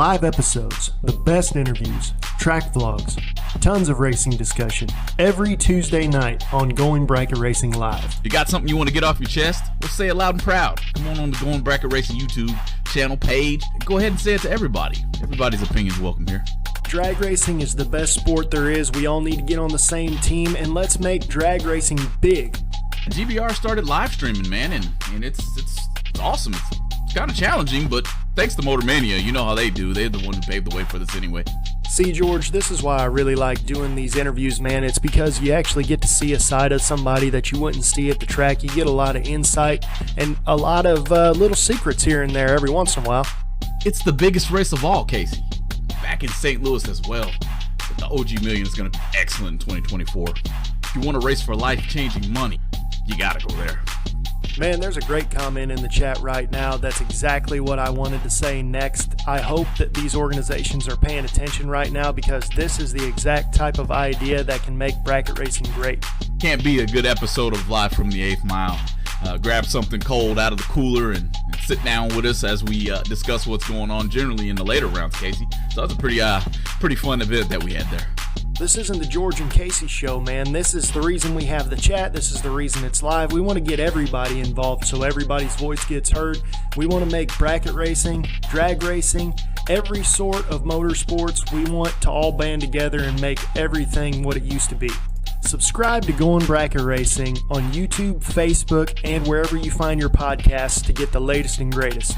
Live episodes, the best interviews, track vlogs, tons of racing discussion, every Tuesday night on Going Bracket Racing Live. You got something you want to get off your chest? Well, say it loud and proud. Come on the Going Bracket Racing YouTube channel page. Go ahead and say it to everybody. Everybody's opinion's welcome here. Drag racing is the best sport there is. We all need to get on the same team, and let's make drag racing big. GBR started live streaming, man, and it's awesome. It's kind of challenging, but thanks to Motor Mania, you know how they do. They're the one who paved the way for this anyway. See, George, this is why I really like doing these interviews, man. It's because you actually get to see a side of somebody that you wouldn't see at the track. You get a lot of insight and a lot of little secrets here and there every once in a while. It's the biggest race of all, Casey. Back in St. Louis as well. But the OG Million is going to be excellent in 2024. If you want to race for life-changing money, you got to go there. Man, there's a great comment in the chat right now. That's exactly what I wanted to say next. I hope that these organizations are paying attention right now because this is the exact type of idea that can make bracket racing great. Can't be a good episode of Live from the 8th Mile. Grab something cold out of the cooler and sit down with us as we discuss what's going on generally in the later rounds, Casey. So that's a pretty fun event that we had there. This isn't the George and Casey show, man. This is the reason we have the chat. This is the reason it's live. We want to get everybody involved so everybody's voice gets heard. We want to make bracket racing, drag racing, every sort of motorsports. We want to all band together and make everything what it used to be. Subscribe to Going Bracket Racing on YouTube, Facebook, and wherever you find your podcasts to get the latest and greatest.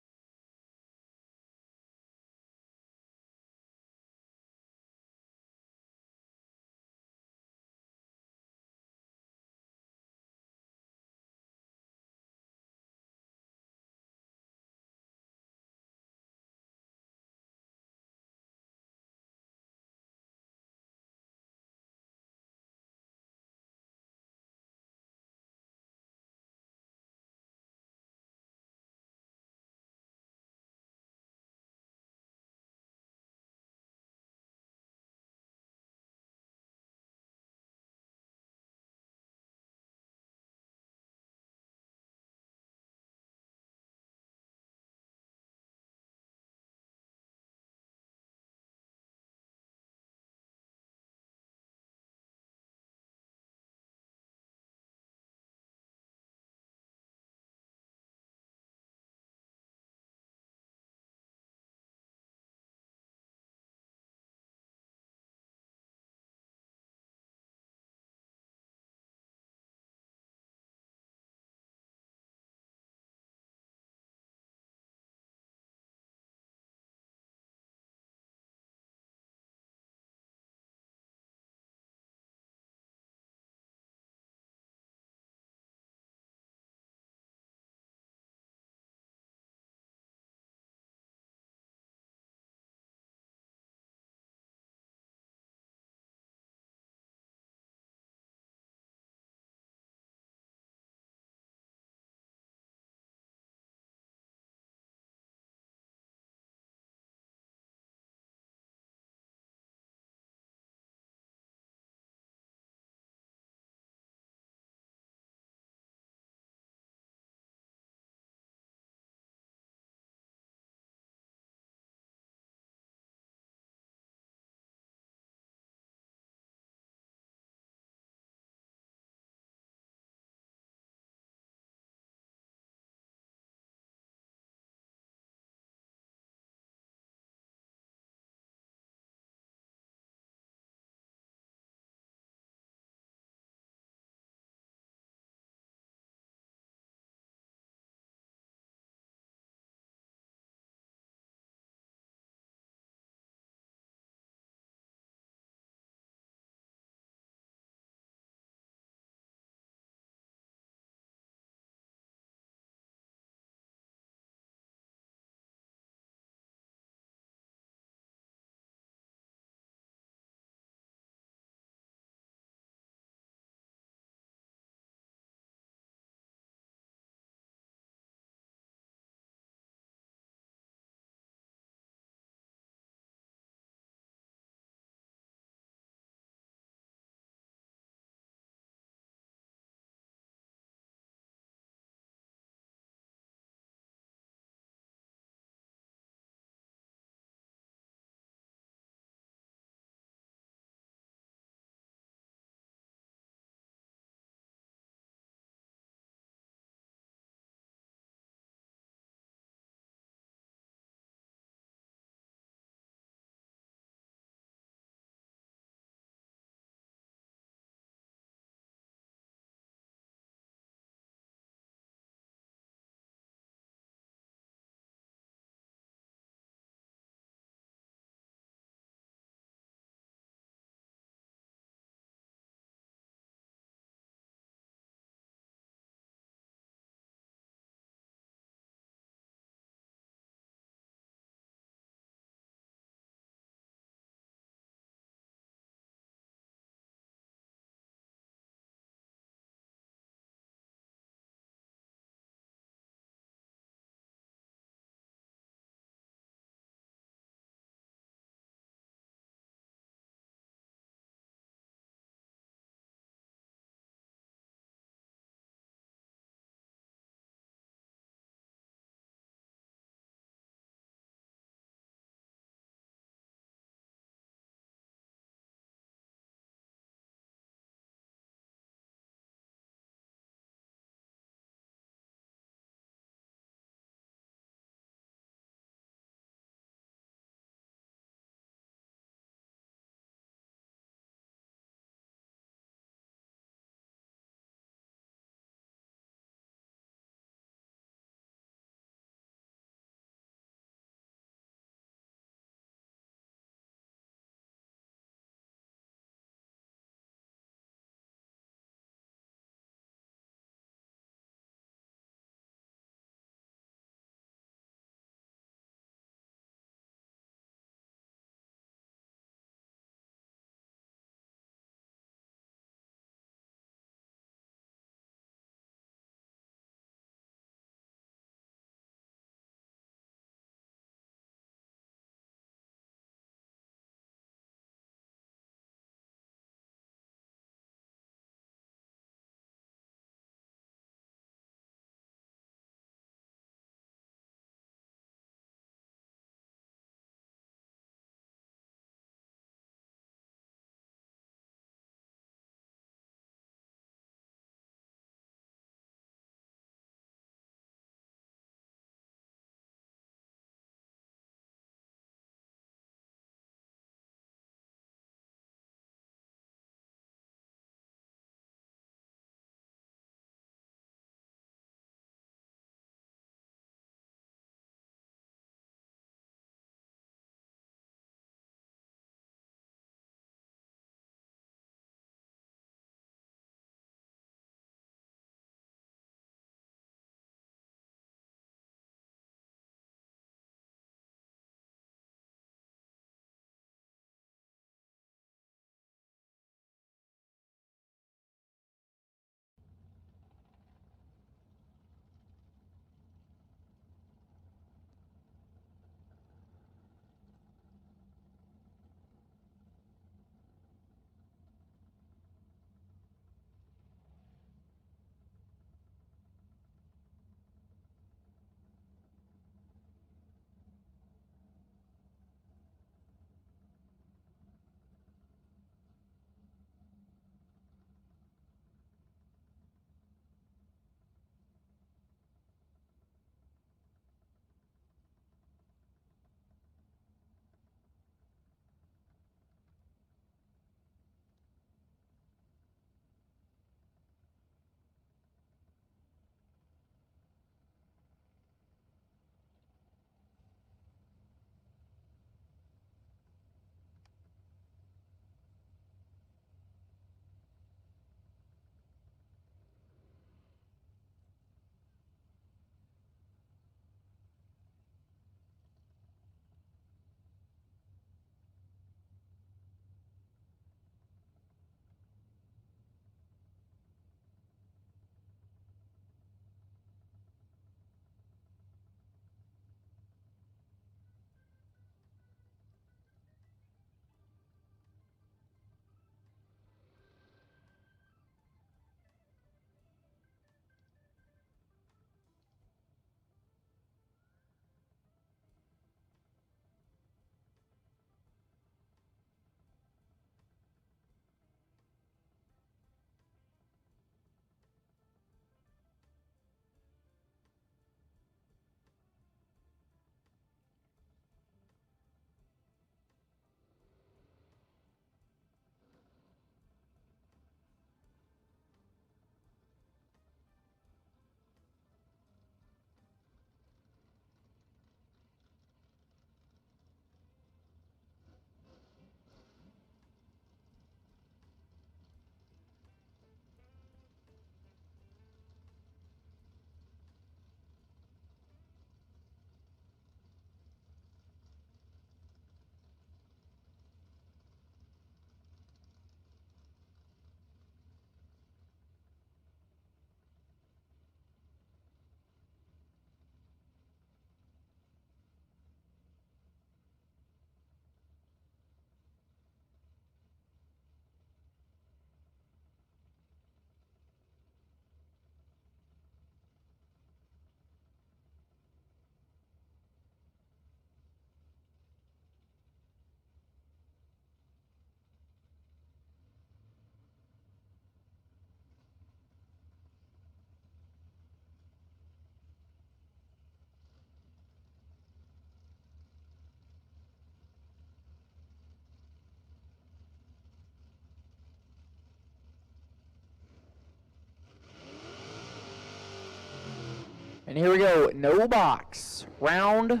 And here we go, no box. Round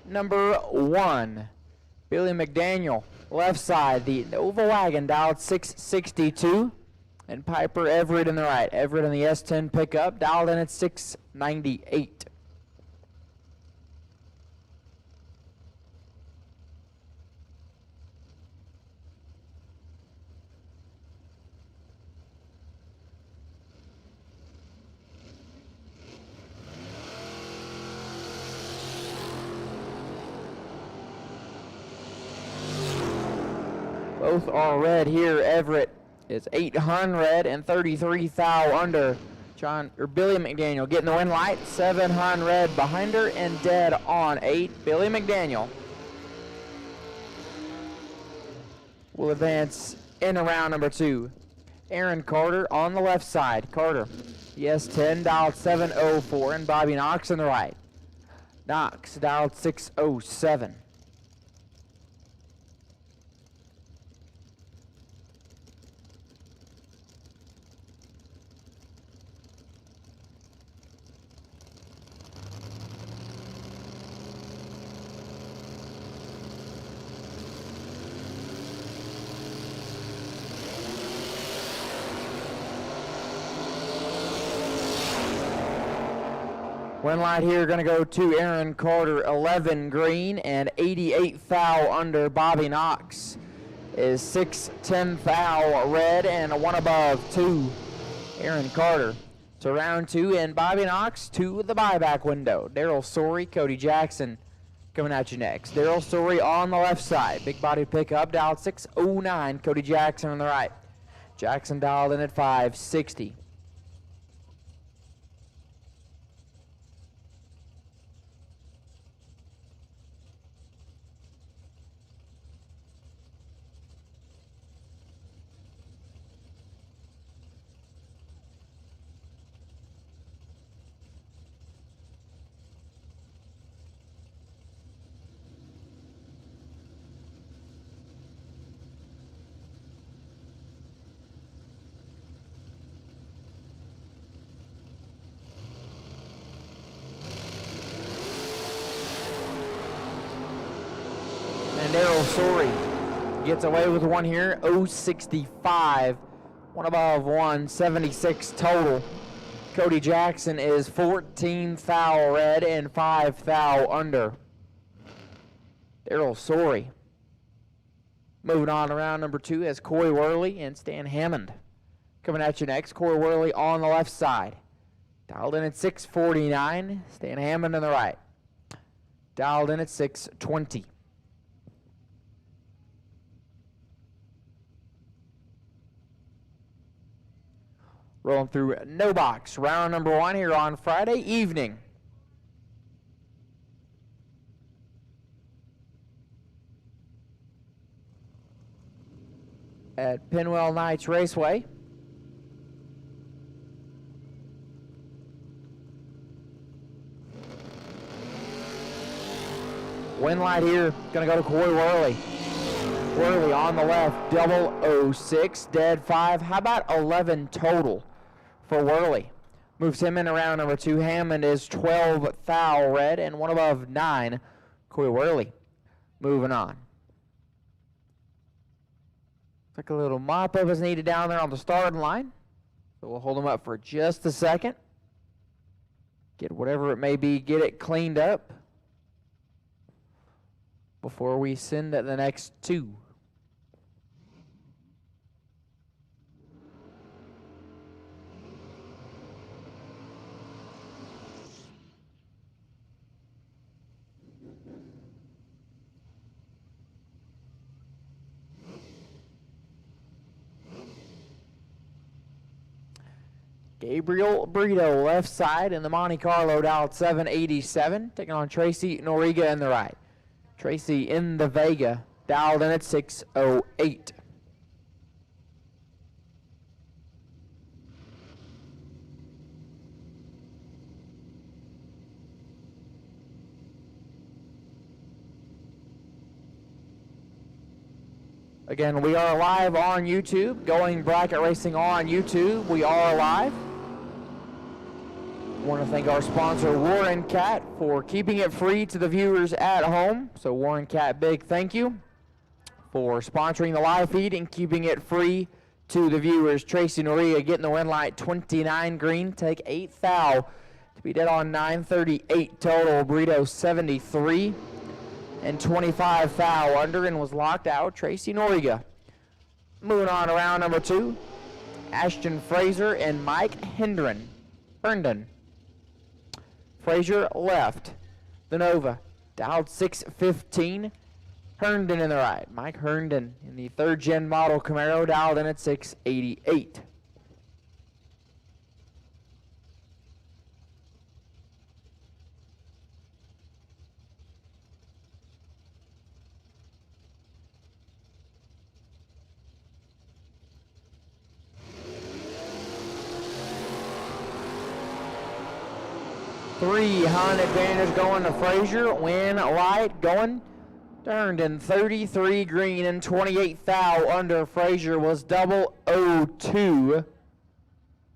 number 1. Billy McDaniel, left side, the Nova wagon, dialed 662. And Piper Everett in the right. Everett in the S10 pickup, dialed in at 698. Both are red here. Everett is 800 and 33 thou under. Billy McDaniel getting the win light. 700 behind her and dead on 8. Billy McDaniel will advance in round number 2. Aaron Carter on the left side. Carter, yes, 10, dialed 704, and Bobby Knox on the right. Knox dialed 607. Win light here going to go to Aaron Carter, 11 green and 88 thou under. Bobby Knox is 610 thou red and a 1 above 2. Aaron Carter to round 2 and Bobby Knox to the buyback window. Daryl Sorey, Cody Jackson coming at you next. Daryl Sorey on the left side. Big body pickup, dialed 609. Cody Jackson on the right. Jackson dialed in at 560. Daryl Sorey gets away with one here, 065, 1 above 176 total. Cody Jackson is 14 thou red and 5 thou under. Daryl Sorey moving on to round number 2 as Corey Worley and Stan Hammond coming at you next. Corey Worley on the left side, dialed in at 649. Stan Hammond on the right, dialed in at 620. Rolling through no box, round number 1 here on Friday evening. At Penwell Knights Raceway. Win light here, gonna go to Corey Worley. Worley on the left, 006, dead 5. How about 11 total for Worley? Moves him in around number 2. Hammond is 12 thou red and 1 above 9. Corey Worley moving on. Like a little mop up is needed down there on the starting line. So we'll hold him up for just a second. Get whatever it may be, get it cleaned up before we send the next 2. Gabriel Brito, left side in the Monte Carlo, dialed 787, taking on Tracy Noriga in the right. Tracy in the Vega, dialed in at 608. Again, we are live on YouTube, Going Bracket Racing on YouTube. We are live. Want to thank our sponsor, Warren Cat, for keeping it free to the viewers at home. So Warren Cat, big thank you for sponsoring the live feed and keeping it free to the viewers. Tracy Noria getting the win light, 29 green, take 8th thou to be dead on 938 total. Burrito 73 and 25 thou under and was locked out. Tracy Noriga. Moving on to round number 2, Ashton Fraser and Mike Herndon. Fraser left, the Nova, dialed 615. Herndon in the right. Mike Herndon in the 3rd gen model Camaro, dialed in at 688. Hun advantage going to Frazier. Win light going to Herndon. 33 green and 28 thou under. Frazier was 002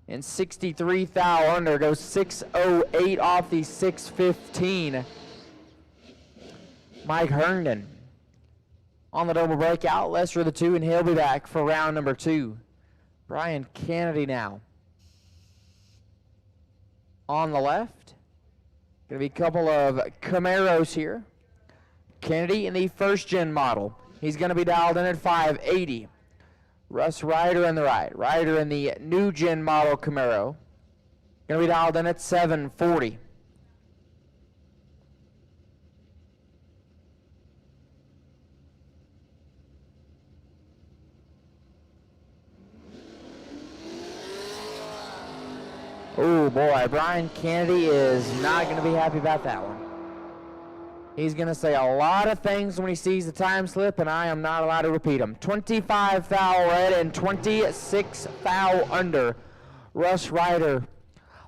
and 63 thou under. Goes 608 off the 615. Mike Herndon on the double breakout. Lesser of the 2, and he'll be back for round number 2. Brian Kennedy now on the left. Going to be a couple of Camaros here. Kennedy in the 1st gen model. He's going to be dialed in at 580. Russ Ryder in the right. Ryder in the new gen model Camaro. Going to be dialed in at 740. Oh boy, Brian Kennedy is not going to be happy about that one. He's going to say a lot of things when he sees the time slip, and I am not allowed to repeat them. 25 thou red and 26 thou under. Russ Ryder.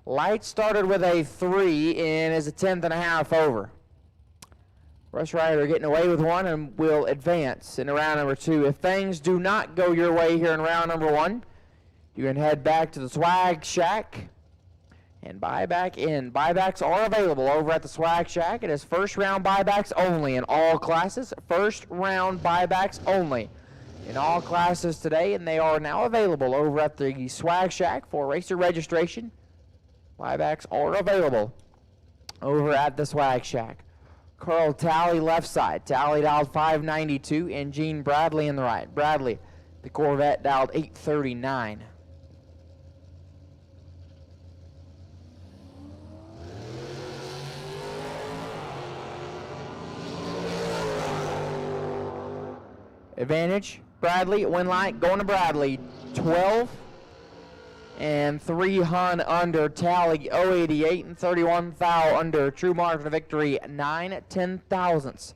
Light started with a 3 and is a 10th and a half over. Russ Ryder getting away with one and will advance in round number 2. If things do not go your way here in round number 1, you can head back to the Swag Shack and buy back in. Buybacks are available over at the Swag Shack. It is 1st round buybacks only in all classes. 1st round buybacks only in all classes today, and they are now available over at the Swag Shack for racer registration. Buybacks are available over at the Swag Shack. Carl Talley left side. Talley dialed 592, and Gene Bradley in the right. Bradley, the Corvette, dialed 839. Advantage, Bradley, win light, going to Bradley, 12 and 3 Hun under. Tally 088 and 31 thou under. True margin of victory, 9/10,000ths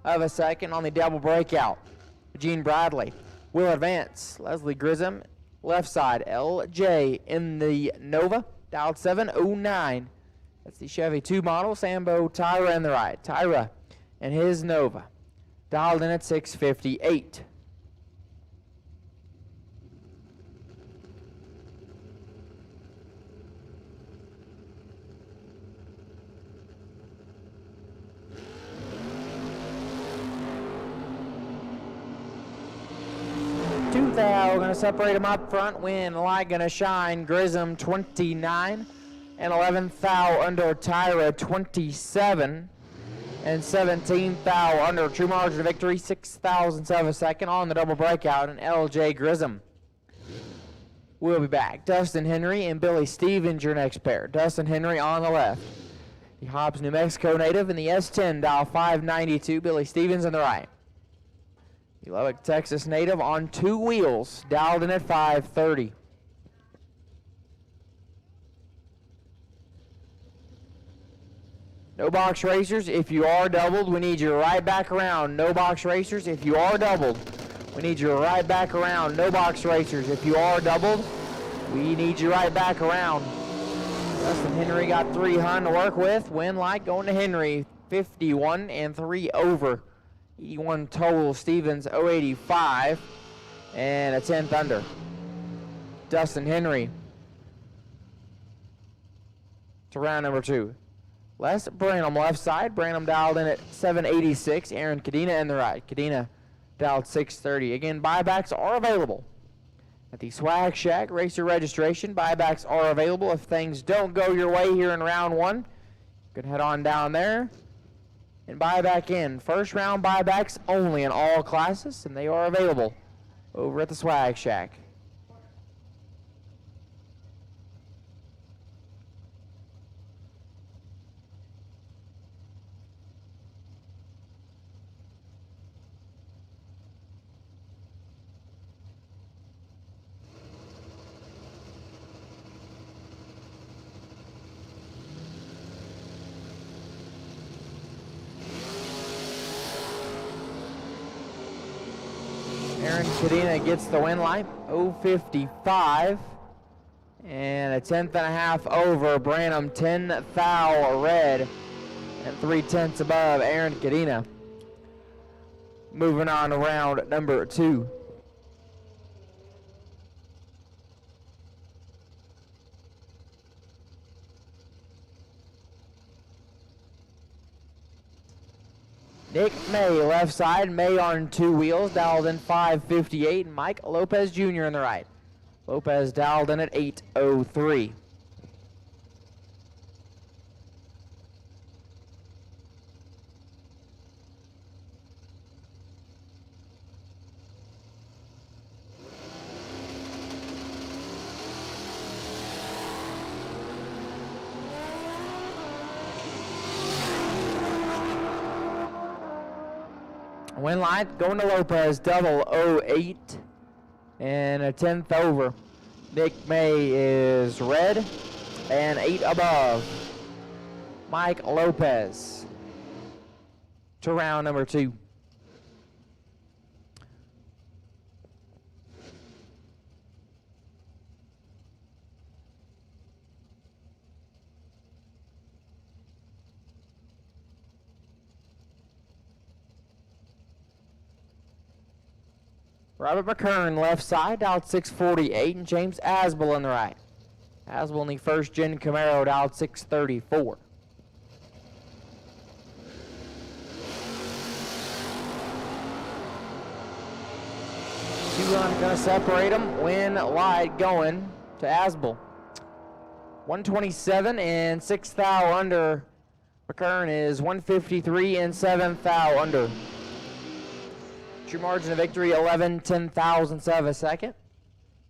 of a second on the double breakout. Gene Bradley will advance. Leslie Grissom, left side. LJ in the Nova, dialed 709. That's the Chevy 2 model. Sambo Tyra in the right. Tyra and his Nova, dialed in at 658. We're going to separate them up front. Win light going to shine. Grissom 29 and 11 thou under. Tyra 27 and 17 thou under. True margin of victory, 6,000ths of a second on the double breakout. And LJ Grissom will be back. Dustin Henry and Billy Stevens, your next pair. Dustin Henry on the left. The Hobbs, New Mexico native in the S10, dial 592. Billy Stevens on the right. The Lubbock, Texas native on 2 wheels, dialed in at 530. No box racers, if you are doubled, we need you right back around. No box racers, if you are doubled, we need you right back around. No box racers, if you are doubled, we need you right back around. Dustin Henry got 3 Hun to work with. Win light going to Henry, 51 and 3 over. 81 total. Stevens 085 and a 10th under. Dustin Henry to round number 2. Les Branham left side. Branham dialed in at 786. Aaron Cadena in the right. Cadena dialed 630. Again, buybacks are available at the Swag Shack Racer registration. Buybacks are available if things don't go your way here in round 1. You can head on down there and buy back in. First round buybacks only in all classes, and they are available over at the Swag Shack. Aaron Cadena gets the win line, 0.55, and a 10th and a half over. Branham 10 thou red, and 3/10 above Aaron Cadena. Moving on to round number 2. Nick May left side, May on 2 wheels, dialed in 558, and Mike Lopez Jr. in the right. Lopez dialed in at 803. Win line going to Lopez, 008 and a 10th over. Nick May is red and 8 above. Mike Lopez to round number 2. Robert McKern left side, dialed 648, and James Asbel in the right. Asbel in the first gen Camaro, dialed 634. Two-run gonna separate them. Win light going to Asbel. 127 and 6 thou under. McKern is 153 and 7 thou under. True margin of victory, 11/10,000ths of a second.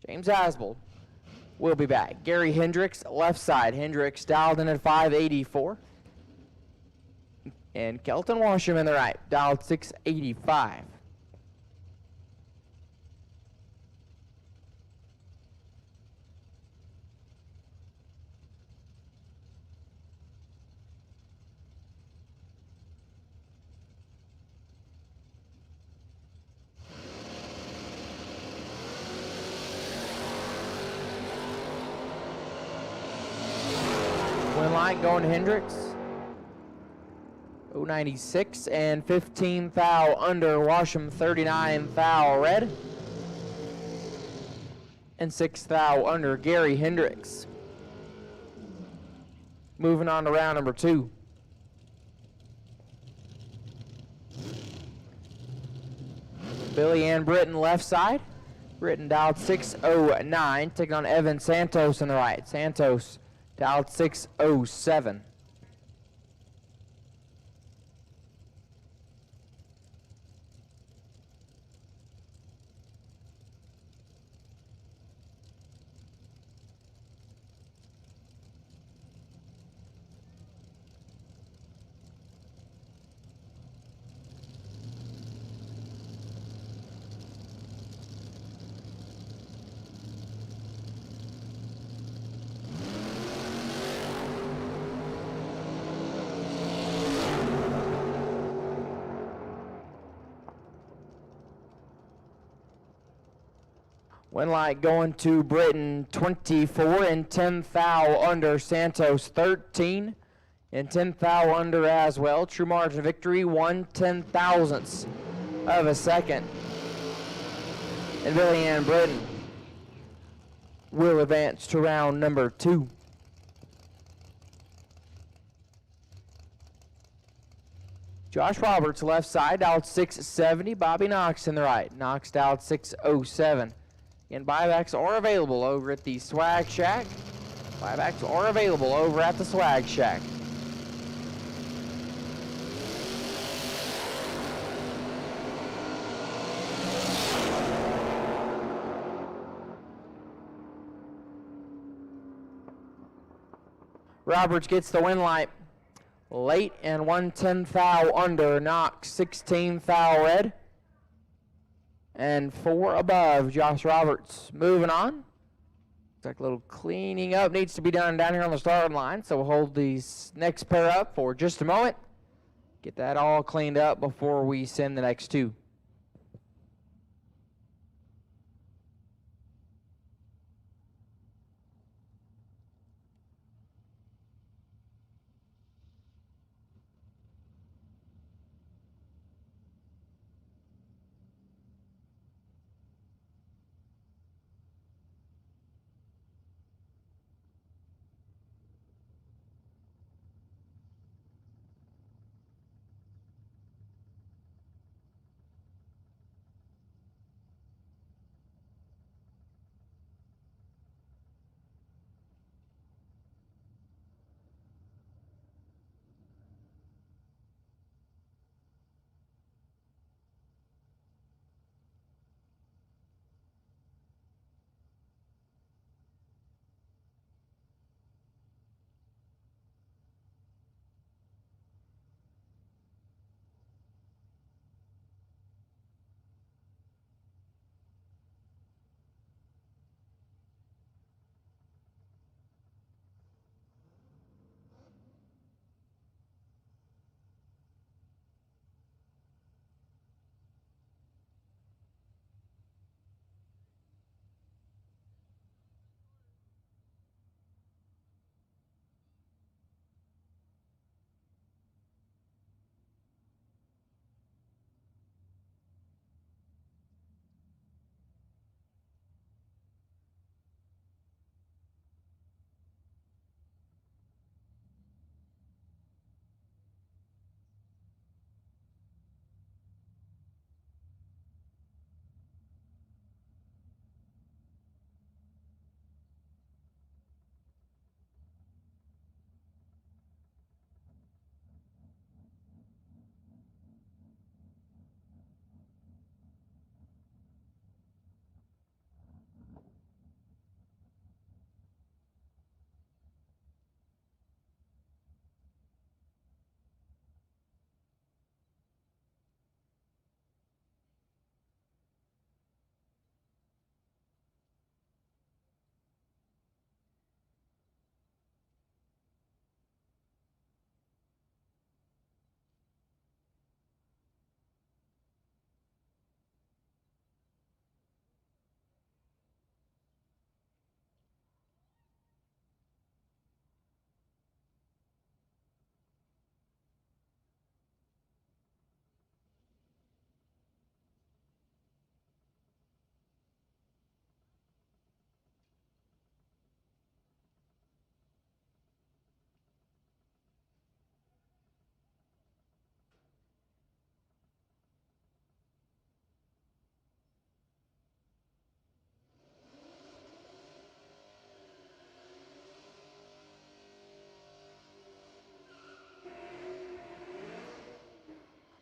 James Asbel will be back. Gary Hendricks, left side. Hendricks dialed in at 584. And Kelton Washam in the right, dialed 685. Win line going to Hendricks. 096 and 15 thou under. Washam 39 thou red. And 6 thou under Gary Hendricks. Moving on to round number 2. Billy Ann Britton left side. Britton dialed 609, taking on Evan Santos in the right. Santos dialed 607. Win light going to Britton, 24 and 10 thou under. Santos 13 and 10 thou under as well. True margin of victory, 1/10,000ths of a second. And Billy Ann Britton will advance to round number 2. Josh Roberts, left side, dialed 670. Bobby Knox in the right. Knox dialed 607. And buybacks are available over at the Swag Shack. Buybacks are available over at the Swag Shack. Roberts gets the win light late and 110 foul under. Knox 16 foul red. And 4 above. Josh Roberts moving on. Looks like a little cleaning up needs to be done down here on the starting line. So we'll hold these next pair up for just a moment. Get that all cleaned up before we send the next 2.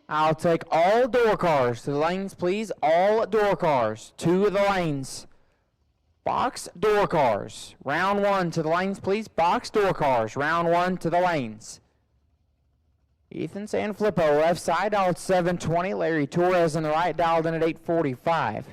I'll take all door cars to the lanes, please. All door cars to the lanes. Box door cars. Round 1 to the lanes, please. Box door cars. Round 1 to the lanes. Ethan Sanfilippo, left side, dialed 720. Larry Torres on the right, dialed in at 845.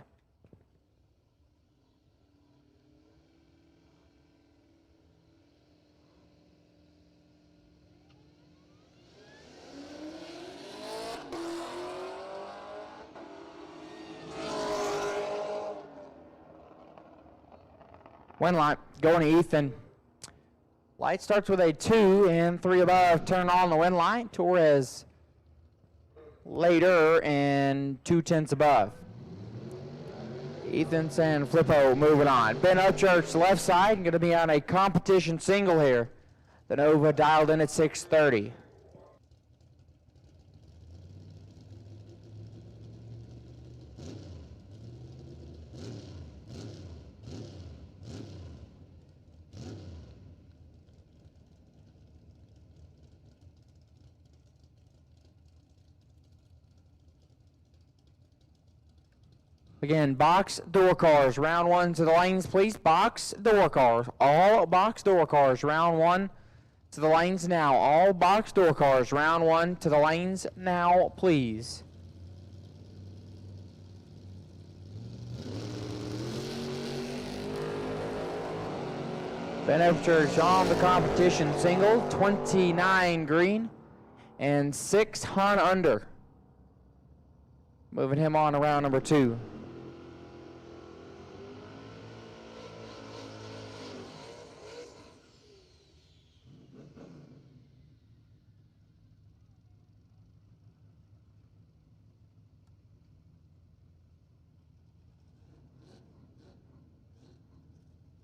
Win light going to Ethan. Light starts with a 2 and 3 above. Turn on the win light. Torres later and 2/10 above. Ethan Sanfilippo moving on. Ben Upchurch left side, going to be on a competition single here. The Nova dialed in at 630. Again, box door cars, round 1 to the lanes, please. Box door cars, all box door cars, round 1 to the lanes now. All box door cars, round 1 to the lanes now, please. Ben Overchurch on the competition single, 29 green and 6 hun under. Moving him on to round number 2.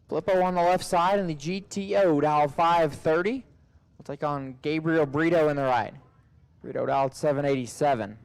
Flippo on the left side in the GTO, dial 530. We'll take on Gabriel Brito in the right. Brito dialed 787.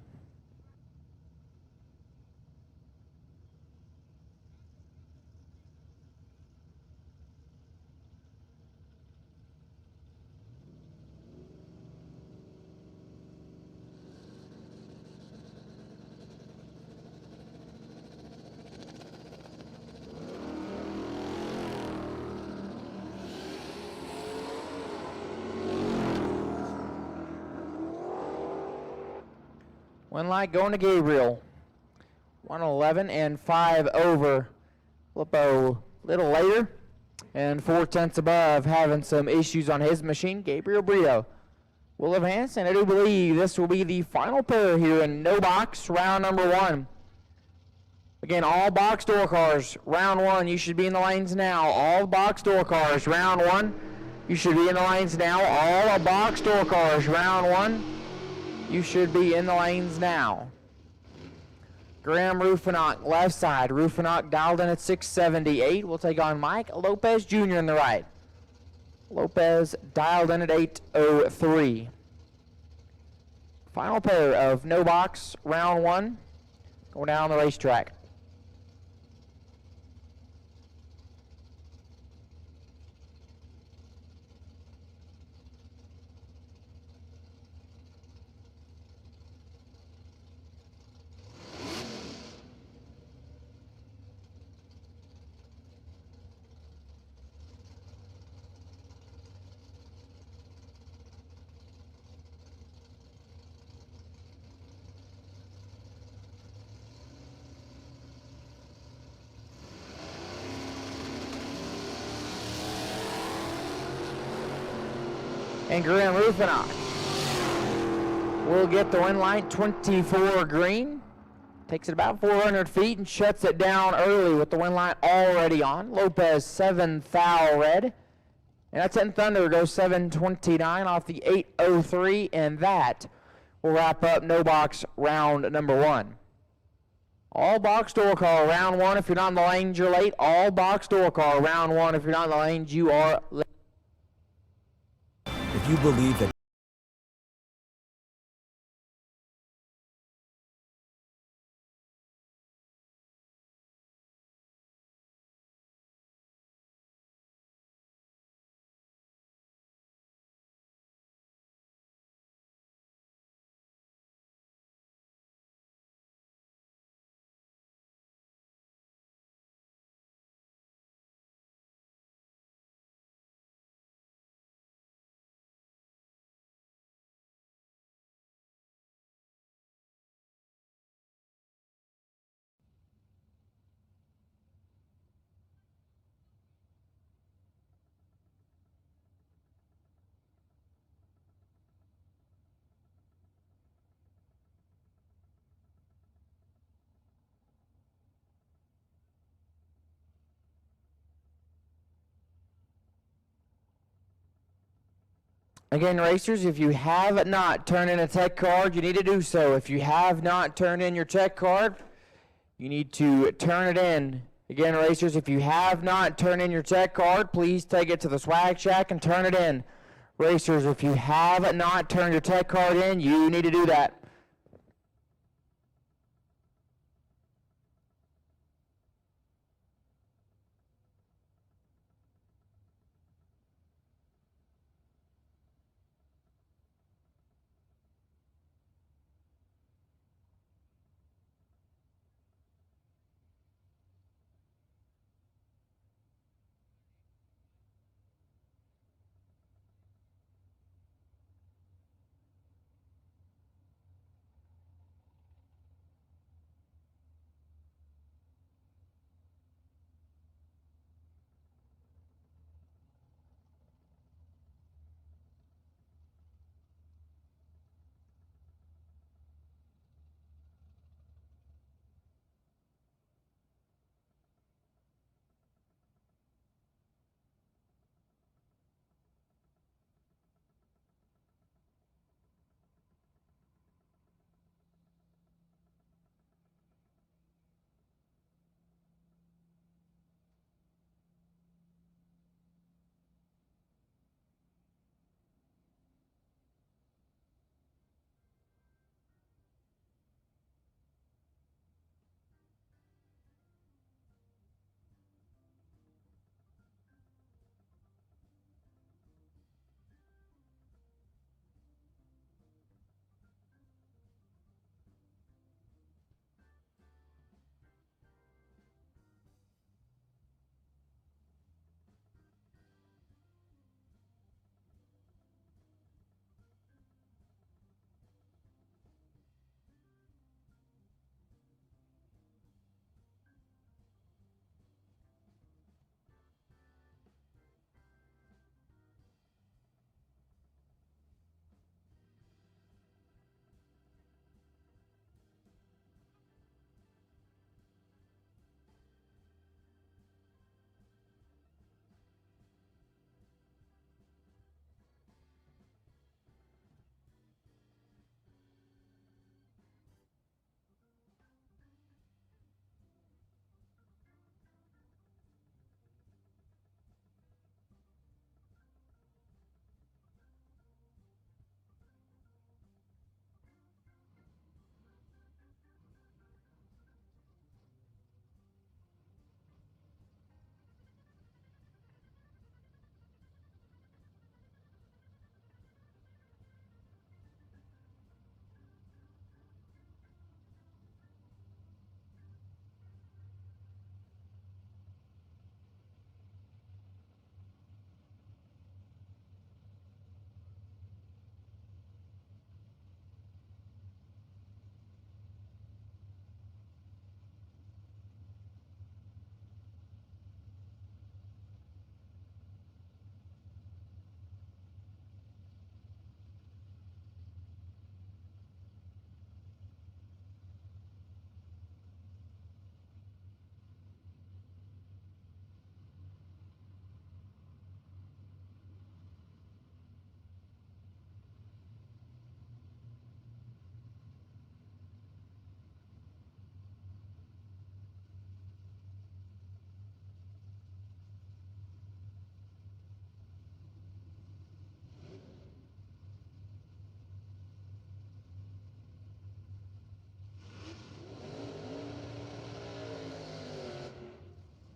One light going to Gabriel. 111 and 5 over. Flippo a little later and 4/10 above, having some issues on his machine. Gabriel Brito will advance, and I do believe this will be the final pair here in no box, round number 1. Again, all box door cars, round 1. You should be in the lanes now. All box door cars, round 1. You should be in the lanes now. All box door cars, round 1. You should be in the lanes now. Graham Rufinock, left side. Rufinock dialed in at 678. We'll take on Mike Lopez Jr. in the right. Lopez dialed in at 803. Final pair of no box, round 1, going down the racetrack. And Graham Rufinock will get the win line, 24 green. Takes it about 400 feet and shuts it down early with the win line already on. Lopez 7 thou red. And that's 10 Thunder goes 729 off the 803, and that will wrap up no box round number 1. All box door car round 1. If you're not in the lanes, you're late. All box door car round 1. If you're not in the lanes, you are late. If you believe that Again, racers, if you have not turned in a tech card, you need to do so. If you have not turned in your tech card, you need to turn it in. Again, racers, if you have not turned in your tech card, please take it to the swag shack and turn it in. Racers, if you have not turned your tech card in, you need to do that.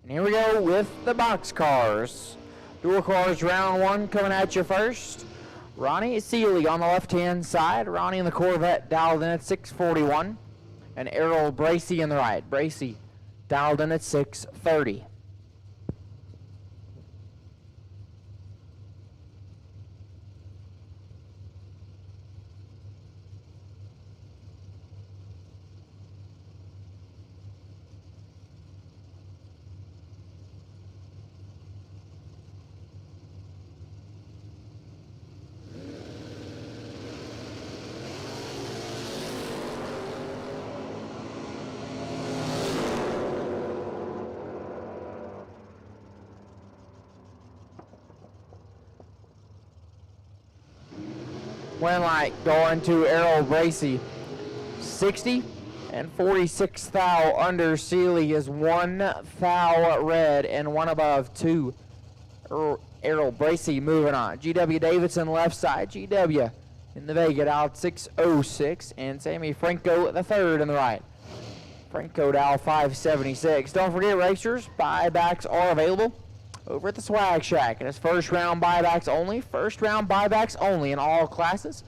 And here we go with the box cars. Dual cars round one coming at you first. Ronnie Seeley on the left-hand side. Ronnie in the Corvette dialed in at 641. And Errol Bracey in the right. Bracey dialed in at 630. Winlight going to Errol Bracey. 60 and 46 thou under. Seeley is 1 thou red and 1 above 2. Errol Bracey moving on. GW Davidson left side. GW in the Vega out 606. And Sammy Franco the third in the right. Franco dial 576. Don't forget, racers, buybacks are available over at the Swag Shack. And it's first round buybacks only. First round buybacks only in all classes.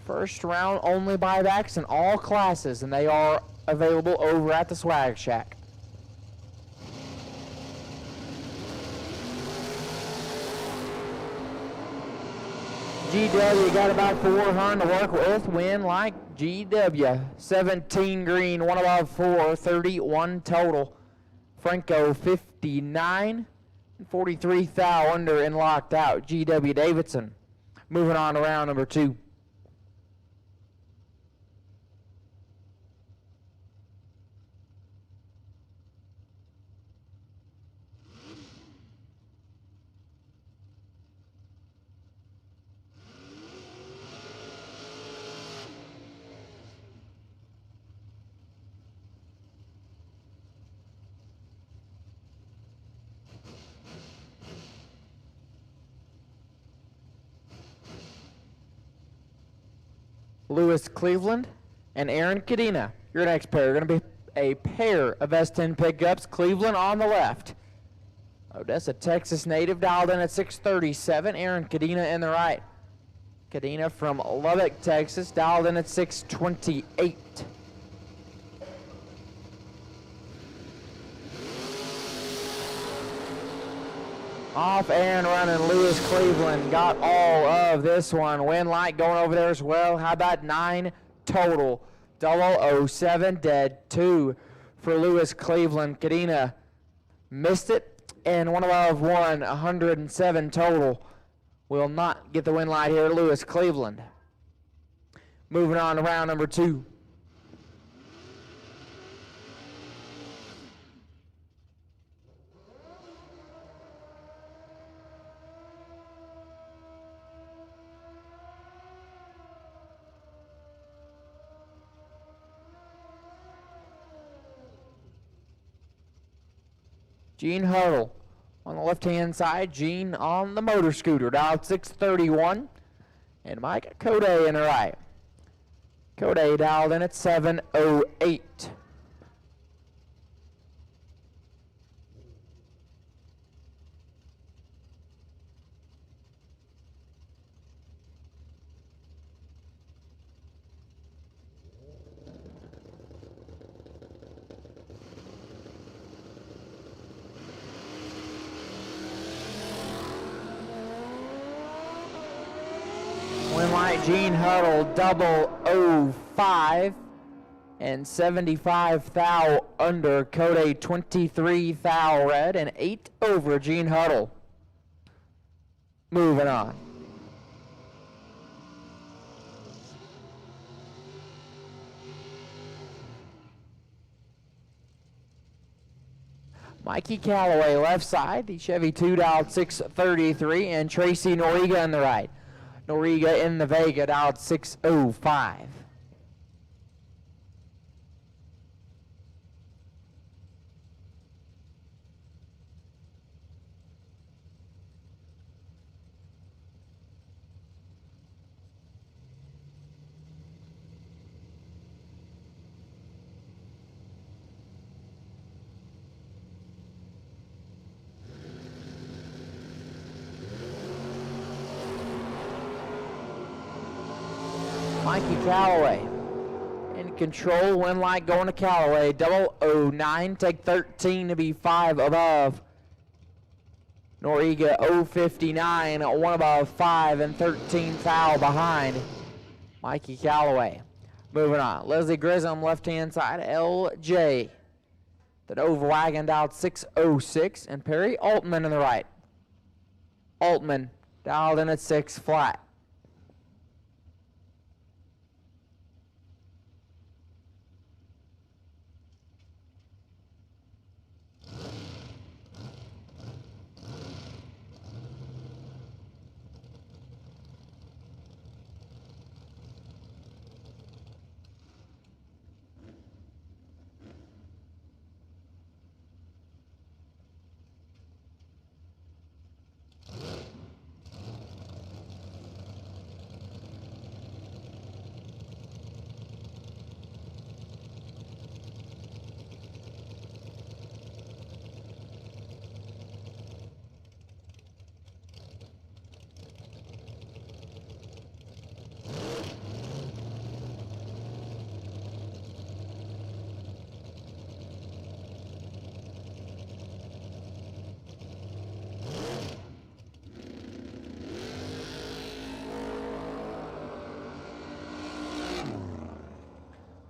First round only buybacks in all classes. And they are available over at the Swag Shack. GW got about 400 to work with. Win like GW. 17 green, 1 above 4, 31 total. Franco 59. 43 thou under and locked out. GW Davidson moving on to round number 2. Lewis Cleveland and Aaron Cadena. Your next pair are going to be a pair of S10 pickups. Cleveland on the left. Odessa, Texas native, dialed in at 637. Aaron Cadena in the right. Cadena from Lubbock, Texas, dialed in at 628. Off and running, Lewis Cleveland got all of this one. Winlight going over there as well. How about 9 total? 007 dead 2 for Lewis Cleveland. Cadena missed it, and 1 above 1, 107 total. Will not get the Winlight here, Lewis Cleveland. Moving on to round number 2. Gene Huddle on the left-hand side. Gene on the motor scooter, dialed 631. And Mike Code in the right. Code dialed in at 708. Winlight Gene Huddle 005 and 75 thou under. Code 23 thou red and 8 over Gene Huddle. Moving on. Mikey Calloway left side, the Chevy 2 dialed 633, and Tracy Noriga in the right. Noriga in the Vega dialed 605. Mikey Calloway. In control, win light going to Calloway. 009, take 13 to be 5 above. Noriega 059, 1 above 5 and 13 foul behind Mikey Calloway. Moving on, Leslie Grissom left-hand side, LJ. The Nova Wagon dialed 606 and Perry Altman in the right. Altman dialed in at 6 flat.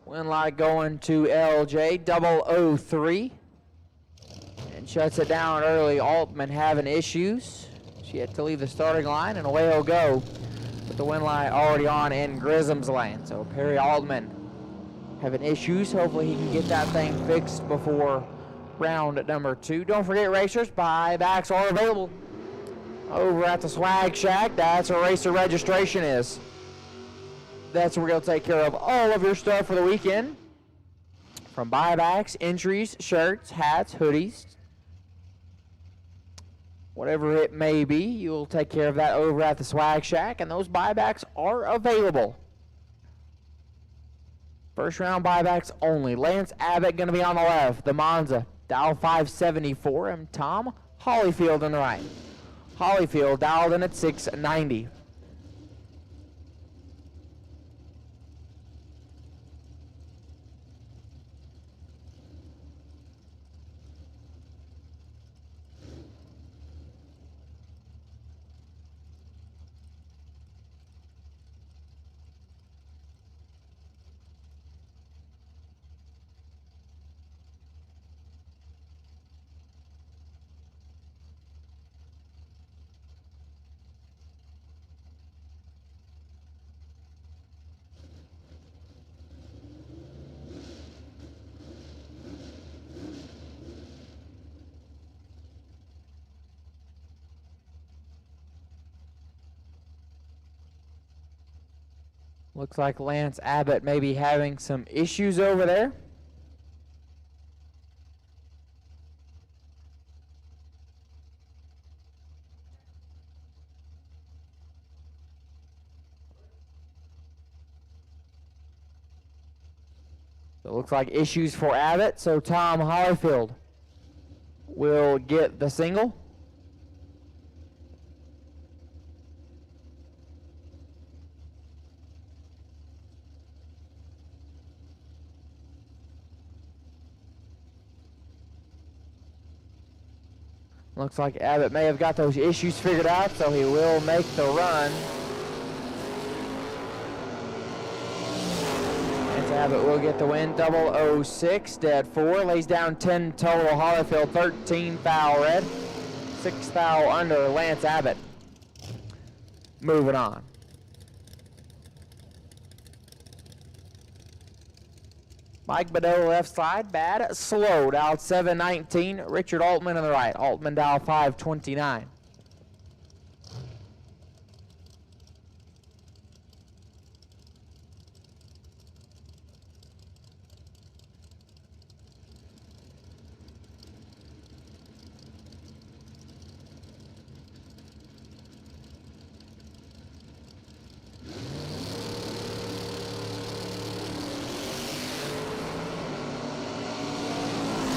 Win light going to LJ, 003. And shuts it down early. Altman having issues. She had to leave the starting line, and away he'll go. With the win light already on in Grissom's lane. So Perry Altman having issues. Hopefully he can get that thing fixed before round number 2. Don't forget, racers, buybacks are available over at the Swag Shack. That's where racer registration is. That's where we're going to take care of all of your stuff for the weekend. From buybacks, entries, shirts, hats, hoodies, whatever it may be, you'll take care of that over at the Swag Shack, and those buybacks are available. First round buybacks only. Lance Abbott going to be on the left. The Monza, dial 574, and Tom Hollyfield on the right. Hollyfield dialed in at 690. Looks like Lance Abbott may be having some issues over there. So it looks like issues for Abbott, so Tom Hollyfield will get the single. Looks like Abbott may have got those issues figured out, so he will make the run. And Abbott will get the win. 006, dead 4. Lays down 10 total. Hollyfield 13 foul red. 6 foul under Lance Abbott. Moving on. Mike Badeau left side, bad, slow, dialed 719. Richard Altman on the right. Altman dial 529.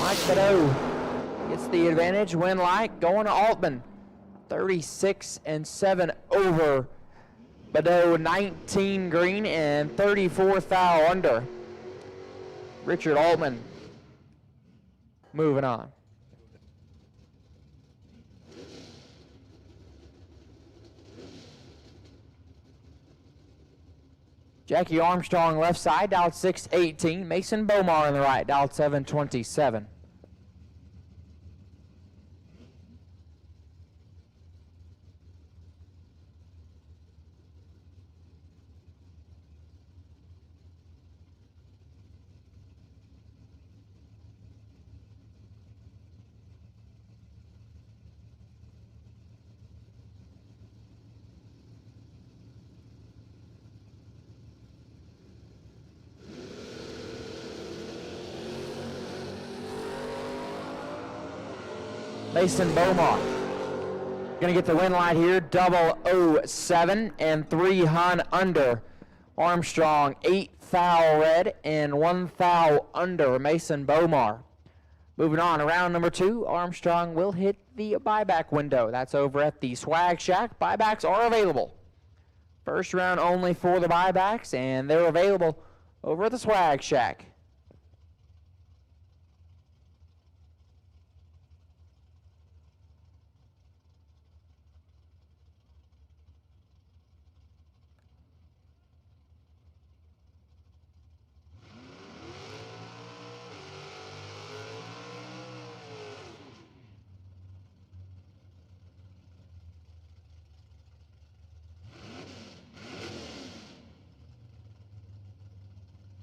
Mike Badeau gets the advantage. Win light going to Altman. 36-7 over Bedeau 19 green and 34 thou under. Richard Altman moving on. Jackie Armstrong left side, dialed 618. Mason Bomar on the right, dialed 727. Mason Bomar gonna get the win light here, 007 and 3 hun under. Armstrong 8 thou red and 1 thou under. Mason Bomar. Moving on, round number 2, Armstrong will hit the buyback window. That's over at the Swag Shack. Buybacks are available. First round only for the buybacks, and they're available over at the Swag Shack.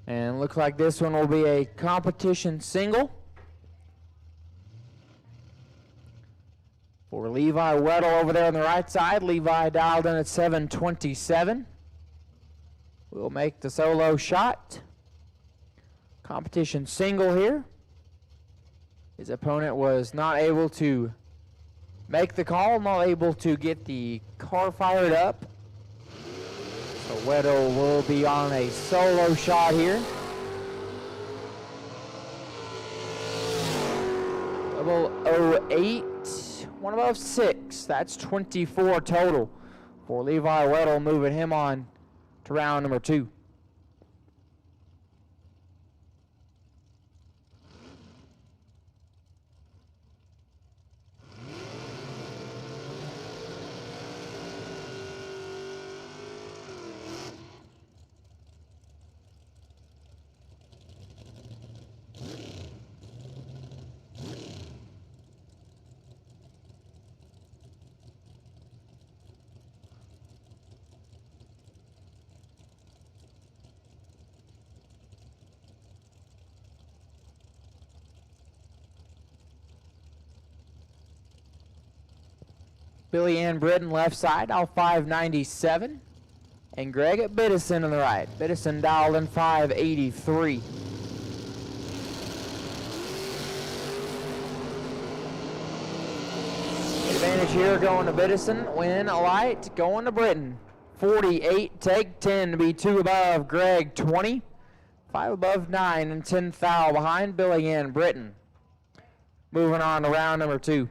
And looks like this one will be a competition single for Levi Weddle over there on the right side. Levi dialed in at 727. We'll make the solo shot. Competition single here. His opponent was not able to make the call, not able to get the car fired up. So Weddle will be on a solo shot here. 008, 1 above 6. That's 24 total for Levi Weddle, moving him on to round number 2. Billy Ann Britton left side, dial 597. And Greg Biddison on the right. Biddison dialed in 583. Advantage here going to Biddison. Win a light going to Britton. 48, take 10 to be 2 above Greg 20. 5 above 9 and 10 thou behind Billy Ann Britton. Moving on to round number 2.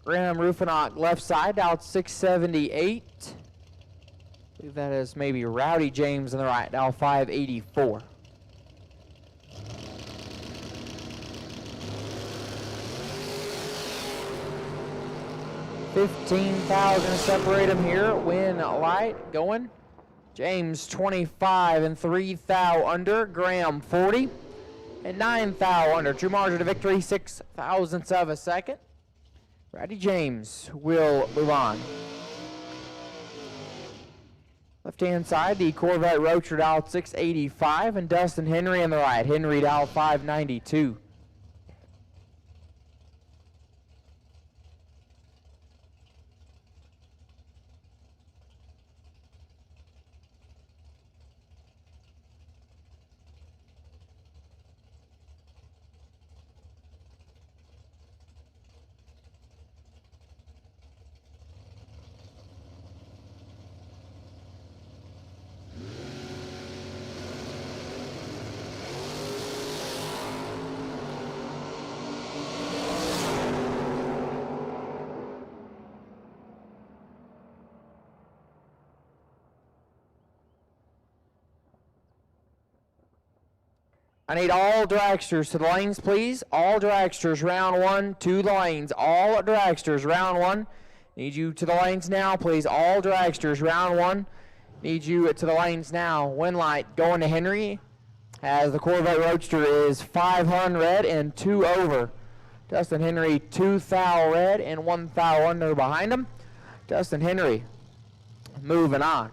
Graham Rufinock left side, dialed 678. I believe that is maybe Rowdy James on the right, dial 584. $15,000 separate them here. Win light going. James 25 and 3 thou under. Graham 40 and 9 thou under. True margin of victory, 6 thousandths of a second. Rowdy James will move on. Left-hand side, the Corvette Rocher dialed 685, and Dustin Henry in the right. Henry dialed 592. I need all dragsters to the lanes, please. All dragsters, round one, to the lanes. All dragsters, round one. Need you to the lanes now, please. All dragsters, round one. Need you to the lanes now. Win light going to Henry, as the Corvette Roadster is 500 red and 2 over. Dustin Henry 2 thou red and 1 thou under behind him. Dustin Henry moving on.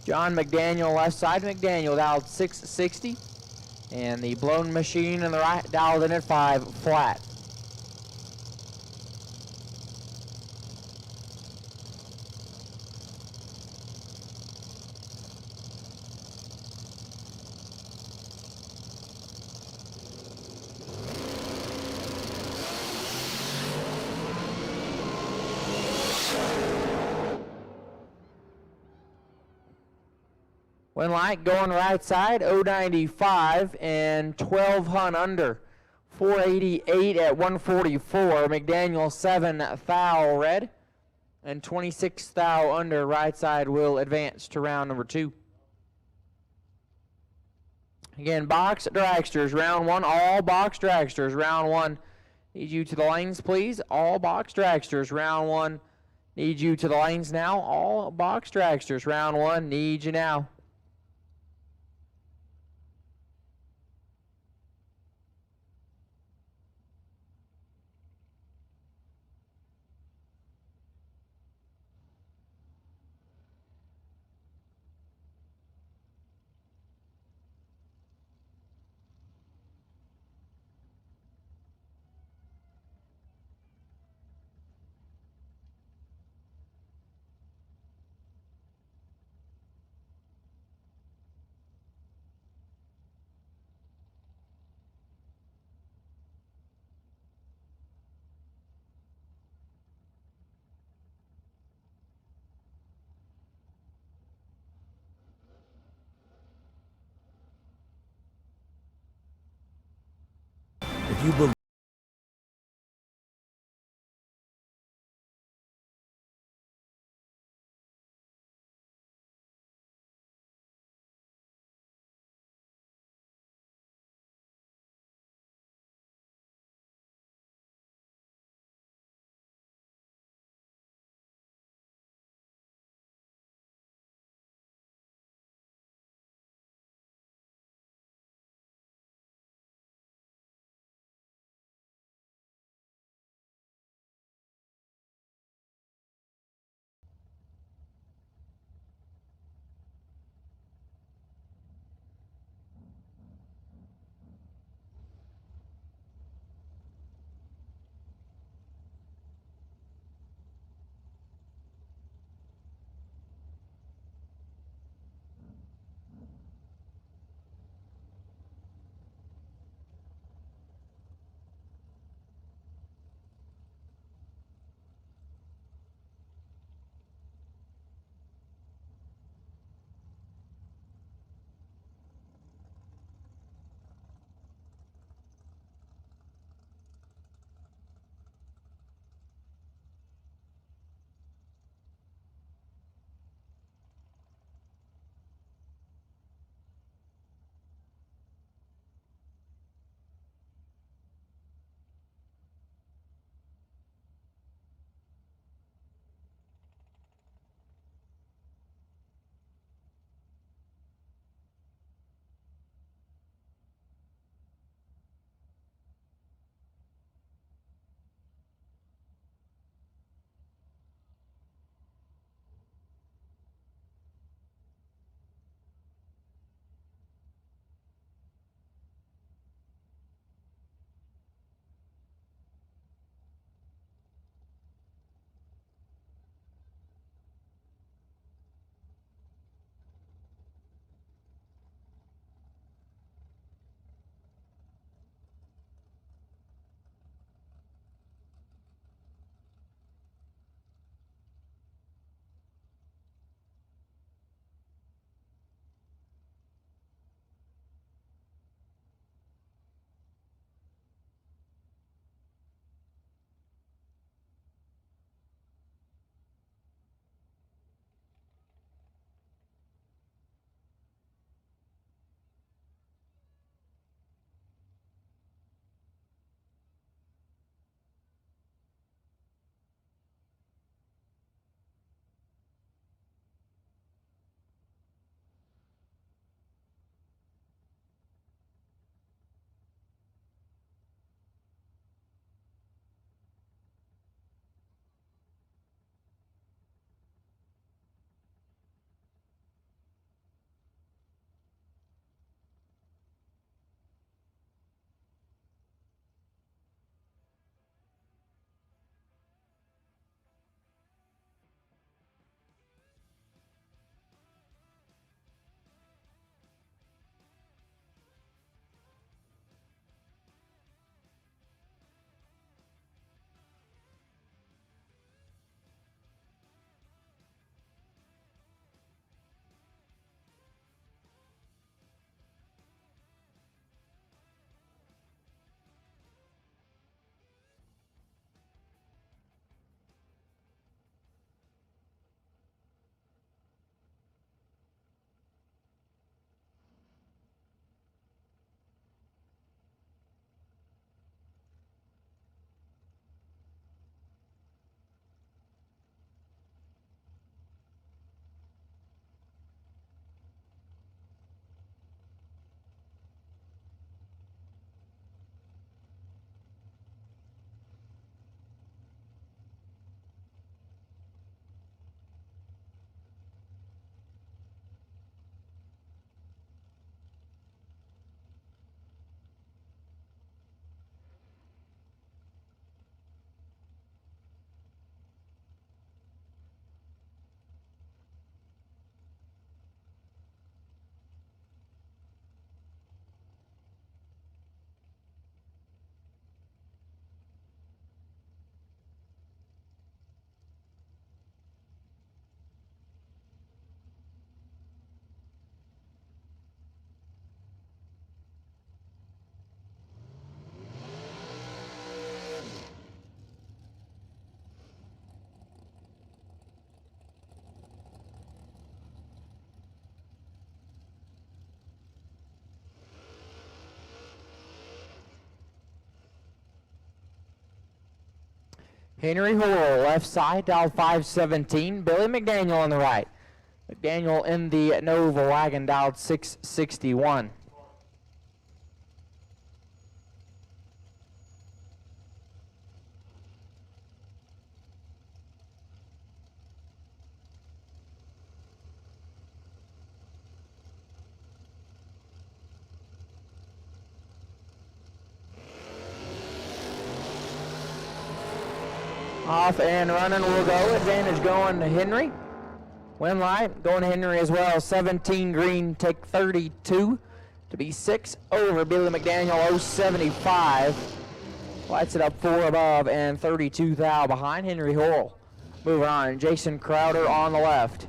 John McDaniel left side. McDaniel dialed 660. And the blown machine in the right dialed in at 5 flat. Win light going right side, 095 and 12 hun under. 488 at 144. McDaniel 7 thou red and 26 thou under. Right side will advance to round number 2. Again, box dragsters, round 1. All box dragsters, round 1. Need you to the lanes, please. All box dragsters, round 1. Need you to the lanes now. All box dragsters, round 1. Need you now. If you believe Henry Horrell, left side, dial 517. Billy McDaniel on the right. McDaniel in the Nova wagon, dialed 661. Off and running will go. Advantage going to Henry. Win light going to Henry as well. 17 green, take 32 to be 6 over. Billy McDaniel 075. Lights it up 4 above and 32 thou behind. Henry Horrell. Moving on. Jason Crowder on the left.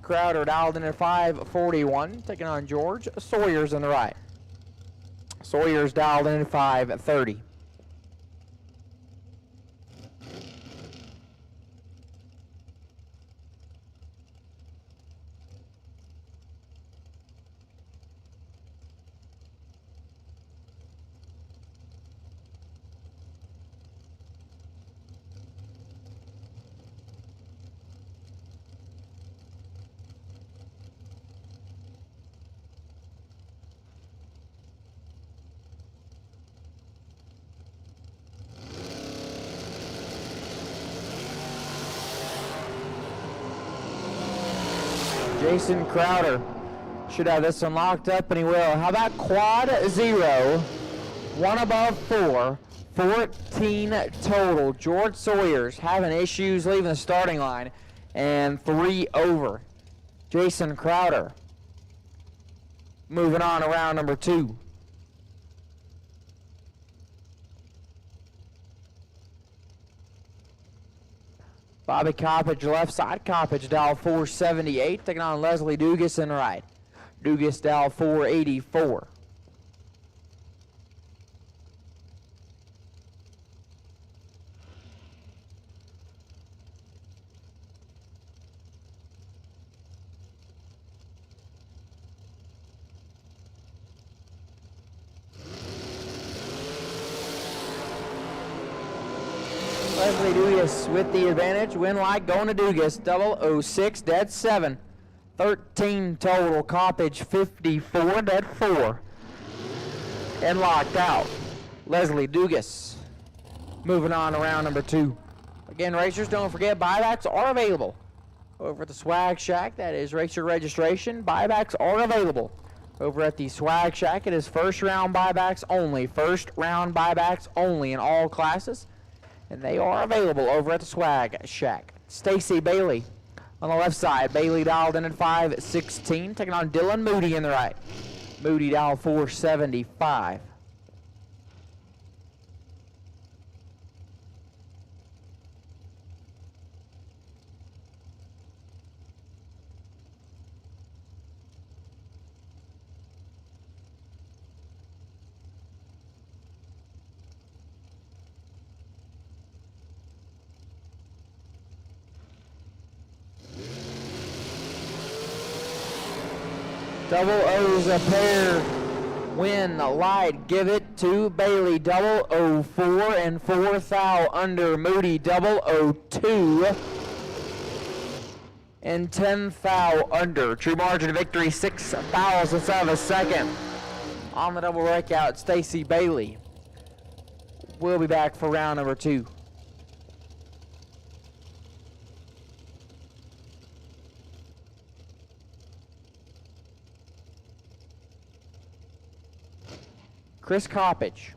Crowder dialed in at 541. Taking on George Sawyers on the right. Sawyers dialed in at 530. Jason Crowder should have this one locked up, and he will. How about quad 0, 1 above 4, 14 total. George Sawyers having issues leaving the starting line, and 3 over. Jason Crowder moving on around number 2. Bobby Coppage left side. Coppage dial 478, taking on Leslie Dugas in the right. Dugas dial 484. Leslie Dugas with the advantage. Win light going to Dugas. 006, dead 7. 13 total. Coppage 54, dead 4. And locked out. Leslie Dugas. Moving on around number 2. Again, racers, don't forget buybacks are available over at the Swag Shack. That is racer registration. Buybacks are available over at the Swag Shack. It is first round buybacks only. First round buybacks only in all classes. And they are available over at the Swag Shack. Stacy Bailey on the left side. Bailey dialed in at 516, taking on Dylan Moody in the right. Moody dialed 475. Double O's a pair. Win light. Give it to Bailey. 004 and 4 thou under. Moody 002 and 10 thou under. True margin of victory 6 thousandths of a second. On the double breakout, Stacy Bailey. We'll be back for round number 2. Chris Coppage.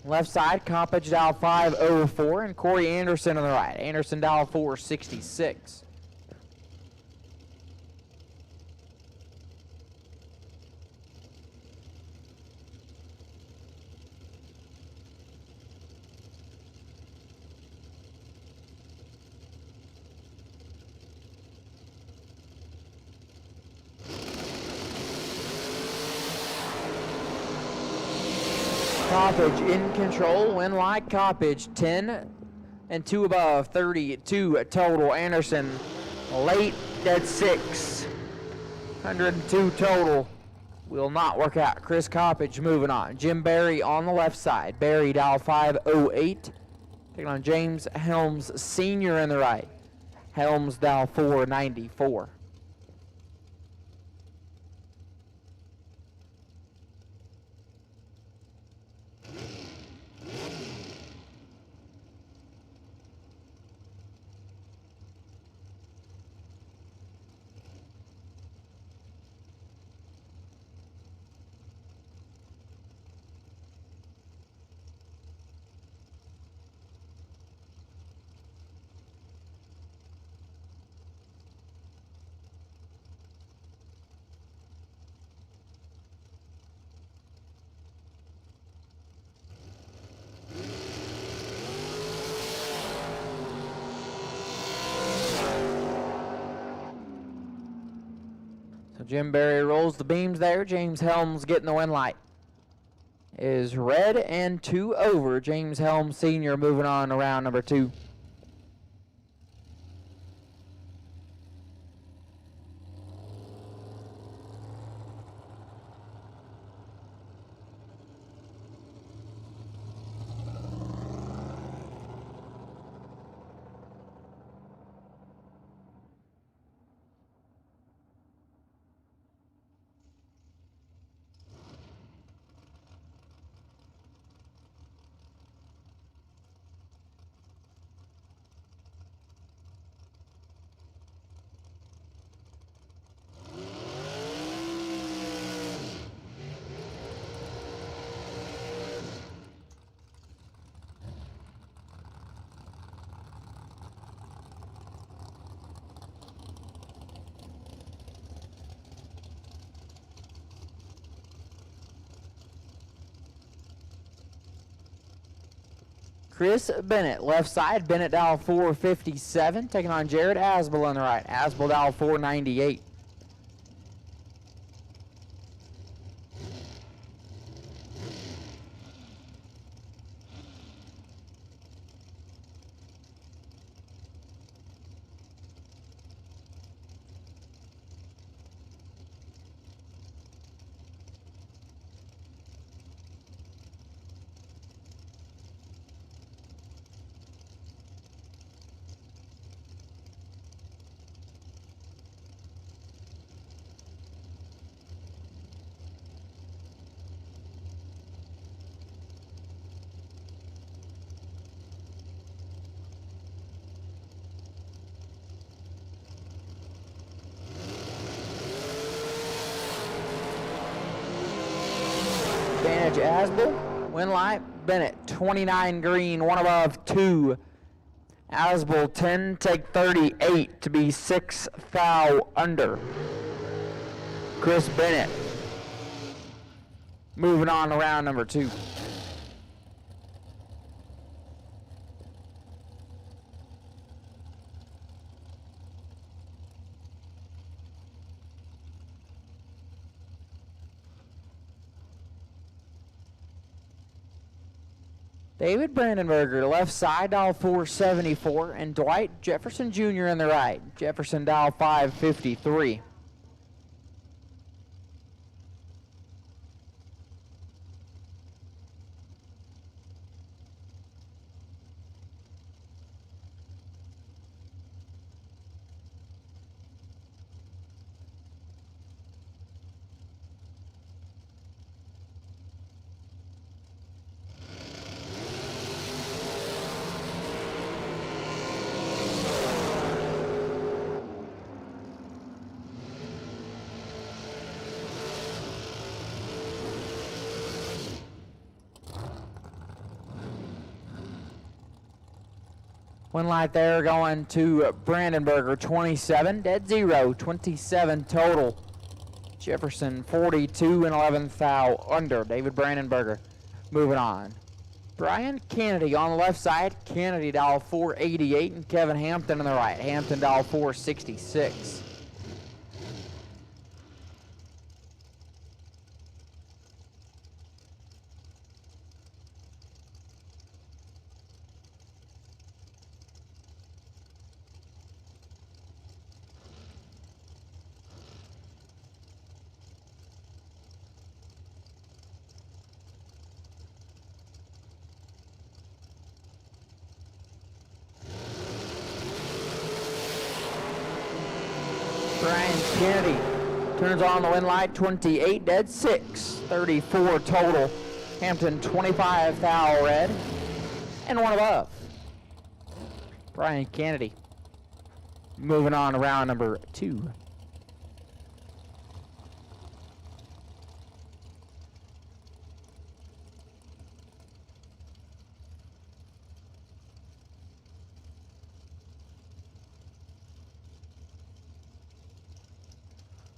Left side, Coppage dial 504, and Corey Anderson on the right. Anderson dial 466. Coppage in control. Win like Coppage. 10 and 2 above. 32 total. Anderson late, dead 6. 102 total. Will not work out. Chris Coppage moving on. Jim Barry on the left side. Barry dial 508. taking on James Helms Sr. in the right. Helms dial 494. So Jim Berry rolls the beams there. James Helms getting the win light. Is red and 2 over. James Helms Sr. moving on to round number 2. Chris Bennett, left side. Bennett dial 457, taking on Jared Asbel on the right. Asbel dial 498. Advantage Asbel. Win light. Bennett 29 green, 1 above 2. Asbel 10, take 38 to be 6 foul under. Chris Bennett moving on to round number 2. David Brandenberger, left side, dial 474, and Dwight Jefferson Jr. in the right. Jefferson dial 553. One light there going to Brandenberger, 27, dead zero, 27 total. Jefferson, 42 and 11 foul under. David Brandenberger moving on. Brian Kennedy on the left side. Kennedy dial 488 and Kevin Hampton on the right. Hampton dial 466. Brian Kennedy turns on the win light, 28 dead 6, 34 total. Hampton 25 thou red, and one above. Brian Kennedy. Moving on to round number 2.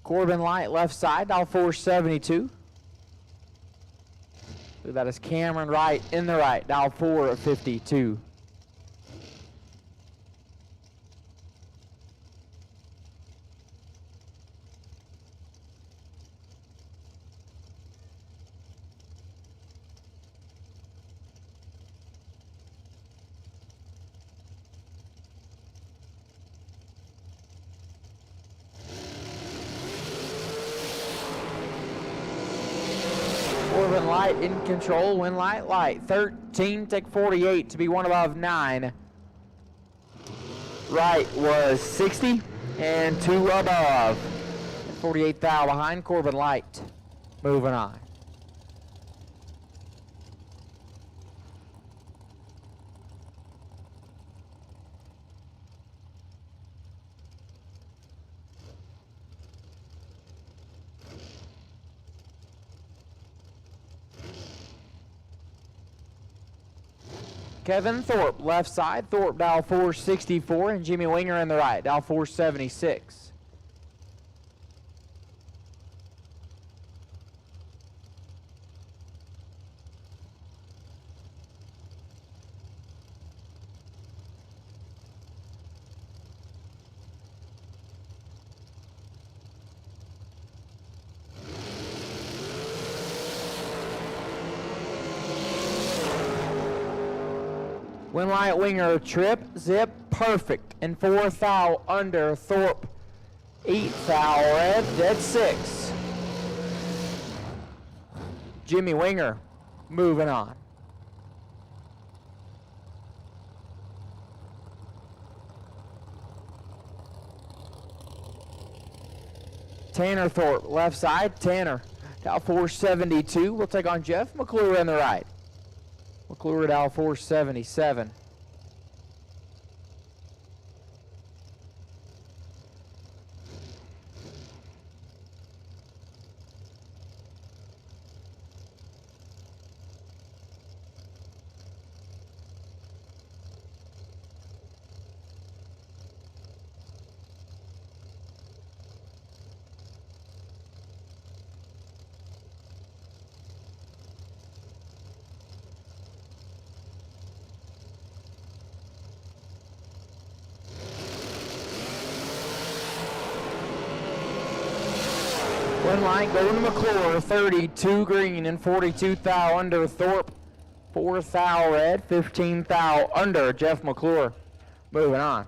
Corbin Light left side, dial 472. That is Cameron Wright in the right, dial 452. Corbin Light in control, win light, 13, take 48 to be one above 9. Wright was 60 and 2 above. 48 thou behind Corbin Light. Moving on. Kevin Thorpe, left side. Thorpe, dial 464, and Jimmy Winger in the right, dial 476. Win light Winger, trip, zip, perfect. And 4 thou under Thorpe. 8 thou red, dead 6. Jimmy Winger, moving on. Tanner Thorpe, left side, Tanner. Dial 472, we'll take on Jeff McClure in the right. McClure dial 477. Win line going to McClure, 32 green and 42 thou under Thorpe. 4 thou red, 15 thou under Jeff McClure. Moving on.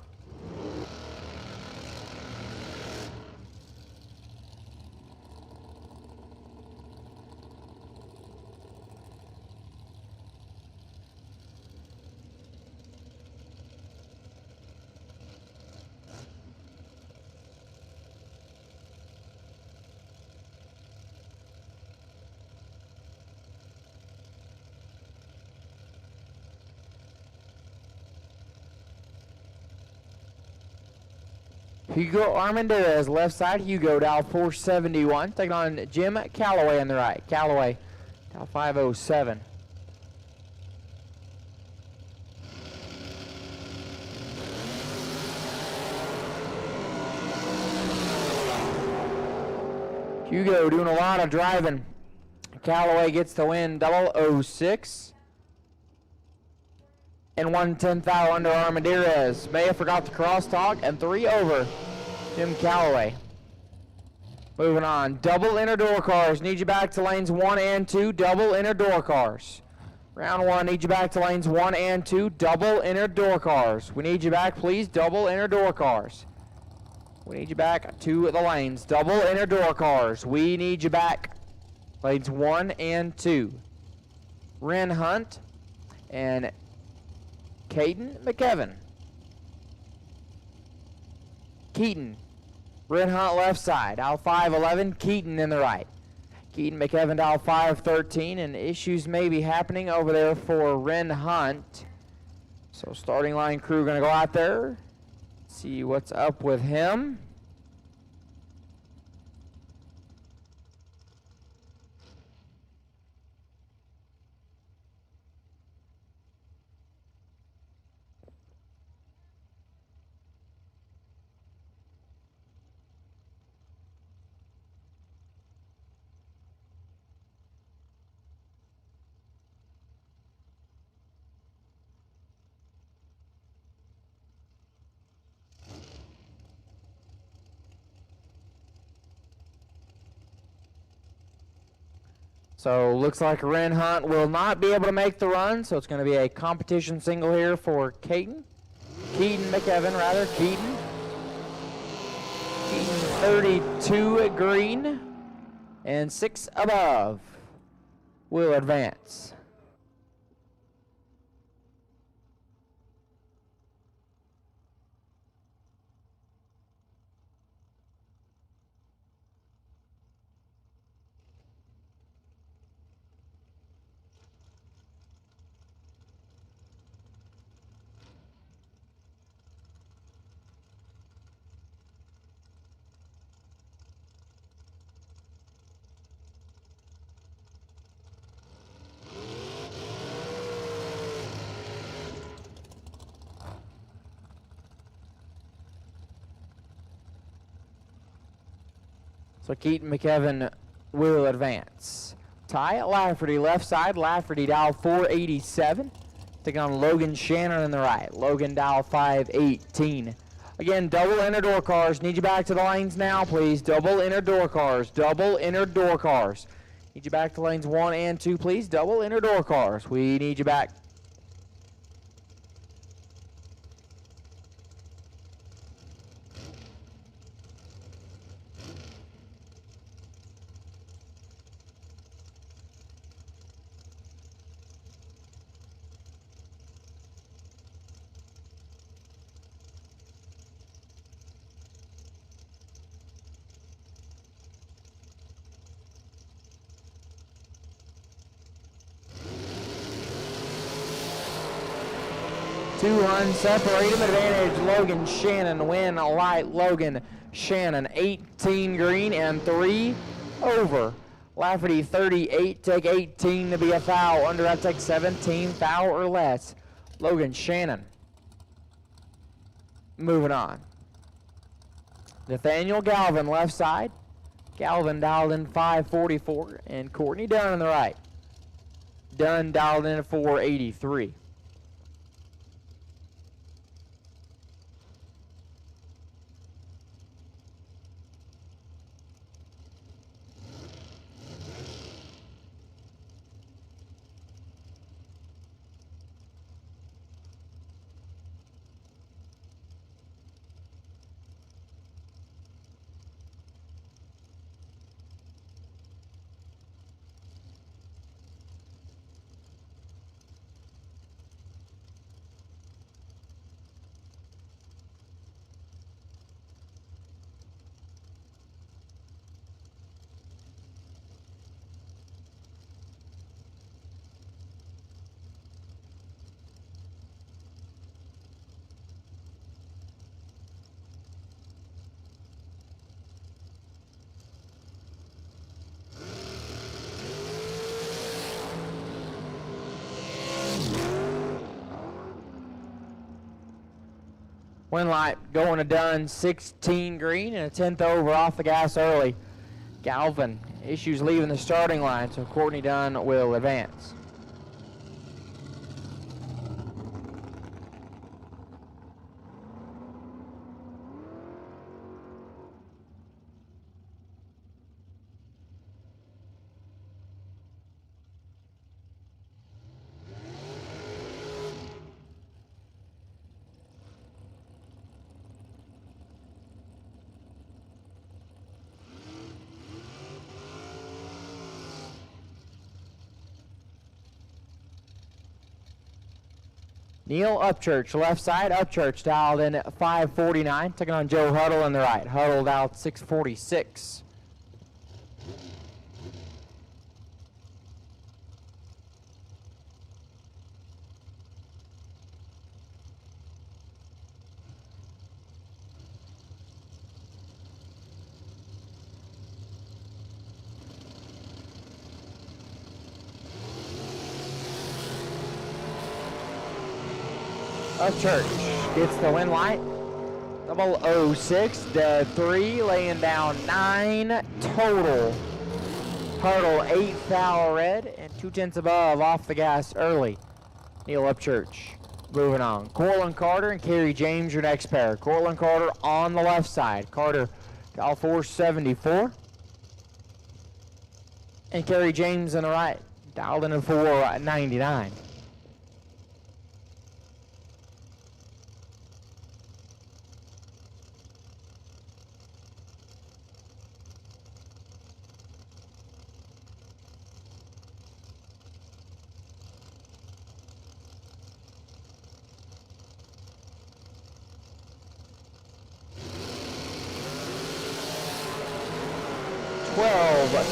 Hugo Armendariz, left side. Hugo, dial 471. Taking on Jim Calloway on the right. Calloway, dial 507. Hugo doing a lot of driving. Calloway gets the win, 006. And 110 thou under Armendariz. May have forgot the crosstalk, and 3 over Jim Calloway. Moving on, double inner door cars. Need you back to lanes 1 and 2. Double inner door cars. Round 1, need you back to lanes 1 and 2. Double inner door cars. We need you back, please. Double inner door cars. We need you back to the lanes. Double inner door cars. We need you back. Lanes 1 and 2. Ren Hunt and Caden McKevin. Keaton Red Hunt left side, aisle 511, Keaton in the right. Keaton, McEvan to aisle 513, and issues may be happening over there for Ren Hunt. So starting line crew gonna go out there, see what's up with him. So looks like Ren Hunt will not be able to make the run, so it's going to be a competition single here for Keaton. McEvan rather, Keaton. Keaton 32 at green, and 6 above will advance. So Keaton McEvan will advance. Ty Lafferty left side. Lafferty dial 487. Taking on Logan Shannon in the right. Logan dial 518. Again, double inner door cars. Need you back to the lanes now, please. Double inner door cars. Double inner door cars. Need you back to lanes 1 and 2, please. Double inner door cars. We need you back. Two unseparated advantage. Logan Shannon win light. Logan Shannon 18 green and 3 over. Lafferty 38, take 18 to be a foul. Under that take 17, foul or less. Logan Shannon moving on. Nathaniel Galvin left side. Galvin dialed in 544 and Courtney Dunn on the right. Dunn dialed in 483. Win light going to Dunn, 16 green and a 10th over off the gas early. Galvin issues leaving the starting line, so Courtney Dunn will advance. Neil Upchurch, left side. Upchurch dialed in at 549, taking on Joe Huddle in the right. Huddle dialed 646. Upchurch gets the win light. 006 to 3, laying down 9 total. Huddle 8 foul red and 2/10 above off the gas early. Neil Upchurch moving on. Cortland Carter and Kerry James your next pair. Cortland Carter on the left side. Carter dial 474. And Kerry James on the right. Dialed in at 499.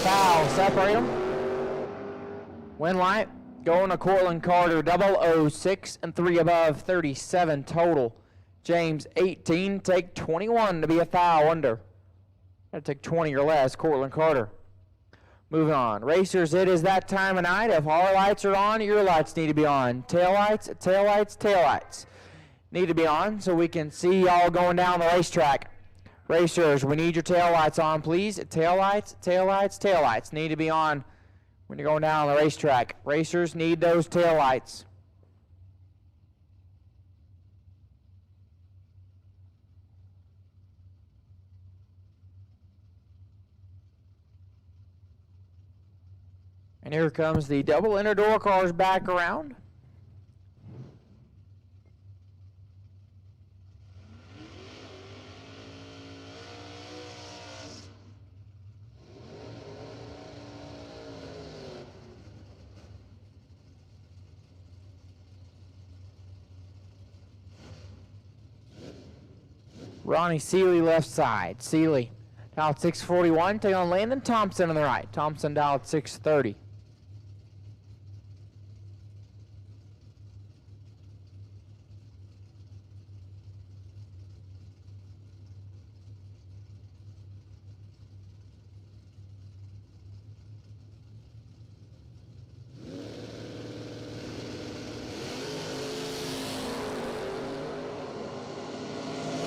Foul, separate them. Win light, going to Cortland Carter, 006 and 3 above, 37 total. James, 18, take 21 to be a foul under. Gotta take 20 or less, Cortland Carter. Moving on. Racers, it is that time of night. If our lights are on, your lights need to be on. Tail lights, tail lights, tail lights need to be on so we can see y'all going down the racetrack. Racers, we need your tail lights on, please. Tail lights, tail lights, tail lights need to be on when you're going down the racetrack. Racers need those tail lights. And here comes the double inner door cars back around. Ronnie Seeley left side. Seeley dialed 641, taking on Landon Thompson on the right. Thompson dialed 630.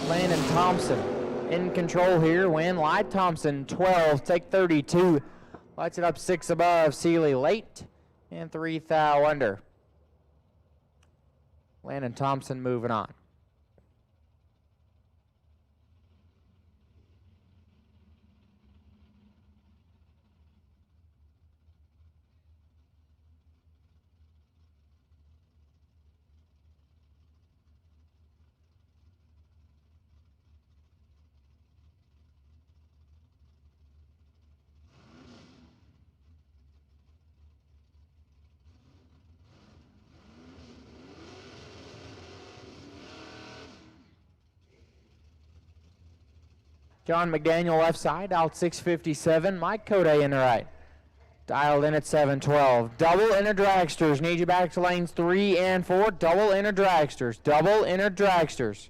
Landon Thompson in control here. Win light. Thompson 12, take 32. Lights it up 6 above. Seeley late and 3 thou under. Landon Thompson moving on. John McDaniel left side, out 657. Mike Code in the right. Dialed in at 712. Double inner dragsters. Need you back to lanes 3 and 4. Double inner dragsters. Double inner dragsters.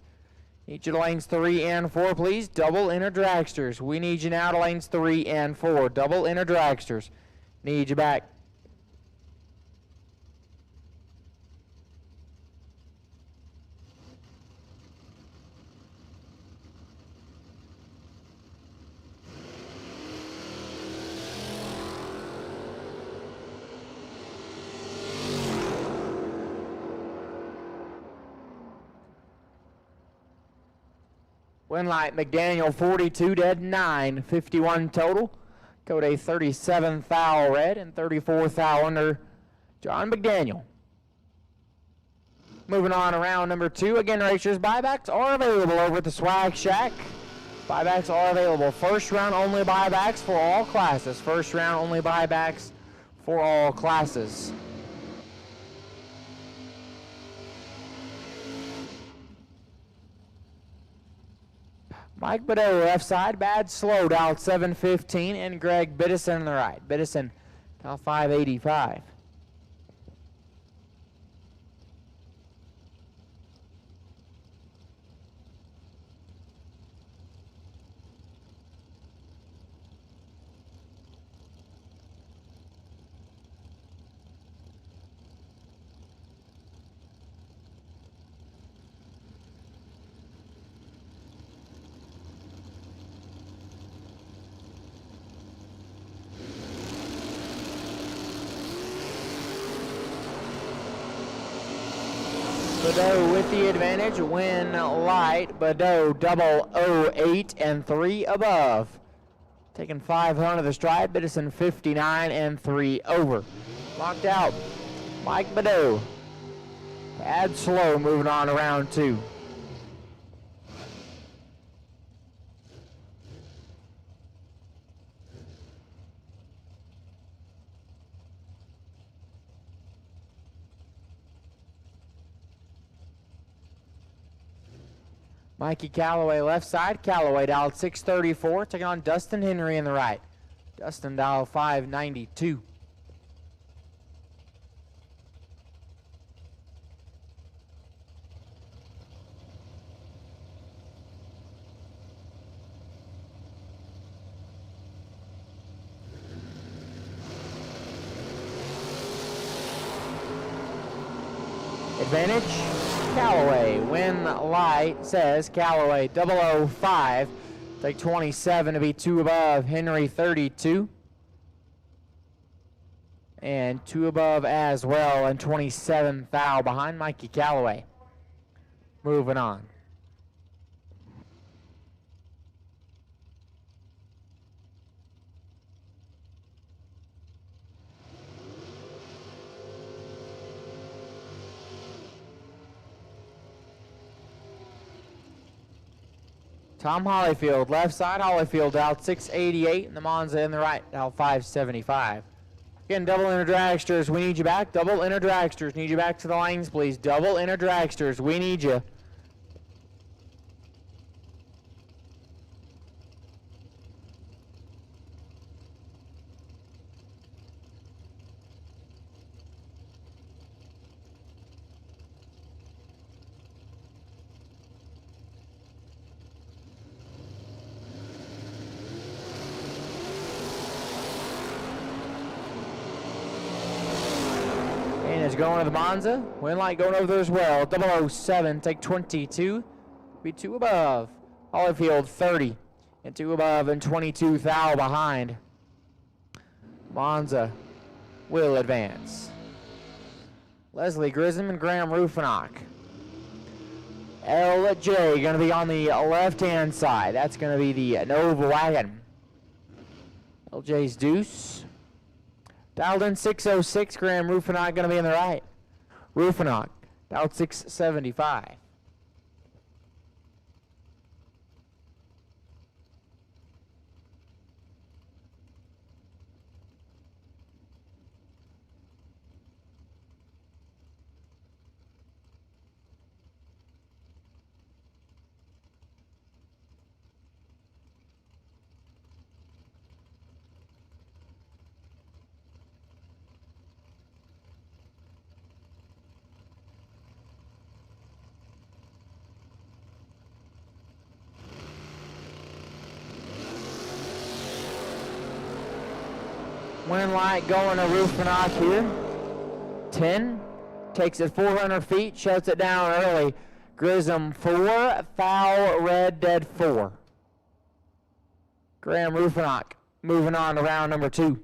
Need you to lanes 3 and 4, please. Double inner dragsters. We need you now to lanes 3 and 4. Double inner dragsters. Need you back. Win light McDaniel 42 dead 9, 51 total. Code A 37 thou red and 34 thou under John McDaniel. Moving on around number 2. Again, racers, buybacks are available over at the Swag Shack. Buybacks are available. First round only buybacks for all classes. First round only buybacks for all classes. Mike Badeau left side, bad slow, dial 715, and Greg Biddison on the right. Biddison, dial 585. Badeau with the advantage, win light. Badeau 008 and 3 above. Taking 500 to the stride. Biddison 59 and 3 over. Locked out. Mike Badeau. Bad slow moving on to round 2. Mikey Calloway left side. Calloway dialed 634, taking on Dustin Henry in the right. Dustin dialed 592. Advantage. Calloway, win light, says Calloway 005, take 27 to be 2 above. Henry 32, and 2 above as well, and 27 foul behind Mikey Calloway. Moving on. Tom Hollyfield, left side. Hollyfield out 688, and the Monza in the right, out 575. Again, double inner dragsters, we need you back. Double inner dragsters, need you back to the lanes, please. Double inner dragsters, we need you. Is going to the Monza. Win light going over there as well. 007, take 22. Be 2 above. Hollyfield 30 and 2 above and 22 foul behind. Monza will advance. Leslie Grissom and Graham Rufinock. LJ going to be on the left-hand side. That's going to be the Nova wagon. LJ's Deuce. Dialed in 606, Graham Rufinock going to be in the right. Rufinock, dialed 675. Win light going to Rufinock here. 10, takes it 400 feet, shuts it down early. Grissom 4, foul, red, dead 4. Graham Rufinock moving on to round number 2.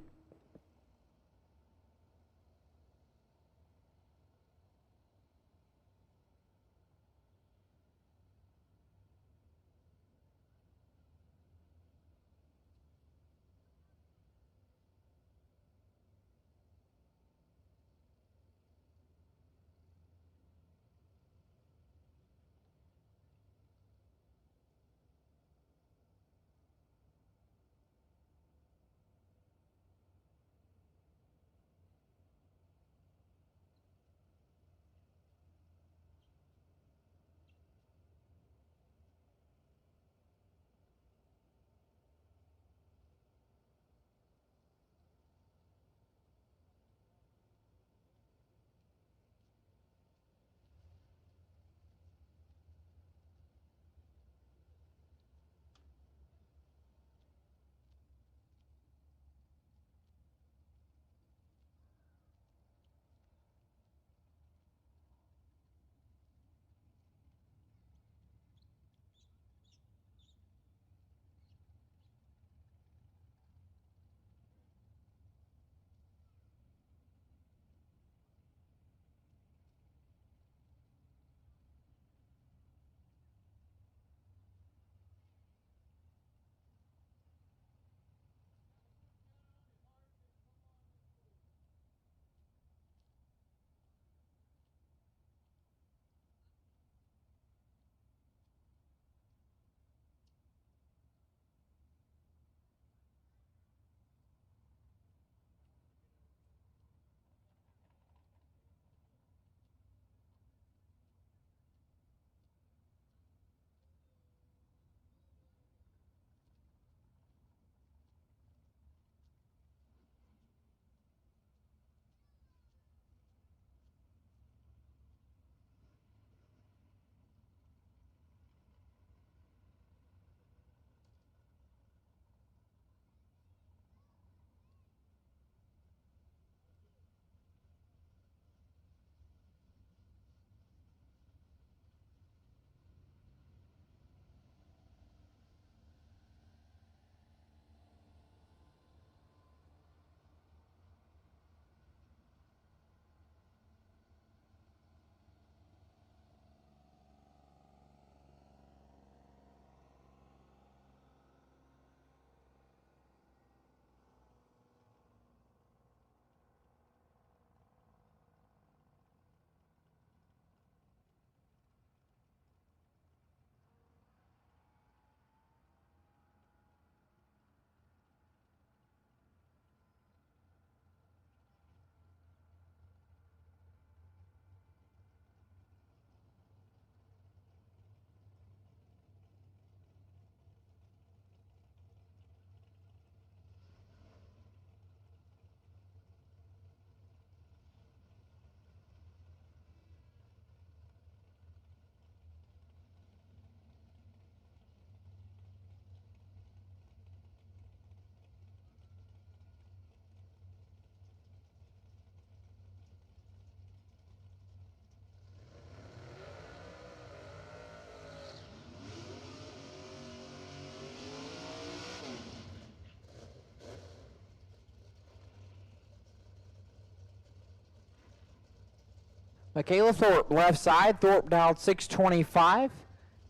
Michaela Thorpe, left side. Thorpe dialed 625.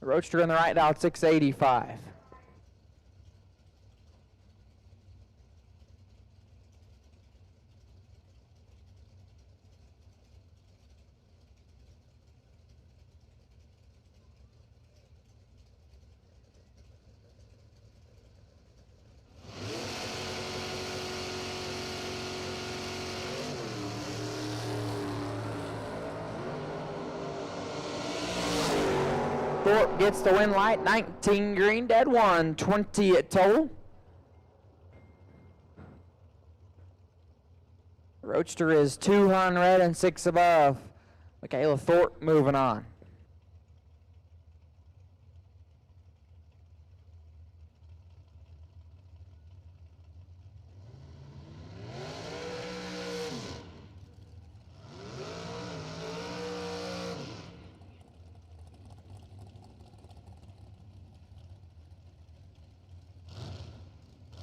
Roadster in the right dialed 685. Thorpe gets the win light, 19 green, dead one, 20 total. Roadster is 200 and 6 above. Michaela Thorpe moving on.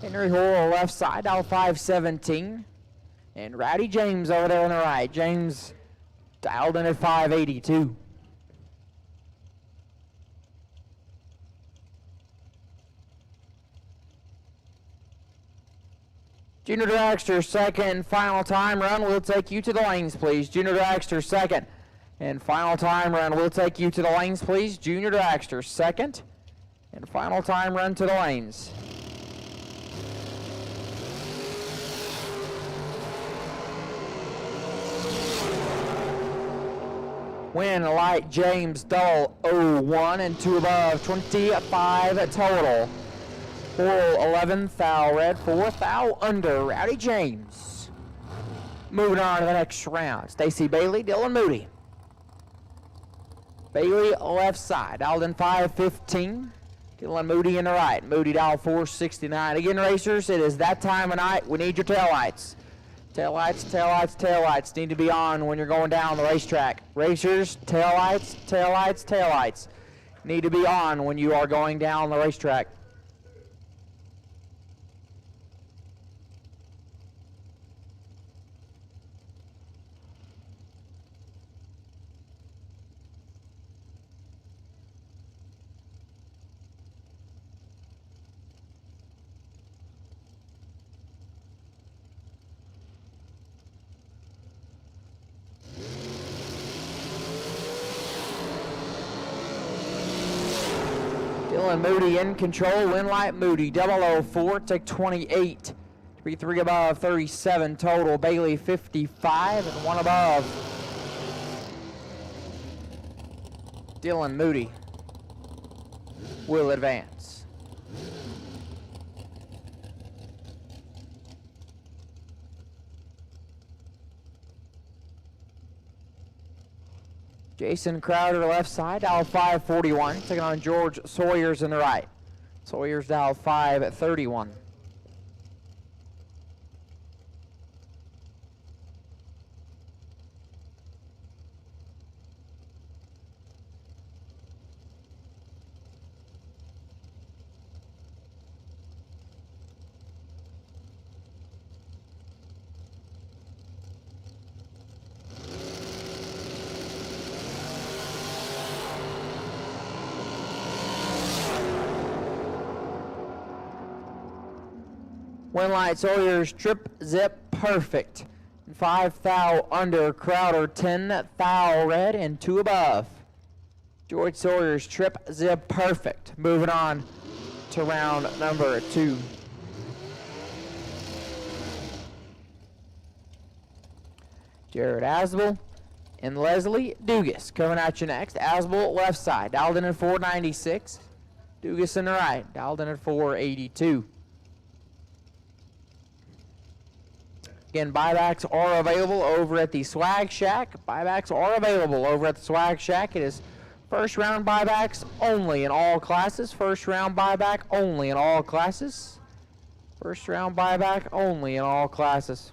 Henry Hoyle left side, dial 517. And Rowdy James over there on the right. James dialed in at 582. Junior Dragster, second final time run. We'll take you to the lanes, please. Junior Dragster, second and final time run. We'll take you to the lanes, please. Junior Dragster, second and final time run to the lanes. Win light James Dull 01 and 2 above, 25 total. 4-11 foul red, 4 foul under. Rowdy James. Moving on to the next round. Stacy Bailey, Dylan Moody. Bailey left side, dialed in 515. Dylan Moody in the right. Moody dialed 469. Again, racers, it is that time of night. We need your taillights. Taillights, taillights, taillights need to be on when you're going down the racetrack. Racers, taillights, taillights, taillights need to be on when you are going down the racetrack. Dylan Moody in control, win light Moody, 004, take 28. 3 above, 37 total. Bailey 55 and 1 above. Dylan Moody will advance. Jason Crowder left side, dial 541, taking on George Sawyers in the right. Sawyers dial 531. Win light Sawyers, trip, zip, perfect. 5 foul under, Crowder 10 foul red and 2 above. George Sawyers, trip, zip, perfect. Moving on to round number 2. Jared Asbel and Leslie Dugas coming at you next. Asbel left side, dialed in at 496. Dugas in the right, dialed in at 482. Again, buybacks are available over at the Swag Shack. Buybacks are available over at the Swag Shack. It is first round buybacks only in all classes. First round buyback only in all classes. First round buyback only in all classes.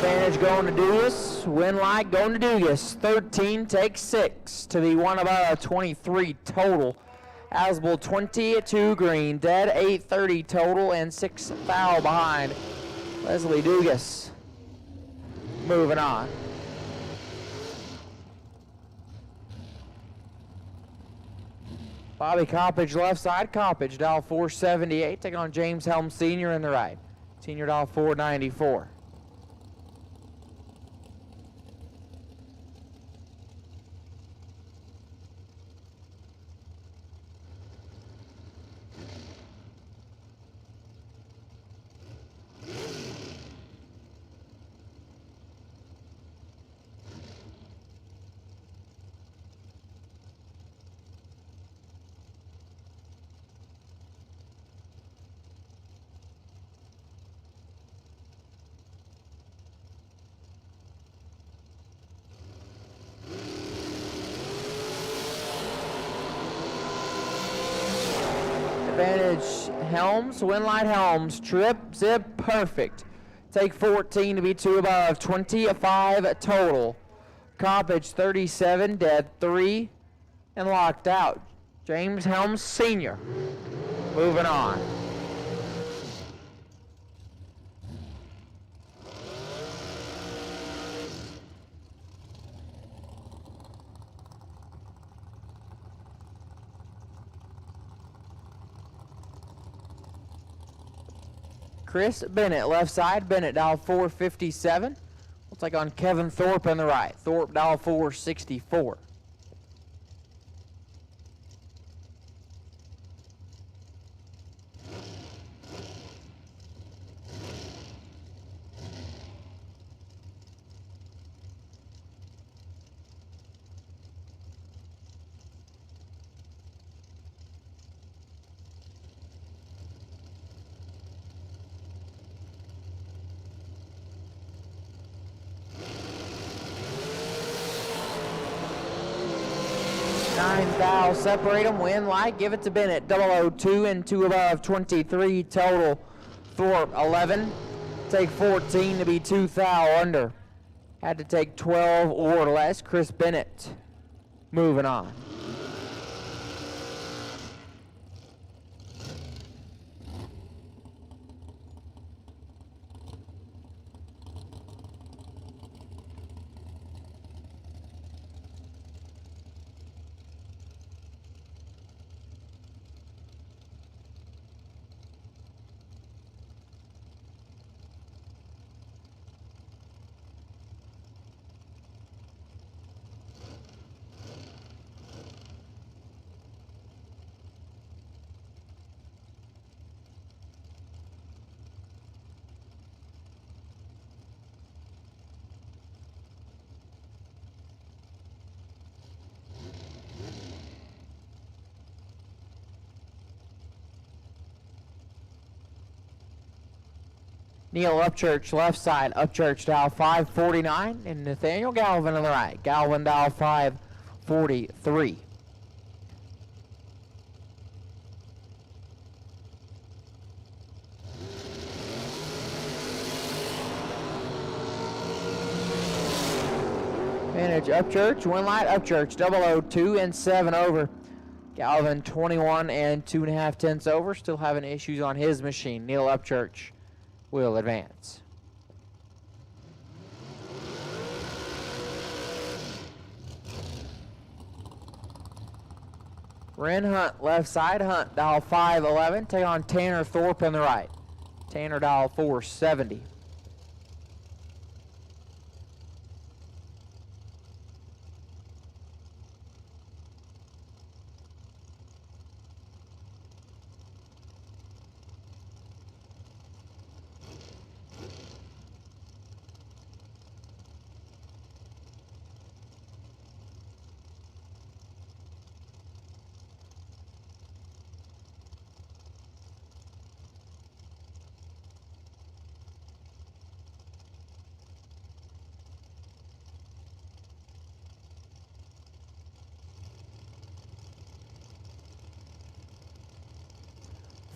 Advantage going to Dugas. Win light going to Dugas. 13 takes 6 to be one above 23 total. Asbel 22 green. Dead 830 total and 6 foul behind. Leslie Dugas moving on. Bobby Coppage left side. Coppage dial 478. Taking on James Helm Sr. in the right. Senior dial 494. Advantage Helms, win light Helms, trip, zip, perfect. Take 14 to be 2 above, 25 total. Coppage 37, dead 3, and locked out. James Helms Sr. moving on. Chris Bennett, left side. Bennett dial 457. We'll take on Kevin Thorpe on the right. Thorpe dial 464. Foul, separate them, win light, give it to Bennett. 002 and 2 above, 23 total. Thorpe 11, take 14 to be 2 foul under. Had to take 12 or less. Chris Bennett moving on. Neil Upchurch, left side. Upchurch dial 549, and Nathaniel Galvin on the right. Galvin dial 543. Advantage Upchurch, win light Upchurch, 002 and 7 over. Galvin 21 and 2.5 tenths over, still having issues on his machine. Neil Upchurch will advance. Ren Hunt, left side. Hunt, dial 511. Take on Tanner Thorpe on the right. Tanner, dial 470.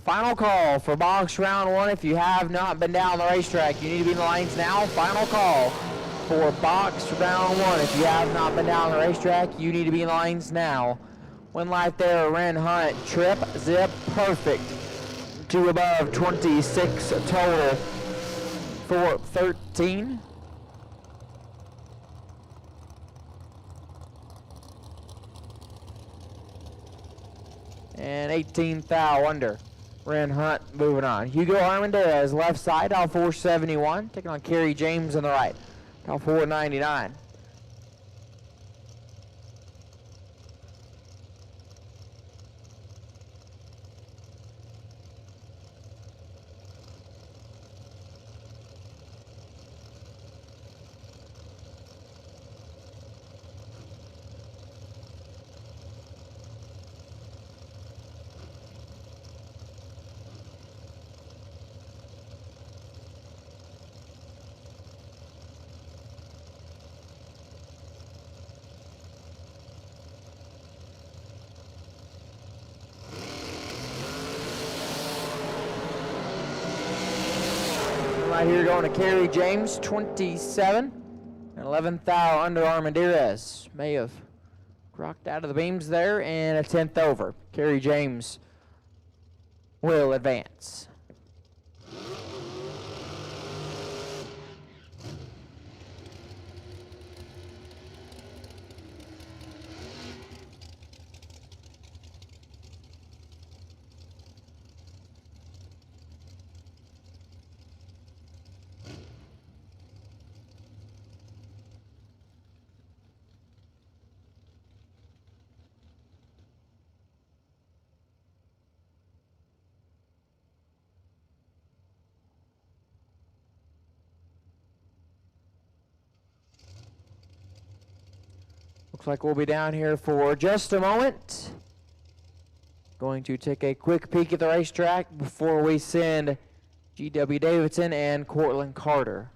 Final call for box round 1. If you have not been down the racetrack, you need to be in the lanes now. Final call for box round 1. If you have not been down the racetrack, you need to be in the lanes now. Win light there, Ren Hunt, trip, zip, perfect. 2 above, 26 total for 13. And 18 thou under. Ren Hunt moving on. Hugo Armendariz left side, dial 471. Taking on Kerry James on the right, dial 499. Right here going to Kerry James, 27. And 11th thou under Armendariz. May have rocked out of the beams there, and a 10th over. Kerry James will advance. Looks like we'll be down here for just a moment. Going to take a quick peek at the racetrack before we send G.W. Davidson and Cortland Carter.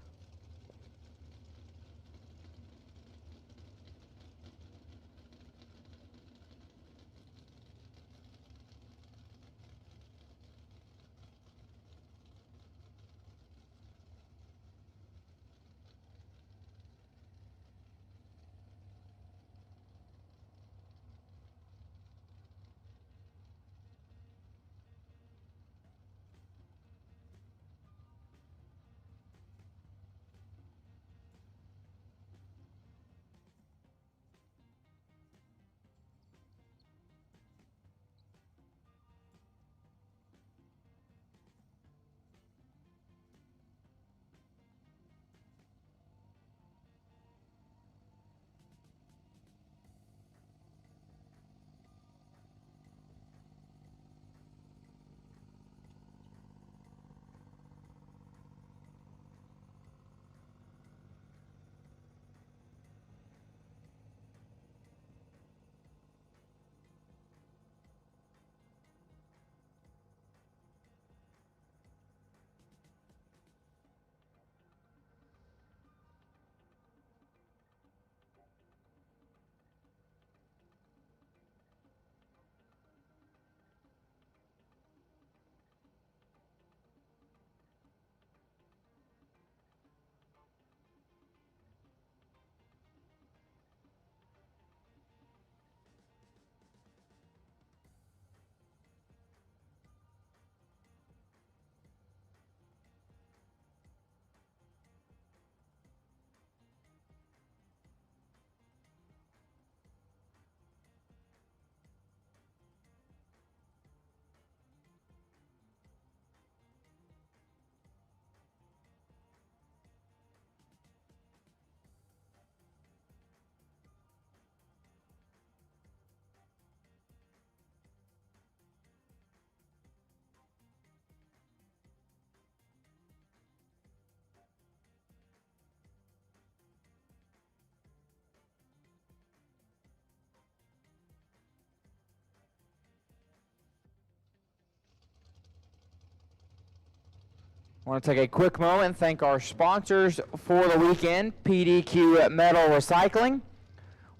I want to take a quick moment and thank our sponsors for the weekend: PDQ Metal Recycling,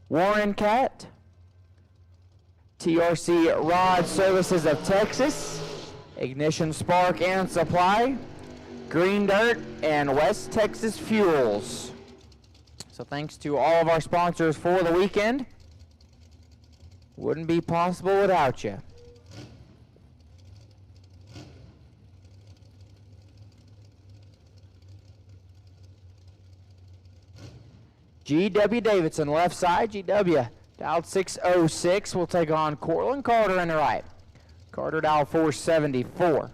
Warren Cat, TRC Rod Services of Texas, Ignition Spark and Supply, Green Dirt, and West Texas Fuels. So thanks to all of our sponsors for the weekend. Wouldn't be possible without you. GW Davidson, left side. GW dialed 606 will take on Cortland Carter in the right. Carter dialed 474.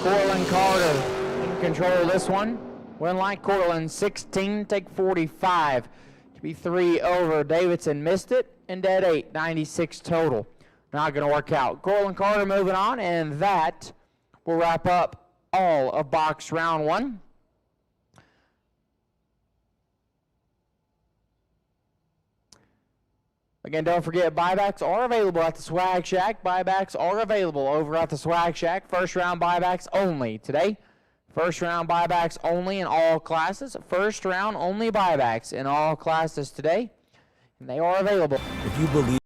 Cortland Carter in control of this one. Win like Cortland, 16, take 45. To be 3 over. Davidson missed it, and dead 8, 96 total. Not going to work out. Cortland Carter moving on, and that will wrap up all of box round 1. Again, don't forget, buybacks are available at the Swag Shack. Buybacks are available over at the Swag Shack. First round buybacks only today. First round buybacks only in all classes. First round only buybacks in all classes today. And they are available. If you believe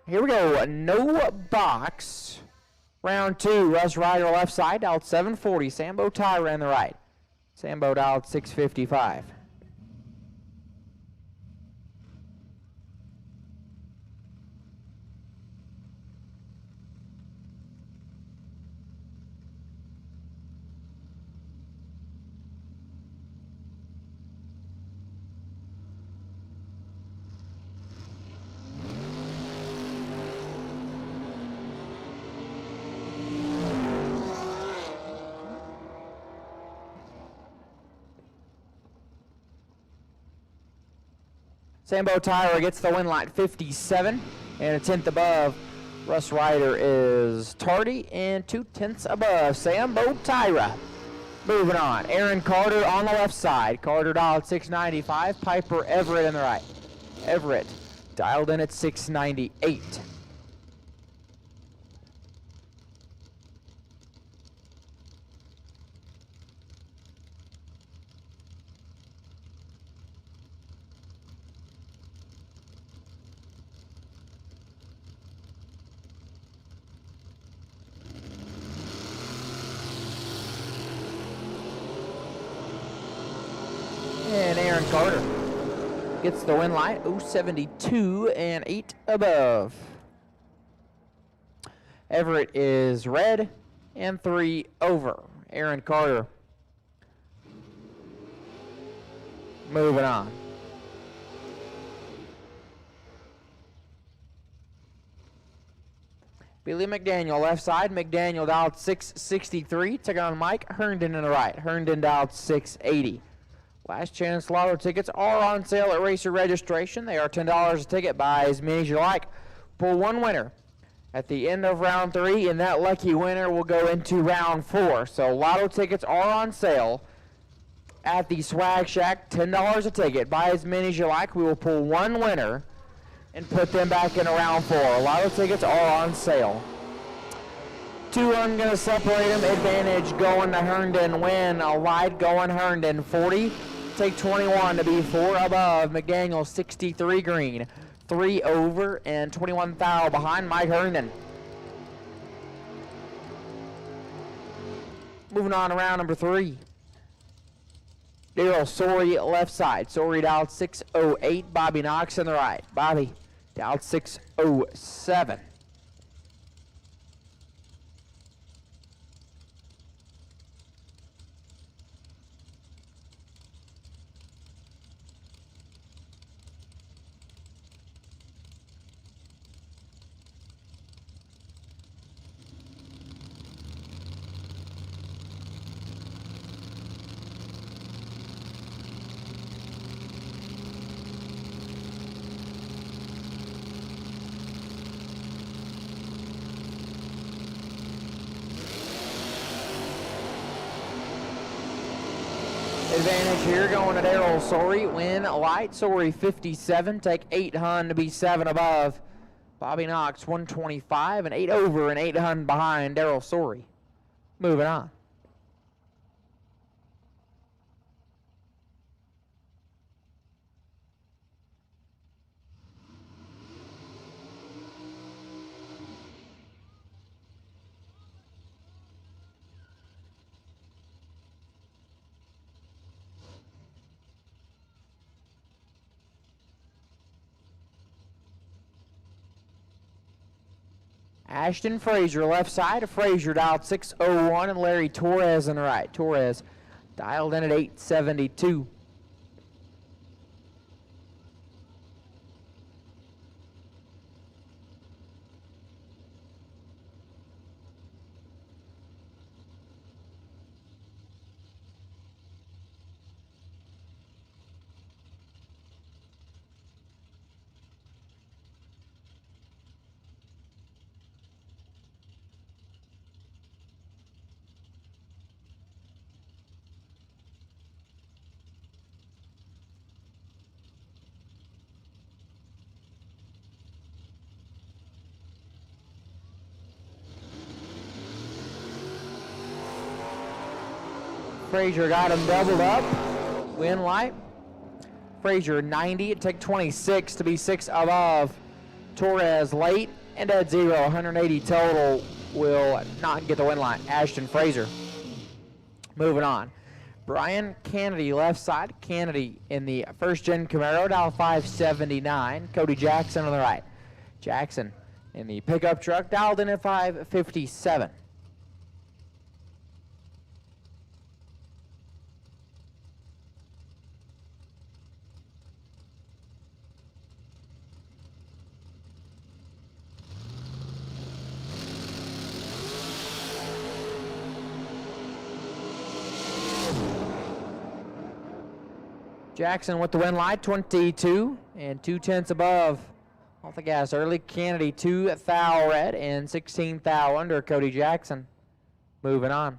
Here we go, no box. Round 2, Russ Ryder left side, dialed 740. Sambo Tyra in the right. Sambo dialed 655. Sambo Tyra gets the win line 57 and a tenth above. Russ Ryder is tardy and 2/10 above Sambo Tyra. Moving on, Aaron Carter on the left side. Carter dialed 695. Piper Everett in the right. Everett dialed in at 698. And Aaron Carter gets the win line, 072 and 8 above. Everett is red and 3 over. Aaron Carter moving on. Billy McDaniel left side. McDaniel dialed 663. Took on Mike Herndon in the right. Herndon dialed 680. Last chance lotto tickets are on sale at Racer Registration. They are $10 a ticket. Buy as many as you like. Pull one winner at the end of round 3, and that lucky winner will go into round 4. So lotto tickets are on sale at the Swag Shack. $10 a ticket. Buy as many as you like. We will pull one winner and put them back into round 4. Lotto tickets are on sale. 2 run going to separate them. Advantage going to Herndon. Win a light going Herndon. 40. Take 21 to be 4 above. McDaniel 63 green. 3 over and 21 thou behind Mike Herndon. Moving on to round number 3. Daryl Sorey left side. Sorey dialed 608. Bobby Knox in the right. Bobby dialed 607. Advantage here going to Daryl Sorey. Win light. Sorey 57. Take 8 hun to be 7 above. Bobby Knox 125 and 8 over and 8 hun behind Daryl Sorey. Moving on. Ashton Frazier left side. Frazier dialed 601 and Larry Torres in the right. Torres dialed in at 872. Frazier got him doubled up. Win light. Frazier 90. It took 26 to be 6 above. Torres late and at 0, 180 total, will not get the win line. Ashton Fraser. Moving on. Brian Kennedy, left side. Kennedy in the first-gen Camaro, dial 579. Cody Jackson on the right. Jackson in the pickup truck, dialed in at 557. Jackson with the win light, 22 and 2/10 above off the gas early. Kennedy 2 thou red and 16 thou under Cody Jackson. Moving on.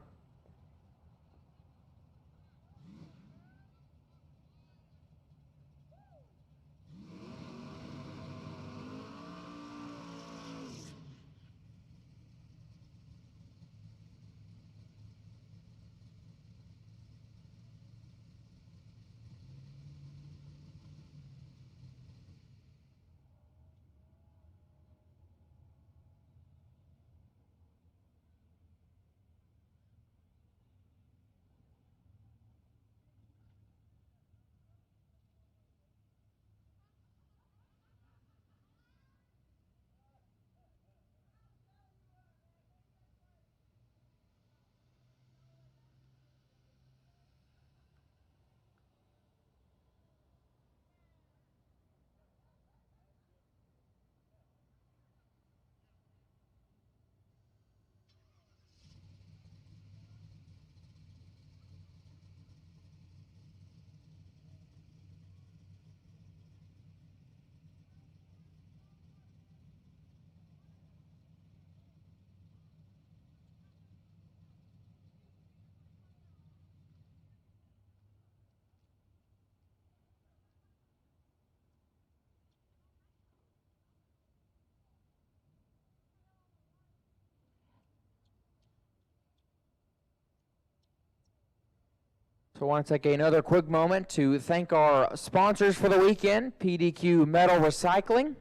So I want to take another quick moment to thank our sponsors for the weekend: PDQ Metal Recycling,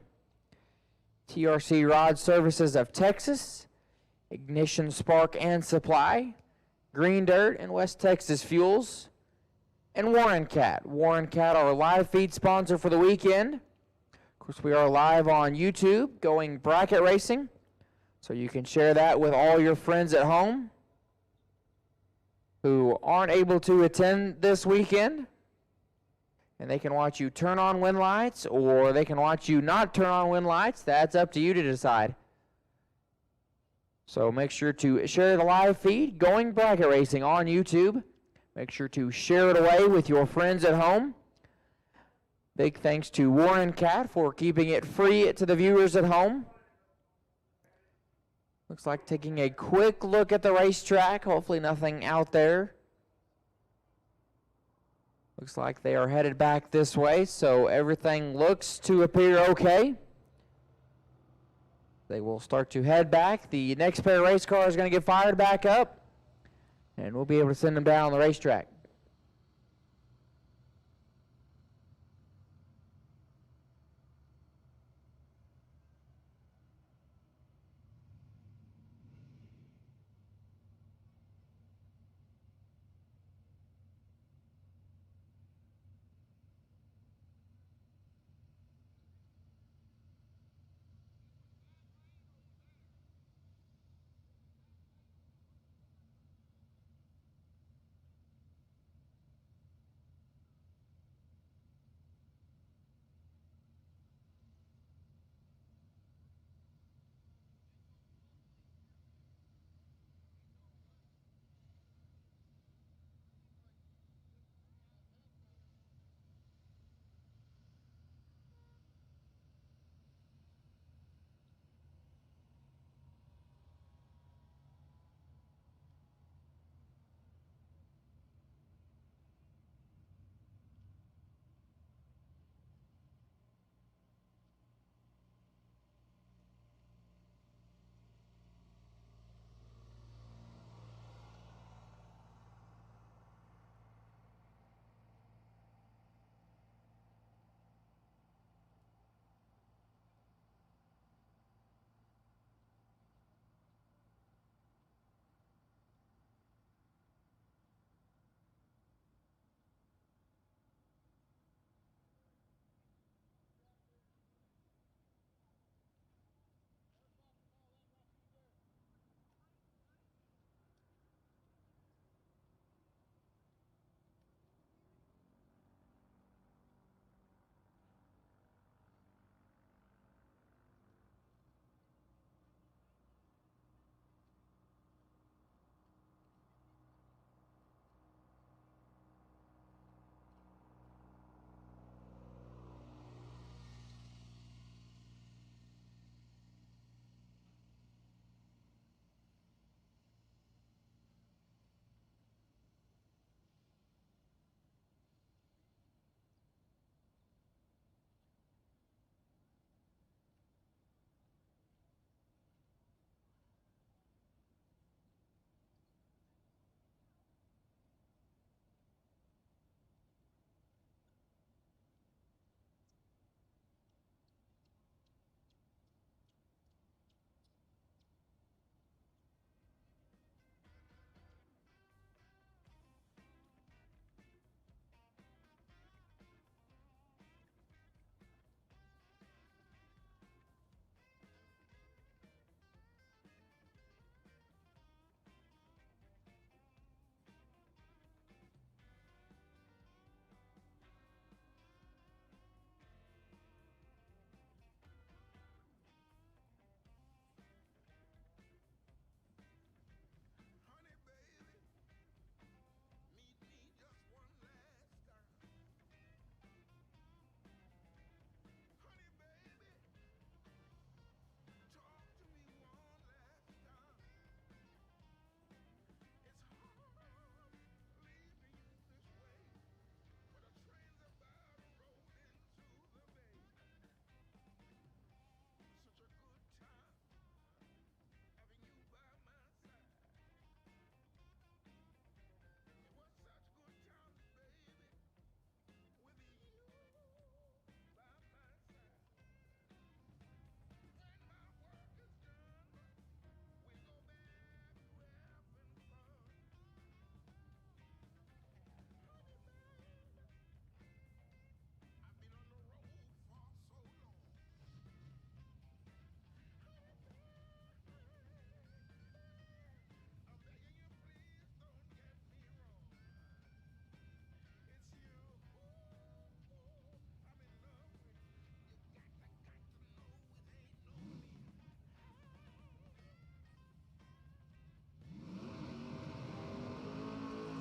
TRC Rod Services of Texas, Ignition Spark and Supply, Green Dirt and West Texas Fuels, and Warren Cat. Warren Cat, our live feed sponsor for the weekend. Of course, we are live on YouTube going bracket racing, so you can share that with all your friends at home who aren't able to attend this weekend, and they can watch you turn on win lights, or they can watch you not turn on win lights. That's up to you to decide. So make sure to share the live feed going bracket racing on YouTube. Make sure to share it away with your friends at home. Big thanks to Warren Cat for keeping it free to the viewers at home. Looks like taking a quick look at the racetrack. Hopefully nothing out there. Looks like they are headed back this way, so everything looks to appear okay. They will start to head back. The next pair of race cars is going to get fired back up, and we'll be able to send them down the racetrack.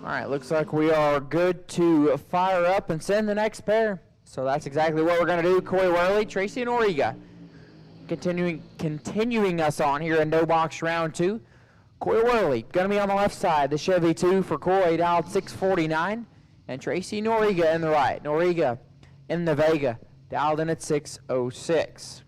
All right, looks like we are good to fire up and send the next pair. So that's exactly what we're going to do. Coy Worley, Tracy Noriega. Continuing us on here in no box round 2. Coy Worley, going to be on the left side. The Chevy 2 for Coy, dialed 649. And Tracy Noriega in the right. Noriega in the Vega, dialed in at 606.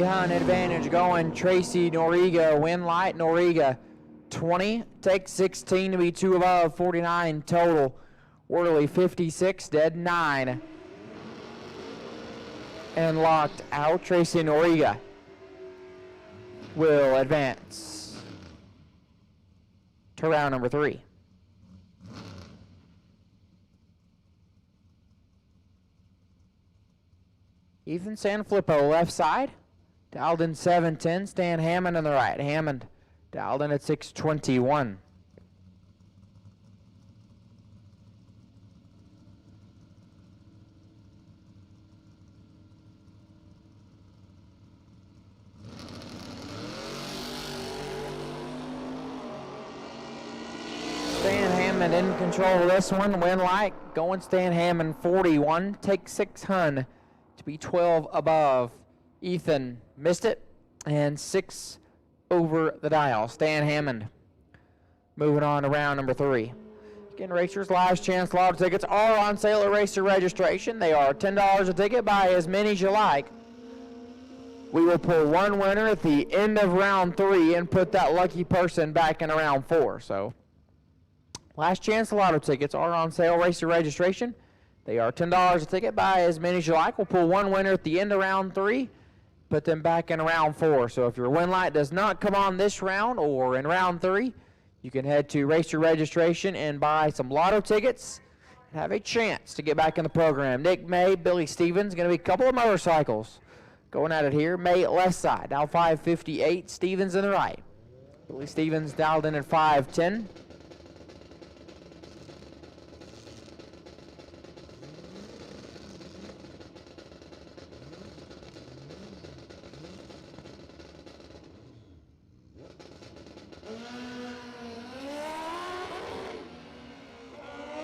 Hunt advantage going. Tracy Noriega, win light. Noriega 20, takes 16 to be 2 above, 49 total. Worley 56, dead 9. And locked out. Tracy Noriega will advance to round number 3. Ethan Sanfilippo, left side, dialed in 710. Stan Hammond on the right. Hammond dialed in at 621. Stan Hammond in control of this one. Win light, going Stan Hammond 41, take 6 Hun. To be 12 above. Ethan missed it, and 6 over the dial. Stan Hammond moving on to round number 3. Again, Racers Last Chance Lotto tickets are on sale at Racer Registration. They are $10 a ticket. Buy as many as you like. We will pull one winner at the end of round 3 and put that lucky person back in round 4. So, Last Chance Lotto tickets are on sale. Racer Registration. They are $10 a ticket. Buy as many as you like. We'll pull one winner at the end of round 3, put them back in round 4. So if your win light does not come on this round or in round 3, you can head to Racer Registration and buy some lotto tickets and have a chance to get back in the program. Nick May, Billy Stevens, going to be a couple of motorcycles going at it here. May left side, dial 558. Stevens in the right. Billy Stevens dialed in at 510.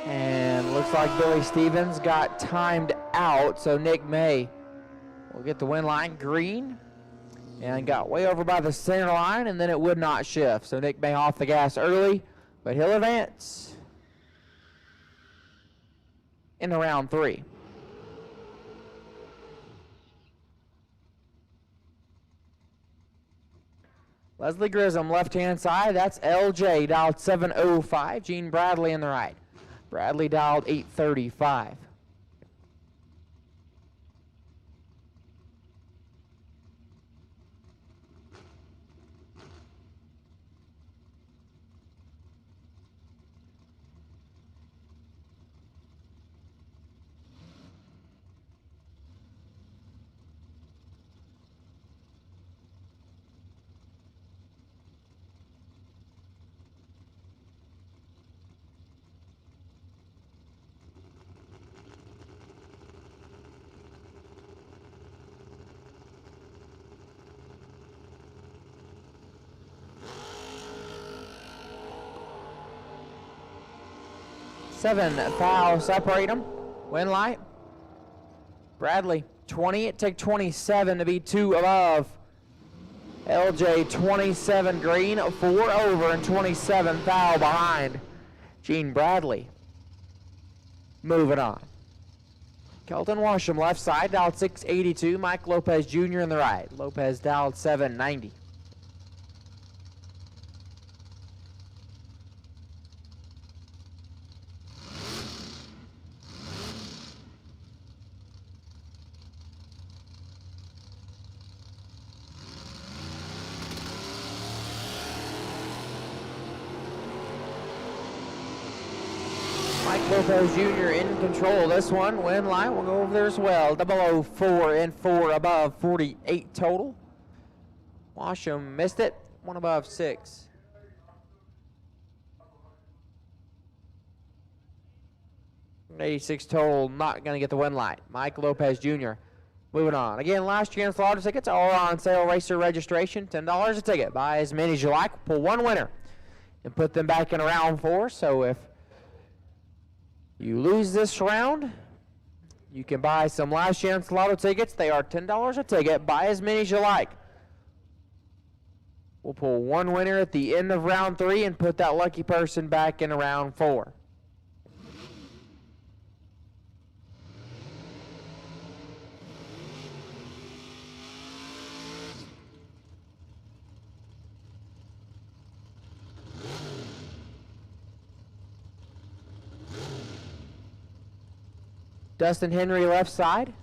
And looks like Billy Stevens got timed out, so Nick May will get the win line green and got way over by the center line, and then it would not shift. So Nick May off the gas early, but he'll advance in round 3. Leslie Grissom, left-hand side. That's LJ, dialed 705. Gene Bradley in the right. Bradley dialed 835. Seven foul separate them. Win light. Bradley 20. It take 27 to be 2 above. LJ 27 green, 4 over, and 27 foul behind. Gene Bradley moving on. Kelton Washam left side, dialed 682. Mike Lopez Jr. in the right. Lopez dialed 790. Lopez Jr. in control of this one. Win line will go over there as well. 004 and 4 above 48 total. Washam missed it. 1 above 6. $86 total, not going to get the win line. Mike Lopez Jr. Moving on. Again, last chance lottery tickets are on sale. Racer registration, $10 a ticket. Buy as many as you like. Pull one winner and put them back in round 4. So if you lose this round, you can buy some last chance lotto tickets. They are $10 a ticket. Buy as many as you like. We'll pull one winner at the end of round 3 and put that lucky person back in round 4. Dustin Henry left side.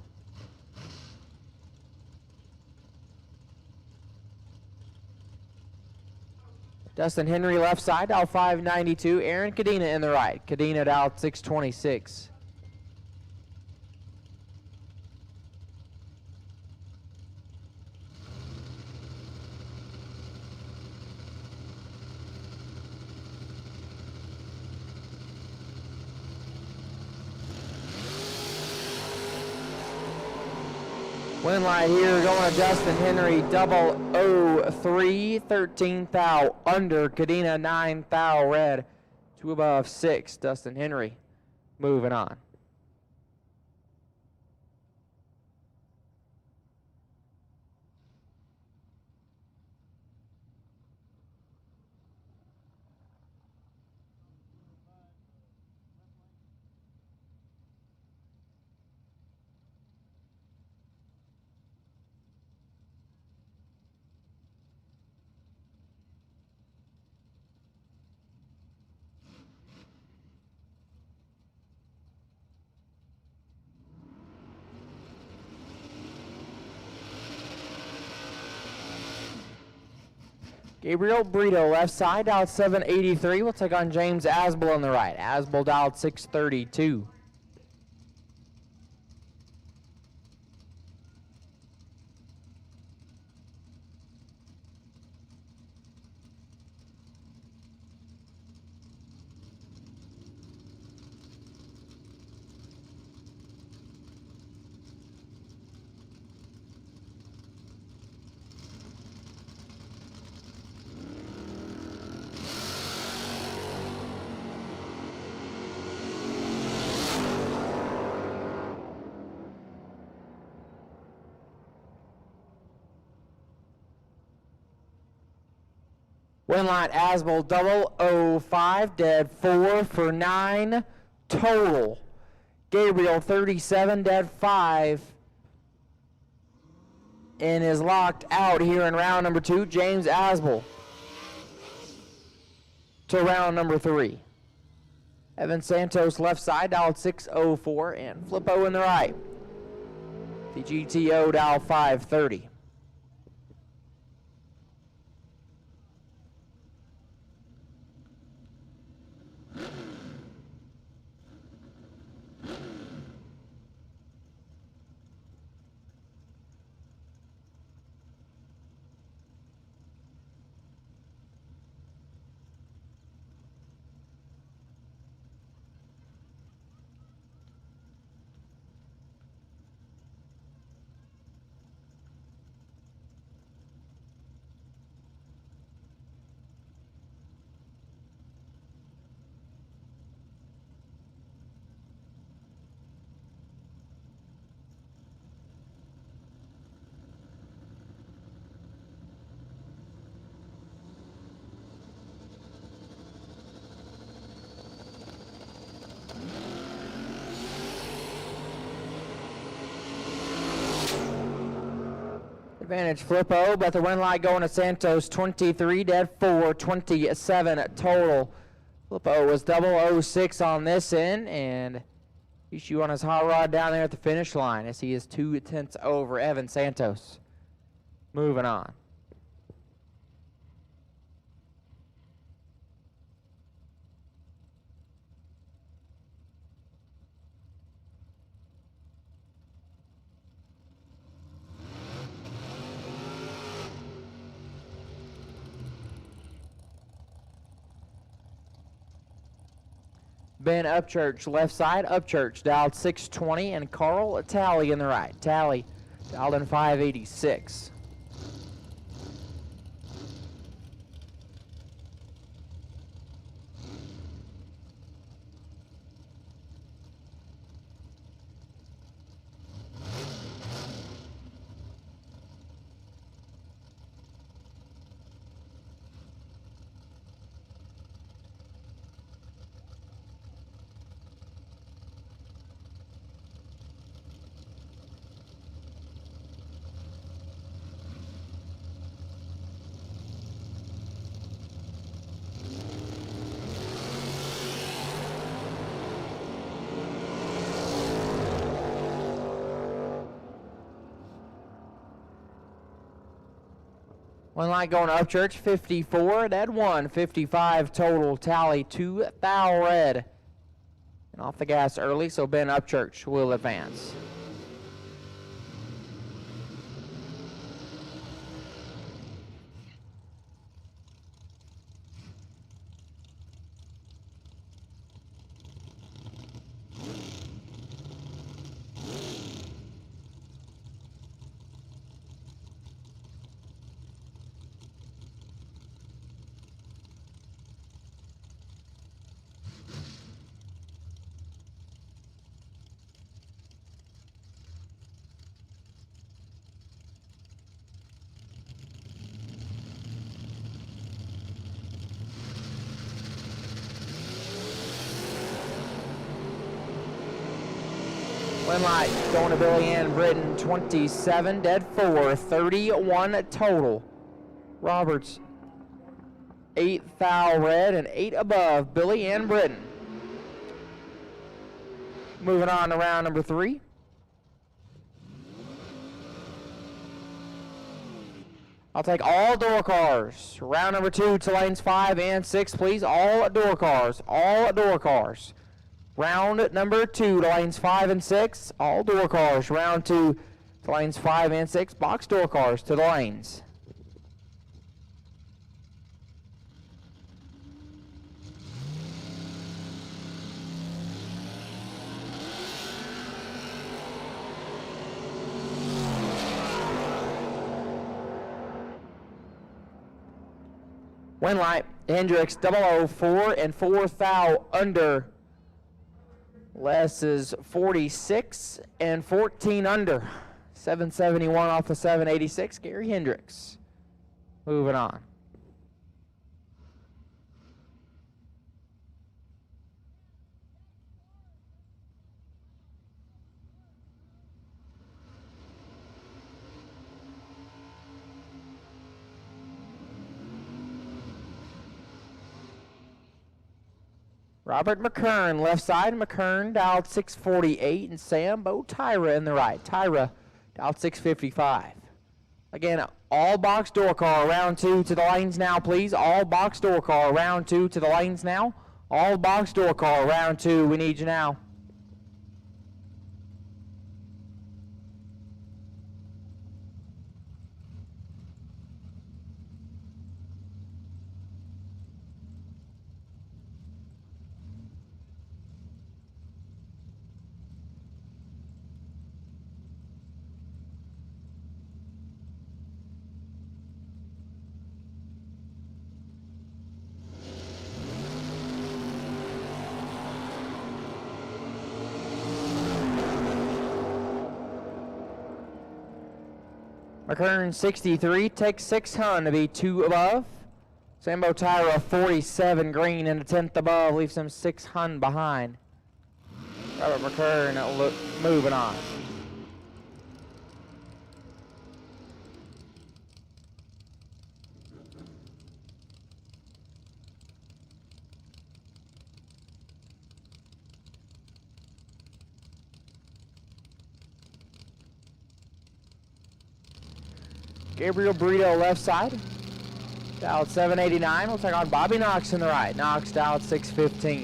Dustin Henry left side, dial 592. Aaron Cadena in the right. Cadena dial 626. Win line here going to Dustin Henry, 003, 13 thou under, Cadena 9 thou red, 2 above 6, Dustin Henry moving on. Gabriel Brito left side, dialed 783. We'll take on James Asbel on the right. Asbel dialed 632. Winline Asbel 005, dead 4 for 9 total. Gabriel 37, dead 5, and is locked out here in round number 2. James Asbel to round number 3. Evan Santos left side, dialed 604, and Flippo in the right. The GTO dial 530. Advantage Flippo, but the win line going to Santos, 23, dead 4, 27 total. Flippo was 006 on this end, and issue on his hot rod down there at the finish line as he is 2/10 over Evan Santos. Moving on. Ben Upchurch left side. Upchurch dialed 620, and Carl Talley in the right. Talley dialed in 586. One light going to Upchurch, 54, dead 1, 55 total, Tally 2 foul red. And off the gas early, so Ben Upchurch will advance. One light going to Billy Ann Britton, 27, dead 4, 31 total. Roberts, 8 foul red and 8 above. Billy Ann Britton. Moving on to round number 3. I'll take all door cars. Round number 2 to lanes 5 and 6, please. All door cars. All door cars. Round number 2 to lanes 5 and 6, all door cars. Round 2 to lanes 5 and 6, box door cars to the lanes. Win light, Hendricks 004 and 4 foul under. Les is 46 and 14 under. 771 off the 786. Gary Hendricks. Moving on. Robert McKern, left side. McKern dialed 648, and Sam Bo Tyra in the right. Tyra dialed 655. Again, all box door car, round 2 to the lanes now, please. All box door car, round 2 to the lanes now. All box door car, round 2, we need you now. McKern 63, takes 600 to be 2 above. Sambo Tyra 47 green and a 10th above, leaves him 600 behind. Robert McKern moving on. Gabriel Burrito left side. Dialed 789. We'll take on Bobby Knox in the right. Knox dialed 615.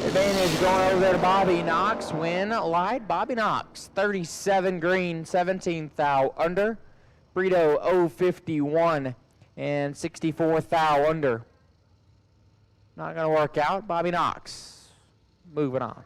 Advantage going over there to Bobby Knox. Win light. Bobby Knox, 37 green, 17 thou under. Brito 051 and 64 thou under. Not going to work out. Bobby Knox moving on.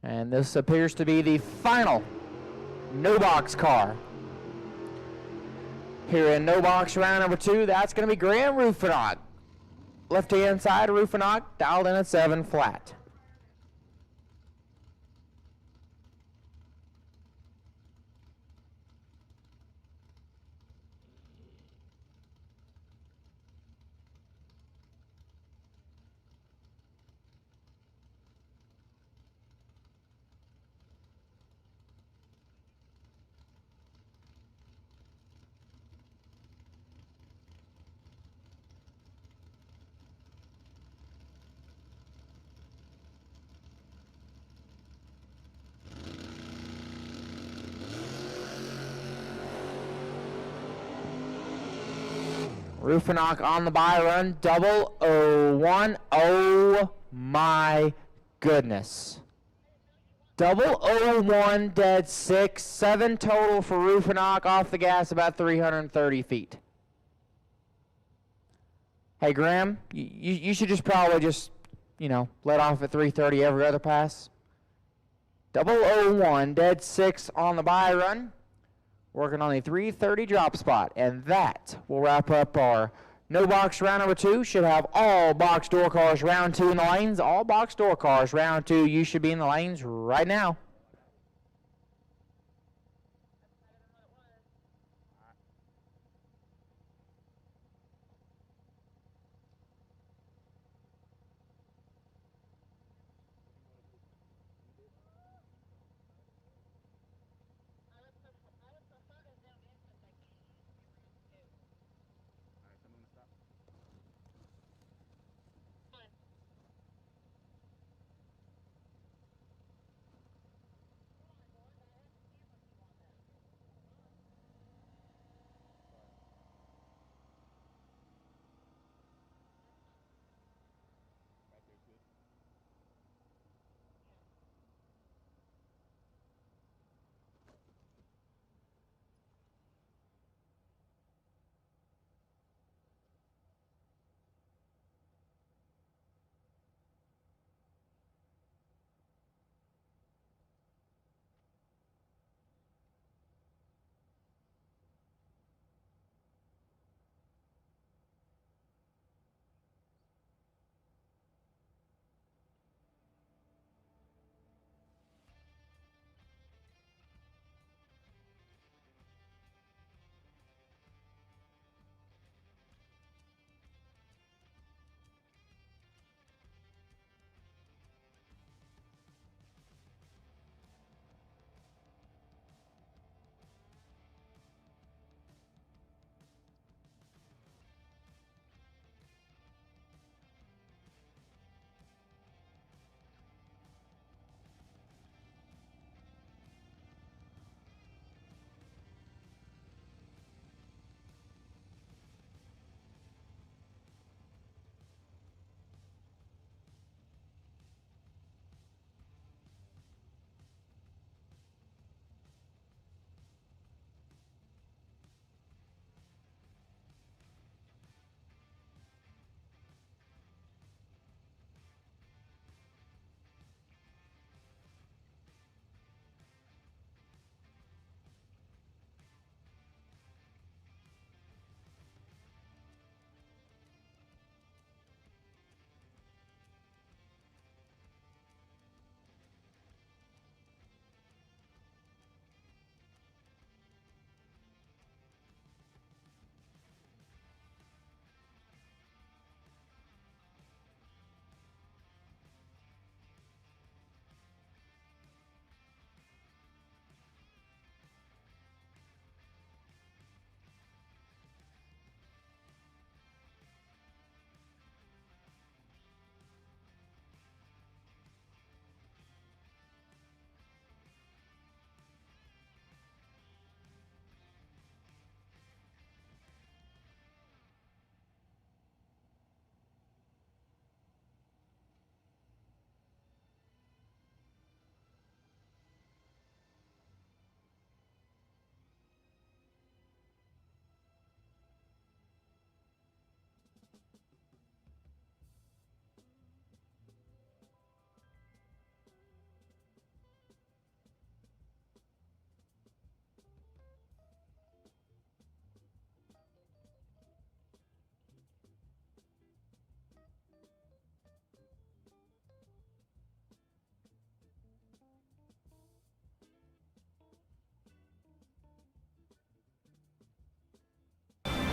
And this appears to be the final no box car. Here in no box round number 2, that's going to be Graham Rufinot. Left hand side, Rufinot dialed in at 7 flat. Rufinot on the by run, 001. Oh my goodness. 001 dead 6, 7 total for Rufinot off the gas about 330 feet. Hey Graham, you should just probably just, let off at 330 every other pass. 001 dead 6 on the by run. Working on the 330 drop spot, and that will wrap up our no box round number 2. Should have all box door cars round 2 in the lanes. All box door cars round 2. You should be in the lanes right now.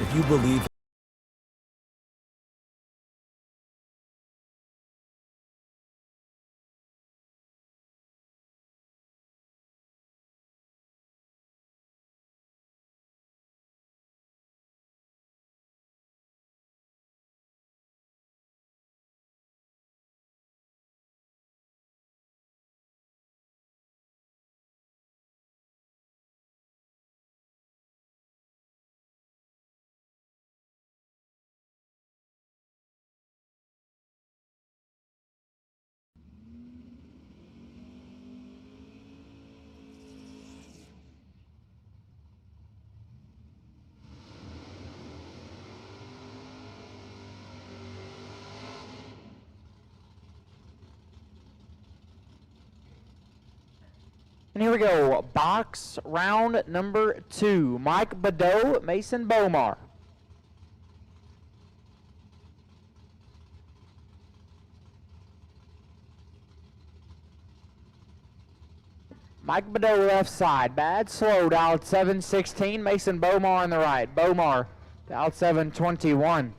if you believe And here we go, box round number 2. Mike Badeau, Mason Bomar. Mike Badeau left side, bad slow, dialed 716. Mason Bomar on the right. Bomar, dialed 721.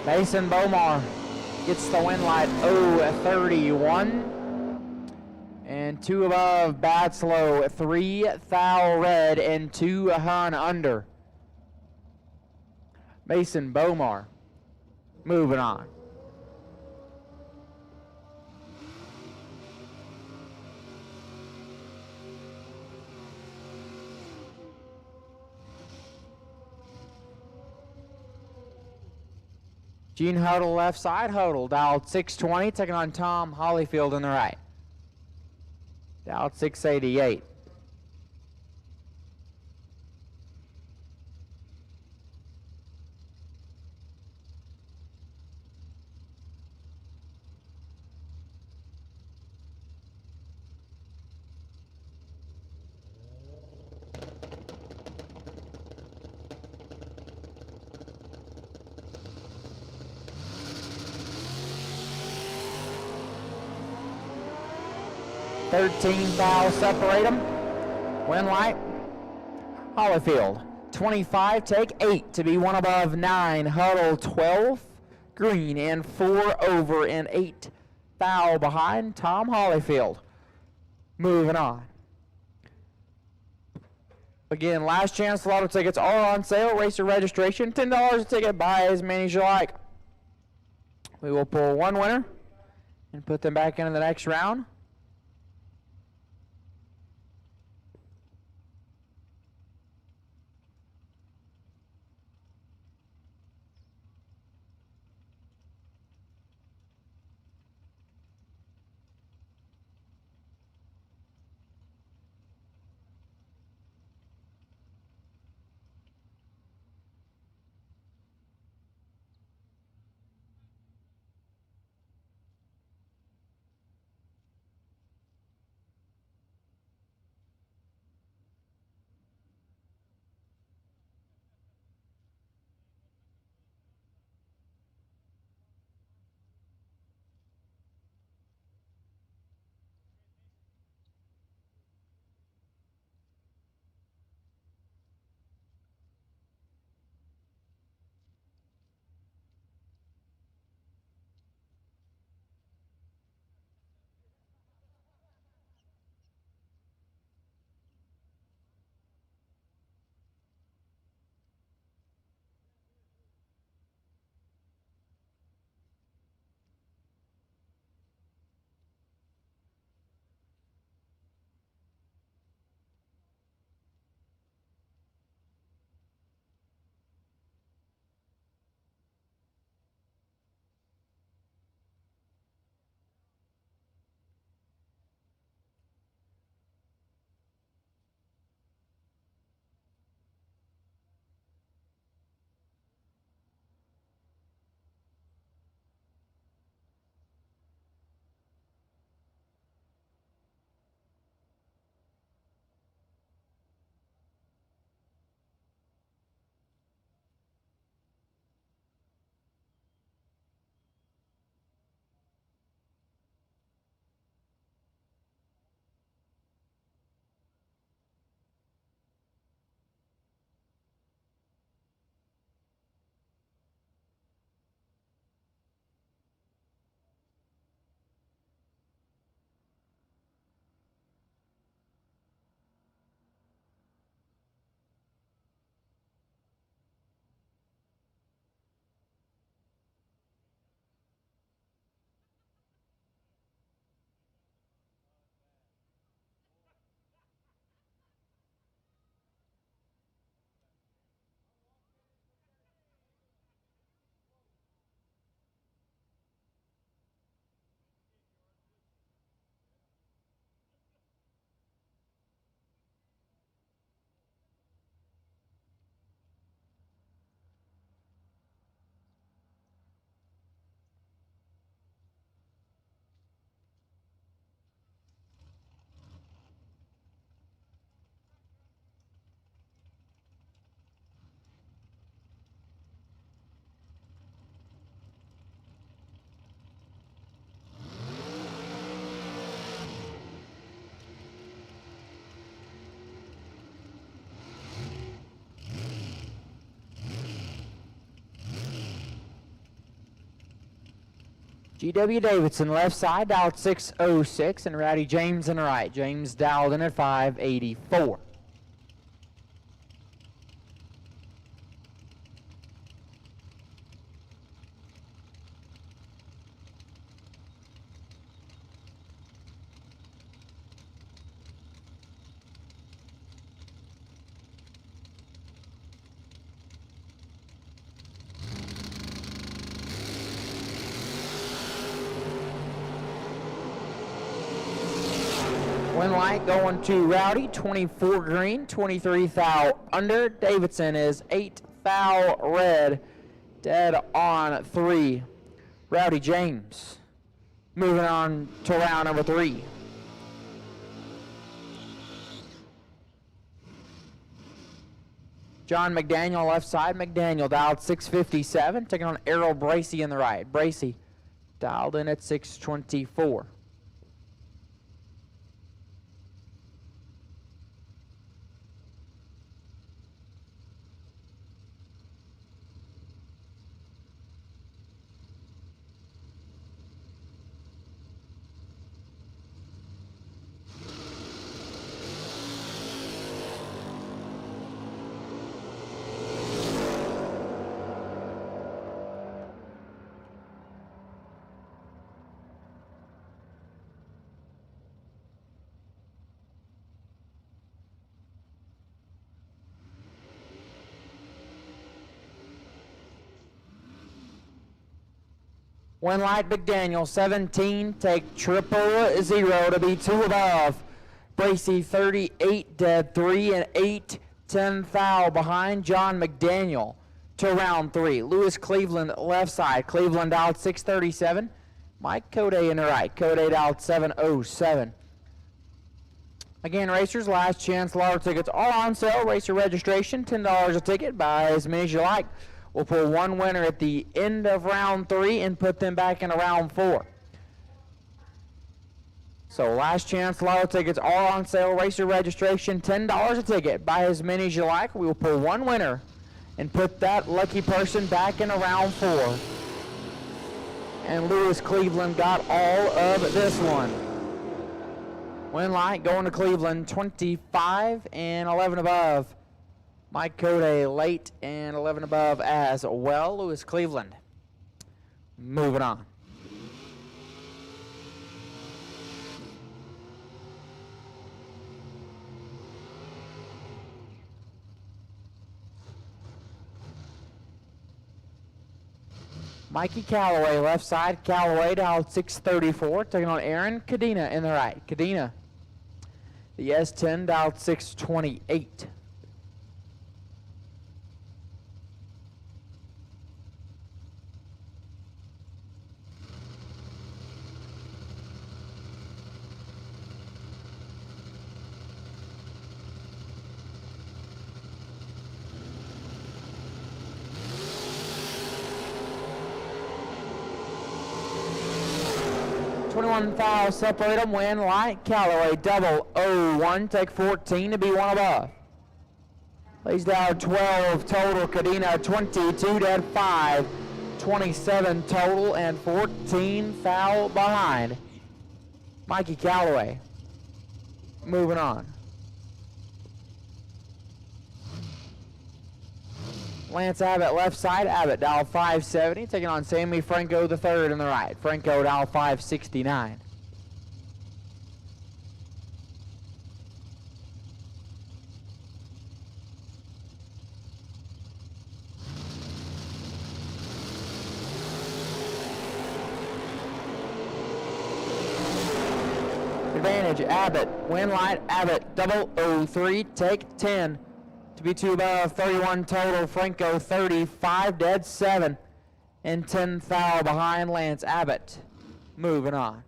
Mason Bomar gets the win light 031. And 2 above, bad slow, 3 thou red, and 2 hun under. Mason Bomar moving on. Gene Huddle left side, Huddle dialed 620, taking on Tom Hollyfield on the right. Dialed 688. $13,000 separate them. Win light. Hollyfield, 25, take 8 to be 1 above 9. Huddle, 12, green, and 4 over, and 8 foul behind Tom Hollyfield. Moving on. Again, last chance lotto tickets are on sale. Racer registration, $10 a ticket. Buy as many as you like. We will pull one winner and put them back into the next round. GW Davidson left side dialed 606 and Rowdy James in the right. James dialed in at 584. Win light going to Rowdy, 24 green, 23 thou under. Davidson is 8 thou red, dead on 3. Rowdy James moving on to round number 3. John McDaniel left side. McDaniel dialed 657, taking on Errol Bracey in the right. Bracey dialed in at 624. Win light McDaniel, 17, take 000 to be 2 above. Bracey 38, dead 3, and 8, 10 thou behind John McDaniel to round 3. Lewis Cleveland left side. Cleveland out 637. Mike Code in the right. Code out 707. Again, racers, last chance lotto tickets all on sale. Racer registration, $10 a ticket. Buy as many as you like. We'll pull one winner at the end of round 3 and put them back into round 4. So last chance lotto tickets all on sale. Racer registration, $10 a ticket. Buy as many as you like. We will pull one winner and put that lucky person back into round 4. And Lewis Cleveland got all of this one. Win light going to Cleveland, 25 and 11 above. Mike Code late and 11 above as well. Lewis Cleveland. Moving on. Mikey Calloway left side. Calloway dialed 634, taking on Aaron Cadena in the right. Cadena, the S10 dialed 628. Foul, separate them, win light. Calloway, 001, take 14 to be 1 above. Lays down 12 total. Cadena, 22, dead 5. 27 total and 14 foul behind. Mikey Calloway. Moving on. Lance Abbott left side. Abbott dial 570, taking on Sammy Franco III in the right. Franco dial 569. Advantage Abbott. Win light Abbott 003, take 10. To be 2 above, 31 total. Franco 35, dead 7, and 10 foul behind Lance Abbott. Moving on.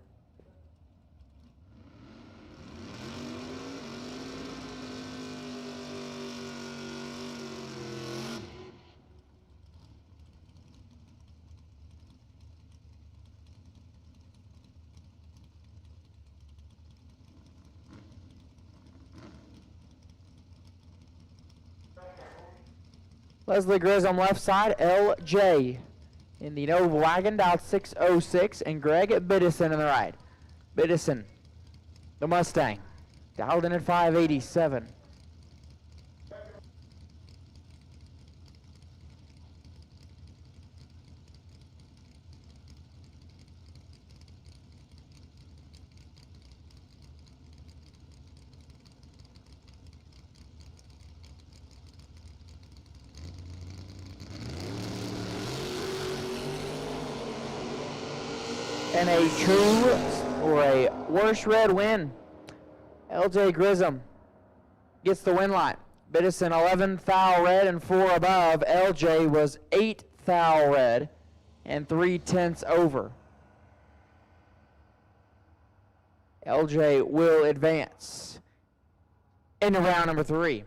Leslie Grissom left side. LJ in the Nova wagon, dialed 606, and Greg Biddison in the right. Biddison, the Mustang, dialed in at 587. And a true or a worse red win. LJ Grissom gets the win line. Biddison 11 thou red and 4 above. LJ was 8 thou red and 3/10 over. LJ will advance into round number 3.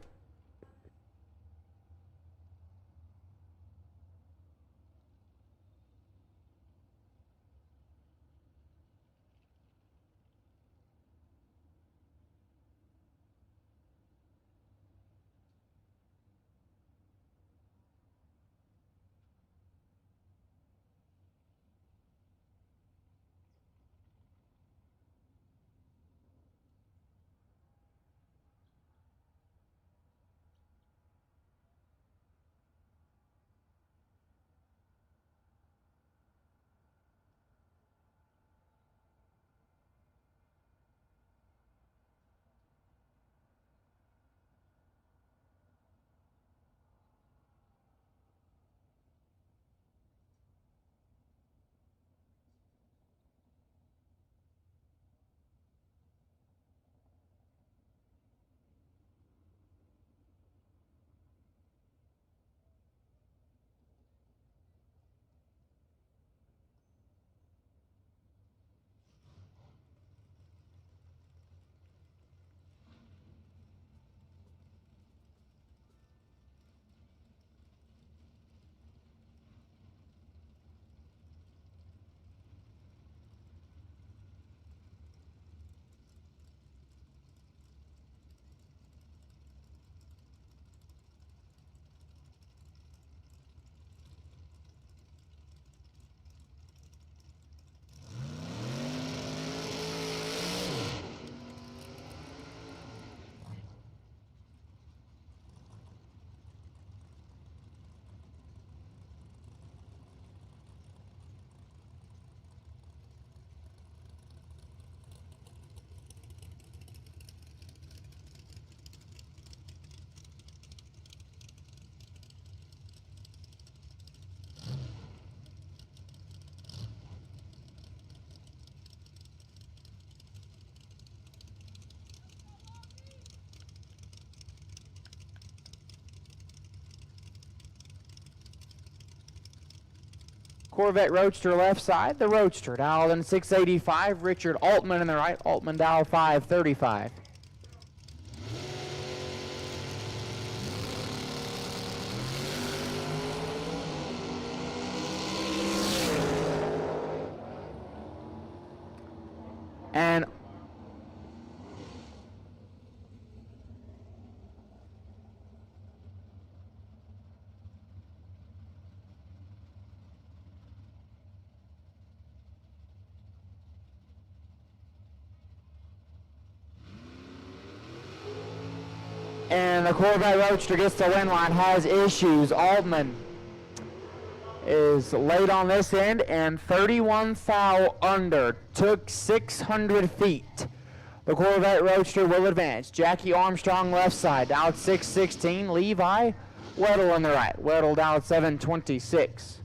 Corvette Roadster left side, the Roadster dialed in 685, Richard Altman in the right, Altman dialed 535. And the Corvette Roadster gets the win line, has issues. Altman is late on this end and 31 thou under, took 600 feet. The Corvette Roadster will advance. Jackie Armstrong left side, out 616. Levi Weddle on the right. Weddle down 726.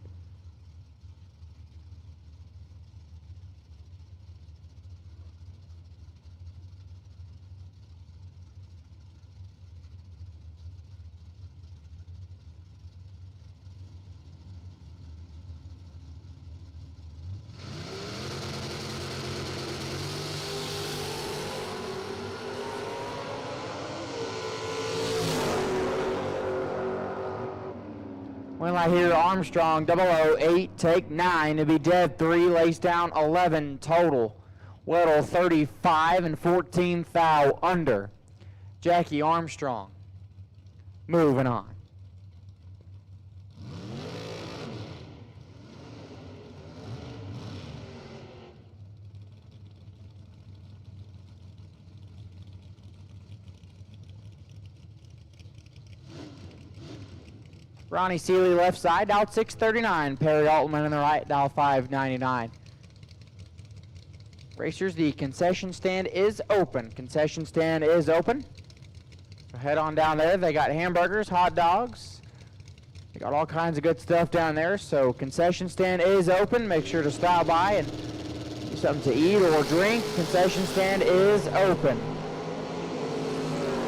Well, I hear Armstrong 008, take 9 to be dead 3, lays down 11 total. Weddle 35 and 14 thou under. Jackie Armstrong moving on. Ronnie Seeley left side, dialed 639. Perry Altman on the right, dial 599. Racers, the concession stand is open. Concession stand is open. So head on down there. They got hamburgers, hot dogs. They got all kinds of good stuff down there. So concession stand is open. Make sure to stop by and get something to eat or drink. Concession stand is open.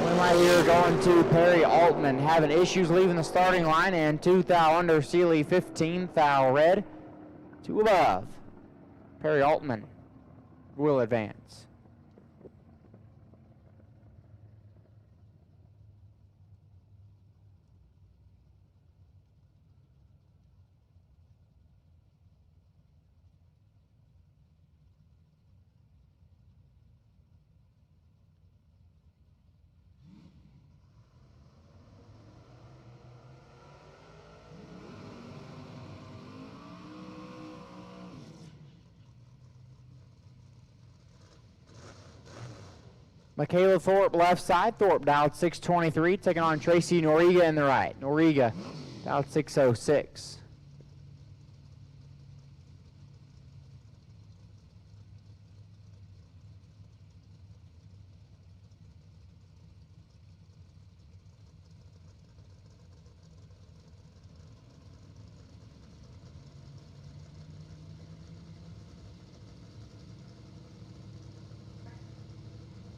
One right here going to Perry Altman, having issues leaving the starting line, and 2 thou under Seeley, 15 thou red. 2 above. Perry Altman will advance. Michaela Thorpe left side. Thorpe dialed 623, taking on Tracy Noriga in the right. Noriga dialed 606.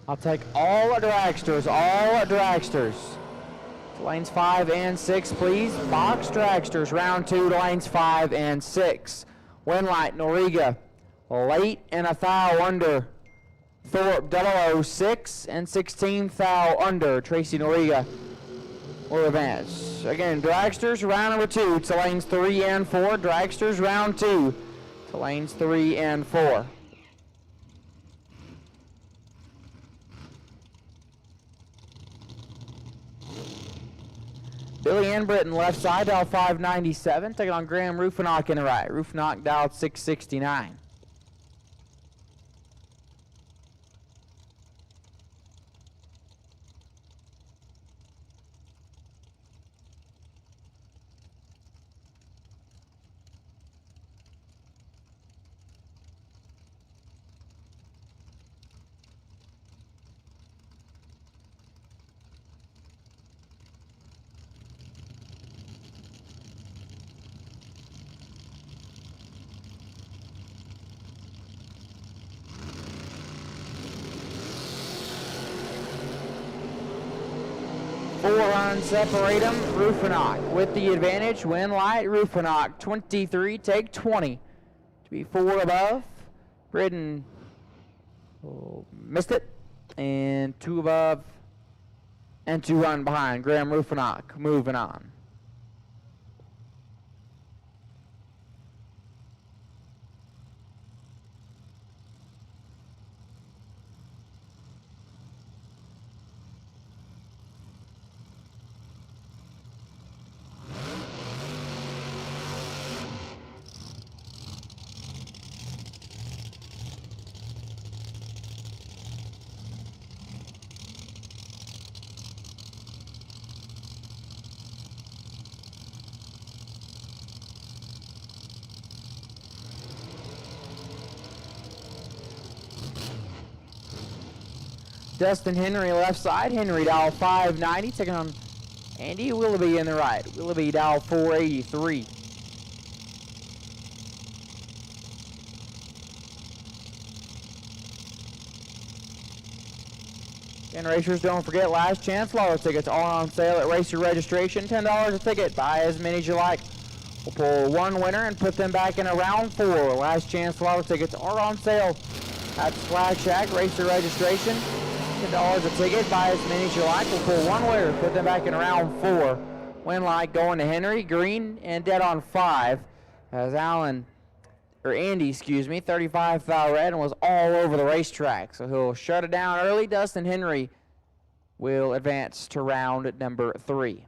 I'll take all dragsters, all dragsters. To lanes 5 and 6, please. Box dragsters, round 2 to lanes 5 and 6. Winlight, Noriga, late and a thou under. Thorpe, 006 and 16 thou under. Tracy Noriga will advance. Again, dragsters, round number 2 to lanes 3 and 4. Dragsters, round 2 to lanes 3 and 4. Billy Ann Britton left side, dial 597, taking on Graham Rufinock in the right. Rufinock dialed 669. Separate them. Rufinock with the advantage. Winlight, Rufinock, 23, take 20. To be 4 above. Britton missed it. And 2 above. And 2 run behind. Graham Rufinock moving on. Dustin Henry left side. Henry dial 590, taking on Andy Willoughby in the right. Willoughby dial 483. And racers, don't forget, last chance lotto tickets all on sale at racer registration. $10 a ticket. Buy as many as you like. We'll pull one winner and put them back in a round 4. Last chance lotto tickets are on sale at Swag Shack racer registration. $10 a ticket. Buy as many as you like. We'll pull one winner, put them back in round 4. Winlight going to Henry, green, and dead on 5. As Andy, 35 thou red, and was all over the racetrack. So he'll shut it down early. Dustin Henry will advance to round number 3.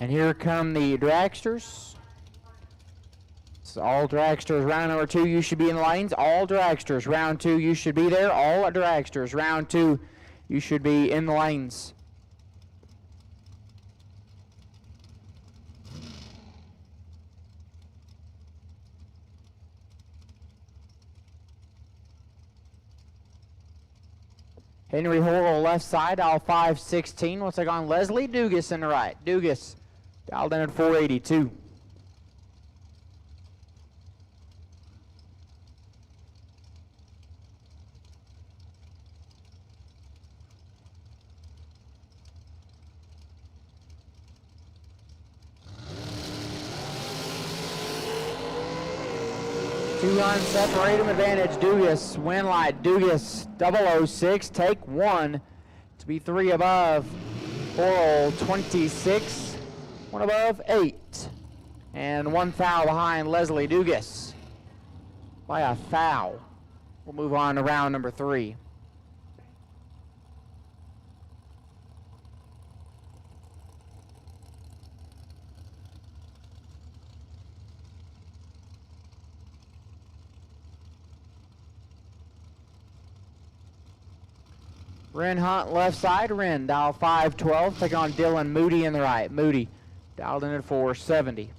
And here come the dragsters. So all dragsters, round number 2, you should be in the lanes. All dragsters, round 2, you should be there. All dragsters, round 2, you should be in the lanes. Henry Horrell left side, dial 516. We'll take on Leslie Dugas in the right. Dugas dialed in at 482. Two-run separate him advantage. Dugas, win light. Dugas 006, take 1 to be 3 above. Horrell 26, 1 above 8. And 1 foul behind Leslie Dugas by a foul. We'll move on to round number 3. Ren Hunt left side. Ren dial 512. Take on Dylan Moody in the right. Moody dialed in at 470.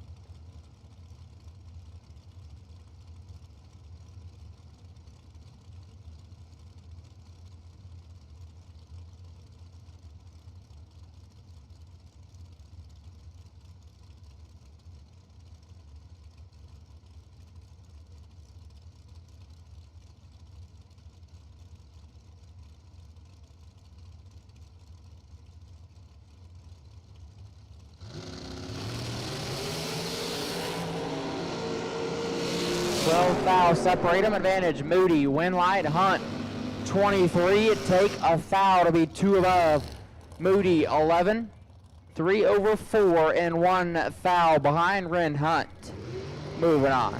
Foul, separate them, advantage. Moody, win light, Hunt 23, take a foul to be 2 above. Moody 11, 3 over 4, and 1 foul behind Ren Hunt. Moving on.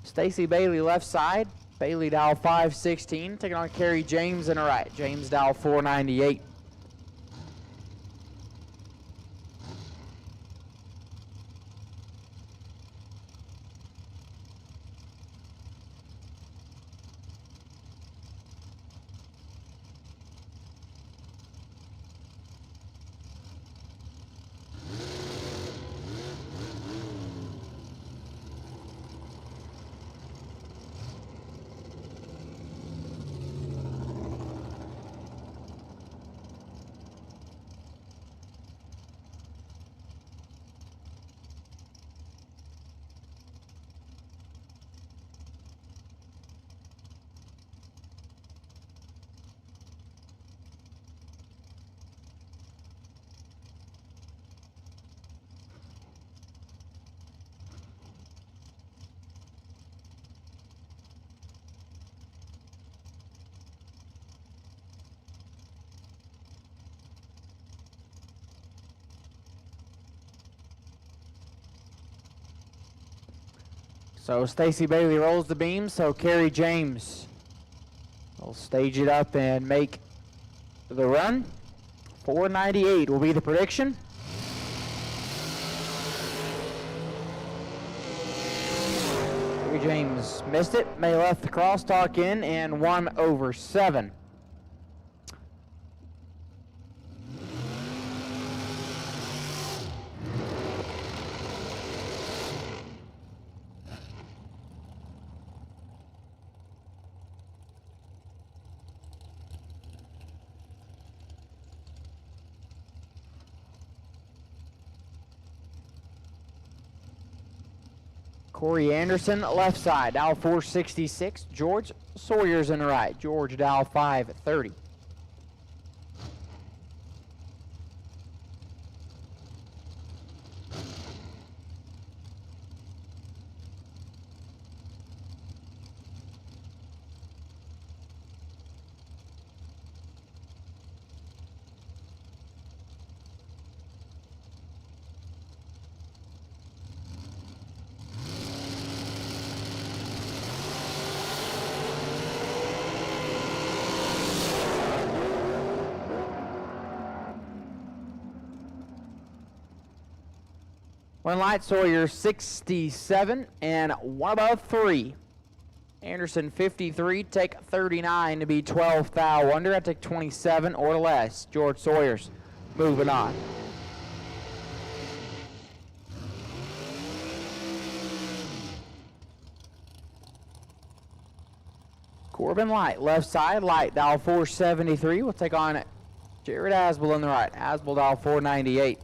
Stacy Bailey left side. Bailey dial 516, taking on Kerry James in the right. James dial 498. So Stacy Bailey rolls the beam, so Kerry James will stage it up and make the run. 498 will be the prediction. Kerry James missed it, May left the crosstalk in, and 1 over 7. Corey Anderson, left side, dial 466. George Sawyer's in the right. George, dial 530. One light, Sawyer 67 and one above 3. Anderson 53, take 39 to be 12 thou under. I take 27 or less. George Sawyer's moving on. Corbin Light, left side, Light, dial 473. We'll take on Jared Asbel on the right. Asbel, dial 498.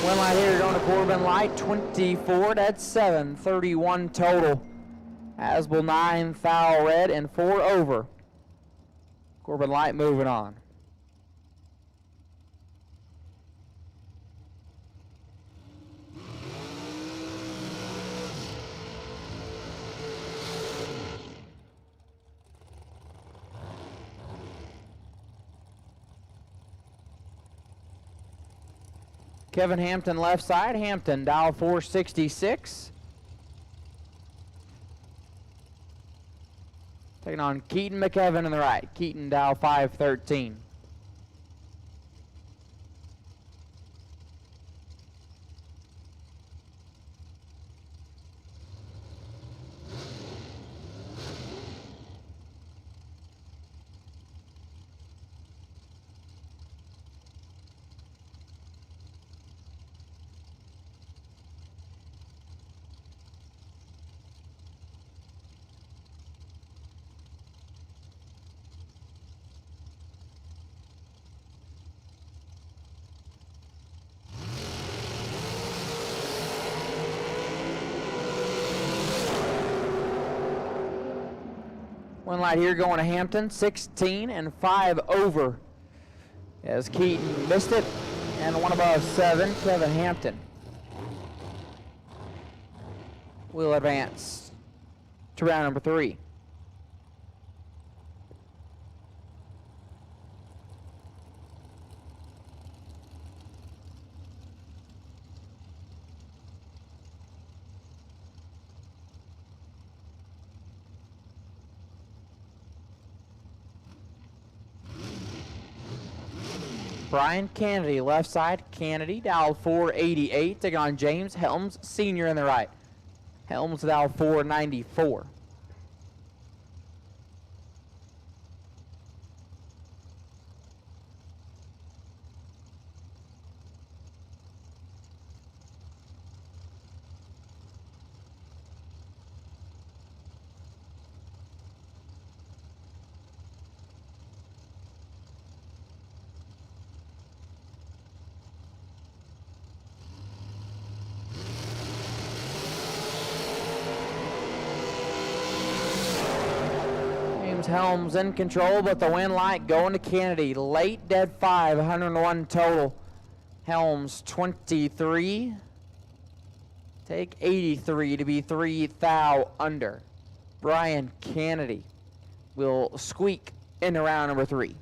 One light here going to Corbin Light, 24, that's 7, 31 total. Asbel 9, foul red, and 4 over. Corbin Light moving on. Kevin Hampton left side. Hampton, dial 466. Taking on Keaton McKevin on the right. Keaton, dial 513. One light here going to Hampton, 16 and 5 over. As Keaton missed it, and one above 7, Kevin Hampton will advance to round number 3. Brian Kennedy, left side. Kennedy, dial 488, taking on James Helms, senior in the right. Helms, dial 494. Helms in control, but the win light going to Kennedy. Late dead 5, 101 total. Helms 23. Take 83 to be 3 thou under. Brian Kennedy will squeak into round number 3.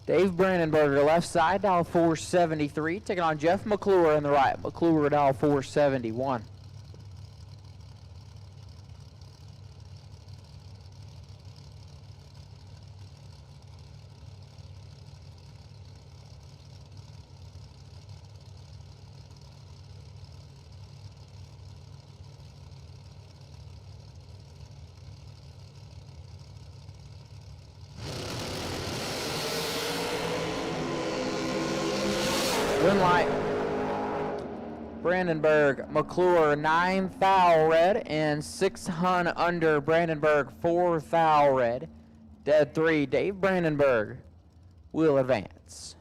Dave Brandenberger, left side, dial 473. Taking on Jeff McClure in the right. McClure, dial 471. Green light. Brandenburg, McClure, 9 thou red and 6 hun under. Brandenburg, 4 thou red. Dead 3, Dave Brandenburg will advance.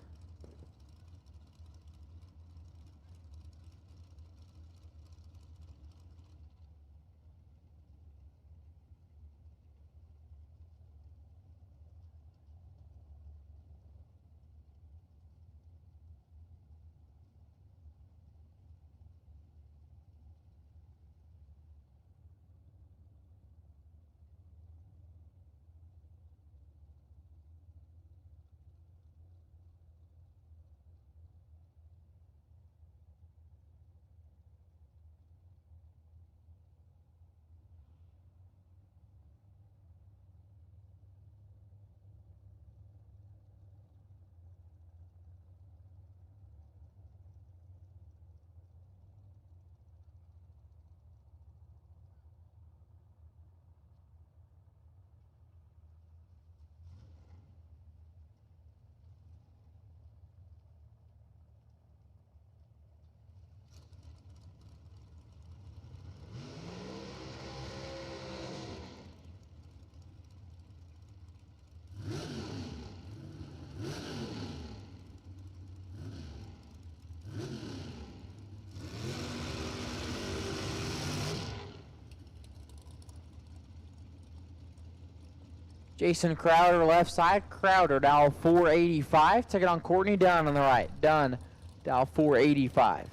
Jason Crowder, left side. Crowder, dial 485. Taking on Courtney Dunn on the right. Dunn, dial 485.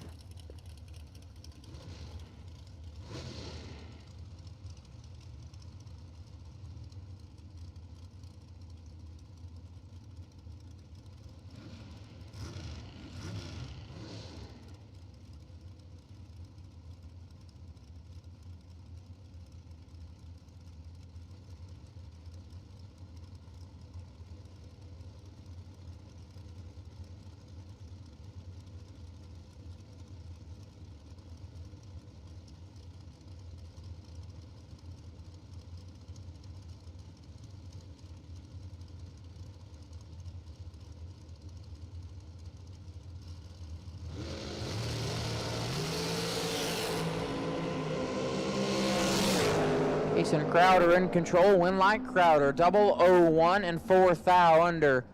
Jason Crowder in control, win like Crowder, 001 and 4 thou under.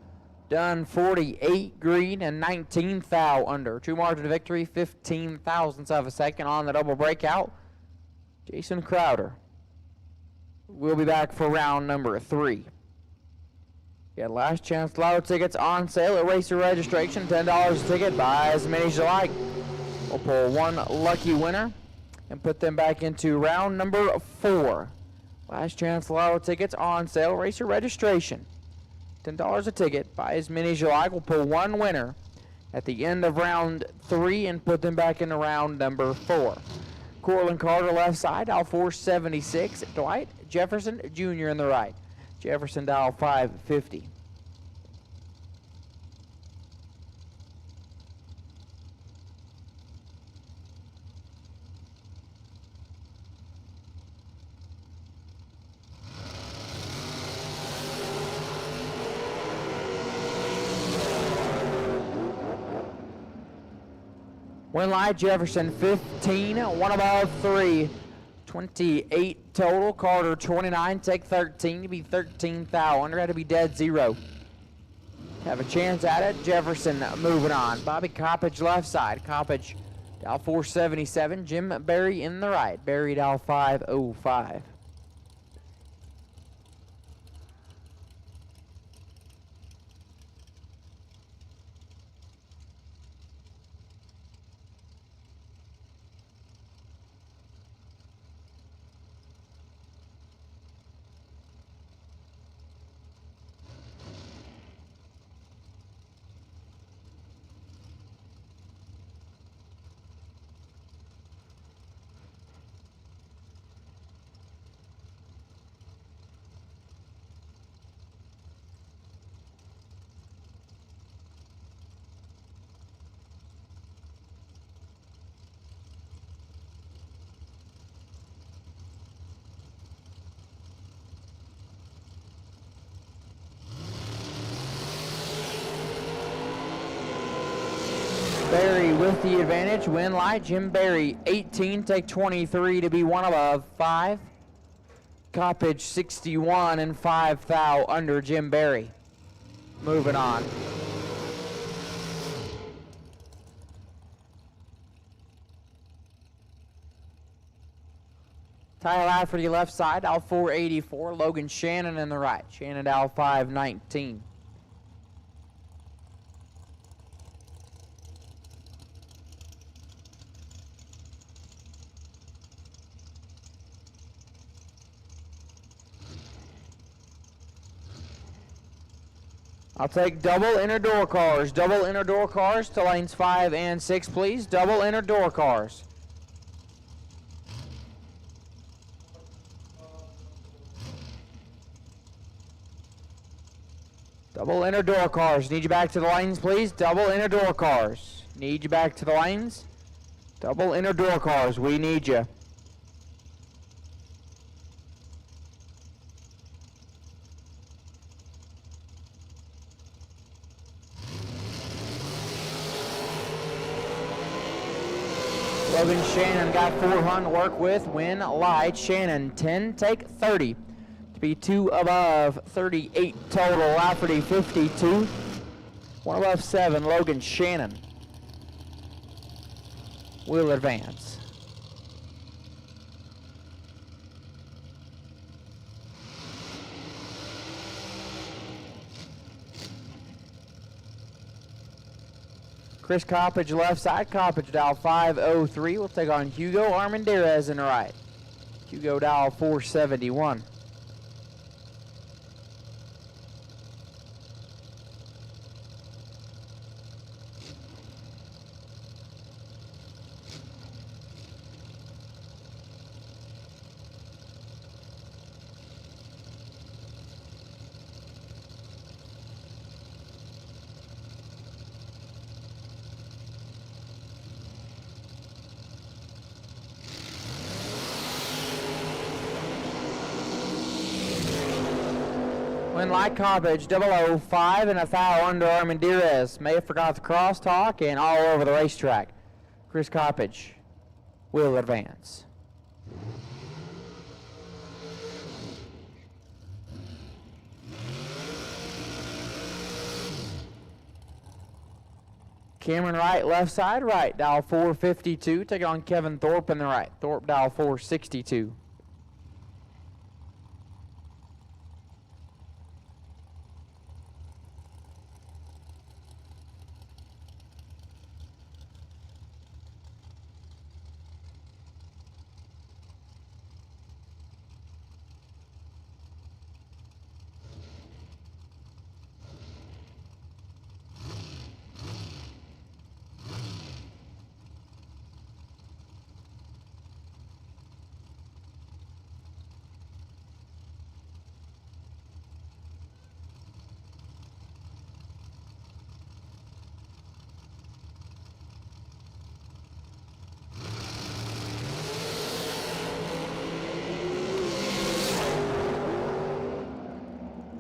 Dunn 48 green and 19 thou under. True margin of victory, 15 thousandths of a second on the double breakout. Jason Crowder will be back for round number 3. Yeah, last chance lotto tickets on sale at Racer Registration, $10 a ticket, buy as many as you like. We'll pull one lucky winner and put them back into round number 4. Last chance lotto tickets on sale, Racer Registration, $10 a ticket, buy as many as you like. We'll pull one winner at the end of round 3 and put them back into round number 4. Cortland Carter, left side, dial 476. Dwight Jefferson Jr. in the right. Jefferson, dial 550. Win light, Jefferson 15, one above 3, 28 total. Carter 29, take 13 to be 13 thou under. Had to be dead 0. Have a chance at it. Jefferson moving on. Bobby Coppage left side. Coppage dial 477. Jim Berry in the right. Berry dial 505. Berry with the advantage. Win light. Jim Berry 18, take 23 to be one above 5. Coppage 61 and 5 thou under Jim Berry. Moving on. Tyler Lafferty left side, Dow 484. Logan Shannon in the right. Shannon Dow 519. I'll take double inner door cars. Double inner door cars to lanes 5 and 6, please. Double inner door cars. Double inner door cars. Need you back to the lanes, please. Double inner door cars. Need you back to the lanes. Double inner door cars. We need you. Logan Shannon got 400 to work with. Win light. Shannon 10, take 30. To be 2 above 38 total. Lafferty 52. 1 above 7. Logan Shannon will advance. Chris Coppage left side. Coppage Dow 503 will take on Hugo Armendariz in the right. Hugo Dow 471. Win light Coppage 005 and a foul under Armendariz. May have forgot the crosstalk and all over the racetrack. Chris Coppage will advance. Cameron Wright left side, right. Dow 452. Taking on Kevin Thorpe in the right. Thorpe Dow 462.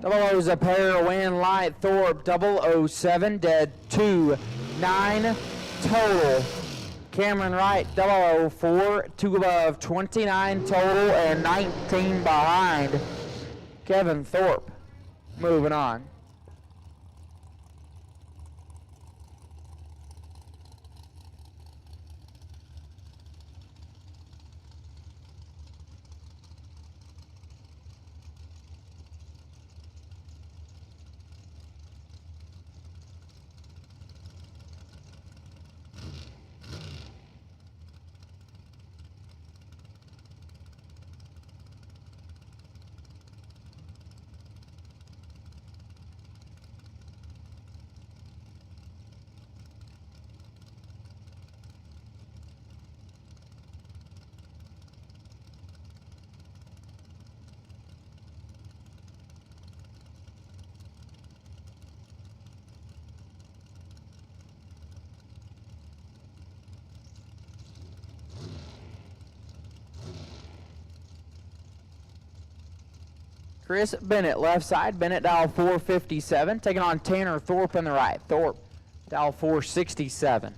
Double O's a pair, win light. Thorpe 007, dead 2, 9 total. Cameron Wright 004, 2 above 29 total and 19 behind. Kevin Thorpe moving on. Chris Bennett, left side. Bennett Dow 457, taking on Tanner Thorpe in the right. Thorpe Dow 467.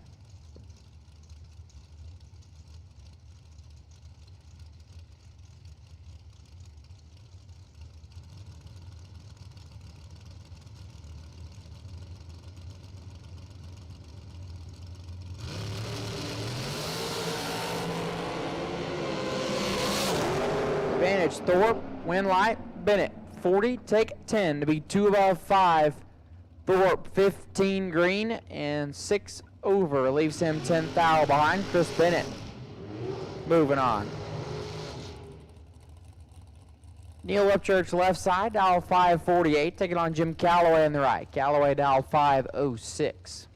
edge. Thorpe, Winlight, Bennett. 40, take 10 to be 2 above 5. Thorpe, 15 green and 6 over. Leaves him 10 thou behind. Chris Bennett moving on. Neil Upchurch left side, dial 548, taking on Jim Calloway on the right. Calloway dial 506.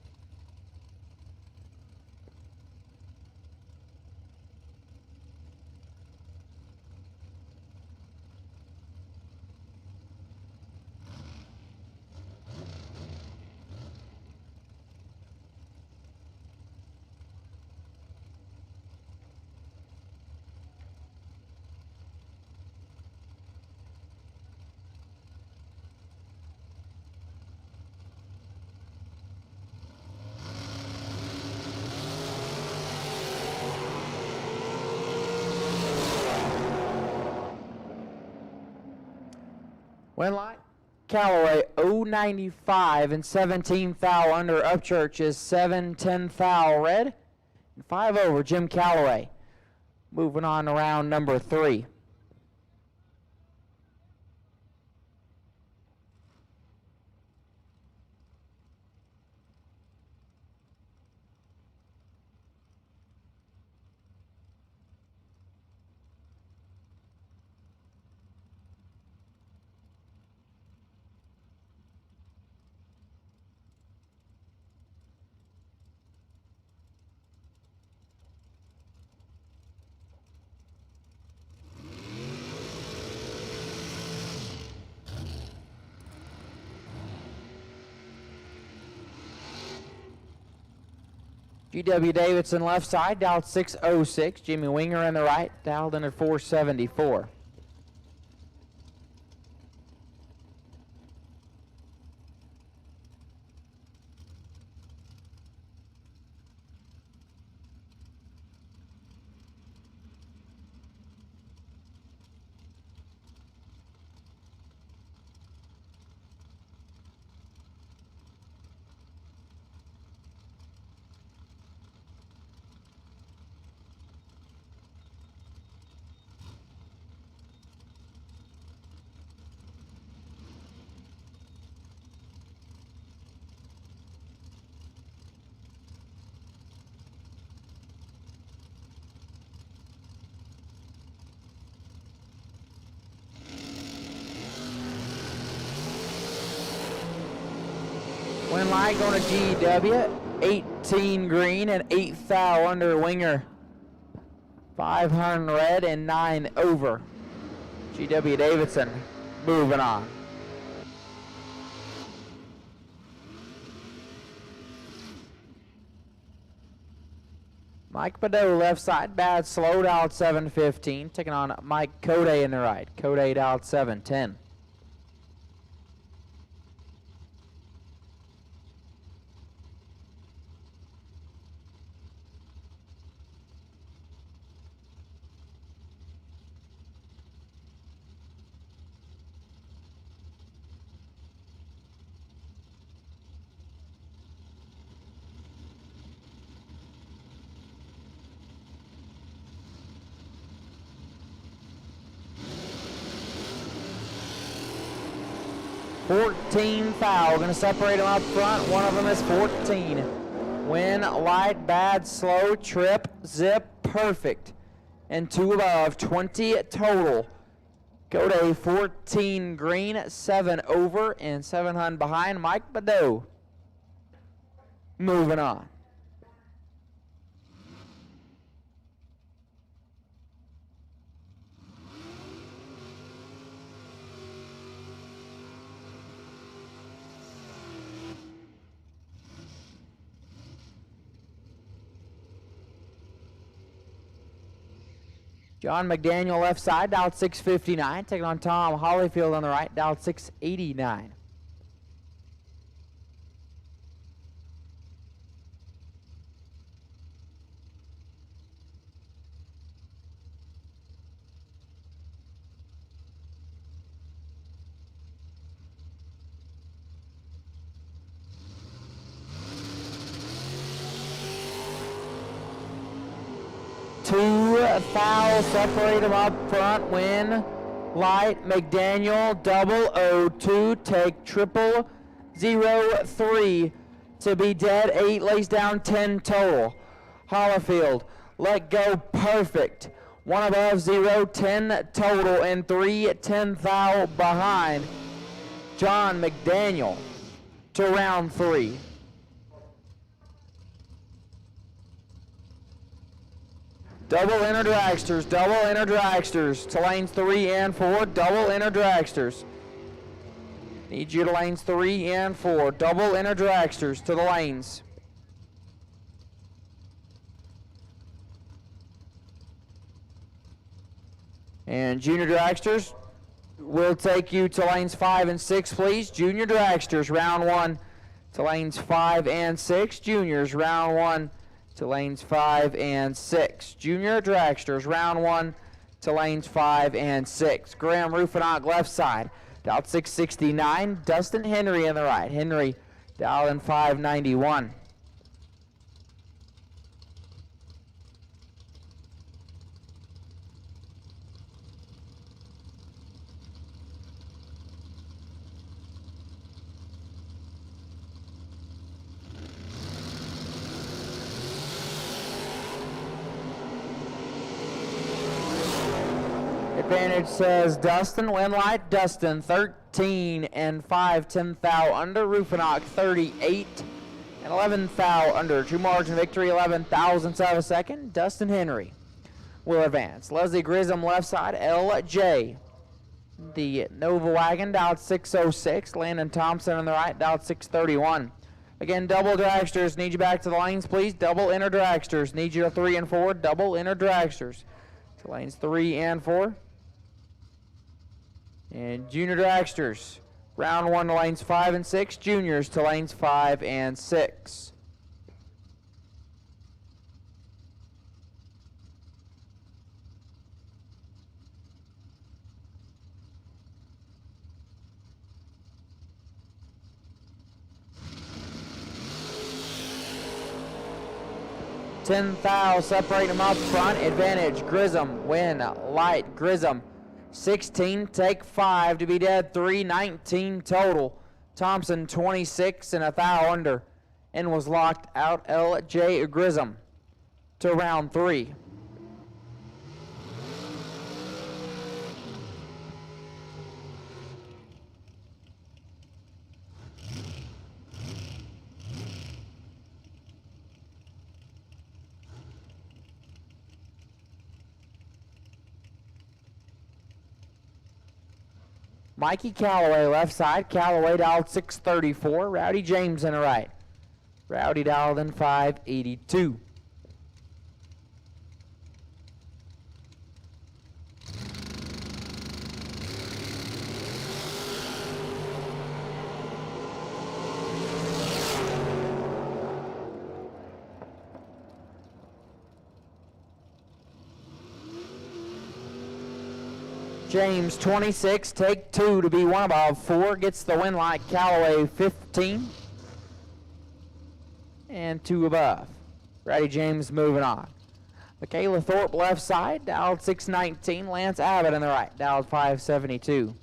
Winlight, Calloway 095 and 17 thou under. Upchurch is 7-10 thou red and 5 over. Jim Calloway moving on to round number 3. G.W. Davidson left side, dialed 606. Jimmy Winger on the right, dialed in at 474. Winlight going to GW, 18 green and 8 thou under. Winger, 500 red and 9 over. GW Davidson moving on. Mike Badeau left side, bad slow, dialed 715, taking on Mike Code in the right. Code dialed 710. Foul, going to separate them up front. One of them is 14. Win, light, bad, slow, trip, zip, perfect. And 2 above, 20 total. Code 14 green, 7 over, and 700 behind. Mike Badeau moving on. John McDaniel left side, dialed 659, taking on Tom Hollyfield on the right, dialed 689. Two fouls separate them up front. Win, Light, McDaniel, 002, take 0003 to be dead, 8, lays down 10 total. Hollifield, let go, perfect. 1 above, 0, 10 total, and 3 10 thou behind. John McDaniel to round 3. Double inner dragsters to lanes 3 and 4, double inner dragsters. Need you to lanes 3 and 4, double inner dragsters to the lanes. And junior dragsters, we'll take you to lanes 5 and 6, please. Junior dragsters, round 1 to lanes 5 and 6. Juniors, round 1 to lanes 5 and 6. Junior dragsters, round 1 to lanes 5 and 6. Graham Rufinach left side, dialed 669. Dustin Henry in the right. Henry dialed in 591. Advantage says Dustin. Win light, Dustin, 13 and 5 10 thou under. Rufinach, 38 and 11 thou under. True margin victory, 11 thousandths of a second. Dustin Henry will advance. Leslie Grissom left side, LJ. The Nova Wagon, dialed 606. Landon Thompson on the right, dialed 631. Again, double dragsters, need you back to the lanes, please. Double inner dragsters, need you to 3 and 4. Double inner dragsters to lanes 3 and 4. And junior dragsters, round 1 to lanes 5 and 6. Juniors to lanes 5 and 6. Ten thou, separate them up front. Advantage, Grissom, win, light, Grissom. 16, take 5 to be dead, 3, 19 total. Thompson, 26 and a thou under, and was locked out. LJ Grissom to round 3. Mikey Calloway left side. Calloway dialed 634. Rowdy James in the right. Rowdy dialed in 582. James, 26, take 2 to be 1 above 4, gets the win light. Calloway, 15 and 2 above. Rowdy James moving on. Michaela Thorpe left side, dialed 619. Lance Abbott on the right, dialed 572.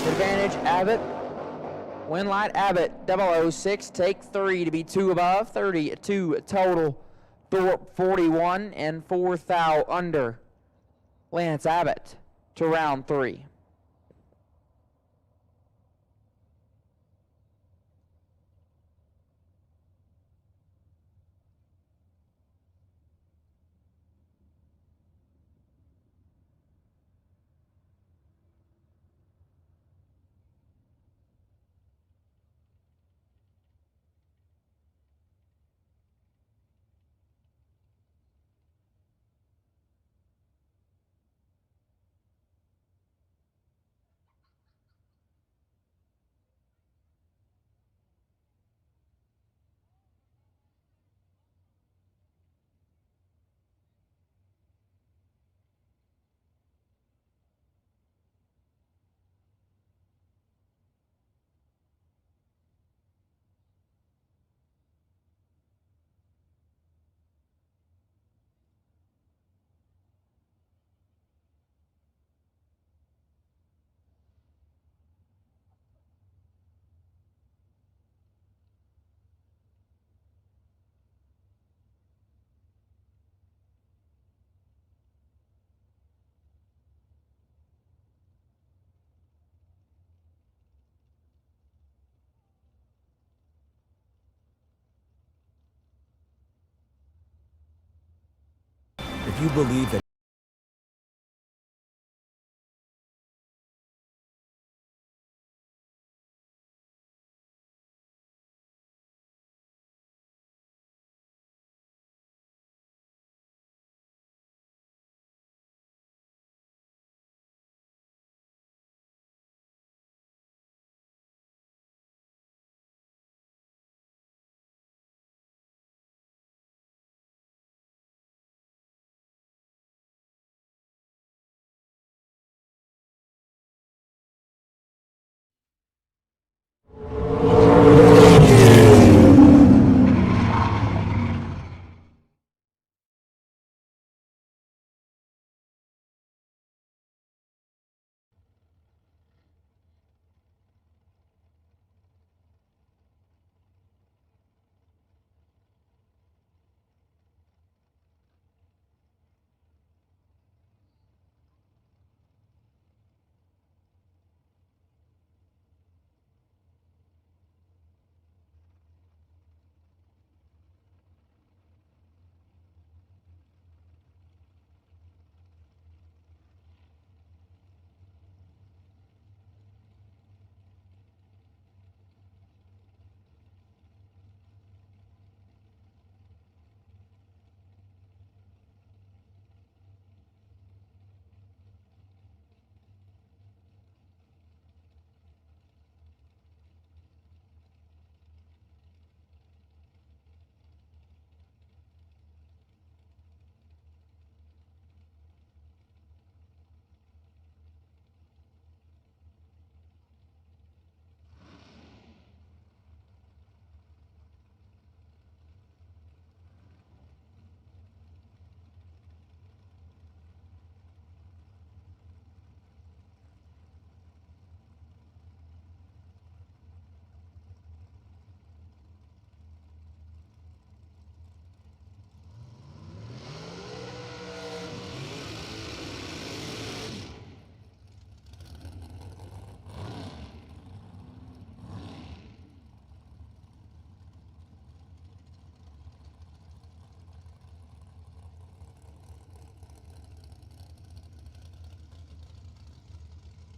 Advantage, Abbott. Win light, Abbott, 006, take 3 to be 2 above, 32 total. Thorpe, 41 and 4 thou under. Lance Abbott to round 3. If you believe that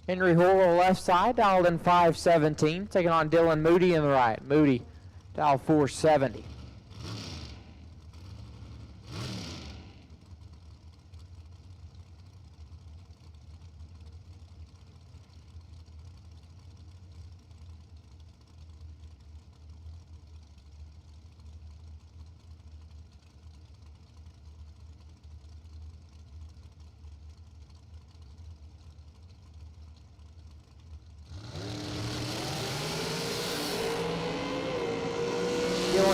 Henry Hoare on the left side, dialed in 517, taking on Dylan Moody in the right. Moody, dial 470.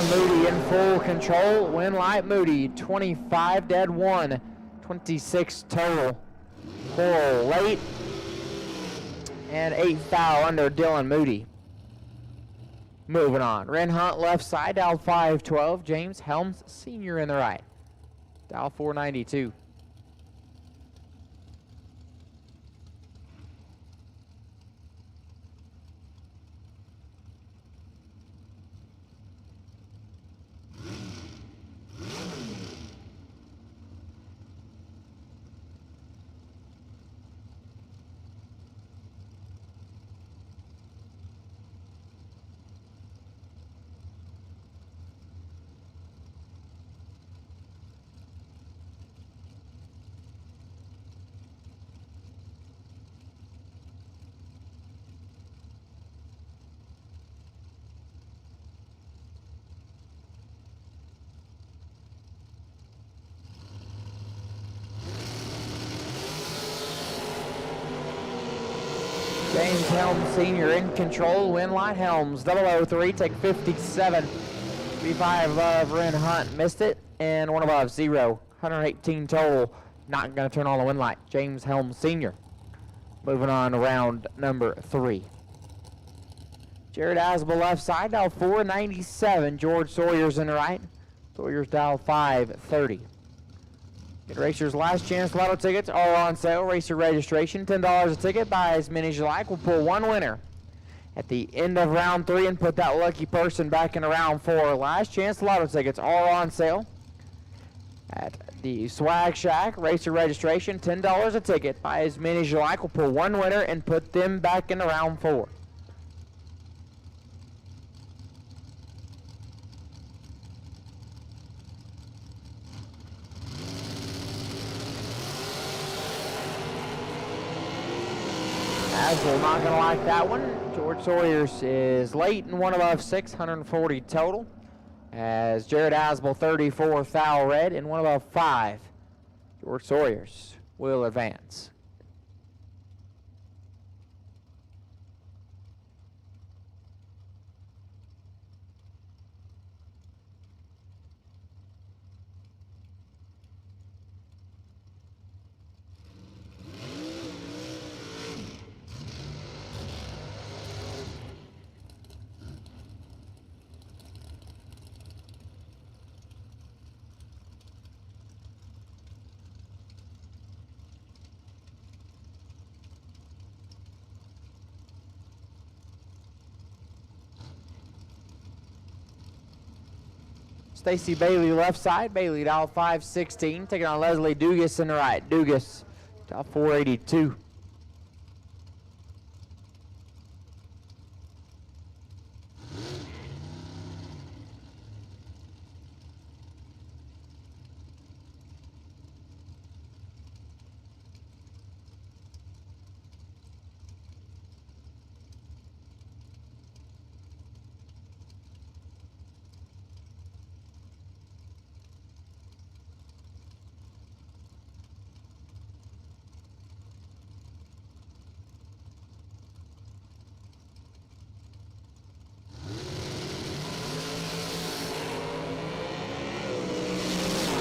Moody in full control. Win light Moody, 25 dead 1, 26 total. Coral late and 8 foul under Dylan Moody. Moving on. Ren Hunt left side, dial 512. James Helms Sr. in the right, dial 492. James Helms Sr. in control. Win light Helms, 003, take 57. 35 above Ren Hunt, missed it. And one above, 0. 118 total, not going to turn on the win light. James Helms Sr. Moving on to round number 3. Jared Asbel left side, dial 497. George Sawyer's in the right. Sawyer's dial 530. Get Racer's last chance lotto tickets are on sale. Racer registration, $10 a ticket. Buy as many as you like. We'll pull one winner at the end of round 3 and put that lucky person back into round 4. Last chance lotto tickets are on sale at The Swag Shack racer registration, $10 a ticket. Buy as many as you like. We'll pull one winner and put them back into round 4. Aswell not going to like that one. George Sawyers is late and one above 640 total. As Jared Aswell 34 foul red and one above 5. George Sawyers will advance. Stacy Bailey left side. Bailey dial 516, taking on Leslie Dugas in the right. Dugas dial 482.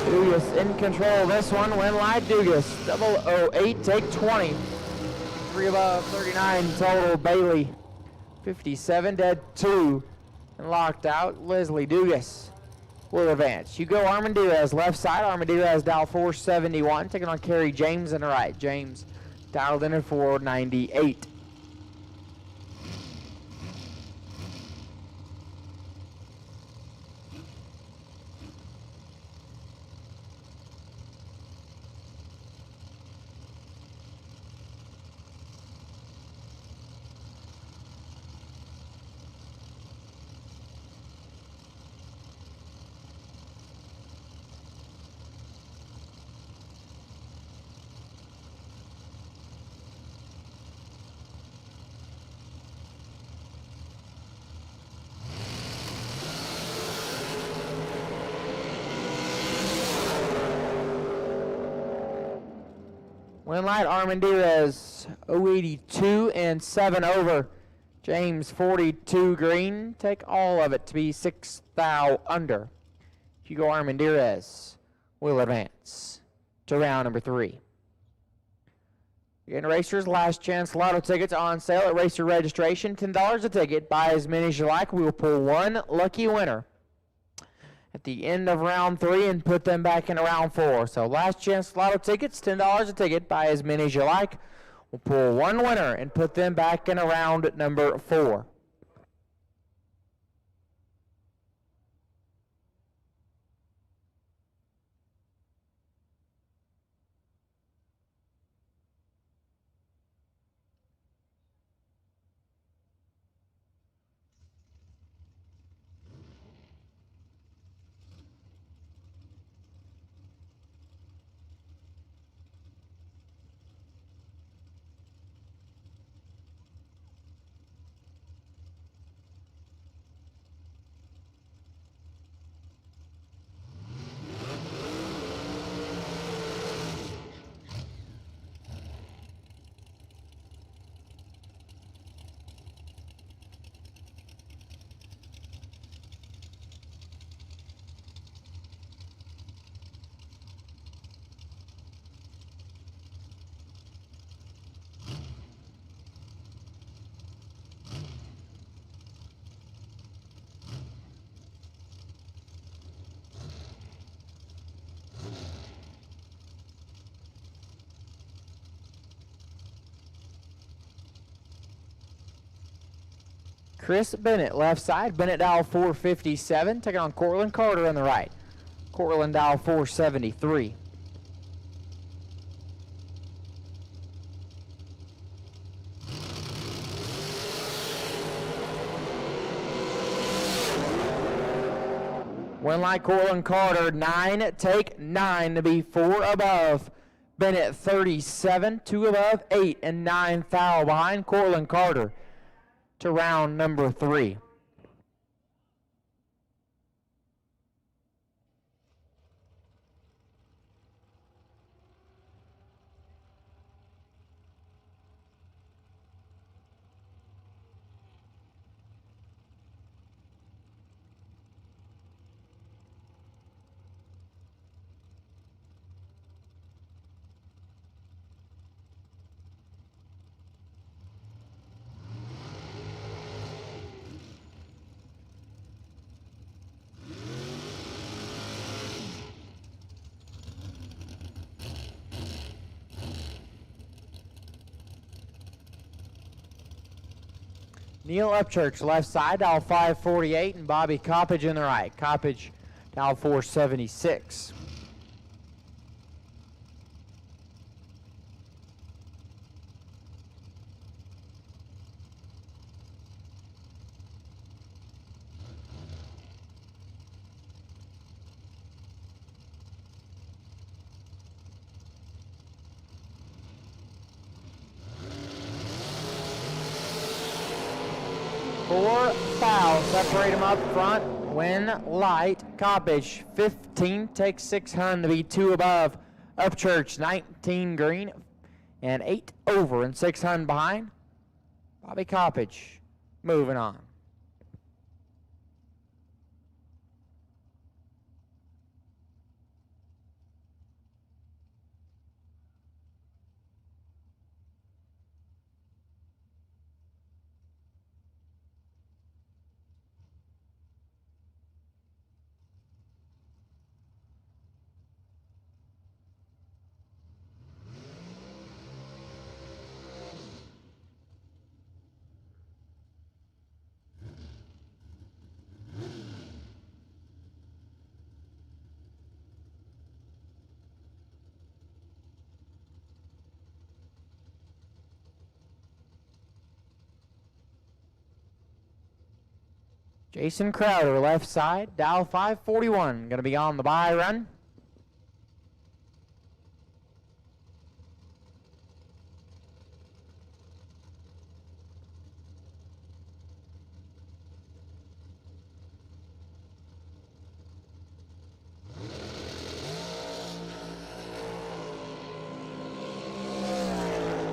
Dugas in control of this one. Win live Dugas. 008, take 20. 3 above 39 total. Bailey 57, dead 2. And locked out. Leslie Dugas will advance. Hugo Armendariz left side. Armendariz dial 471. Taking on Kerry James in the right. James dialed in at 498. Winlight Armendariz 082 and 7 over. James 42 green. Take all of it to be 6 thou under. Hugo Armendariz will advance to round number 3. Again, racers, last chance lotto tickets on sale at racer registration. $10 a ticket. Buy as many as you like. We will pull one lucky winner at the end of round 3 and put them back into round 4. So last chance lotto tickets, $10 a ticket. Buy as many as you like. We'll pull one winner and put them back into round number 4. Chris Bennett, left side. Bennett dial 457, taking on Cortland Carter on the right. Cortland dial 473. Winlight, Cortland Carter, 9, take 9 to be 4 above. Bennett, 37, 2 above, 8 and 9 foul behind Cortland Carter to round number 3. Neil Upchurch, left side, dial 548, and Bobby Coppage in the right. Coppage, dial 476. Four fouls, separate them up front. Winlight, Coppage, 15, takes 600 to be 2 above. Upchurch, 19 green, and 8 over and 600 behind. Bobby Coppage, moving on. Jason Crowder, left side, dial 541, going to be on the bye run.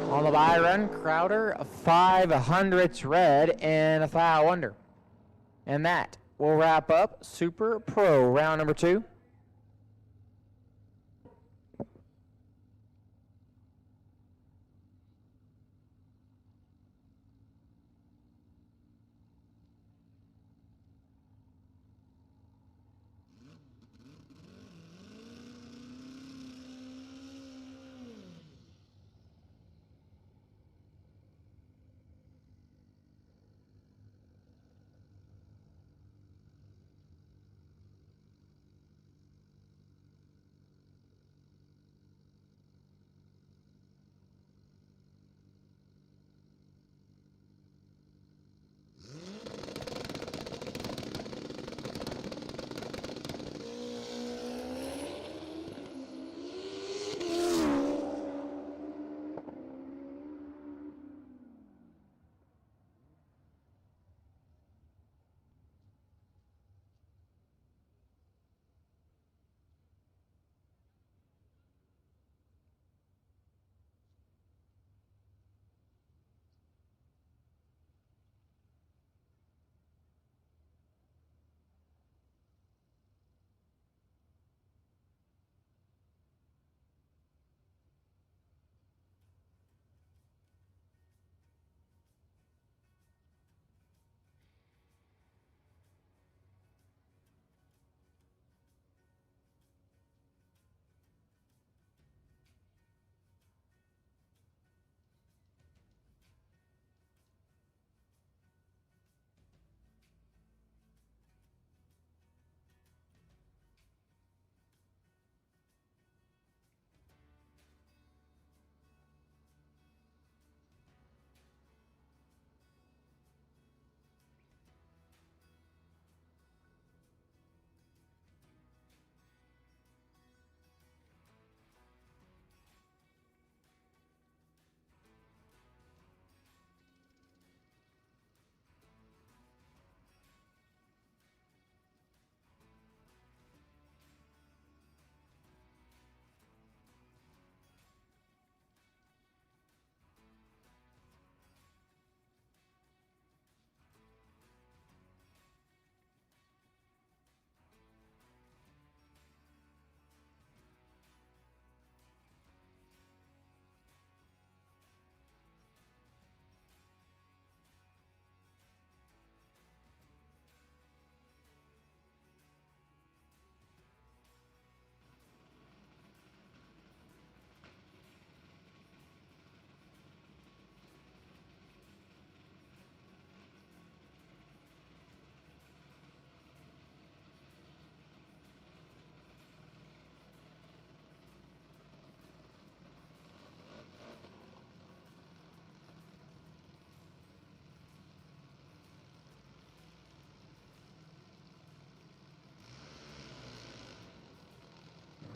On the bye run, Crowder, 500ths red and a foul under. And that will wrap up Super Pro round number 2.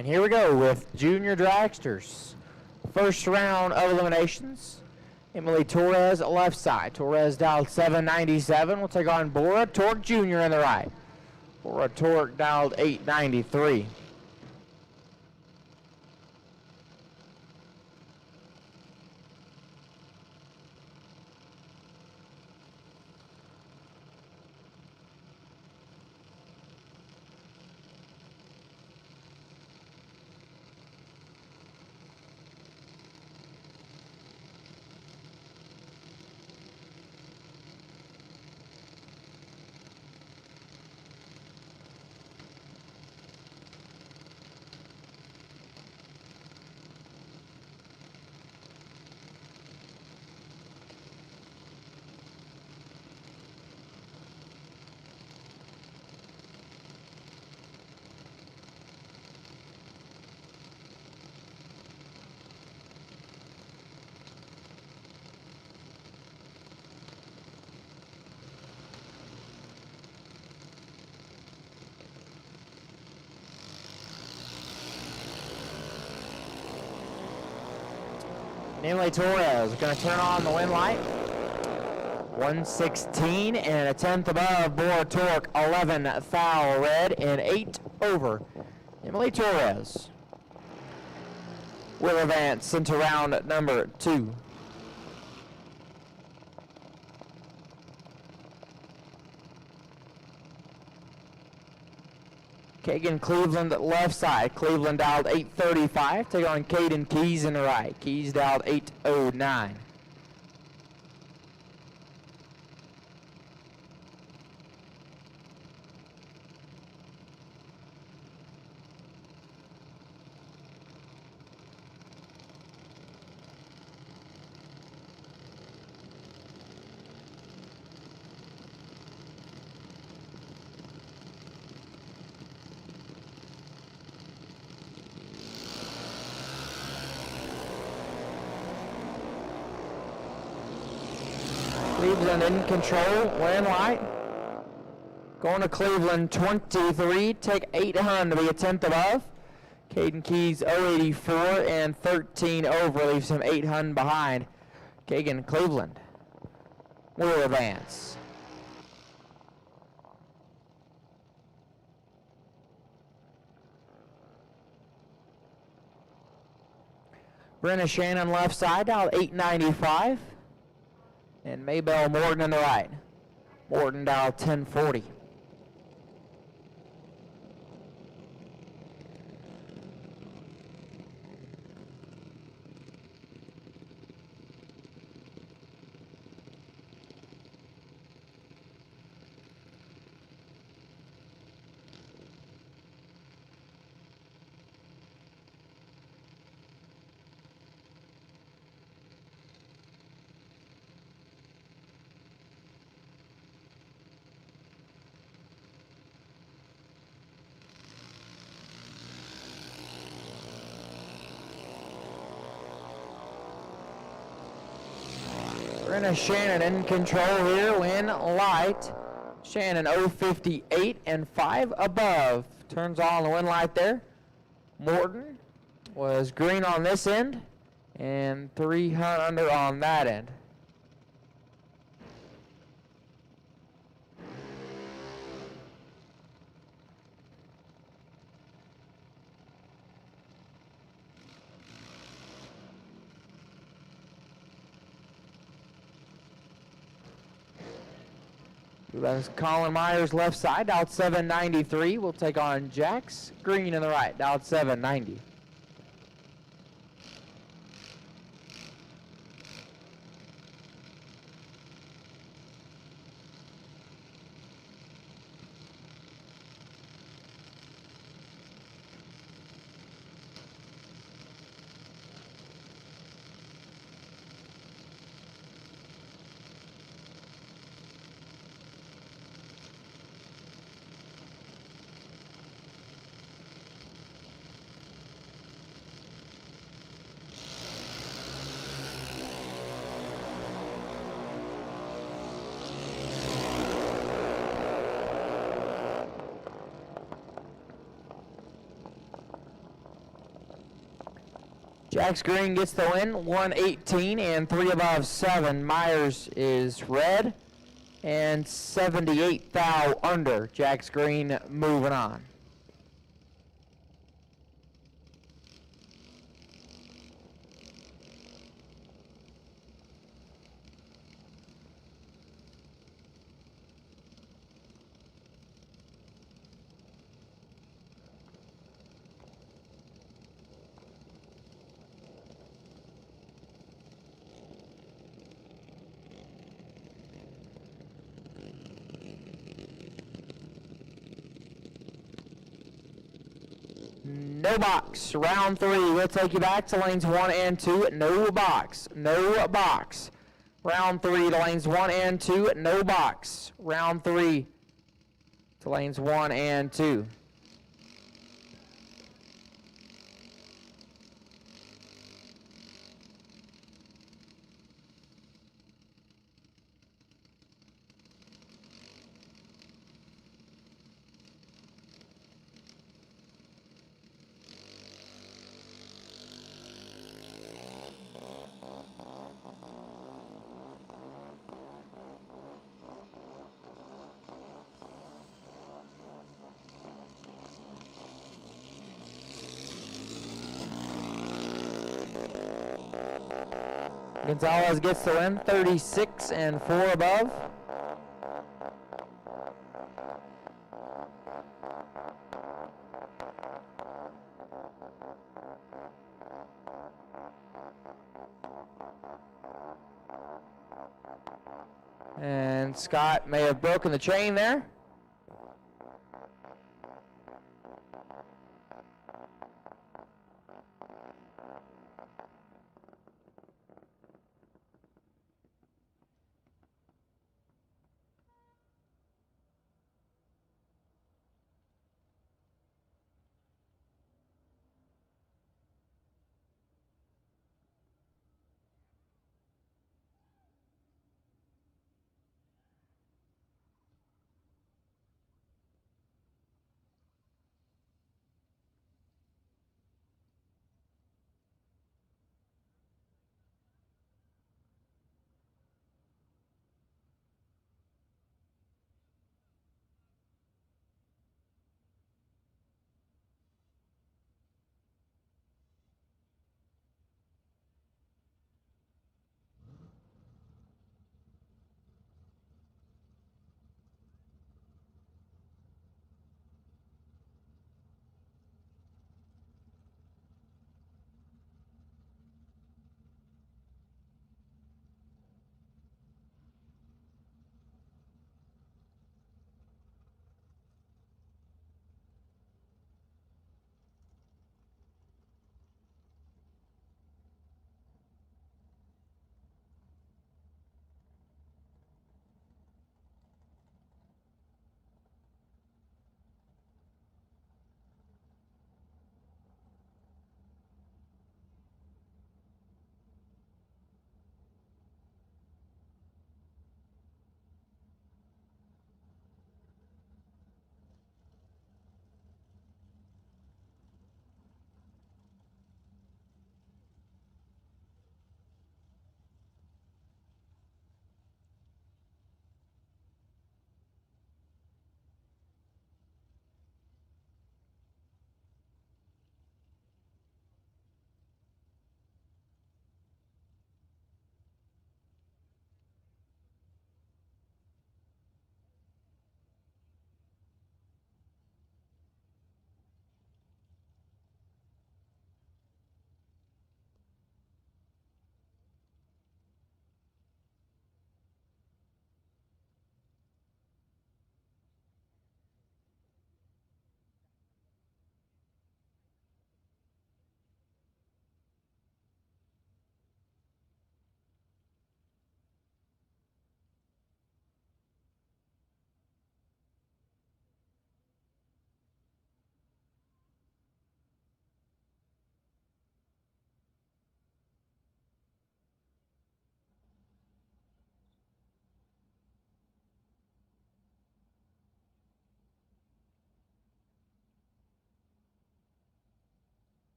And here we go with junior dragsters. First round of eliminations. Emily Torres, left side. Torres dialed 797. We'll take on Bora Torque Jr. in the right. Bora Torque dialed 893. Emily Torres going to turn on the win light. 116 and a tenth above Bora Torque, 11 foul red and 8 over. Emily Torres will advance into round number 2. Kagan Cleveland left side. Cleveland dialed 835. Take on Caden Keys in the right. Keys dialed 809. Cleveland in control, win light. Going to Cleveland 23, take 800 to be a tenth above. Caden Keys 084 and 13 over, leaves him 800 behind. Kagan Cleveland will advance. Brenna Shannon left side, dialed 895. And Maybell Morton on the right. Morton dialed 1040. Brenna Shannon in control here, win light. Shannon 058 and 5 above. Turns on the win light there. Morton was green on this end and 300 under on that end. That's Colin Myers left side, dialed 793. We'll take on Jax Green in the right, dialed 790. Jack's green gets the win, 118 and 3 above 7. Myers is red and 78 thou under. Jack's green moving on. No box. Round 3. We'll take you back to lanes 1 and 2. No box. No box. Round 3 to lanes 1 and 2. No box. Round 3 to lanes 1 and 2. Gonzalez gets the win, 36 and 4 above. And Scott may have broken the chain there.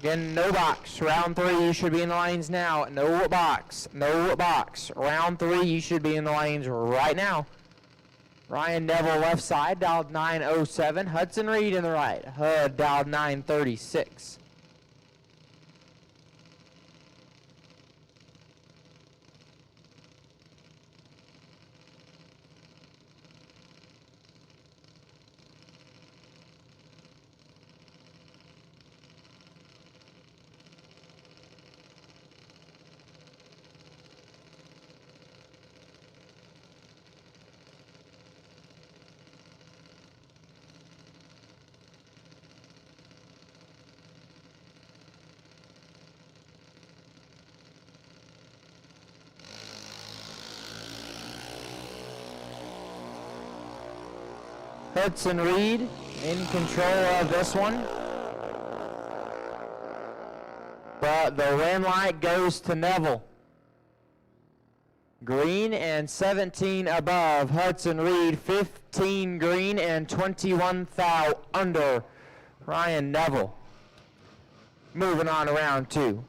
Again, no box. Round 3, you should be in the lanes now. No box. No box. Round 3, you should be in the lanes right now. Ryan Neville left side, dialed 907. Hudson Reed in the right. HUD dialed 936. Hudson Reed in control of this one. But the win light goes to Neville. Green and 17 above Hudson Reed, 15 green and 21 thou under Ryan Neville. Moving on to round 2.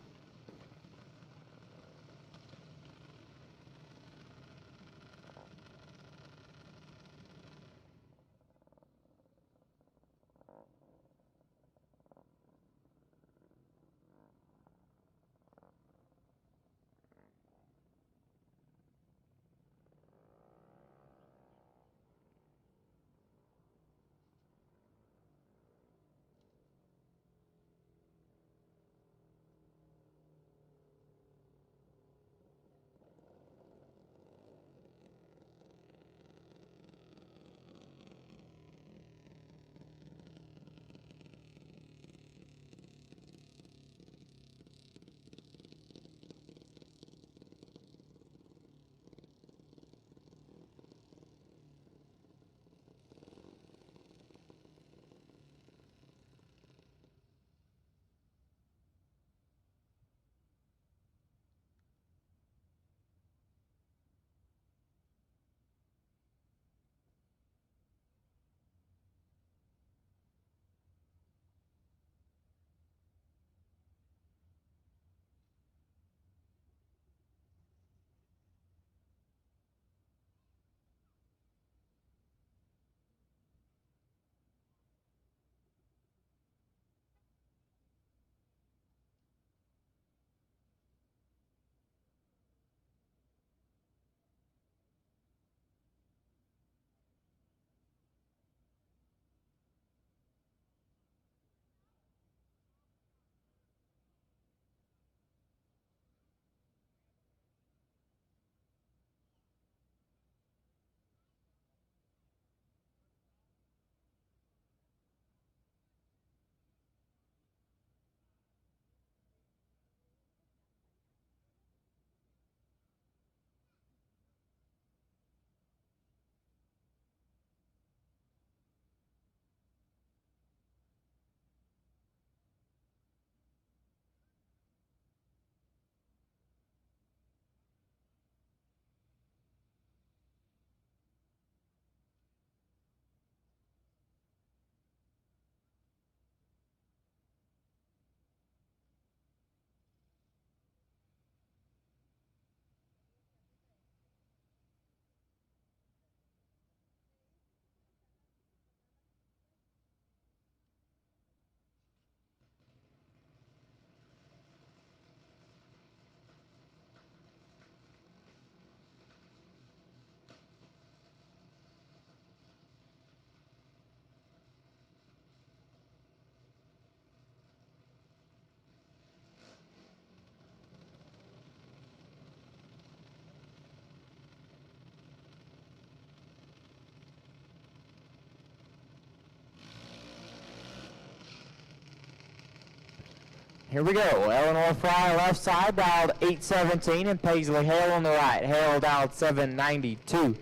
Here we go. Eleanor Fry left side, dialed 817, and Paisley Hale on the right. Hale dialed 792.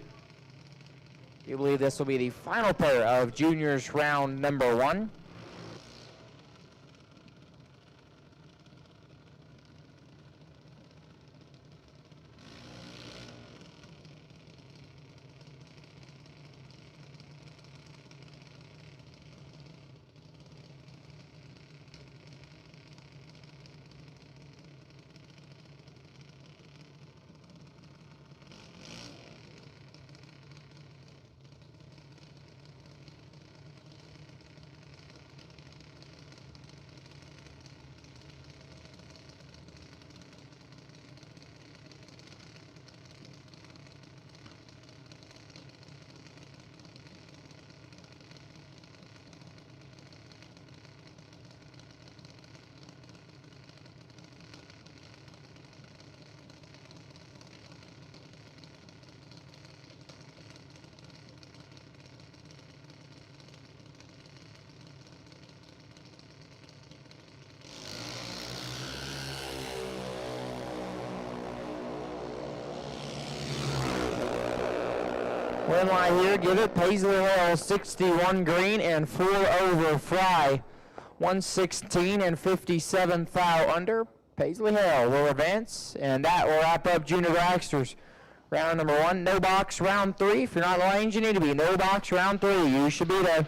You believe this will be the final pair of juniors round number 1. Win line here, give it Paisley Hill 61 green and 4 over Fry 116 and 57 thou under. Paisley Hill will advance, and that will wrap up Junior Dragsters. Round number 1, no box. Round 3, if you're not in the lanes, you need to be. No box, round 3, you should be there.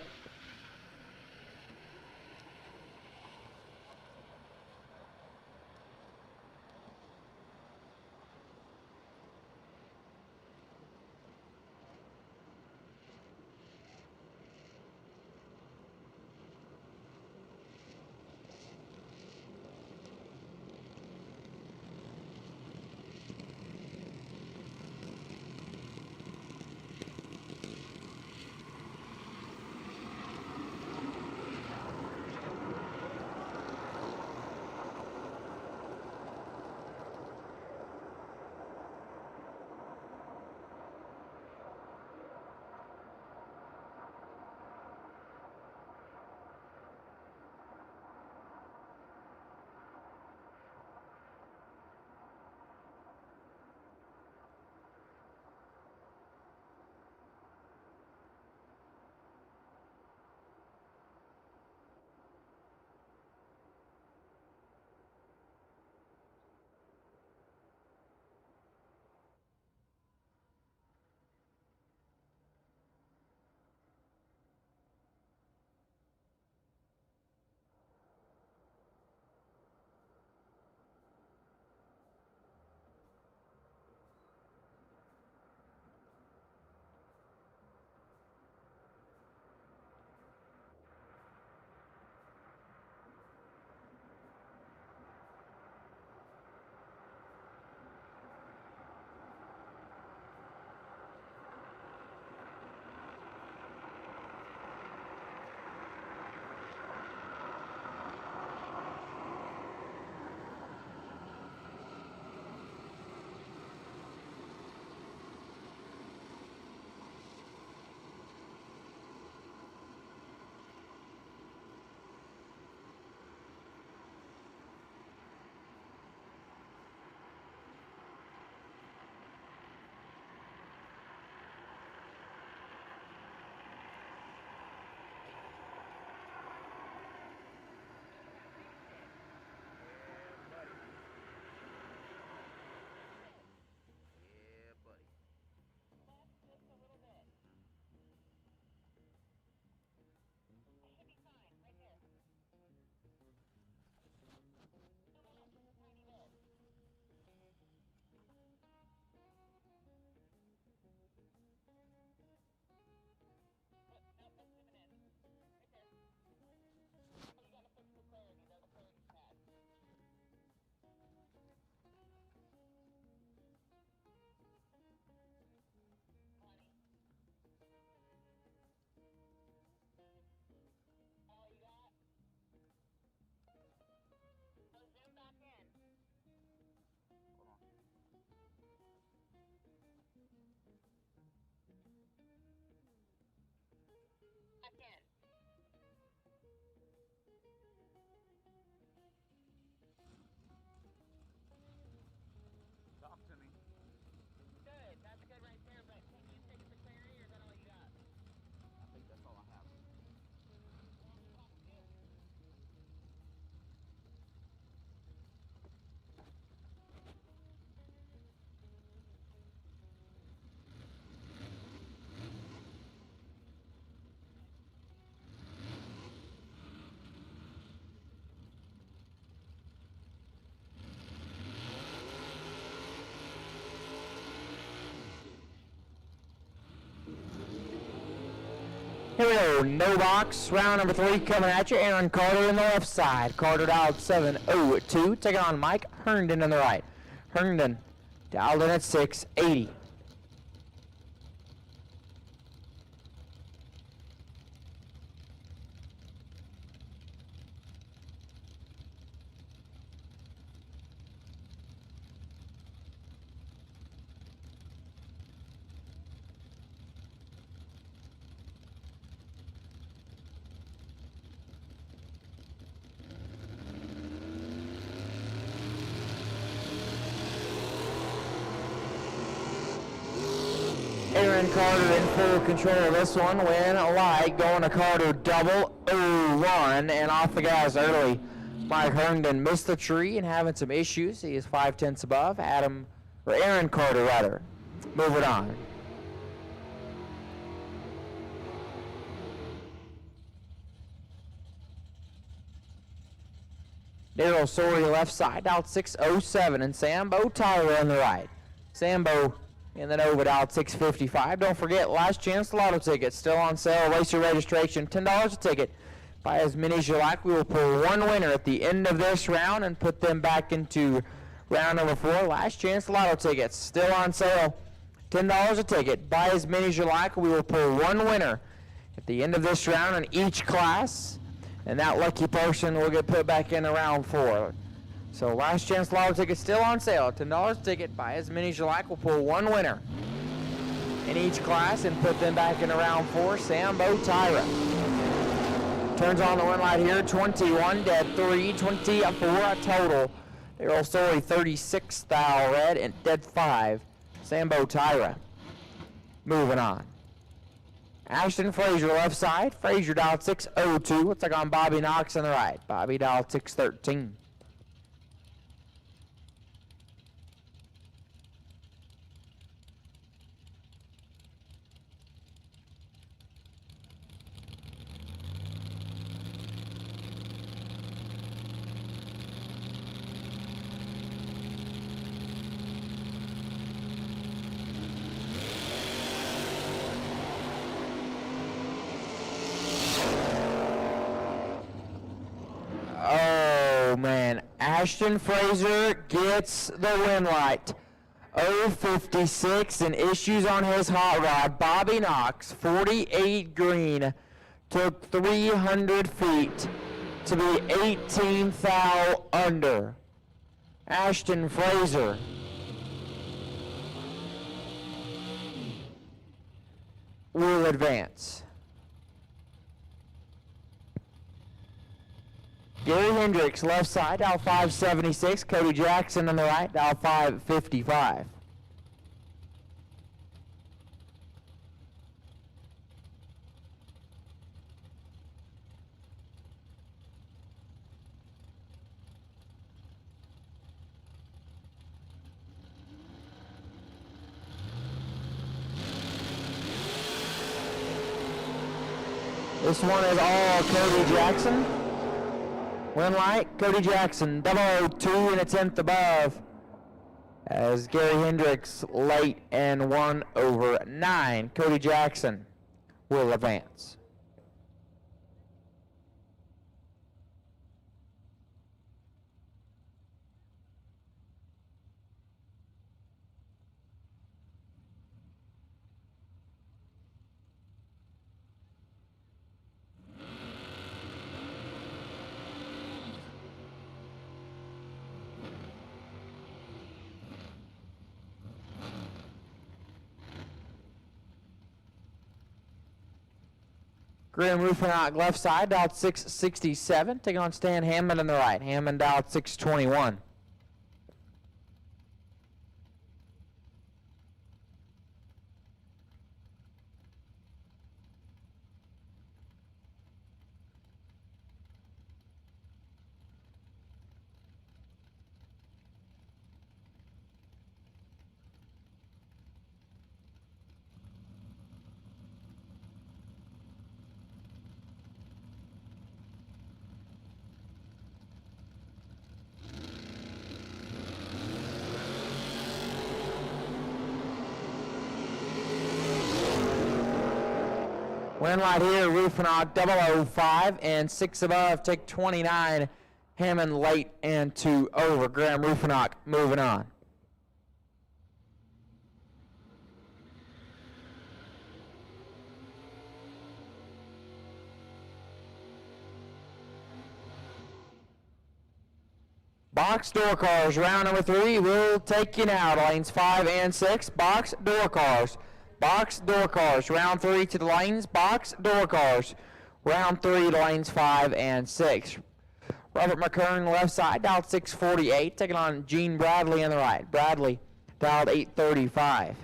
Here we go, no box, round number 3 coming at you. Aaron Carter in the left side. Carter dialed 702. Taking on Mike Herndon on the right. Herndon dialed in at 680. Aaron Carter in full control of this one. Win light going to Carter, double run, and off the gas early. Mike Herndon missed the tree and having some issues. He is 5/10 above. Aaron Carter rather. Moving on. Daryl Sori left side, out 6:07, and Sambo Tyler on the right. Sambo in the Nova out 6:55. Don't forget, last chance lotto tickets still on sale. Racer registration, $10 a ticket. Buy as many as you like. We will pull one winner at the end of this round and put them back into round number 4. Last chance lotto tickets still on sale. $10 a ticket. Buy as many as you like. We will pull one winner at the end of this round in each class, and that lucky person will get put back in round 4. So last chance lotto tickets still on sale. $10 a ticket. Buy as many as you like. We'll pull one winner in each class and put them back in round 4. Sambo Tyra turns on the win light here. 21, dead 3, 24 total. Daryl Story 36, thou red, and dead 5. Sambo Tyra. Moving on. Ashton Frazier left side. Frazier dialed 6:02. Looks like on Bobby Knox on the right. Bobby dialed 6:13. Oh man, Ashton Frazier gets the win light. 056 and issues on his hot rod. Bobby Knox, 48 green, took 300 feet to be 18 thou under. Ashton Frazier will advance. Gary Hendricks left side, dial 576. Cody Jackson on the right, dial 555. This one is all Cody Jackson. Win light, Cody Jackson, 002 and a 10th above. As Gary Hendricks late and 1/9. Cody Jackson will advance. Graham Rufinot left side, dialed 667. Taking on Stan Hammond on the right. Hammond dialed 621. Win light here, Rufinot 005 and 6 above, take 29. Hammond late and 2 over. Graham Rufinot moving on. Box door cars, round number 3, will take you now to lanes 5 and 6. Box door cars. Box door cars, round 3 to the lanes. Box door cars, round 3 to lanes 5 and 6. Robert McKern left side, dialed 648, taking on Gene Bradley on the right. Bradley dialed 835.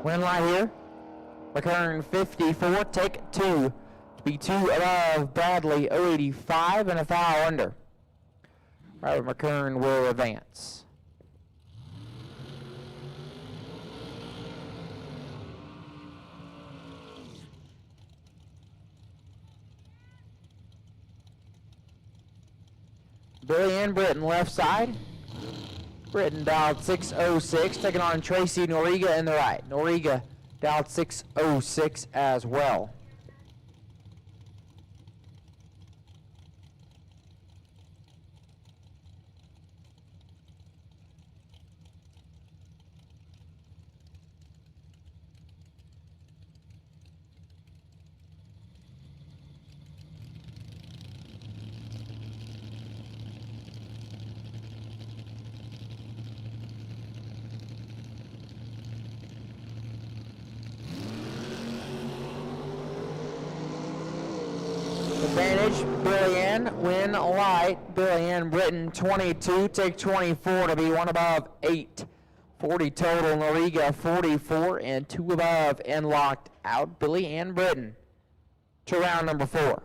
Win light here. McCurran 54, take 2. To be 2 above Bradley 085 and a foul under. Robert McCurran will advance. Billy and Britton left side. Britton dialed 606, taking on Tracy Noriga in the right. Noriga dialed 606 as well. Advantage, Billy Ann, win light. Billy Ann Britton 22, take 24 to be 1 above 8. 40 total, Noriga 44 and 2 above and locked out. Billy Ann Britton to round number 4.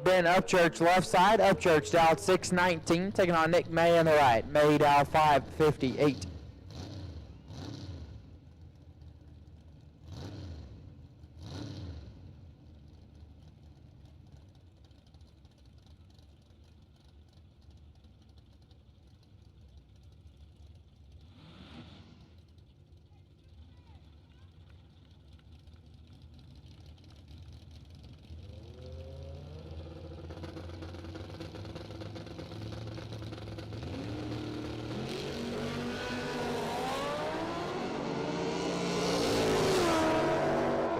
Ben Upchurch left side. Upchurch dialed 619, taking on Nick May on the right. May dialed 558.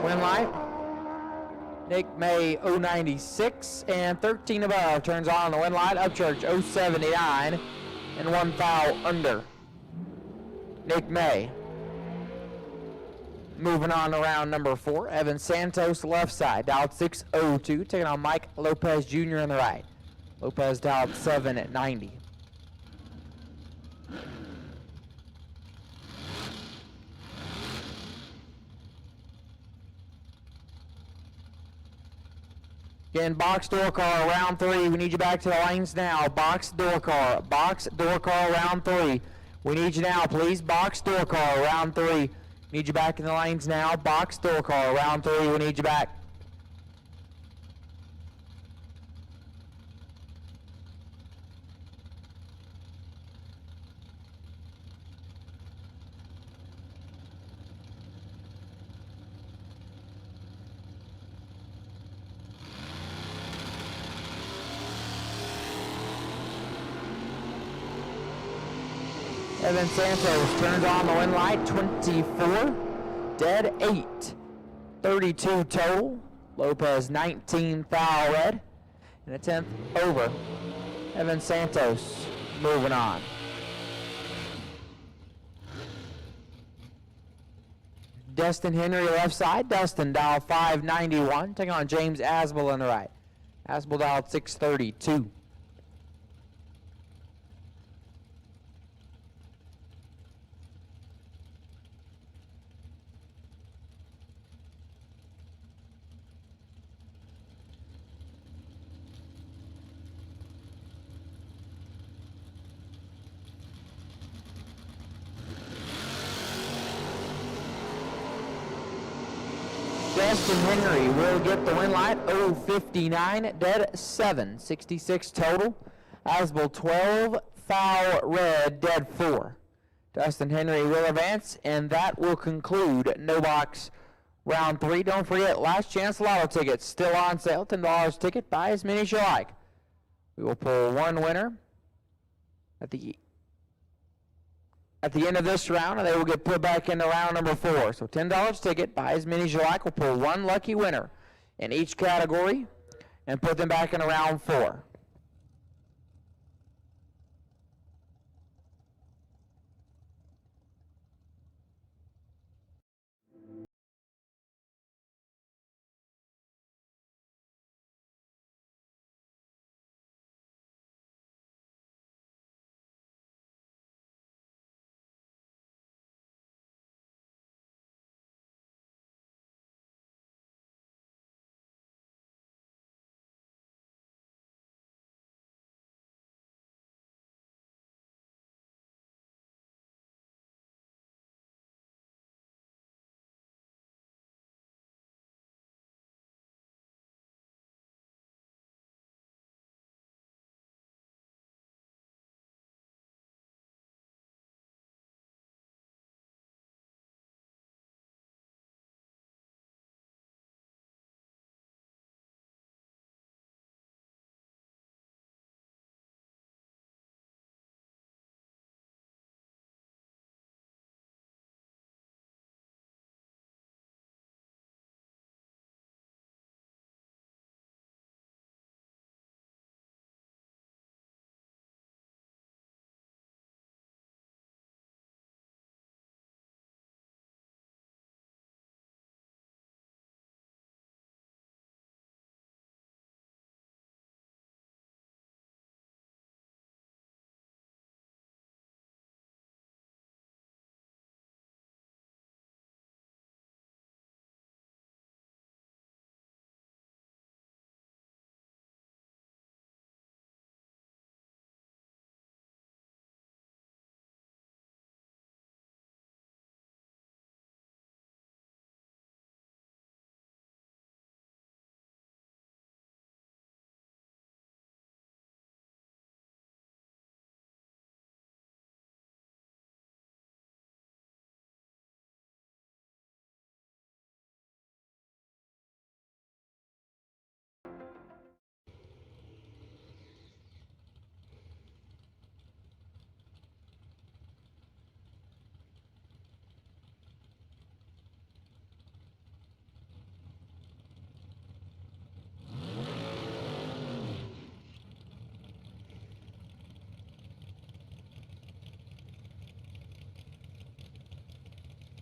Win light. Nick May 096 and 13 above turns on the win light. Upchurch 079 and 1 foul under. Nick May. Moving on to round number 4. Evan Santos left side, dialed 602, taking on Mike Lopez Jr. on the right. Lopez dialed 7 at 90. Again, box door car, round 3. We need you back to the lanes now. Box door car, round 3. We need you now, please. Box door car, round 3. Need you back in the lanes now. Box door car, round 3. We need you back. Evan Santos turns on the win light, 24, dead 8, 32 total. Lopez 19 foul red, and a 10th over. Evan Santos moving on. Dustin Henry left side. Dustin dialed 591, taking on James Asbel on the right. Asbel dialed 632. Dustin Henry will get the win light, 059, dead 7, 66 total. Asbel 12, foul red, dead 4. Dustin Henry will advance, and that will conclude No Box round 3. Don't forget, last chance lotto tickets still on sale, $10 ticket, buy as many as you like. We will pull one winner at the end of this round, and they will get put back into round number 4. So $10 ticket, buy as many as you like. We'll pull one lucky winner in each category and put them back into round 4.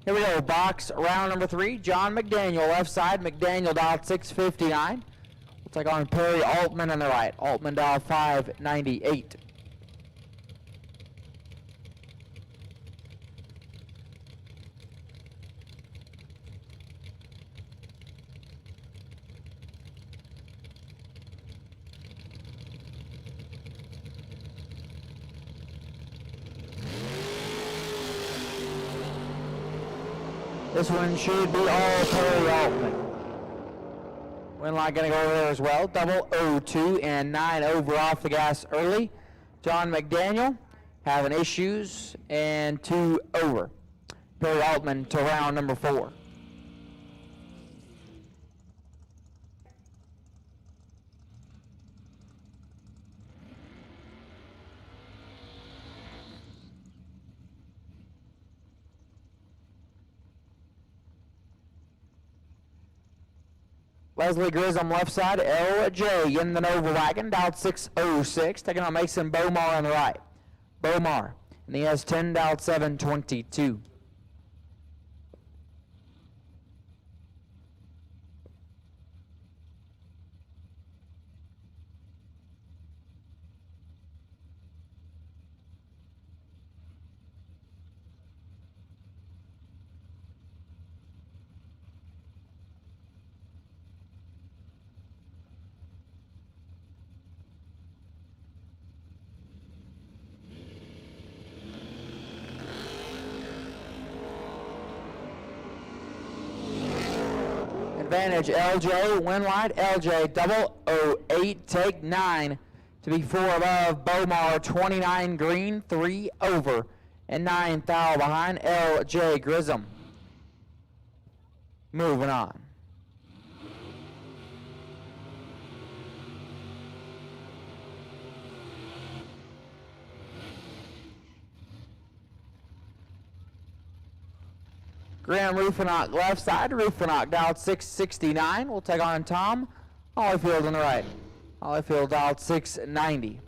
Here we go, box round number 3. John McDaniel, left side. McDaniel dialed 659. We'll take on Perry Altman on the right. Altman dialed 598. This one should be all Perry Altman. Win line going to go over there as well. Double 02 and 9 over off the gas early. John McDaniel having issues and 2 over. Perry Altman to round number 4. Leslie Grissom left side, LJ in the Nova wagon, dialed 606, taking on Mason Bomar on the right. Bomar, and he has 10, dialed 722. Advantage LJ, win light, LJ, double 08, take 9 to be 4 above. Bomar, 29 green, 3 over, and 9 thou behind LJ Grissom. Moving on. Graham Rufinock left side. Rufinock dialed 669. We'll take on Tom Hollyfield on the right. Hollyfield dialed 690.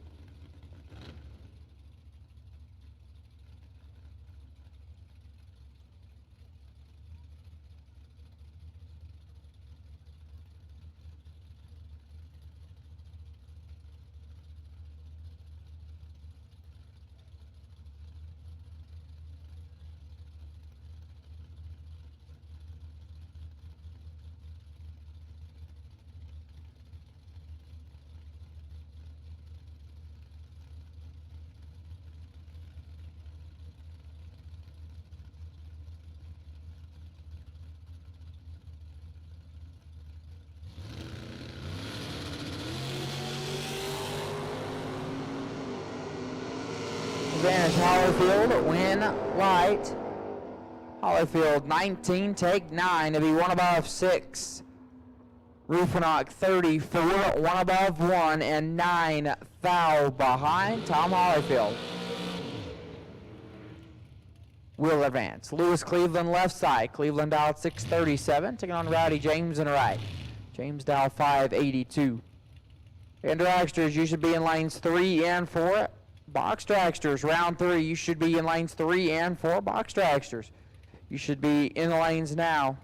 Advantage Hollyfield, win light. Hollyfield 19, take 9 to be 1 above 6. Rufinock 34, 1 above 1, and 9 thou behind. Tom Hollyfield will advance. Lewis Cleveland left side. Cleveland dialed 637, taking on Rowdy James on the right. James dialed 582. And Dragsters, you should be in lanes 3 and 4. Box Dragsters, round 3, you should be in lanes 3 and 4. Box Dragsters, you should be in the lanes now.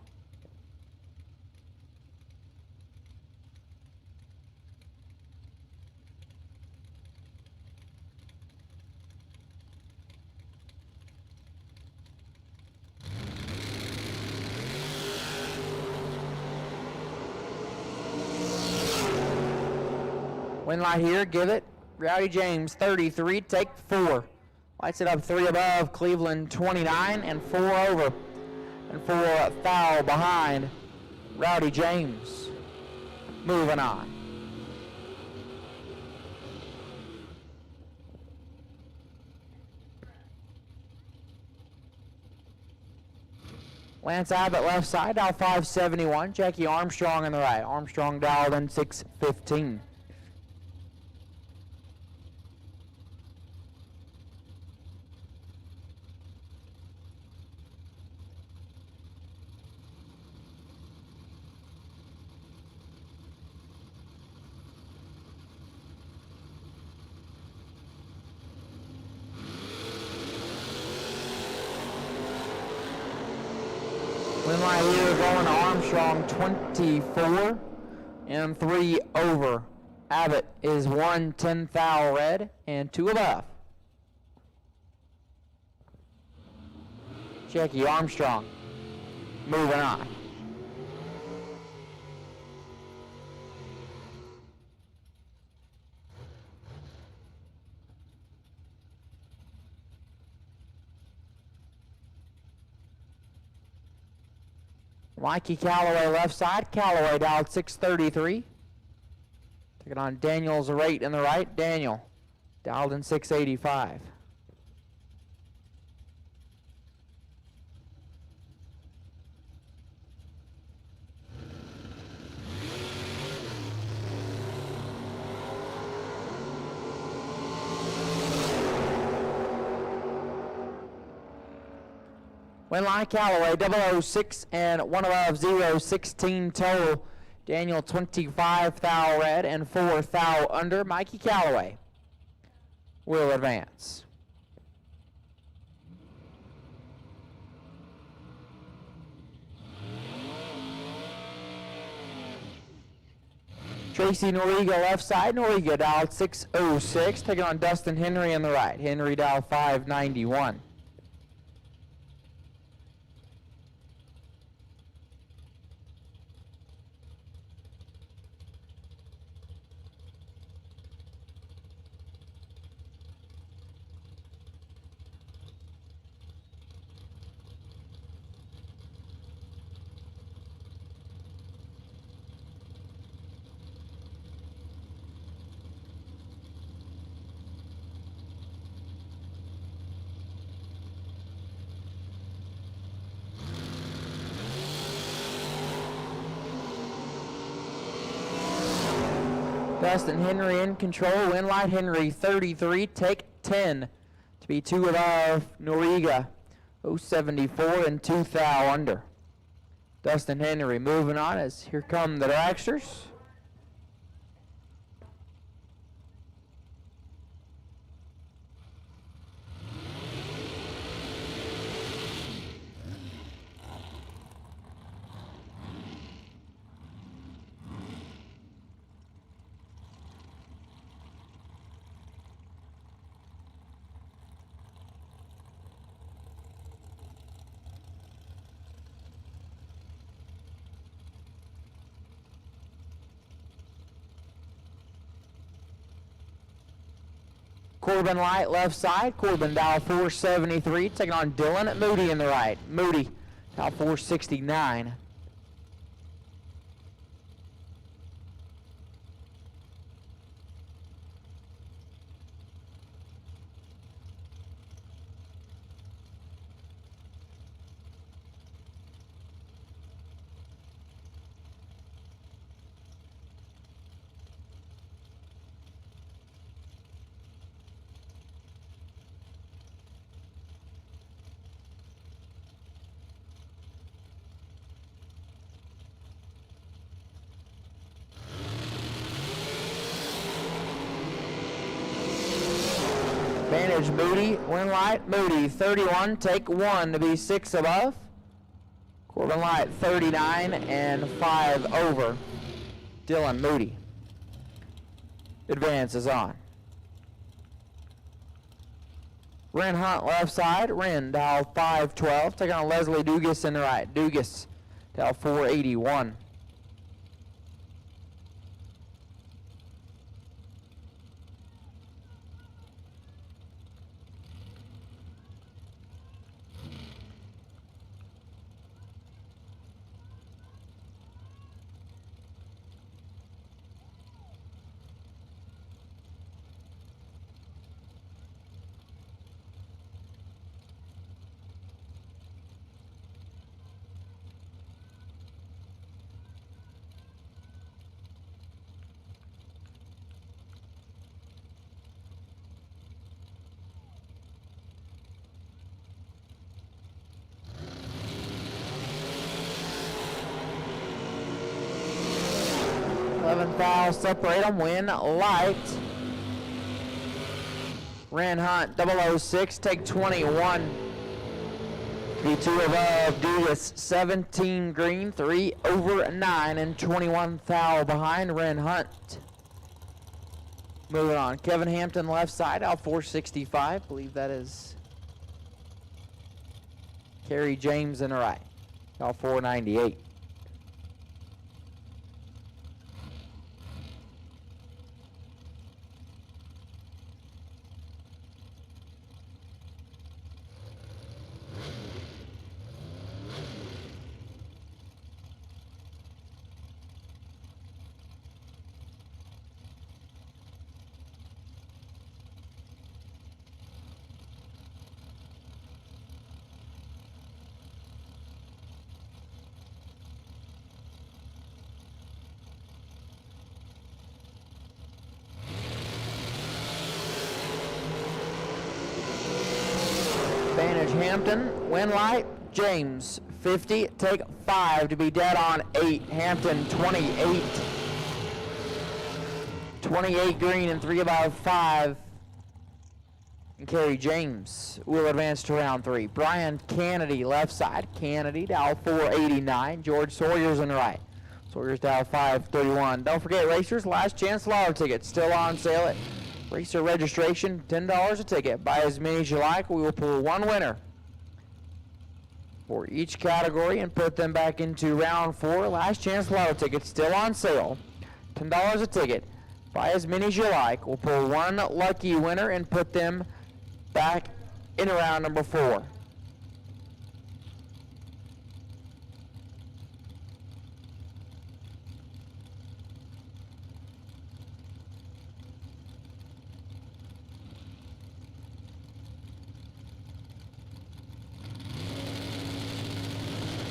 Win light here, give it. Rowdy James, 33, take 4. Lights it up 3 above. Cleveland, 29, and 4 over. And 4 foul behind Rowdy James. Moving on. Lance Abbott left side, dial 571. Jackie Armstrong on the right. Armstrong dialed in 615. Armstrong 24 and 3 over. Abbott is 1 10 thou red and 2 above. Jackie Armstrong moving on. Mikey Calloway left side. Calloway dialed 633. Taking on Daniel's rate in the right. Daniel dialed in 685. Winline Calloway 006 and 1 above 0, 16 total. Daniel 25 thou red and 4 thou under. Mikey Calloway will advance. Tracy Noriega left side. Noriega dialed 606, taking on Dustin Henry in the right. Henry dialed 591. Dustin Henry in control. Win light Henry 33. Take 10 to be 2 above Noriega 074 and 2 thou under. Dustin Henry moving on as here come the Dragsters. Corbin Light left side. Corbin dial 473, taking on Dylan Moody in the right. Moody dial 469. Advantage Moody, win light, Moody 31, take 1 to be 6 above. Corbin Light 39 and 5 over. Dylan Moody advances on. Ren Hunt left side, Ren dial 512, taking on Leslie Dugas in the right. Dugas dial 481. Fouls separate them, win light. Ren Hunt 006, take 21. The 2 above Dudis, 17 green, 3 over 9, and 21 thou behind Ren Hunt. Moving on, Kevin Hampton left side, out 465. Believe that is Kerry James in the right, out 498. Advantage Hampton, win light, James 50, take 5 to be dead on 8. Hampton 28. 28 green and 3 above 5. And Kerry James will advance to round 3. Brian Kennedy left side, Kennedy down 489. George Sawyer's in the right. Sawyer's down 531. Don't forget, racers, last chance lotto tickets still on sale at Racer registration, $10 a ticket. Buy as many as you like. We will pull one winner for each category and put them back into round 4. Last chance lotto tickets still on sale, $10 a ticket. Buy as many as you like. We'll pull one lucky winner and put them back in round number 4.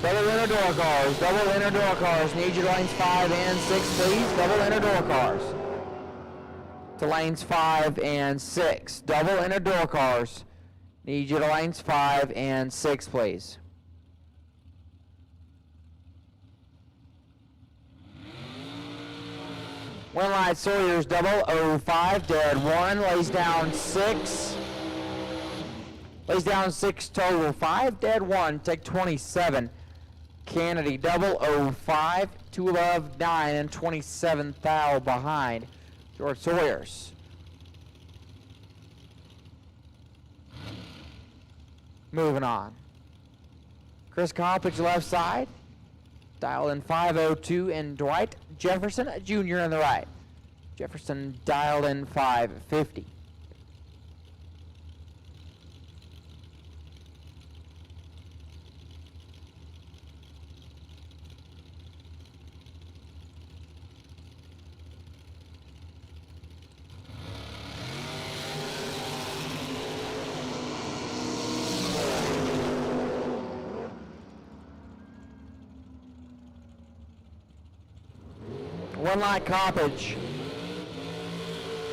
Double inner door cars, double inner door cars. Need you to lanes 5 and 6, please. Double inner door cars. To lanes 5 and 6. Double inner door cars. Need you to lanes 5 and 6, please. One light Sawyer's double 05, dead 1, lays down 6. Lays down 6 total, 5, dead 1, take 27. Kennedy double 05, 2 above 9, and 27 thou behind George Sawyer's. Moving on. Chris Coppage left side, dial in 502, and Dwight Jefferson Jr. in the right. Jefferson dialed in 550. One light Coppage.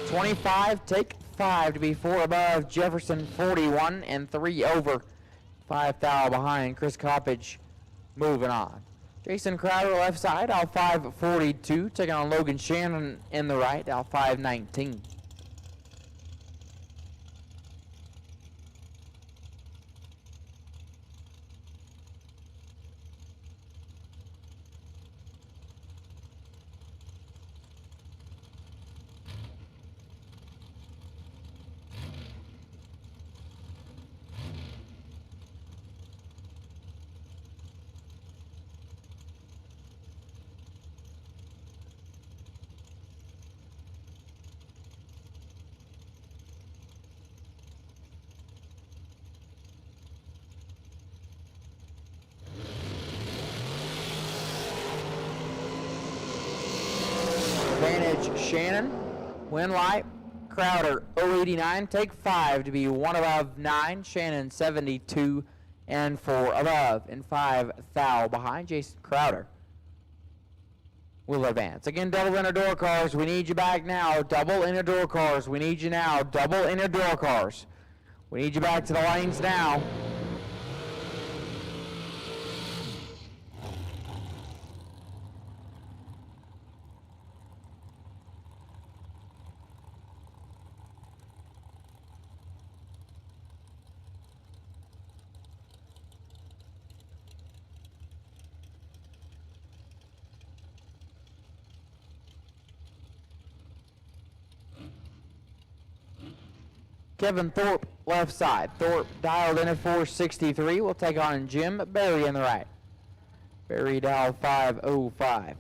25, take 5 to be 4 above. Jefferson 41 and 3 over. 5 thou behind. Chris Coppage moving on. Jason Crowder left side, out 542. Taking on Logan Shannon in the right, out 519. Advantage Shannon, win light, Crowder 089, take 5 to be 1 above 9, Shannon 72 and 4 above, and 5 thou behind. Jason Crowder will advance. Again, double inner door cars, we need you back now. Double inner door cars, we need you now. Double inner door cars, we need you back to the lanes now. Kevin Thorpe, left side. Thorpe dialed in at 463. We'll take on Jim Berry in the right. Berry dial 505.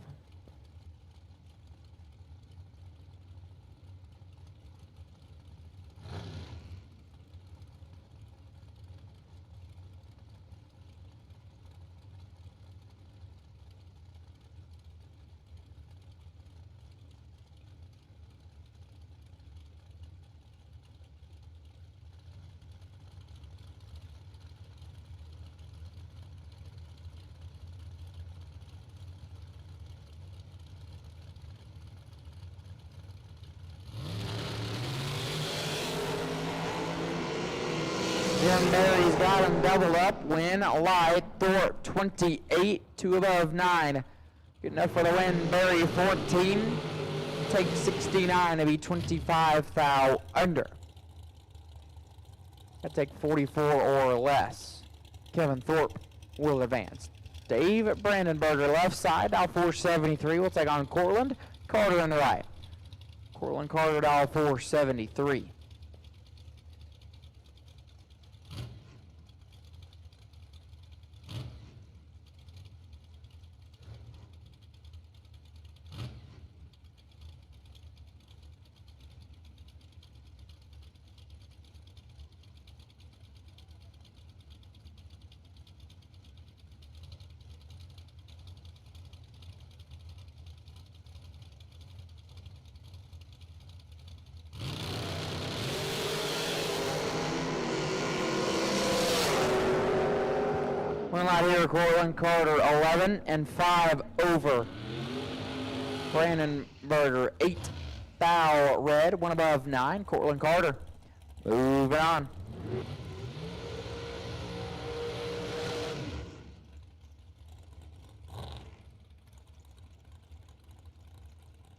Jim Berry's got him doubled up. Win light. Thorpe 28, 2 above 9. Good enough for the win. Berry 14. Take 69 to be 25 thou under. That take 44 or less. Kevin Thorpe will advance. Dave Brandenberger left side, dial 473. We'll take on Cortland Carter in the right. Cortland Carter dial 473. One light here, Cortland Carter 11 and 5 over. Brandenberger 8 thou red, 1 above 9. Cortland Carter moving on.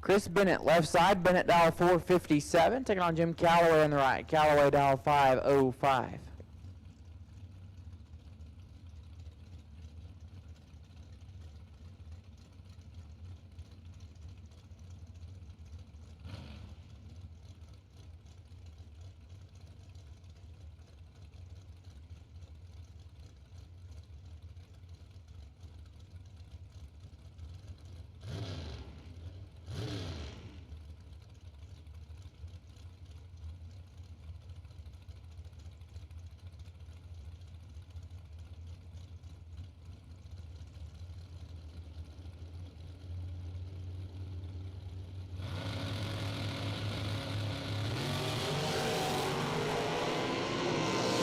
Chris Bennett left side, Bennett dial 457, taking on Jim Calloway in the right. Calloway dial 505.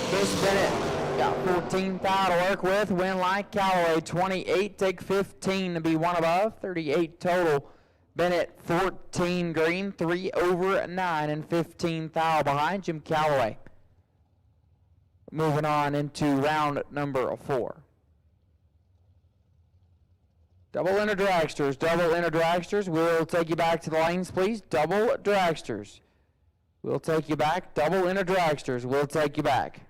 Chris Bennett got 14 thou to work with. Win like Calloway 28, take 15 to be 1 above. 38 total. Bennett 14 green, 3 over 9 and 15 thou behind Jim Calloway. Moving on into round number 4. Double inner dragsters, double inner dragsters. We'll take you back to the lanes, please. Double dragsters. We'll take you back. Double inner dragsters. We'll take you back.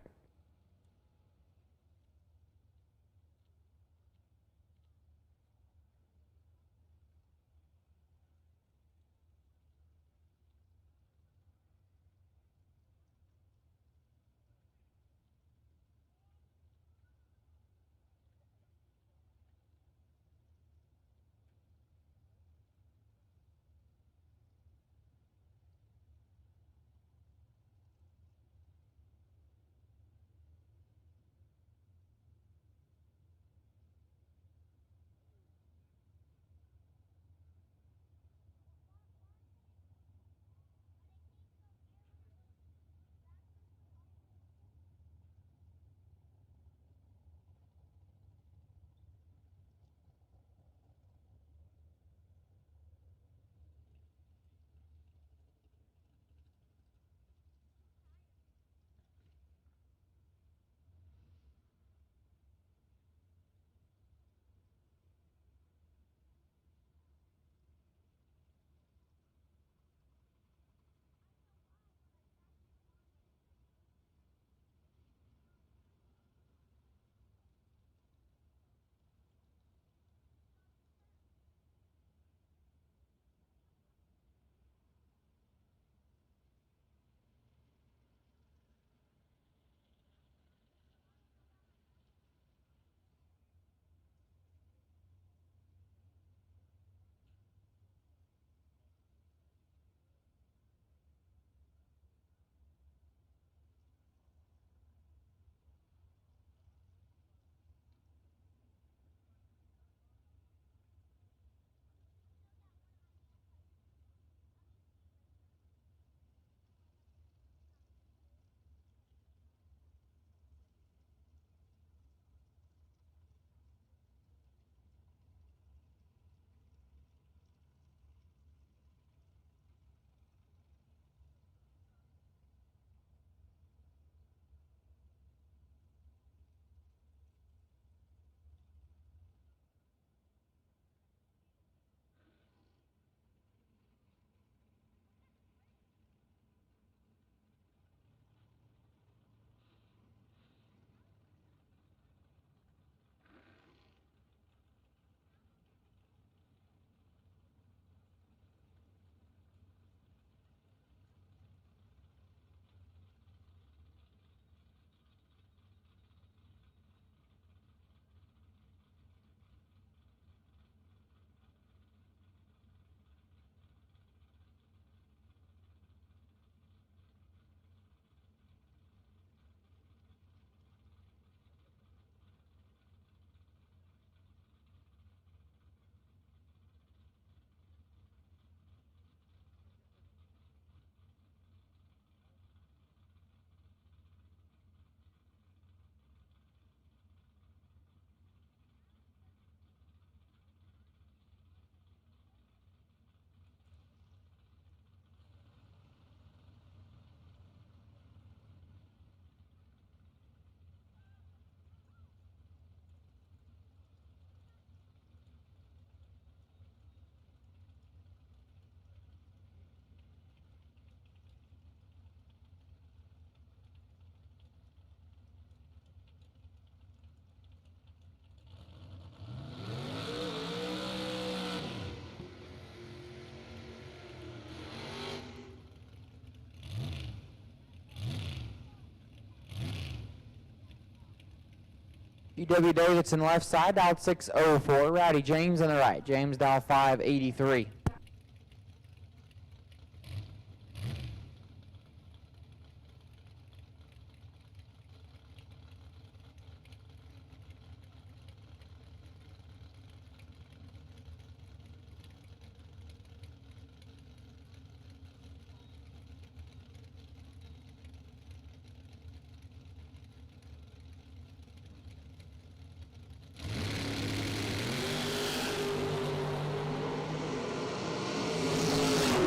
UW Davidson left side, dialed 604. Rowdy James on the right. James dial 583.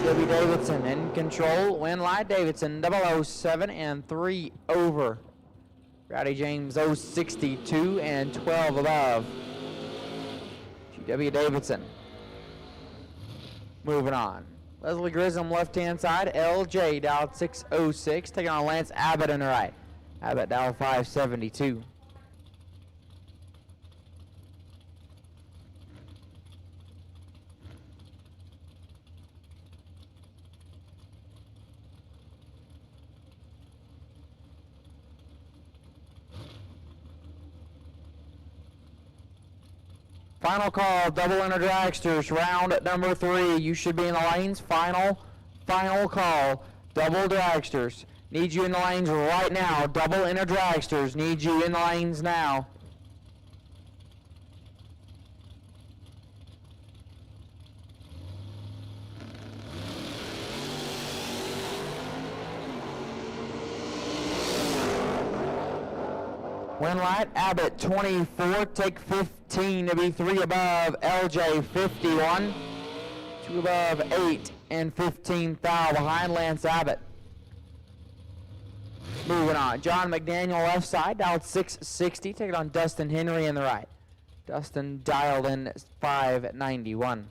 UW Davidson in control. Win light Davidson 007 and 3 over. Rowdy James 062 and 12 above. GW Davidson. Moving on. Leslie Grissom left hand side. LJ dialed 606. Taking on Lance Abbott on the right. Abbott dialed 572. Final call, double inner dragsters, round number 3. You should be in the lanes. Final call, double dragsters. Need you in the lanes right now. Double inner dragsters, need you in the lanes now. Win light, Abbott 24, take 15 to be 3 above. LJ 51, 2 above 8 and 15 foul behind Lance Abbott. Moving on, John McDaniel left side, dialed 660, take it on Dustin Henry in the right. Dustin dialed in 591.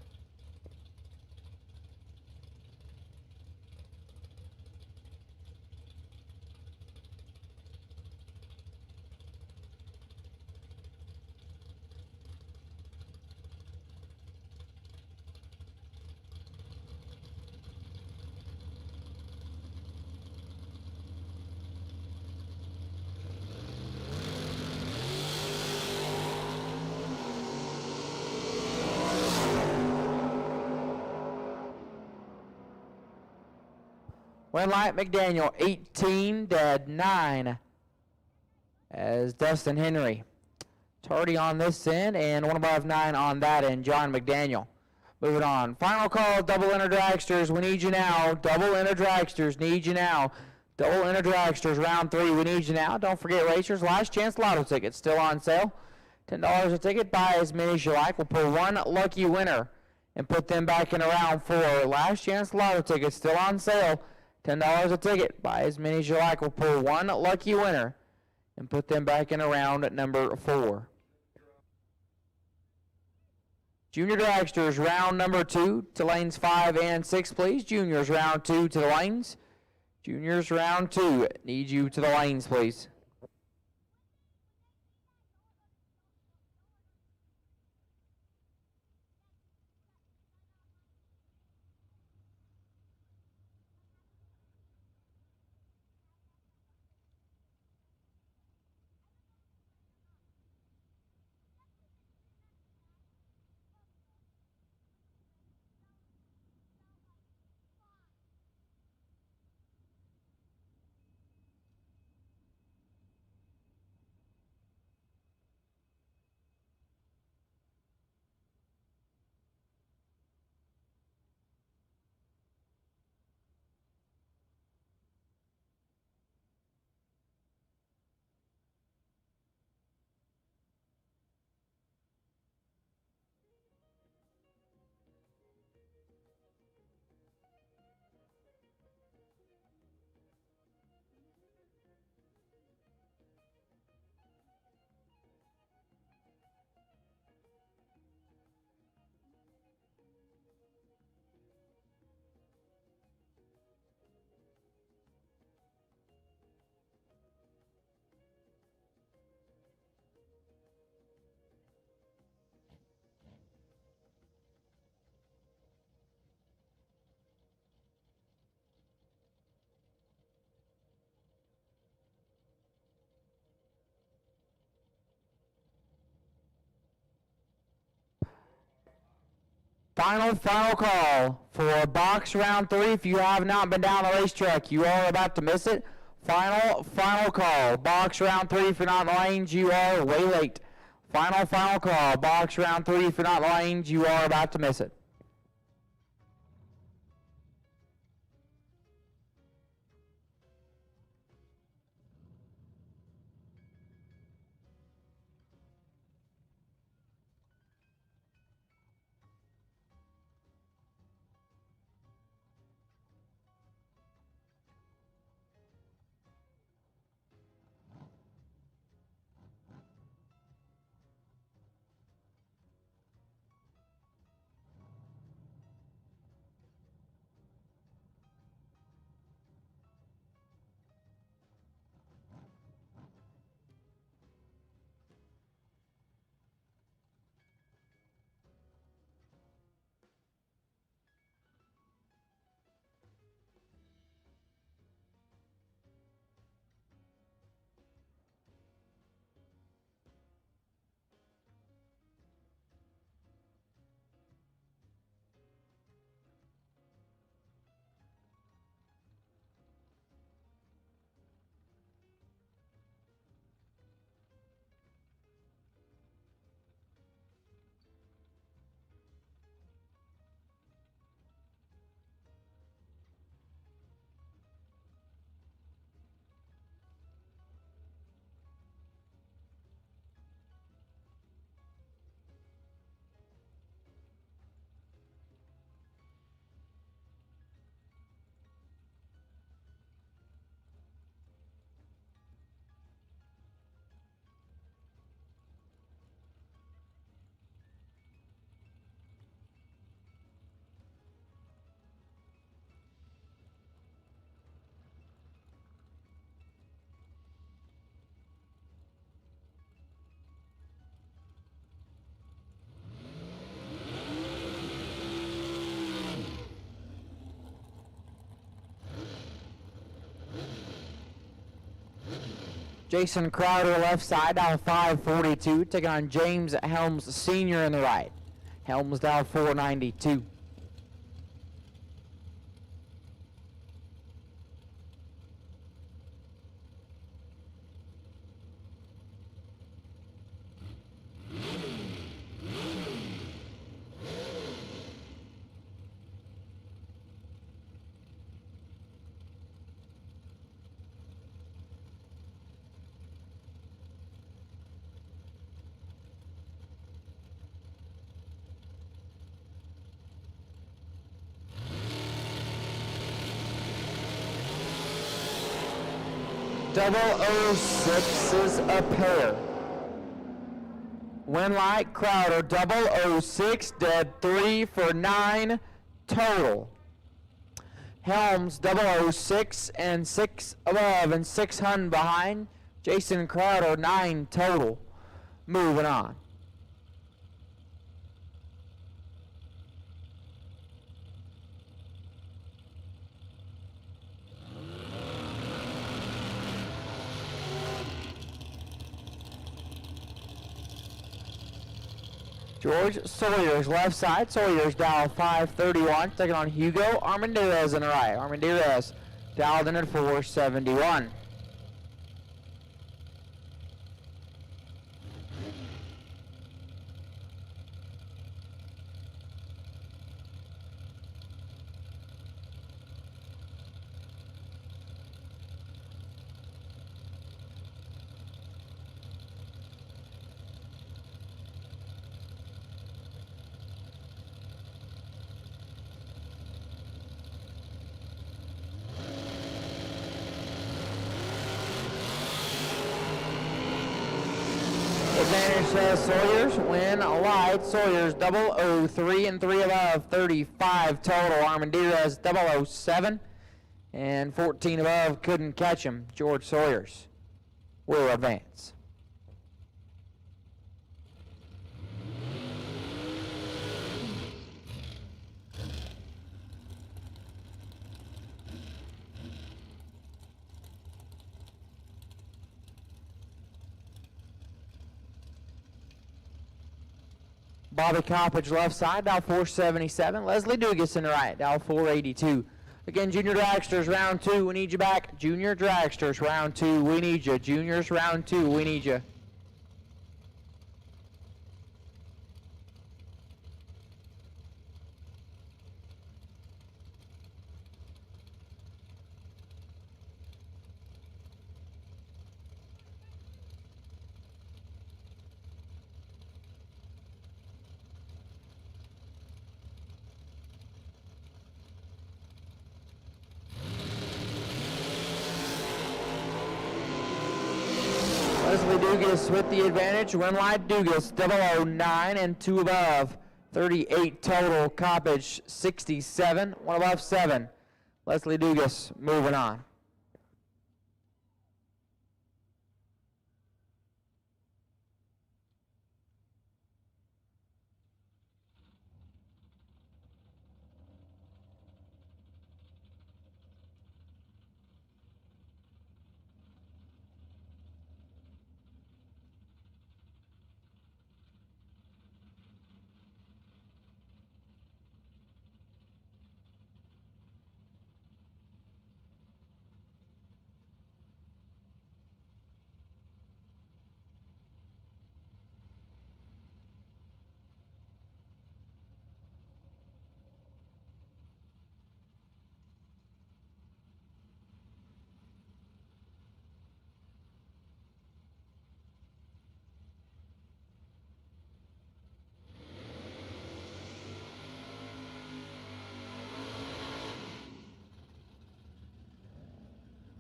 Win light, McDaniel 18, dead 9 as Dustin Henry. Tardy on this end and 1 above 9 on that end, John McDaniel. Moving on, final call, double inner dragsters, we need you now. Double inner dragsters, need you now. Double inner dragsters, round 3, we need you now. Don't forget racers, last chance lotto tickets still on sale. $10 a ticket, buy as many as you like. We'll pull 1 lucky winner and put them back in round 4. Last chance lotto tickets still on sale. $10 a ticket. Buy as many as you like. We'll pull 1 lucky winner and put them back in round number 4. Junior dragsters, round number 2 to lanes 5 and 6, please. Juniors, round 2 to the lanes. Juniors, round 2. Need you to the lanes, please. Final call for box round 3. If you have not been down the racetrack, you are about to miss it. Final call. Box round 3. If you're not in the lanes, you are way late. Final call. Box round 3. If you're not in the lanes, you are about to miss it. Jason Crowder left side, down 542, taking on James Helms Sr. in the right. Helms down 492. Double 06 a pair. Win light Crowder, double 06, dead 3 for 9 total. Helms, double 06 and 6 above and 600 behind. Jason Crowder, 9 total. Moving on. George Sawyer's left side. Sawyer's dial 531, taking on Hugo Armendariz in the right. Armendariz dialed in at 471. Advantage says Sawyer's, win light. Sawyer's 003 and 3 above, 35 total. Armendariz 007 and 14 above, couldn't catch him. George Sawyer's will advance. Bobby Coppage left side, dial 477. Leslie Dugas in the right, dial 482. Again, Junior Dragsters, round 2, we need you back. Junior Dragsters, round 2, we need you. Juniors, round 2, we need you. Leslie Dugas with the advantage. Run light Dugas, 009 and 2 above. 38 total. Coppage 67, 1 above 7. Leslie Dugas moving on.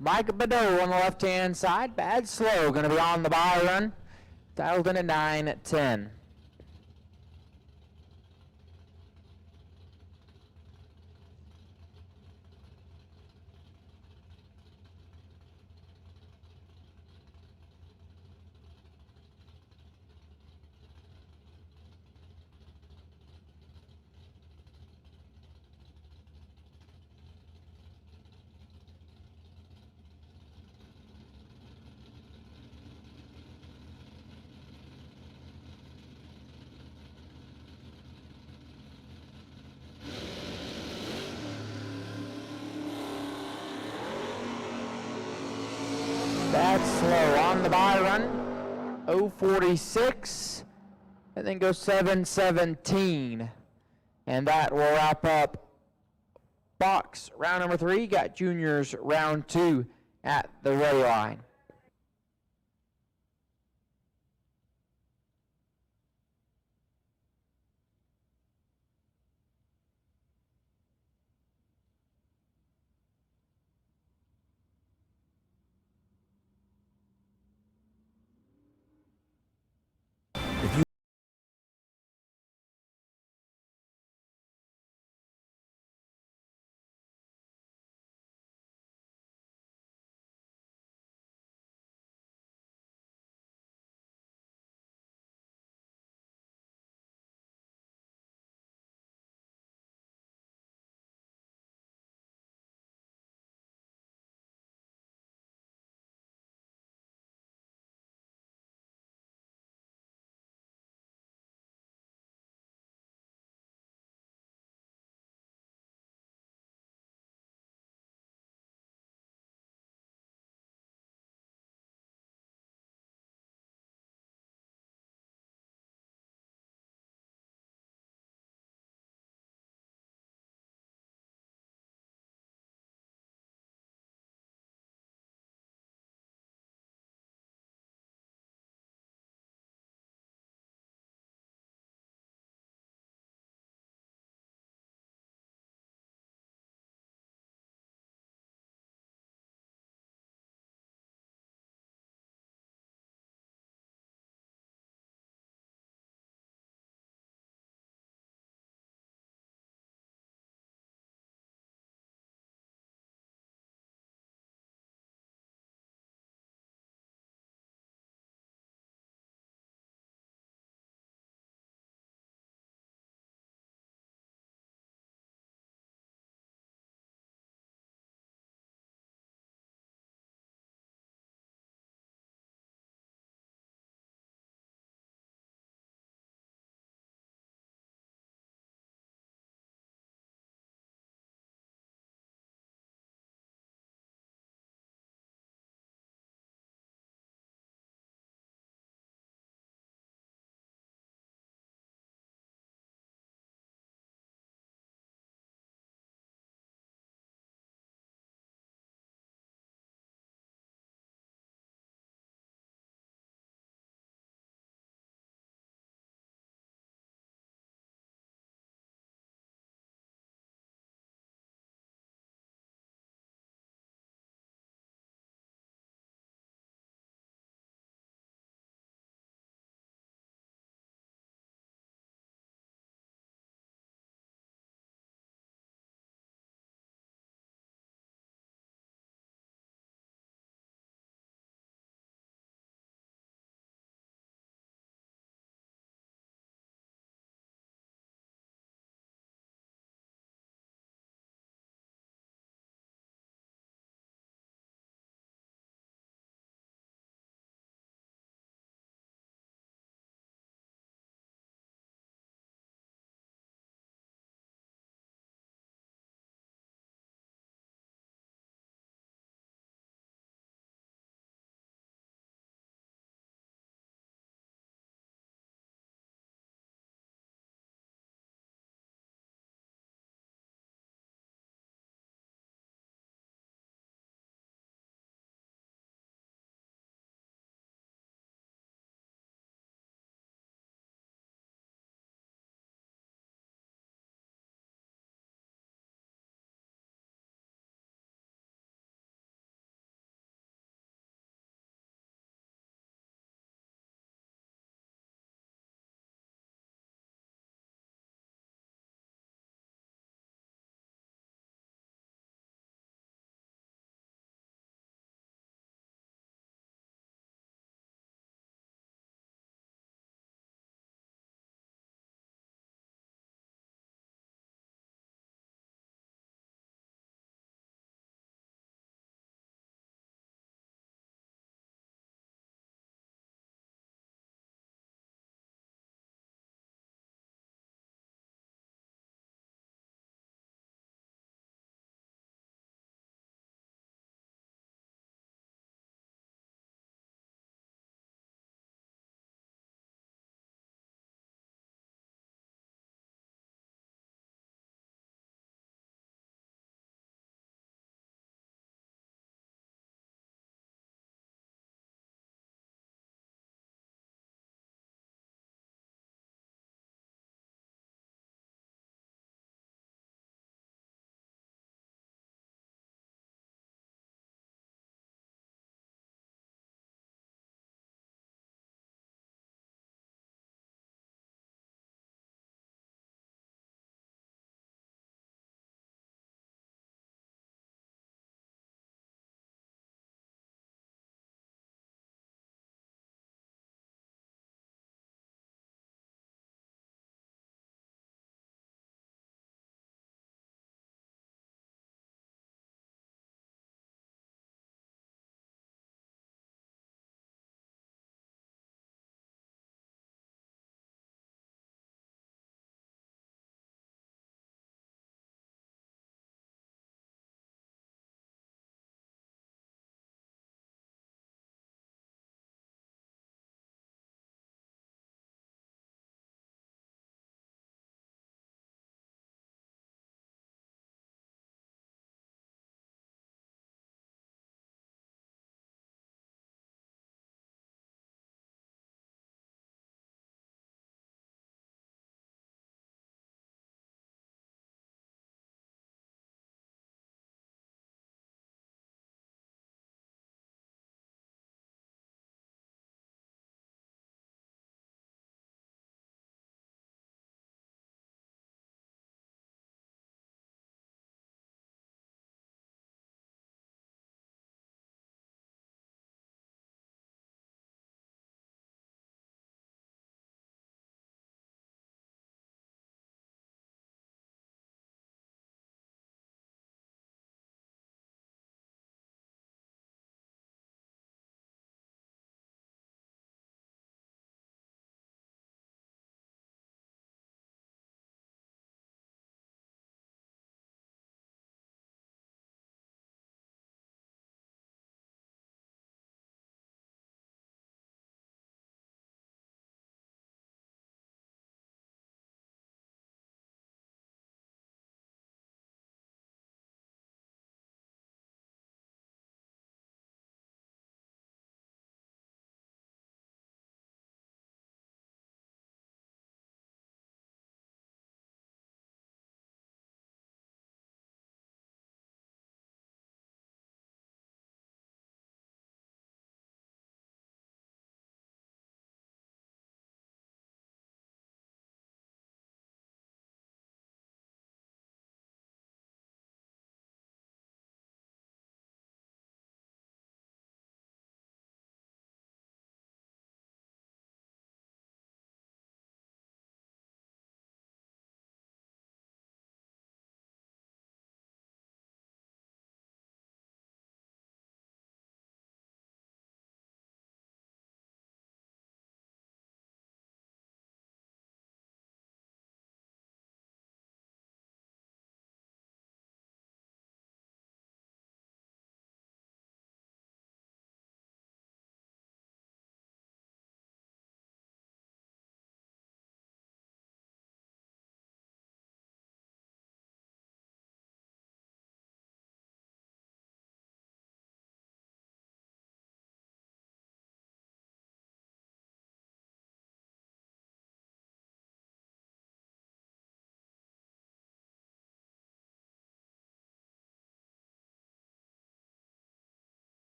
Mike Badeau on the left-hand side. Bad slow, going to be on the bye run. Dialed in at 9-10. That's slow on the bye run. 0:46, and then go 7:17. And that will wrap up box round number 3. Got juniors round 2 at the ready line.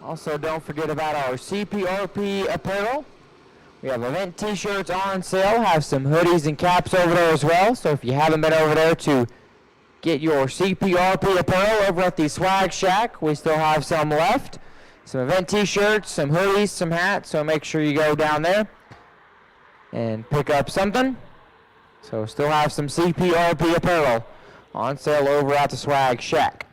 Also, don't forget about our CPRP apparel. We have event t-shirts on sale, have some hoodies and caps over there as well. So if you haven't been over there to get your CPRP apparel over at the Swag Shack, we still have some left. Some event t-shirts, some hoodies, some hats, so make sure you go down there and pick up something. So still have some CPRP apparel on sale over at the Swag Shack.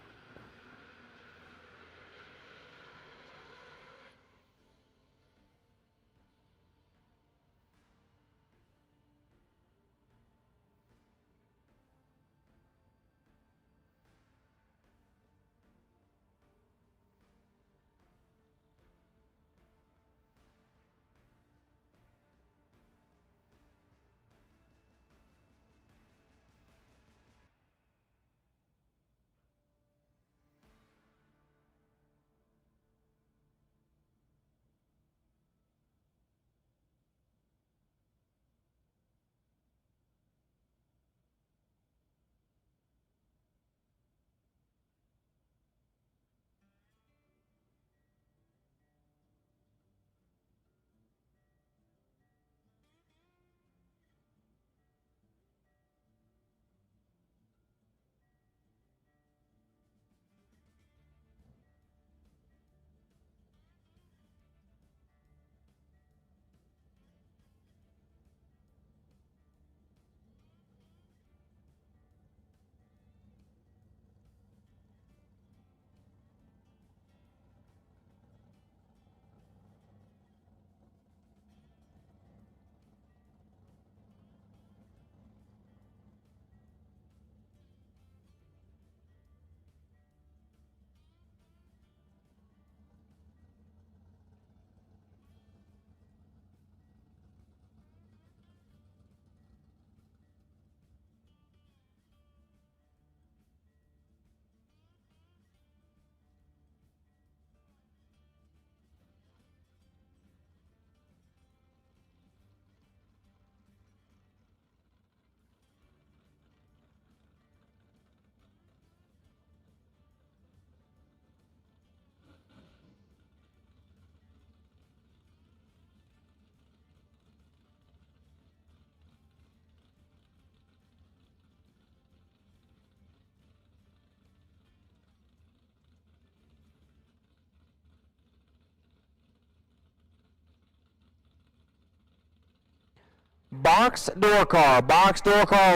Box door car,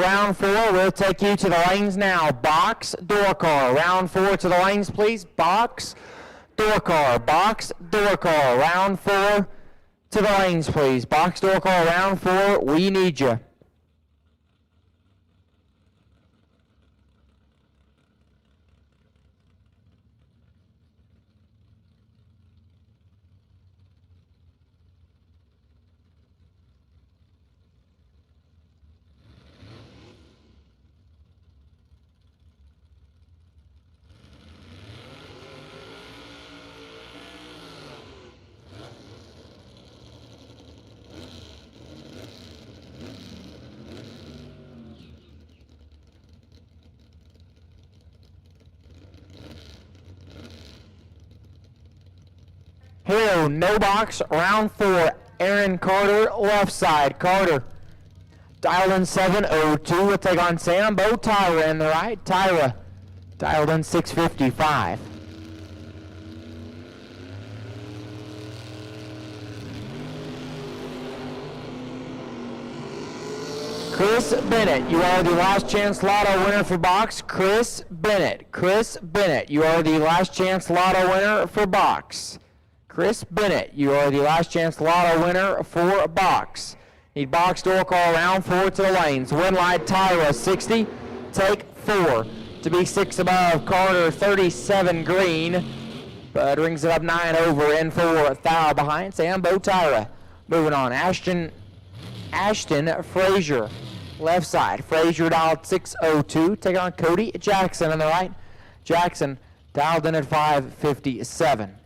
round 4. We'll take you to the lanes now. Box door car, round 4 to the lanes, please. Box door car, round 4 to the lanes, please. Box door car, round 4. We need you. Here, no box, round 4. Aaron Carter, left side. Carter, dialed in 702. We'll take on Sambo Tyra in the right. Tyra, dialed in 655. Chris Bennett, you are the last chance lotto winner for box. Chris Bennett, you are the last chance lotto winner for box. Chris Bennett, you are the last chance lotto winner for box. Need box door call round 4 to the lanes. Win light Tyra 60, take 4. To be 6 above, Carter 37 green, but rings it up 9 over in 4. Thou behind Sambo Tyra. Moving on, Ashton Frazier, left side. Frazier dialed 602. Take on Cody Jackson on the right. Jackson dialed in at 557.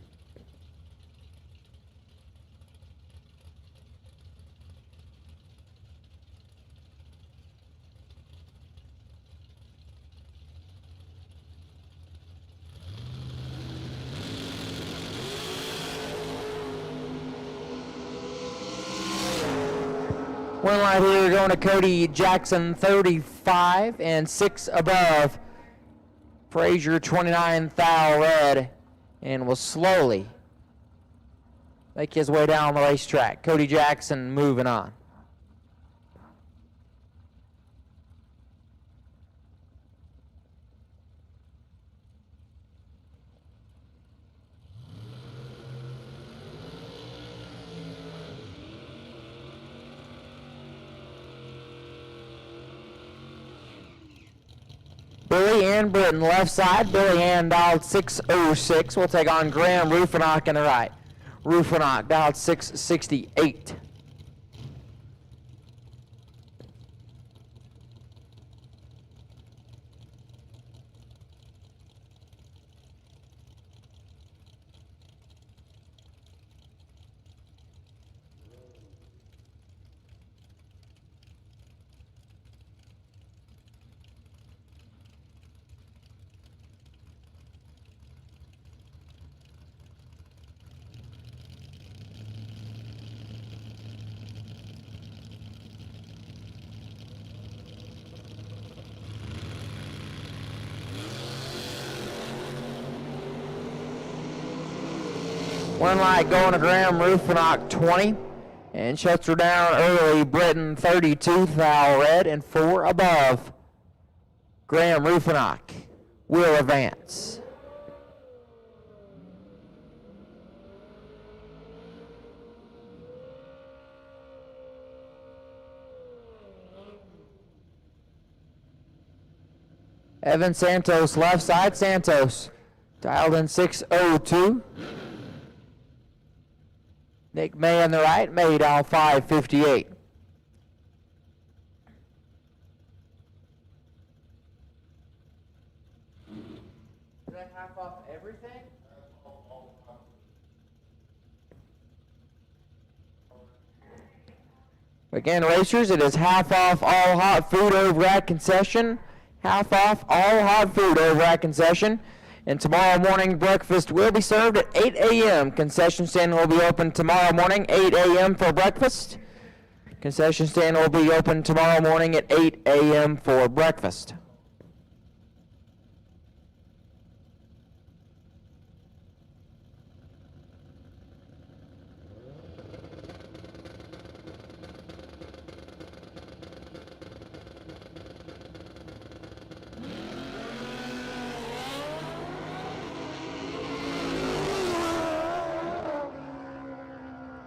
One light here going to Cody Jackson, 35, and 6 above. Frazier, 29, thou red, and will slowly make his way down the racetrack. Cody Jackson moving on. Billy Ann Britton, left side. Billy Ann dialed 606. We'll take on Graham Rufinock in the right. Rufinock dialed 668. One light going to Graham Rufinock, 20, and shuts her down early. Britton, 32, thou red, and 4 above. Graham Rufinock will advance. Evan Santos, left side. Santos dialed in 602. Nick May on the right, May dial 558. Is that half off everything? Again, racers, it is half off all hot food over at concession. Half off all hot food over at concession. And tomorrow morning, breakfast will be served at 8 a.m. Concession stand will be open tomorrow morning, 8 a.m. for breakfast. Concession stand will be open tomorrow morning at 8 a.m. for breakfast.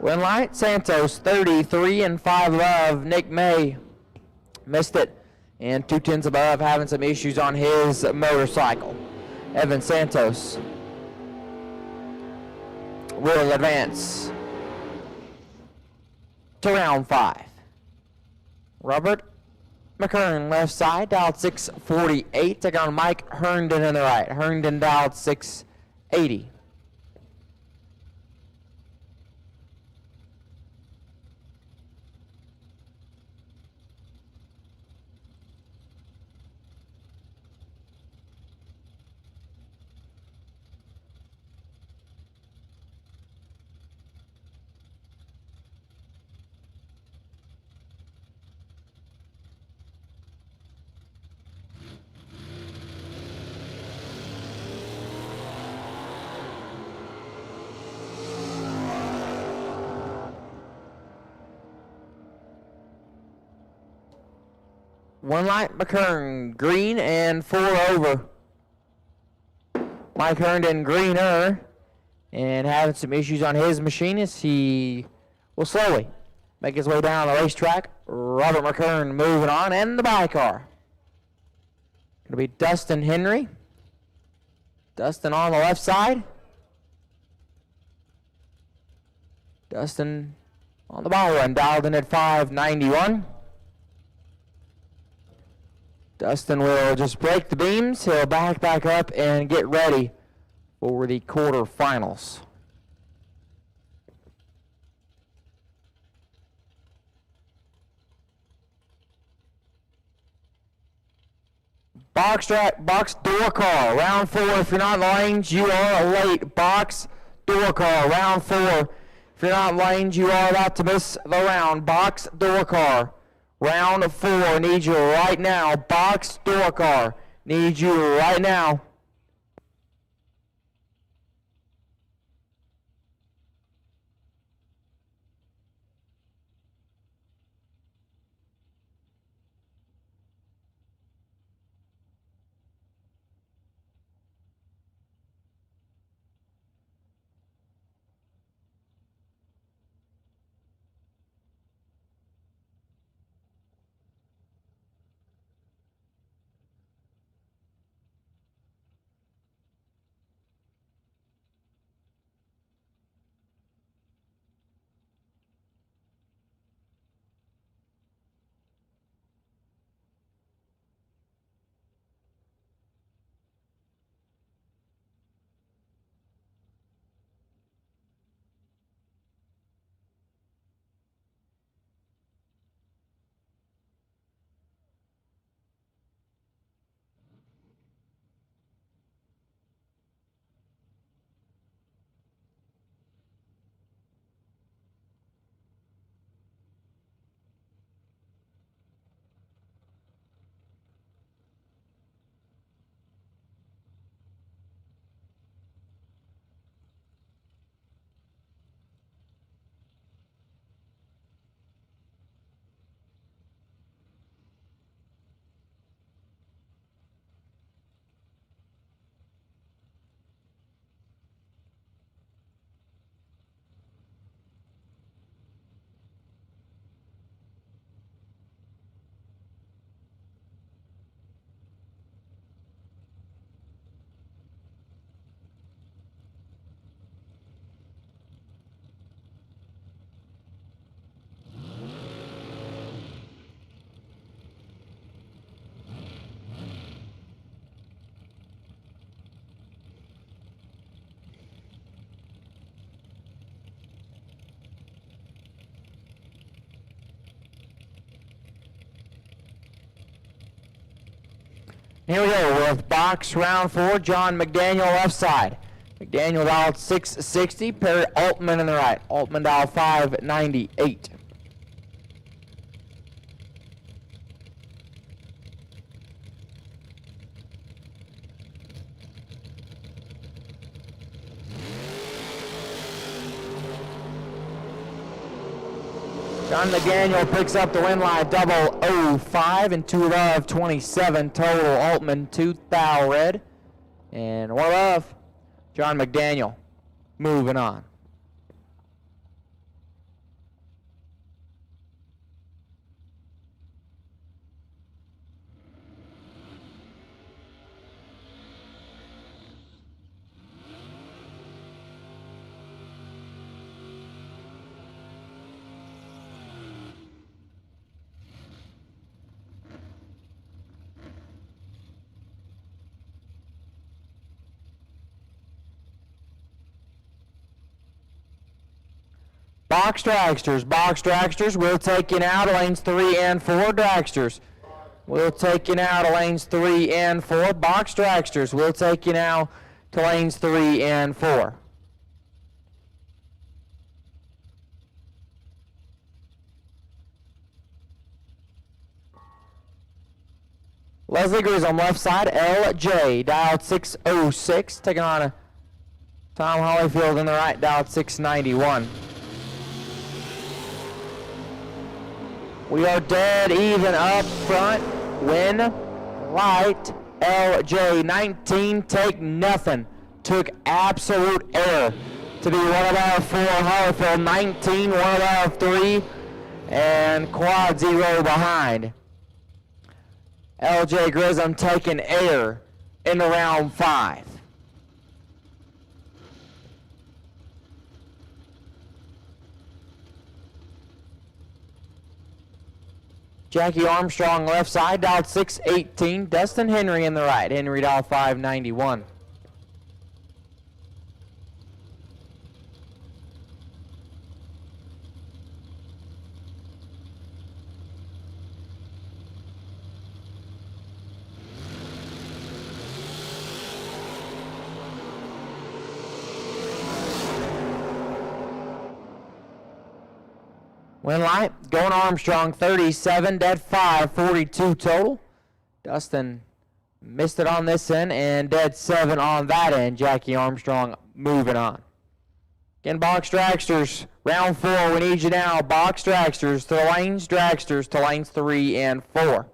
Win light, Santos, 33 and 5 above. Nick May missed it, and 2/10 above, having some issues on his motorcycle. Evan Santos will advance to round 5. Robert McKern, left side, dialed 648. Take on Mike Herndon in the right. Herndon dialed 680. One light, McKern, green and 4 over. Mike Herndon, greener, and having some issues on his machine as he will slowly make his way down the racetrack. Robert McKern moving on, and the by-car. It'll be Dustin Henry. Dustin on the left side. Dustin on the by one, dialed in at 591. Dustin will just break the beams. He'll back up and get ready for the quarterfinals. Box door car, round 4. If you're not in the lanes, you are late. Box door car, round 4. If If you're not in lanes, you are about to miss the round. Box door car. Round 4, need you right now. Box door car, need you right now. Here we go with box round 4, John McDaniel left side. McDaniel dialed 660, Perry Altman in the right. Altman dialed 598. John McDaniel picks up the win line, 005 and 2 above, 27 total. Altman 2 thou red and 1 above. John McDaniel moving on. Box Dragsters, we'll take you now to lanes 3 and 4. Dragsters, we'll take you now to lanes 3 and 4. Box Dragsters, we'll take you now to lanes 3 and 4. Leslie Grissom left side, LJ, dialed 606, taking on a Tom Hollyfield in the right, dialed 691. We are dead even up front. Win light. LJ 19 take nothing. Took absolute error to be 1 above 4. Hollifield 19, 1 above 3, and quad 0 behind. LJ Grissom taking error in the round 5. Jackie Armstrong left side, dialed 618. Dustin Henry in the right. Henry dialed 591. Win light, going Armstrong, 37, dead 5, 42 total. Dustin missed it on this end and dead 7 on that end. Jackie Armstrong moving on. Again, box dragsters, round 4, we need you now. Box dragsters to lanes 3 and 4.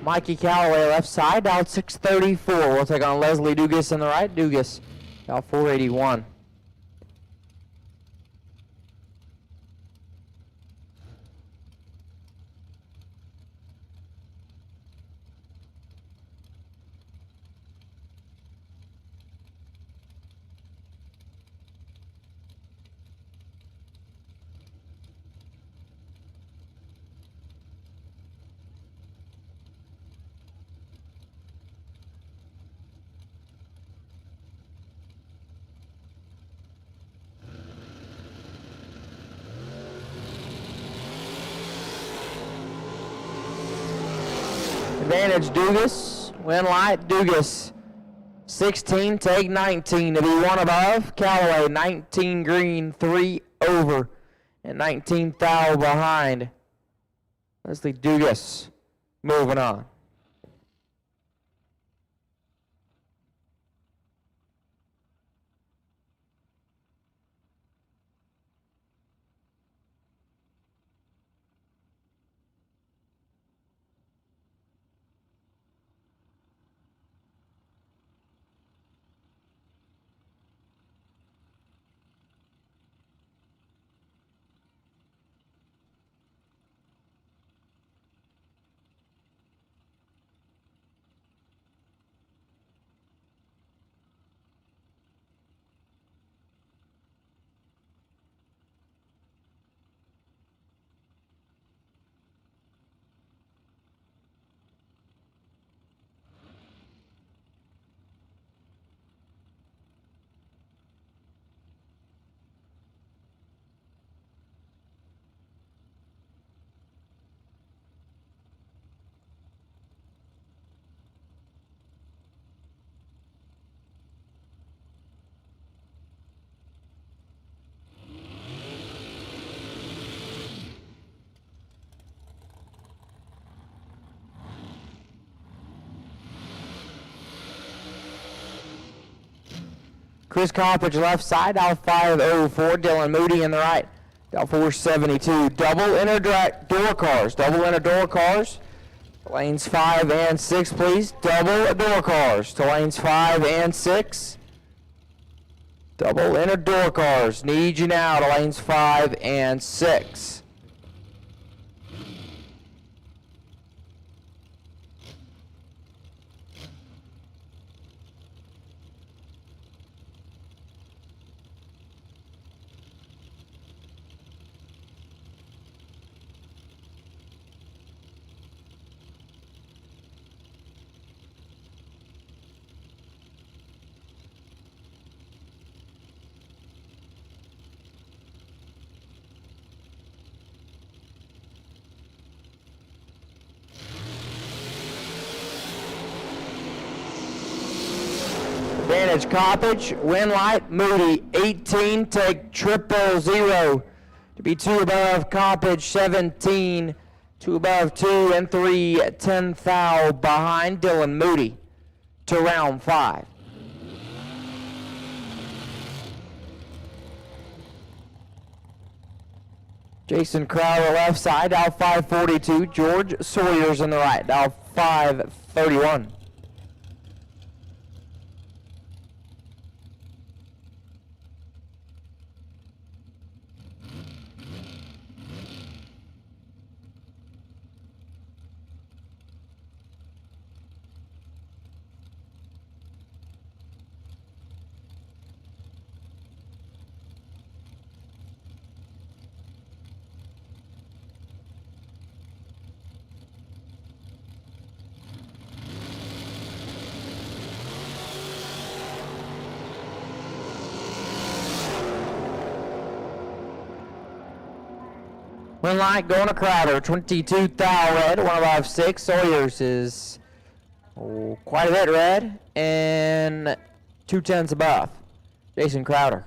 Mikey Calloway left side, dialed 634. We'll take on Leslie Dugas in the right. Dugas, dialed 481. Advantage Dugas. Win light Dugas. 16, take 19 to be one above. Callaway, 19 green, 3 over, and 19 thou behind. Leslie Dugas moving on. Chris Coppage left side, dial 504. Dylan Moody in the right, dial 472. Double inner door cars. Double inner door cars. Lanes 5 and 6, please. Double door cars to lanes 5 and 6. Double inner door cars. Need you now to lanes 5 and 6. Advantage Coppage, win light, Moody, 18, take 000 to be 2 above. Coppage, 17, 2 above, 2 and 3, 10 thou behind. Dylan Moody to round 5. Jason Crowder left side, dial 542. George Sawyer's in the right, dial 531. Win light going to Crowder, 22 thou red, 1 above 6. Sawyers is quite a bit red and 2 tenths above. Jason Crowder.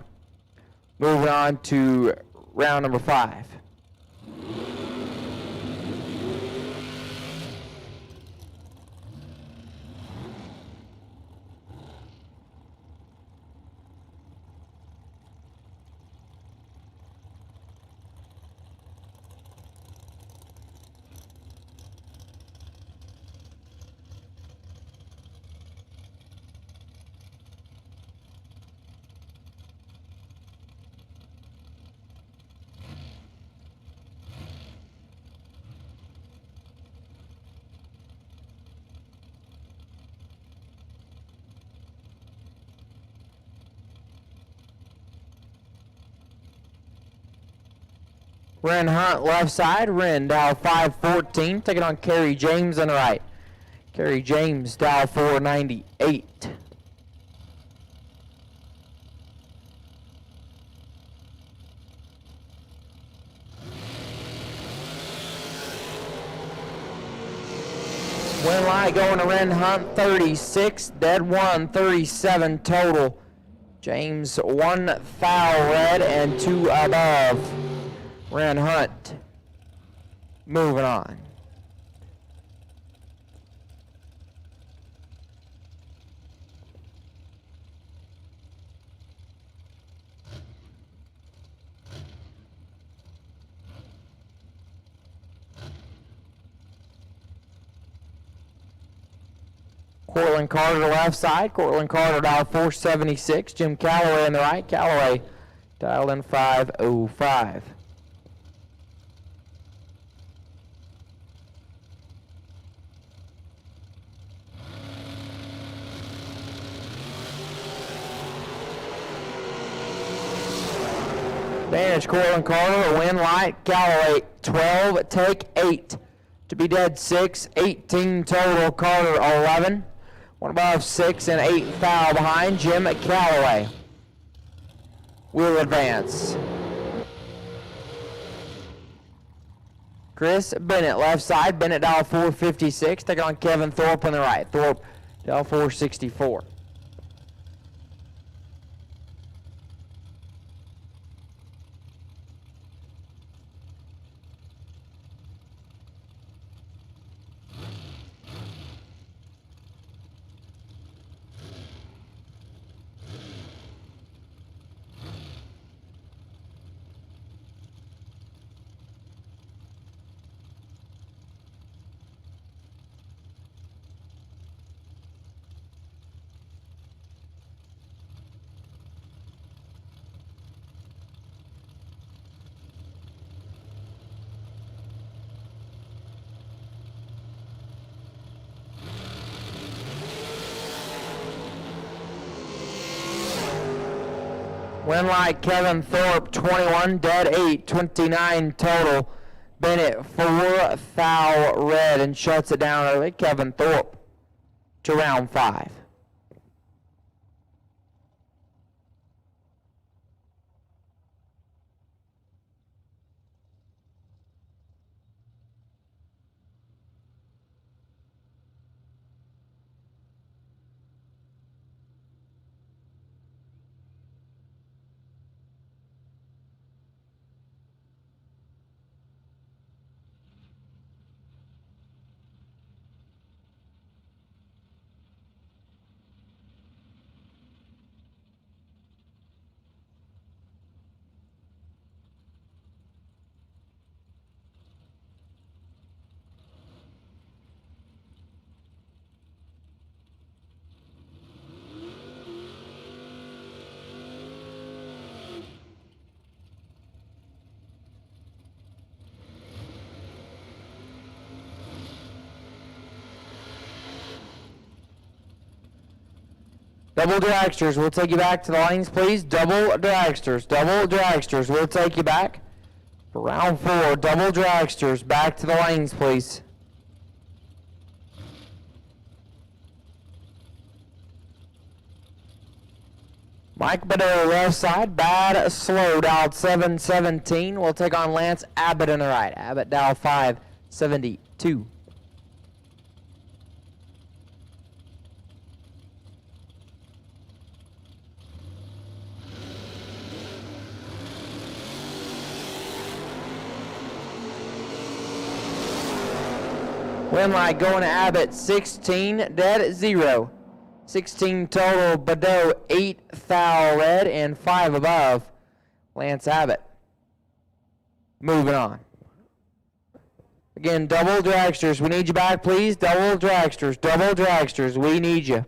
Moving on to round number 5. Ren Hunt left side. Ren dial 514. Taking on Kerry James on the right. Kerry James dial 498. Win light going to Ren Hunt 36, dead 1 37 total. James 1 foul red and 2 above. Ren Hunt. Moving on. Cortland Carter left side. Cortland Carter dialed 476. Jim Calloway in the right. Calloway dialed in 505. Advantage Cortland Carter, a win light. Calloway 12, take 8. To be dead 6, 18 total. Carter 11. One above 6 and 8 foul behind. Jim Calloway will advance. Chris Bennett left side. Bennett dial 456. Taking on Kevin Thorpe on the right. Thorpe dial 464. Win light Kevin Thorpe 21, dead 8, 29 total. Bennett 4 foul red and shuts it down early. Kevin Thorpe to round 5. Double dragsters, we'll take you back to the lanes, please. Double dragsters, we'll take you back. For round 4, double dragsters, back to the lanes, please. Mike Badeau left side, bad slow, dialed 717. We'll take on Lance Abbott in the right. Abbott dialed 572. Win light going to Abbott 16, dead 0. 16 total, Badeau 8 foul red and 5 above. Lance Abbott. Moving on. Again, double dragsters, we need you back, please. Double dragsters, we need you.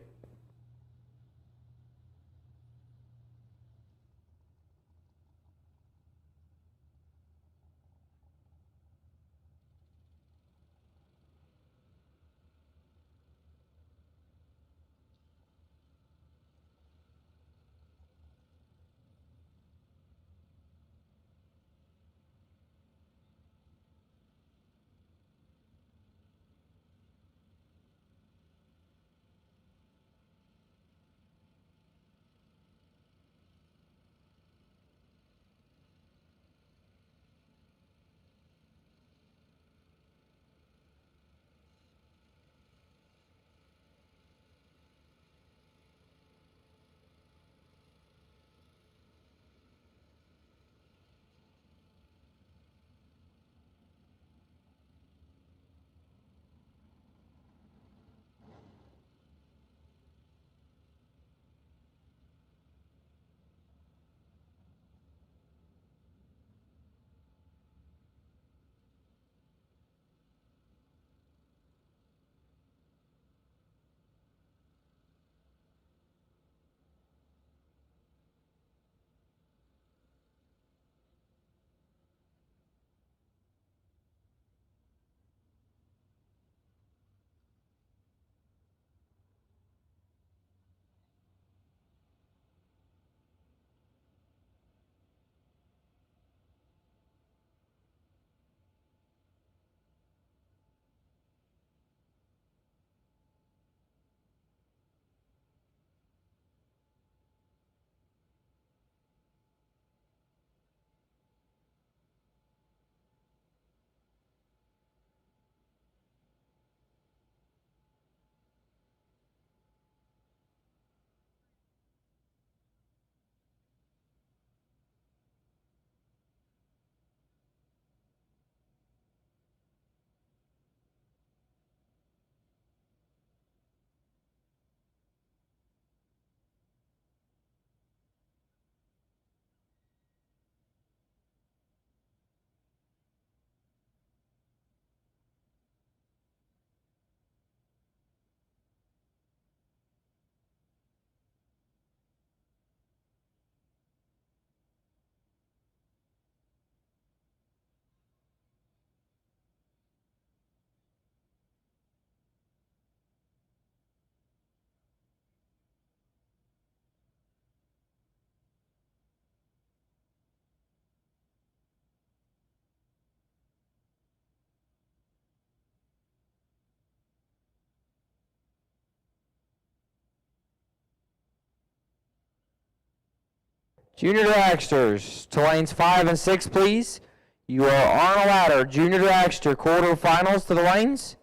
Junior dragsters to lanes 5 and 6, please. You are on a ladder. Junior dragster quarterfinals to the lanes.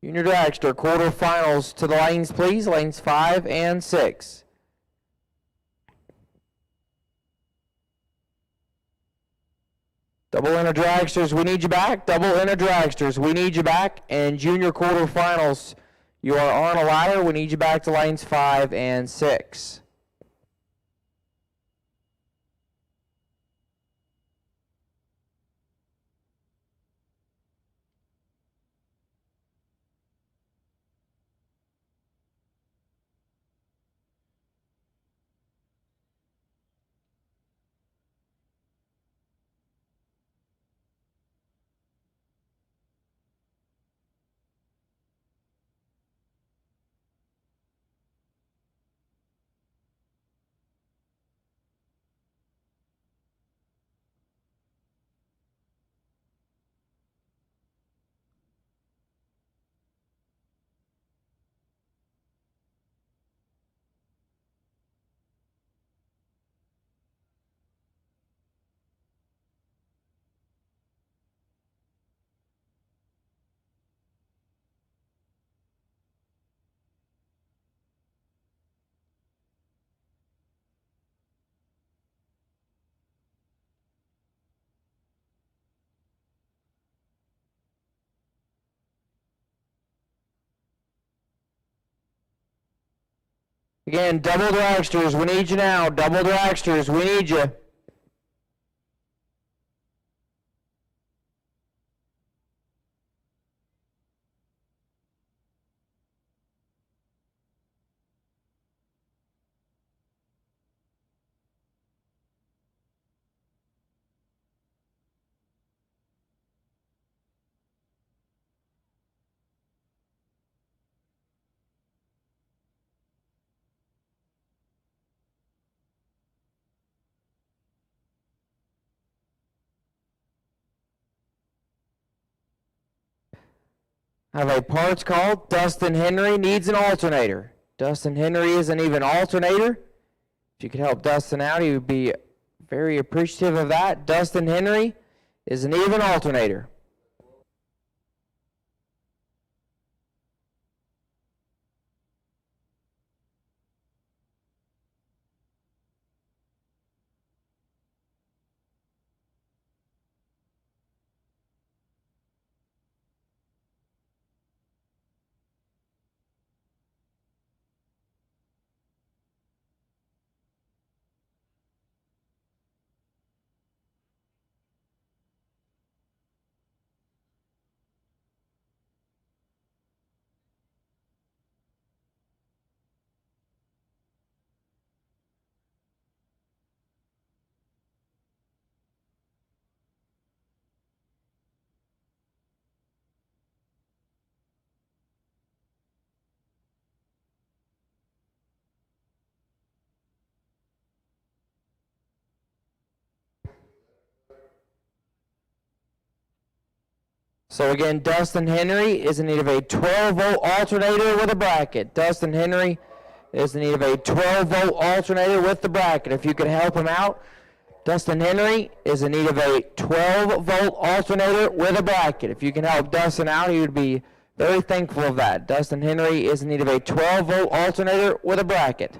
Junior dragster quarterfinals to the lanes, please. Lanes 5 and 6. Double inner dragsters, we need you back. Double inner dragsters, we need you back. And junior quarterfinals, you are on a ladder. We need you back to lanes 5 and 6. Again, double dragsters, we need you now. Double dragsters, we need you. Have a parts call. Dustin Henry needs an alternator. Dustin Henry is an even alternator. If you could help Dustin out, he would be very appreciative of that. Dustin Henry is an even alternator. So again, Dustin Henry is in need of a 12-volt alternator with a bracket. Dustin Henry is in need of a 12-volt alternator with the bracket. If you could help him out, Dustin Henry is in need of a 12-volt alternator with a bracket. If you can help Dustin out, he would be very thankful of that. Dustin Henry is in need of a 12-volt alternator with a bracket.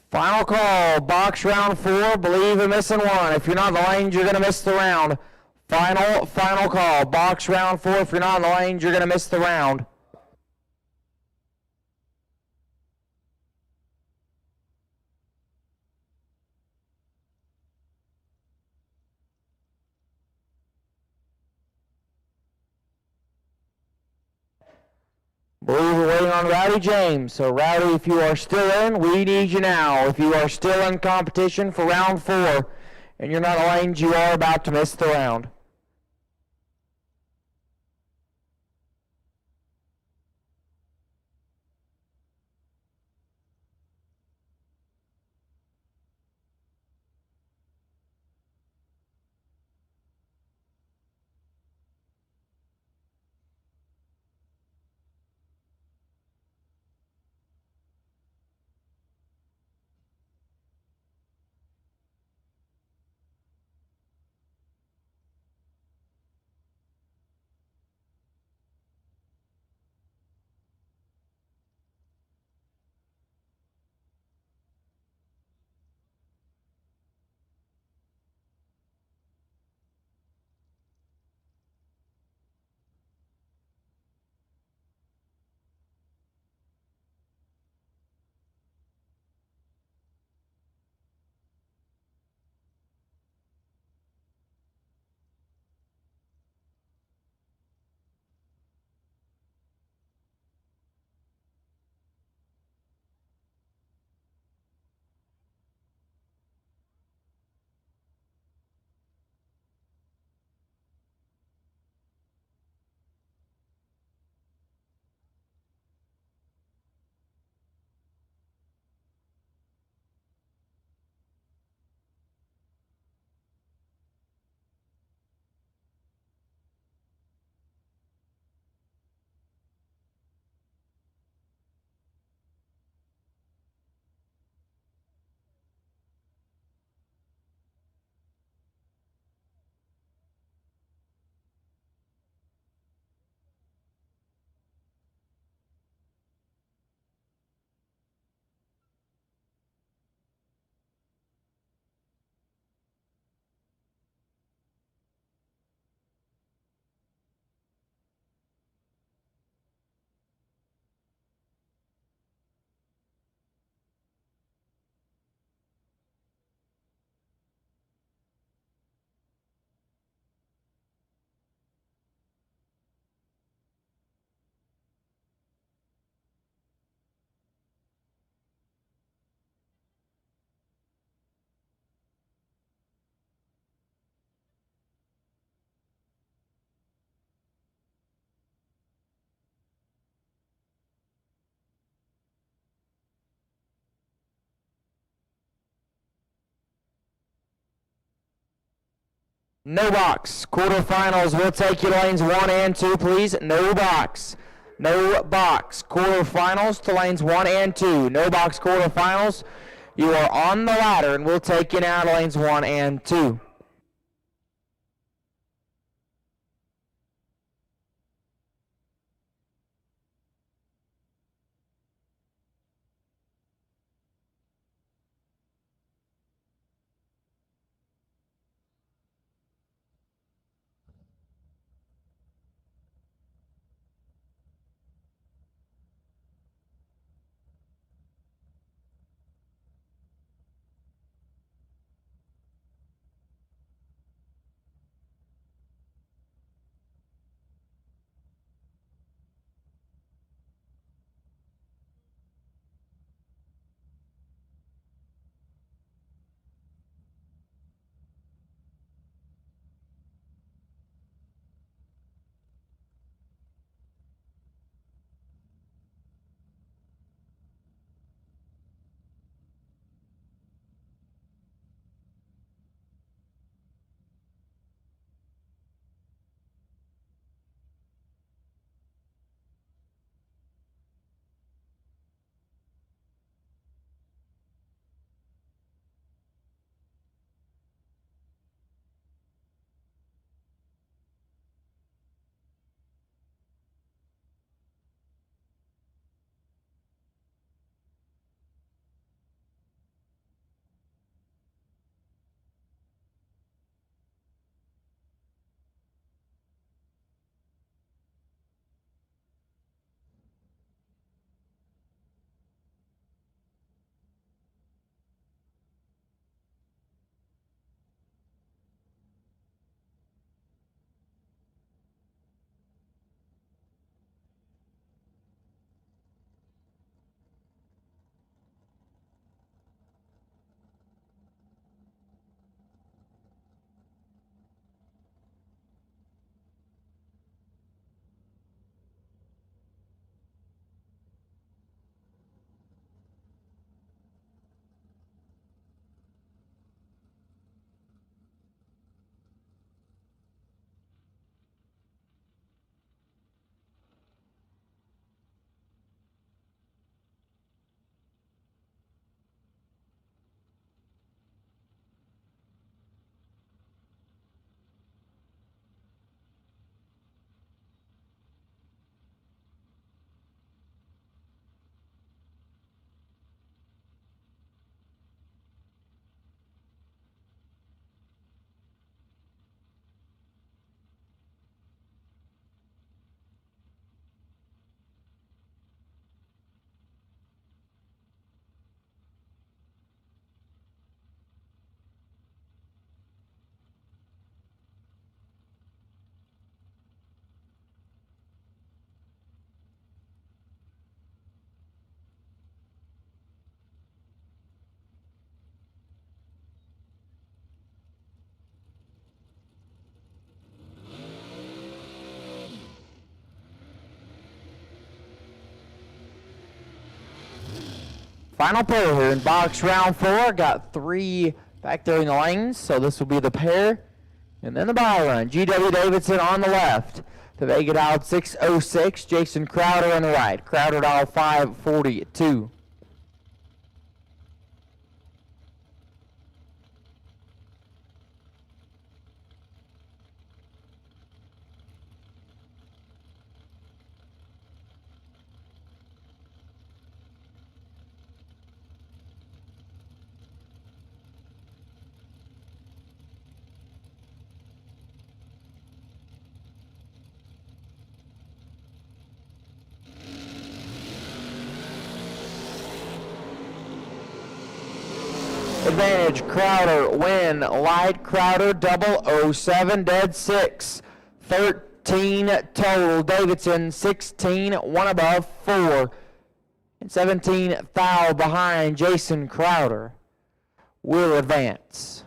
Final call, box round 4, believe you're missing one. If you're not in the lanes, you're going to miss the round. Final call, box round 4, if you're not in the lanes, you're going to miss the round. believe we're waiting on Rowdy James. So Rowdy, if you are still in, we need you now. If you are still in competition for round 4 and you're not aligned, you are about to miss the round. No box. Quarterfinals, we'll take you to lanes 1 and 2, please. No box. No box. Quarterfinals to lanes 1 and 2. No box quarterfinals. You are on the ladder, and we'll take you now to lanes 1 and 2. Final pair here in box round 4. Got 3 back there in the lanes, so this will be the pair. And then the bye run. G.W. Davidson on the left. The Vega dialed 606. Jason Crowder on the right. Crowder dialed 542. Advantage, Crowder, win, light, Crowder, 007, dead 6, 13 total, Davidson, 16, one above, 4, and 17 foul behind Jason Crowder, will advance.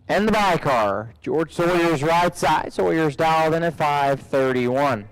And the bye car, George Sawyer's right side. Sawyer's dialed in at 531.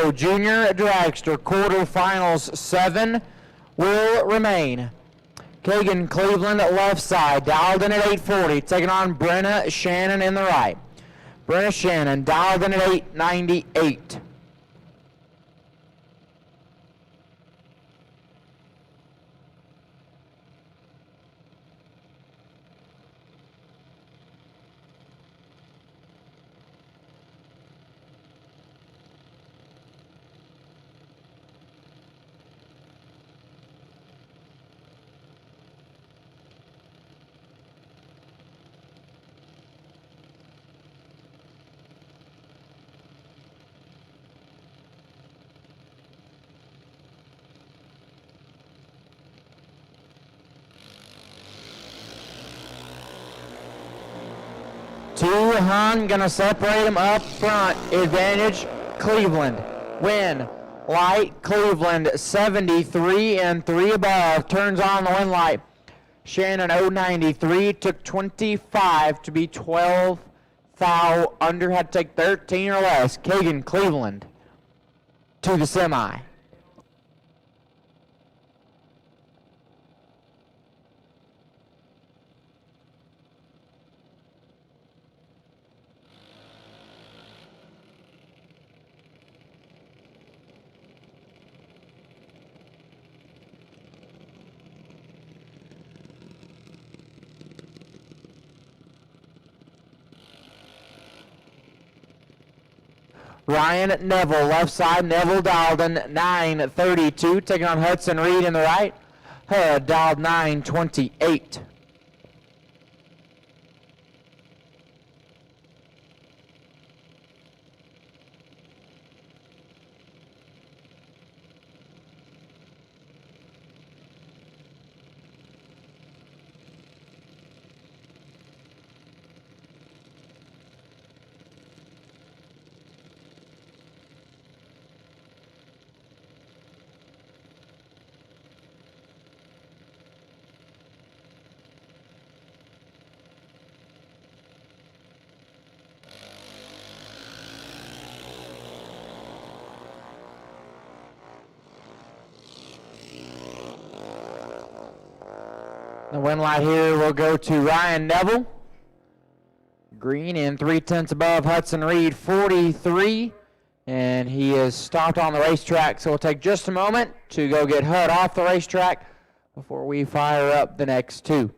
go. Junior Dragster quarterfinals 7 will remain. Kagan Cleveland left side, dialed in at 840, taking on Brenna Shannon in the right. Brenna Shannon dialed in at 898. Hun gonna separate them up front. Advantage Cleveland. Win light Cleveland 73 and 3 above. Turns on the win light. Shannon 093 took 25 to be 12 foul under. Had to take 13 or less. Kagan Cleveland to the semi. Ryan Neville, left side, Neville dialed in 932, taking on Hudson Reed in the right. Hud dialed 928. The win light here will go to Ryan Neville. Green in 3/10 above Hudson Reed, 43. And he is stopped on the racetrack, so it'll take just a moment to go get Hud off the racetrack before we fire up the next two.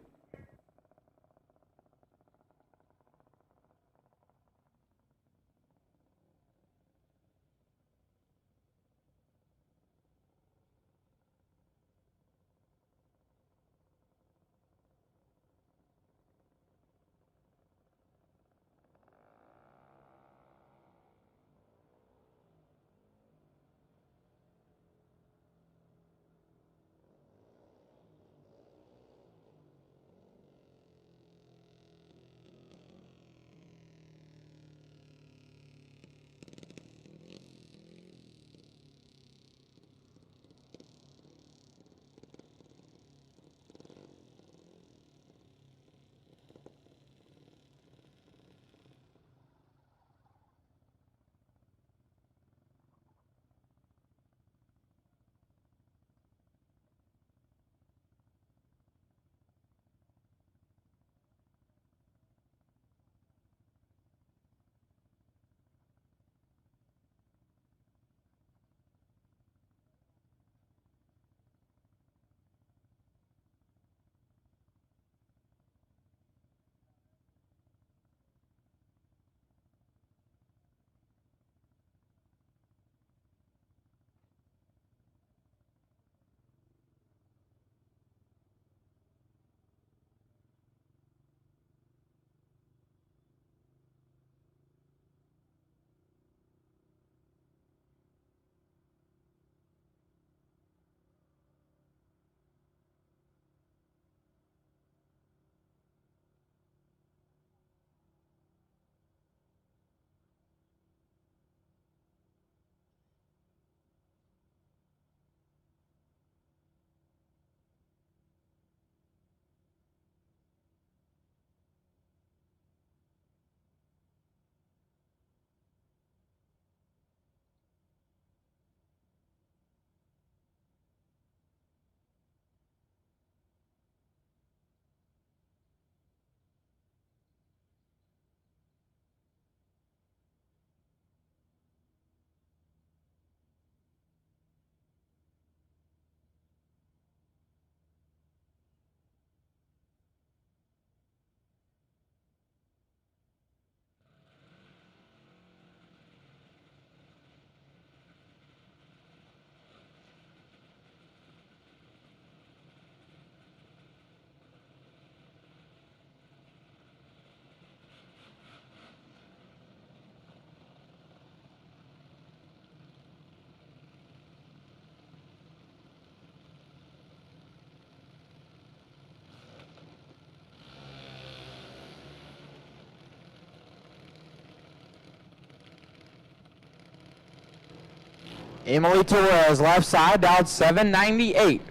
Emily Torres, left side, dialed 798.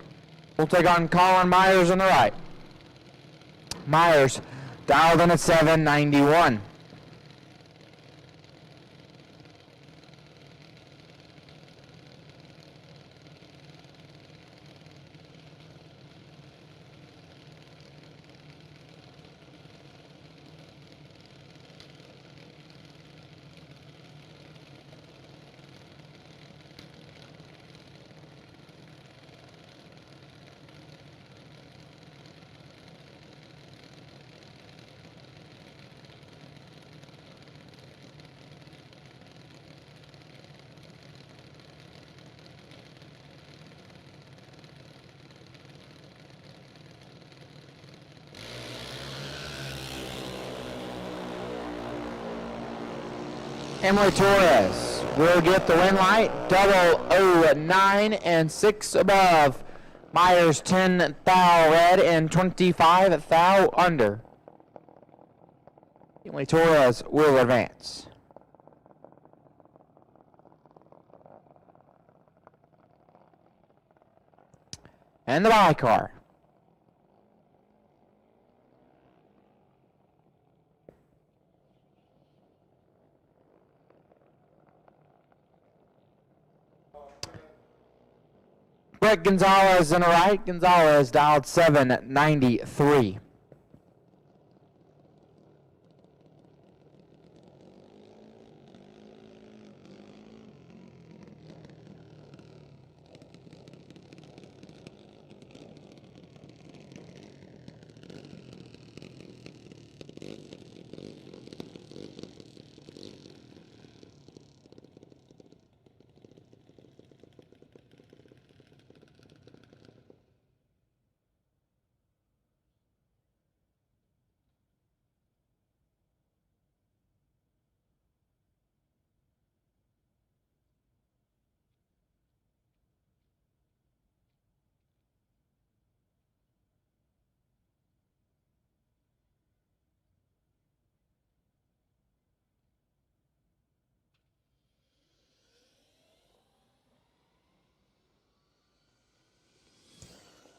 We'll take on Colin Myers on the right. Myers, dialed in at 791. Emily Torres will get the win light, 009 and 6 above. Myers 10 thou red and 25 thou under. Emily Torres will advance. And the bye car. Brett Gonzalez on the right. Gonzalez dialed 793.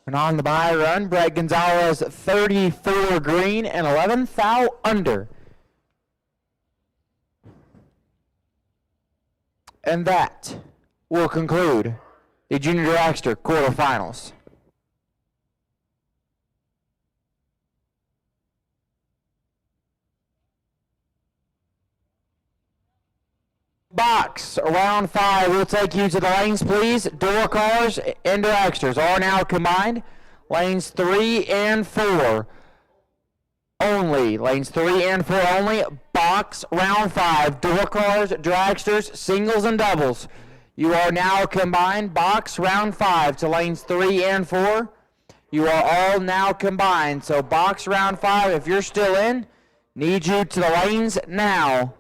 And on the bye run, Brett Gonzalez 34 green and 11 thou under. And that will conclude the Junior Dragster quarterfinals. Box, round 5, we'll take you to the lanes, please. Door cars and dragsters are now combined. Lanes 3 and 4 only. Lanes 3 and 4 only. Box, round 5. Door cars, dragsters, singles and doubles. You are now combined. Box, round 5 to lanes 3 and 4. You are all now combined. So box, round 5, if you're still in, need you to the lanes now.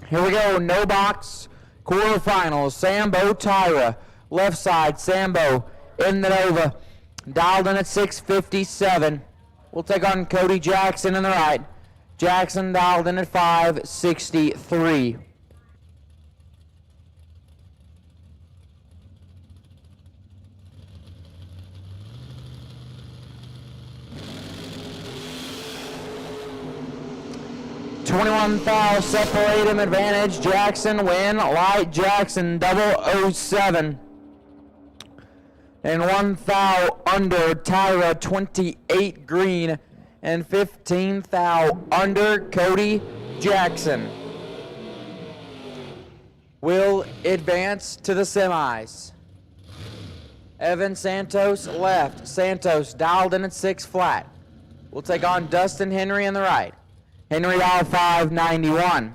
Here we go, no box, quarterfinals. Sambo, Tyra, left side, Sambo in the Nova, dialed in at 657. We'll take on Cody Jackson in the right. Jackson dialed in at 563. $21 foul, separate him, advantage. Jackson win, light Jackson, 007. And 1 foul under, Tyra 28 green. And 15 foul under, Cody Jackson. Will advance to the semis. Evan Santos left. Santos dialed in at 6 flat. We'll take on Dustin Henry in the right. Henry dial 591.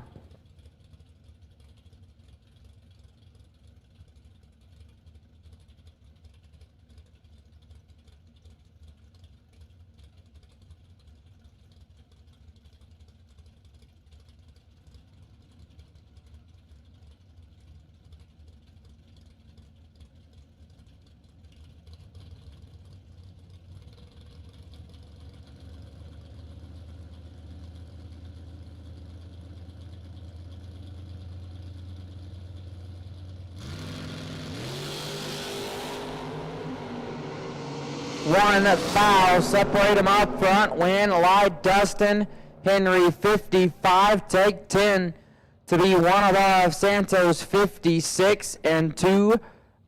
One foul, separate him up front, win, light Dustin Henry 55, take 10 to be 1 above Santos 56 and 2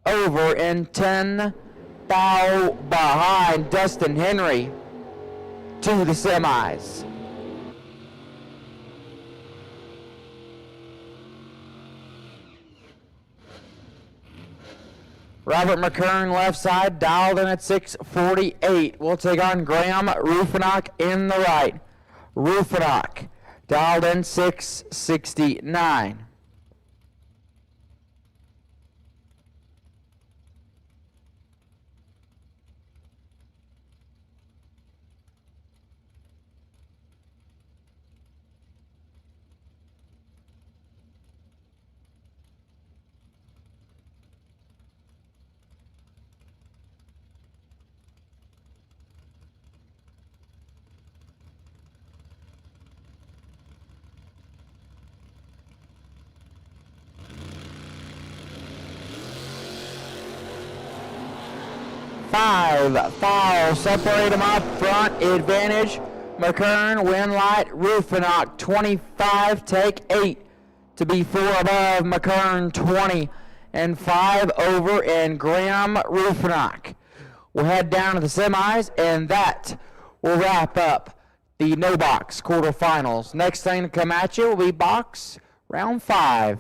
over and 10 foul behind Dustin Henry to the semis. Robert McKern left side, dialed in at 648. We'll take on Graham Rufinock in the right. Rufinock, dialed in 669. Foul, separate them up front, advantage. McKern, win light, Rufinock 25, take 8 to be 4 above. McKern 20 and 5 over, and Graham Rufinock will head down to the semis, and that will wrap up the no box quarterfinals. Next thing to come at you will be box round 5.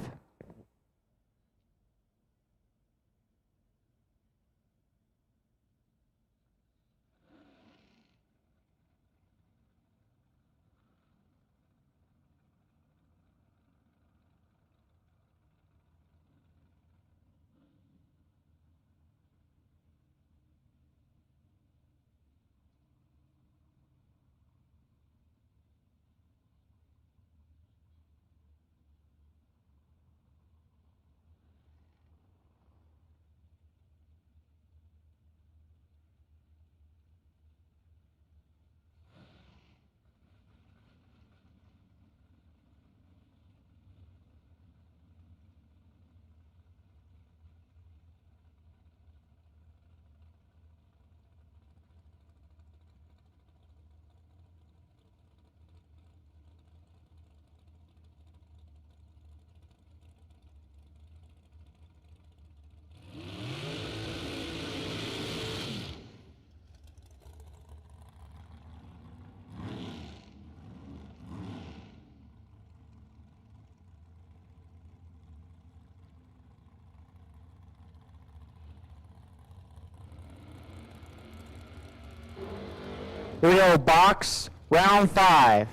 Here we go, box round 5.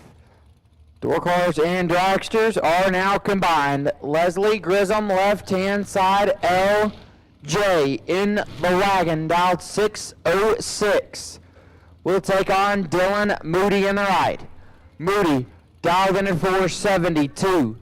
Door cars and dragsters are now combined. Leslie Grissom, left-hand side, LJ in the wagon, dialed 606. We'll take on Dylan Moody in the right. Moody, dialed in at 472.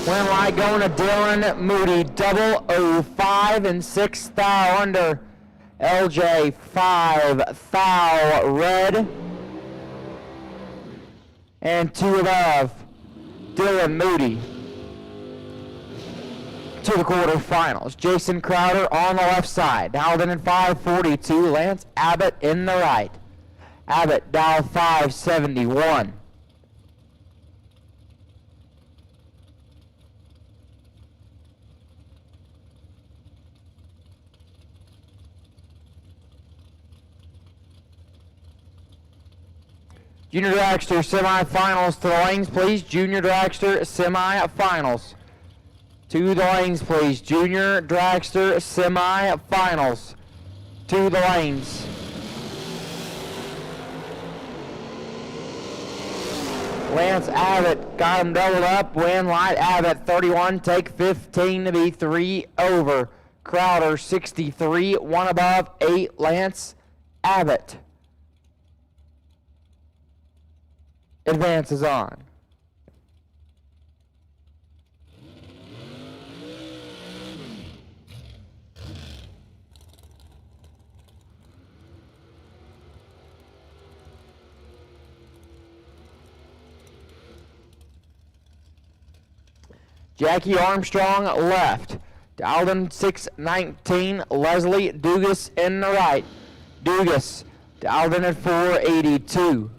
Win light going to Dylan Moody, 005 and 6 thou under. LJ 5 thou red. And 2 above, Dylan Moody to the quarterfinals. Jason Crowder on the left side, dialed in at 542. Lance Abbott in the right. Abbott dial 571. Junior Dragster semifinals to the lanes, please. Junior Dragster semifinals. To the lanes, please. Junior Dragster semifinals. To the lanes. Lance Abbott got him doubled up. Win light Abbott 31, take 15 to be 3 over. Crowder 63, 1 above, 8 Lance Abbott. Advances on. Jackie Armstrong left. Dialed in 619. Leslie Dugas in the right. Dugas dialed in at 482.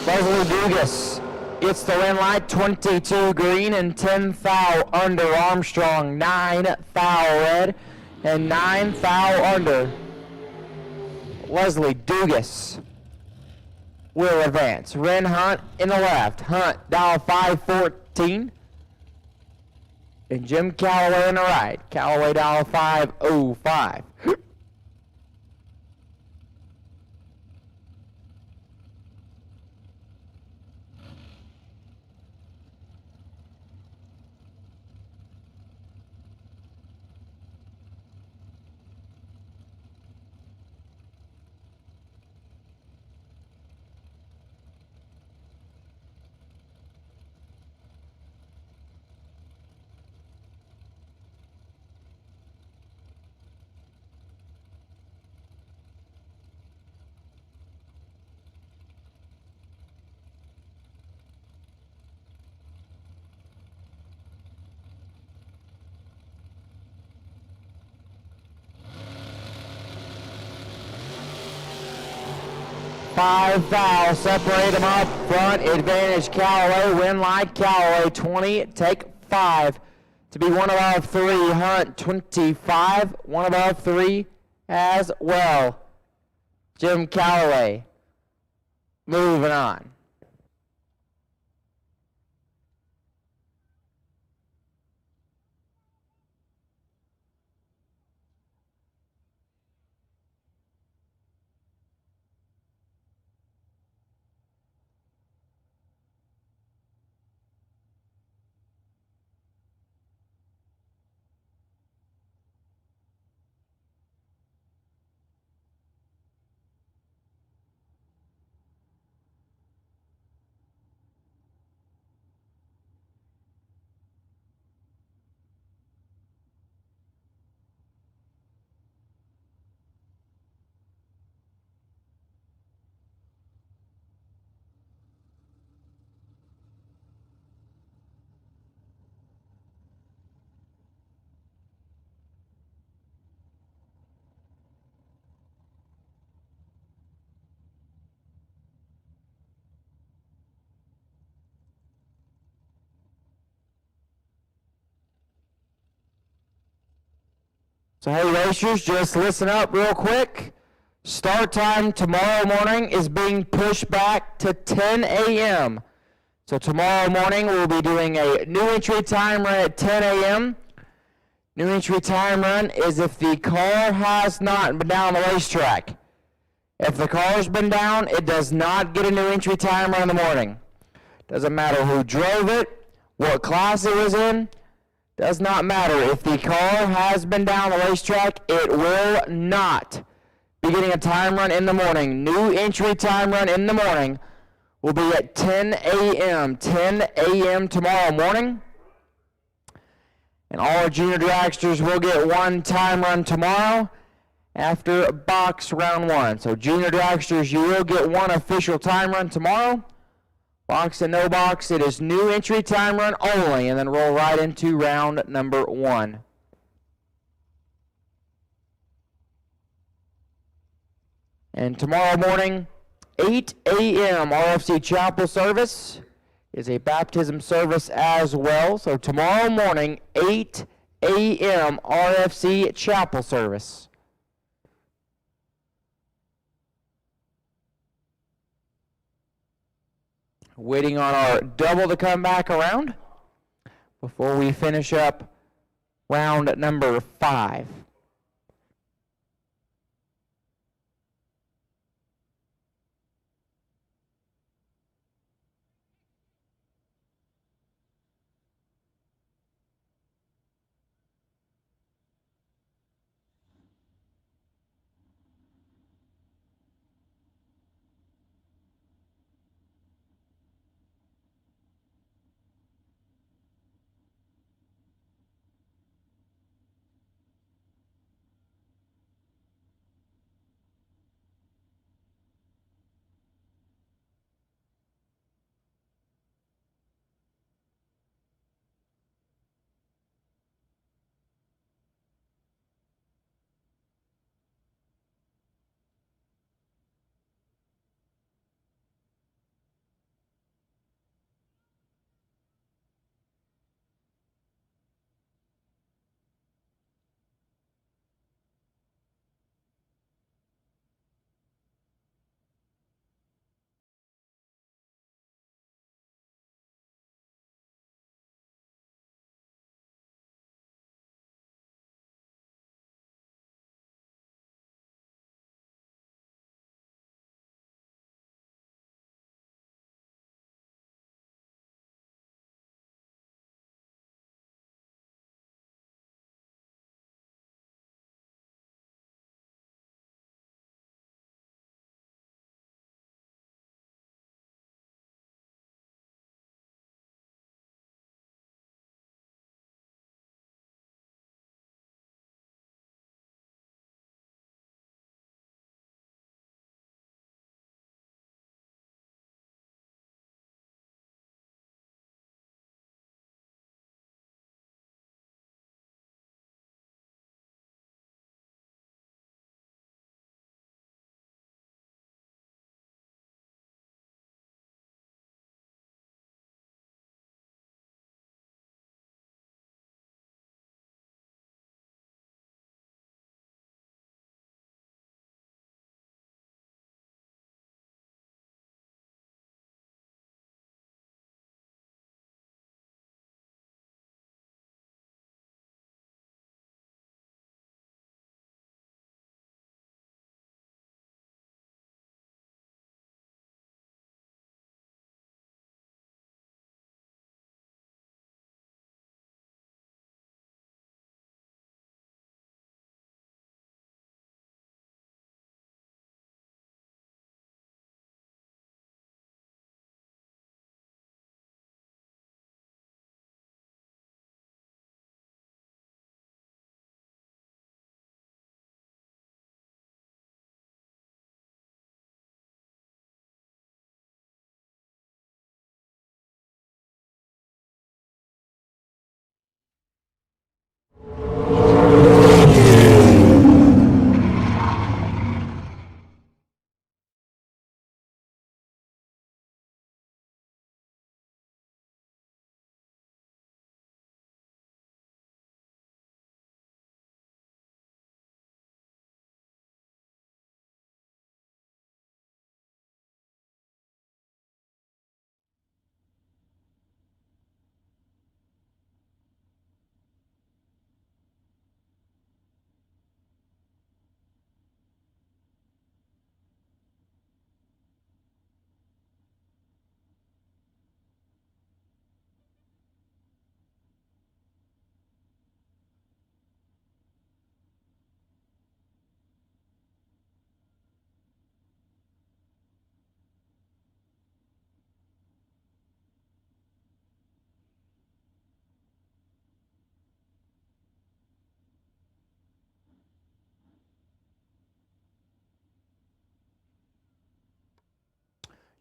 Leslie Dugas gets the win light, 22 green and 10 thou under. Armstrong 9 thou red and 9 thou under. Leslie Dugas will advance. Ren Hunt in the left. Hunt dial 514. And Jim Calloway in the right. Calloway dial 505. 5 thou, separate them up front, advantage Callaway, win light Callaway, 20, take 5 to be 1 above 3, Hunt 25, 1 above 3 as well. Jim Callaway moving on. So hey racers, just listen up real quick. Start time tomorrow morning is being pushed back to 10 a.m. So tomorrow morning we'll be doing a new entry time run at 10 a.m. New entry time run is if the car has not been down the racetrack. If the car's been down, it does not get a new entry time run in the morning. Doesn't matter who drove it, what class it was in, does not matter. If the car has been down the racetrack, it will not be getting a time run in the morning. New entry time run in the morning will be at 10 a.m. 10 a.m. tomorrow morning. And all our junior dragsters will get one time run tomorrow after box round 1. So junior dragsters, you will get one official time run tomorrow. Box and no box, it is new entry time run only, and then roll right into round number 1. And tomorrow morning, 8 a.m. RFC chapel service is a baptism service as well. So tomorrow morning, 8 a.m. RFC chapel service. Waiting on our double to come back around before we finish up round number 5.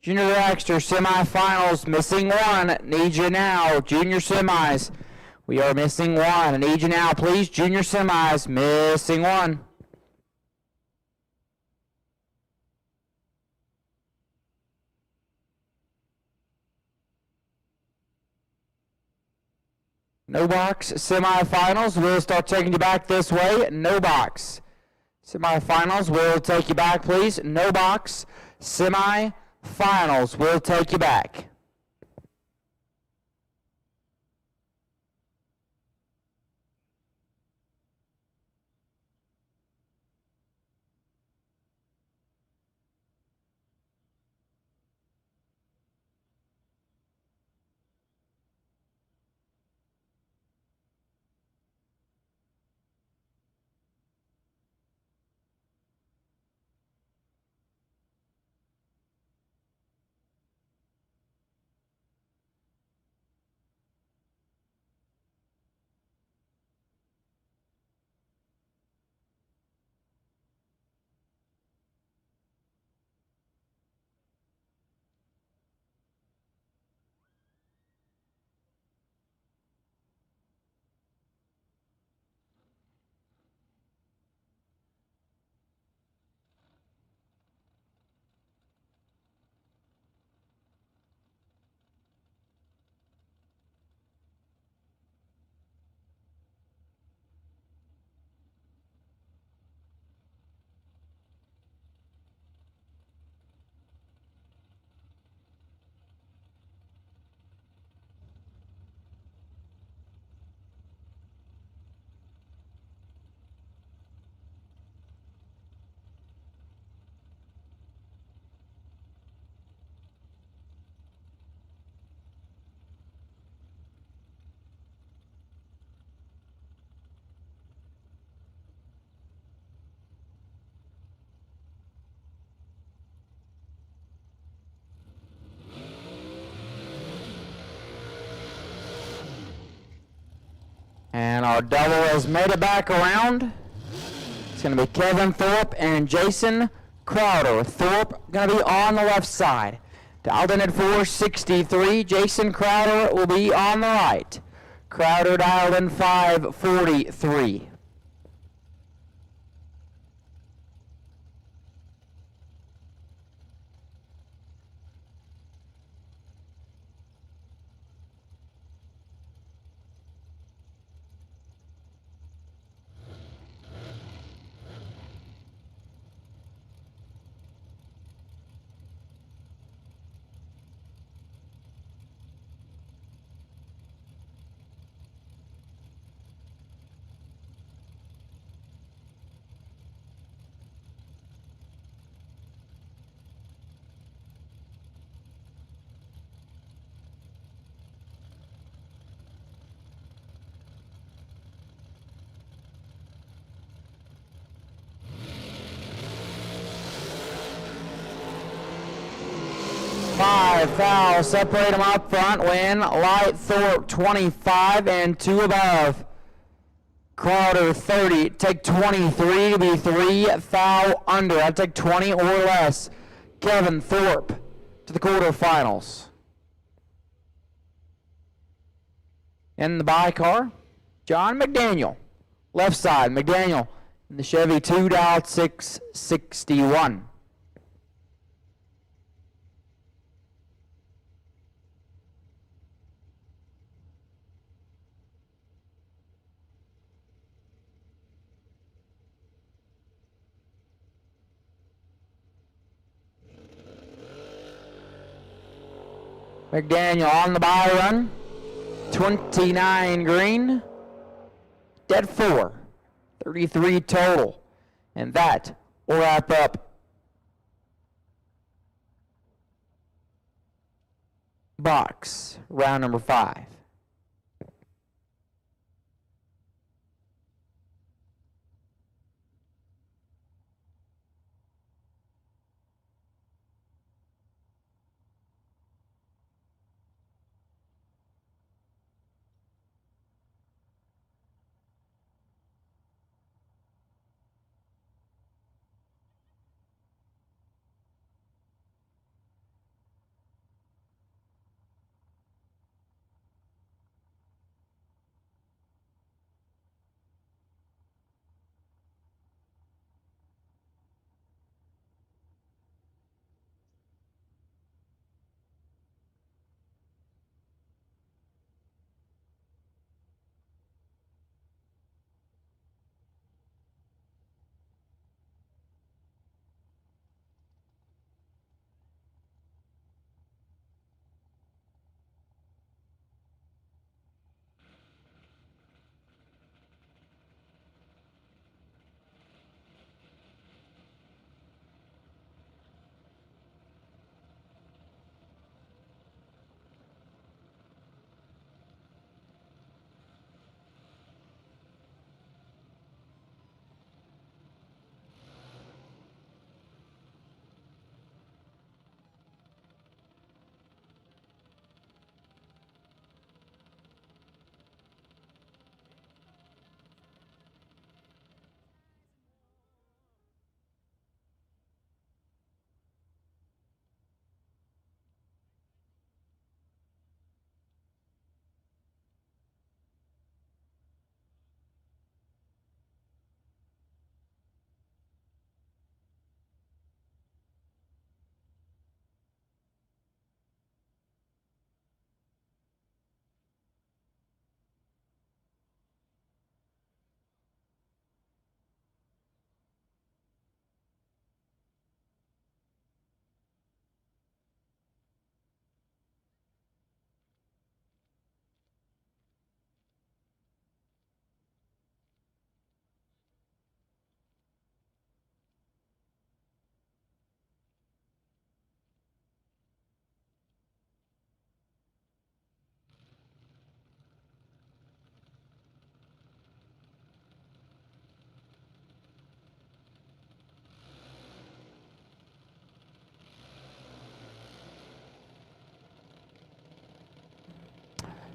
Junior Dragster semifinals, missing one. Need you now. Junior semis. We are missing one. I need you now, please. Junior semis, missing one. No box semifinals. We'll start taking you back this way. No box semifinals. We'll take you back, please. No box semifinals. We'll take you back. And our double has made it back around. It's going to be Kevin Thorpe and Jason Crowder. Thorpe going to be on the left side. Dialed in at 463. Jason Crowder will be on the right. Crowder dialed in 543. Five foul, separate them up front, win. Light Thorpe 25 and 2 above. Crowder 30, take 23 to be 3 foul under. I'd take 20 or less. Kevin Thorpe to the quarterfinals. In the by car, John McDaniel. Left side, McDaniel in the Chevy 2.661. McDaniel on the by run, 29 green, dead 4, 33 total, and that will wrap up box round number 5.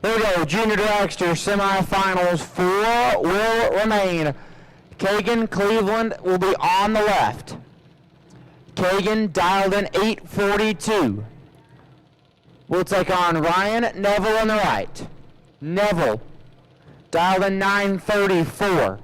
Here we go, Junior Dragster semifinals. 4 will remain. Kagan Cleveland will be on the left. Kagan dialed in 842. We'll take on Ryan Neville on the right. Neville dialed in 934.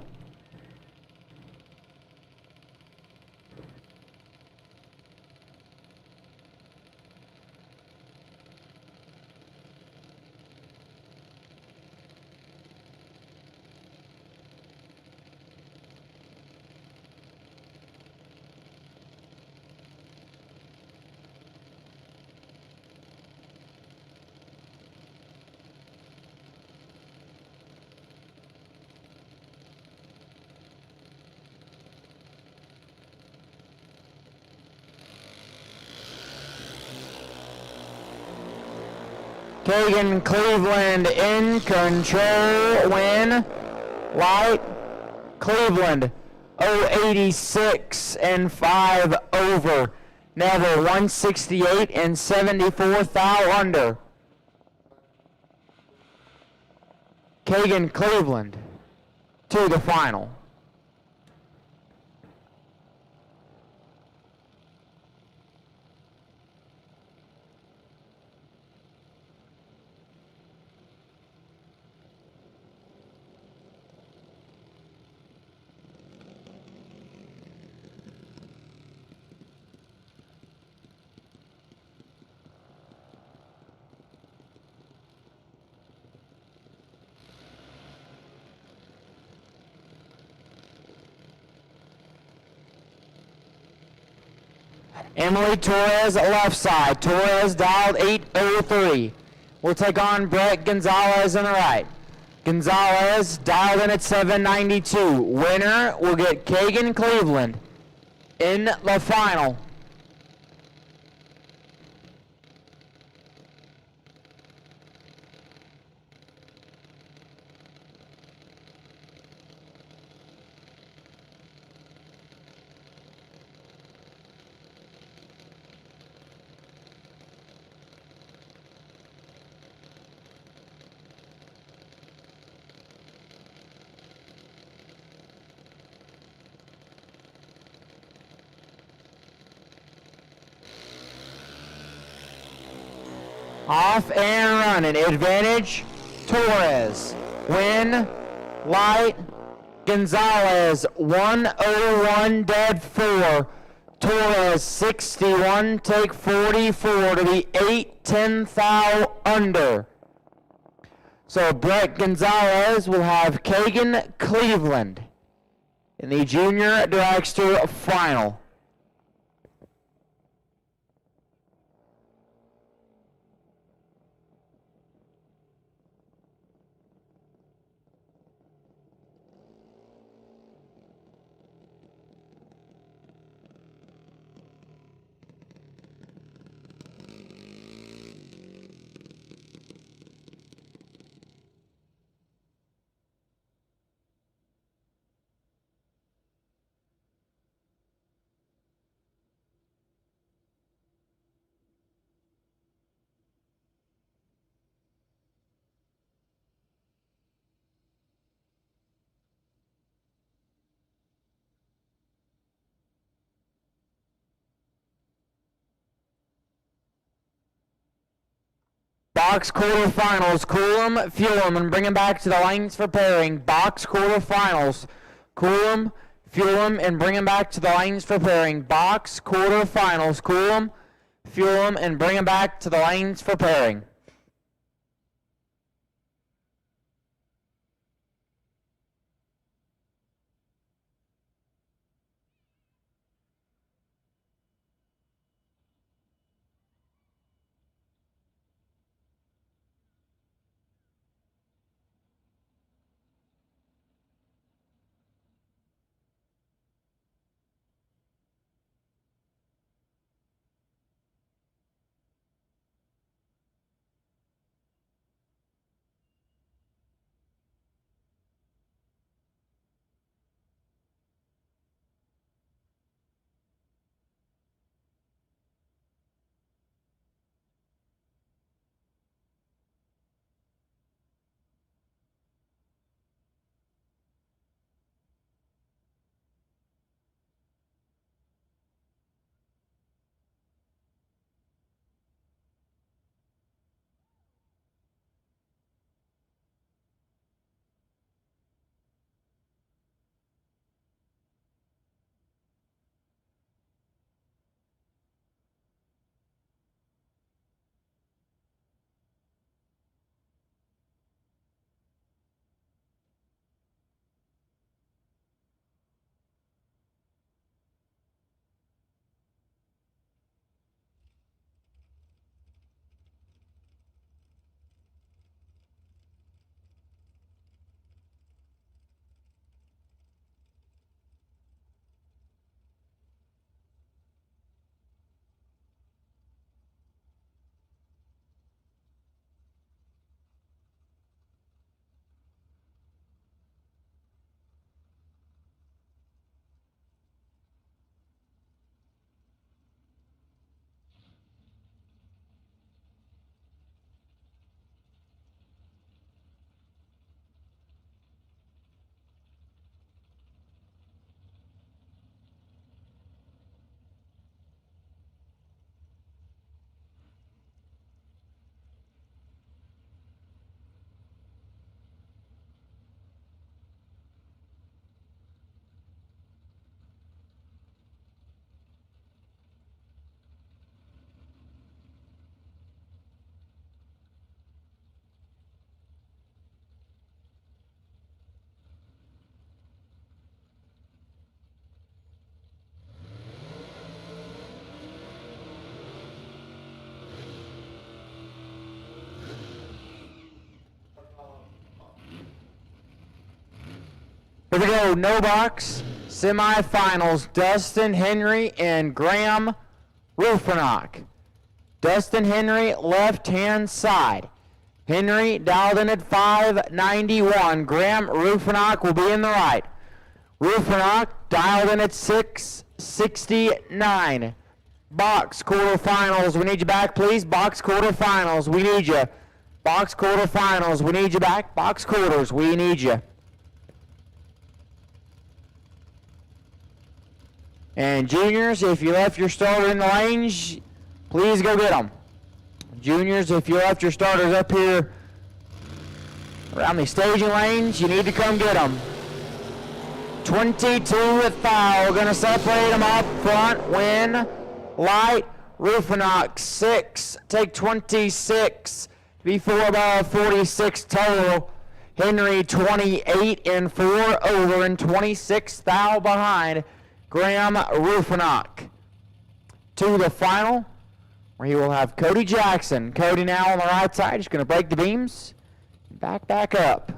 Kagan Cleveland in control, win, light, Cleveland, 086 and 5 over, Neville 168 and 74 thou under. Kagan Cleveland to the final. Emily Torres left side. Torres dialed 803. We'll take on Brett Gonzalez on the right. Gonzalez dialed in at 792. Winner will get Kagan Cleveland in the final. Off and running. Advantage, Torres. Win, light, Gonzalez, 101 dead 4. Torres, 61, take 44 to be 8-10 thou under. So Brett Gonzalez will have Kagan Cleveland in the Junior Dragster final. Box quarterfinals, Cool'em, Fuel'em, and bring them back to the lanes for pairing. Box quarterfinals, Cool'em, Fuel'em, and bring them back to the lanes for pairing. Box quarterfinals, Cool'em, Fuel'em, and bring them back to the lanes for pairing. Here we go, no box, semifinals, Dustin Henry and Graham Rufinock. Dustin Henry, left-hand side. Henry dialed in at 591. Graham Rufinock will be in the right. Rufinock dialed in at 669. Box quarterfinals, we need you back, please. Box quarterfinals, we need you. Box quarterfinals, we need you back. Box quarters, we need you. And juniors, if you left your starter in the lanes, please go get them. Juniors, if you left your starters up here around the staging lanes, you need to come get them. 22 with foul, gonna separate them up front, win, light, Rufinock 6, take 26, be 4 above, 46 total. Henry 28 and 4 over and 26 thou behind. Graham Rufinock to the final, where he will have Cody Jackson. Cody now on the right side, just going to break the beams, back up.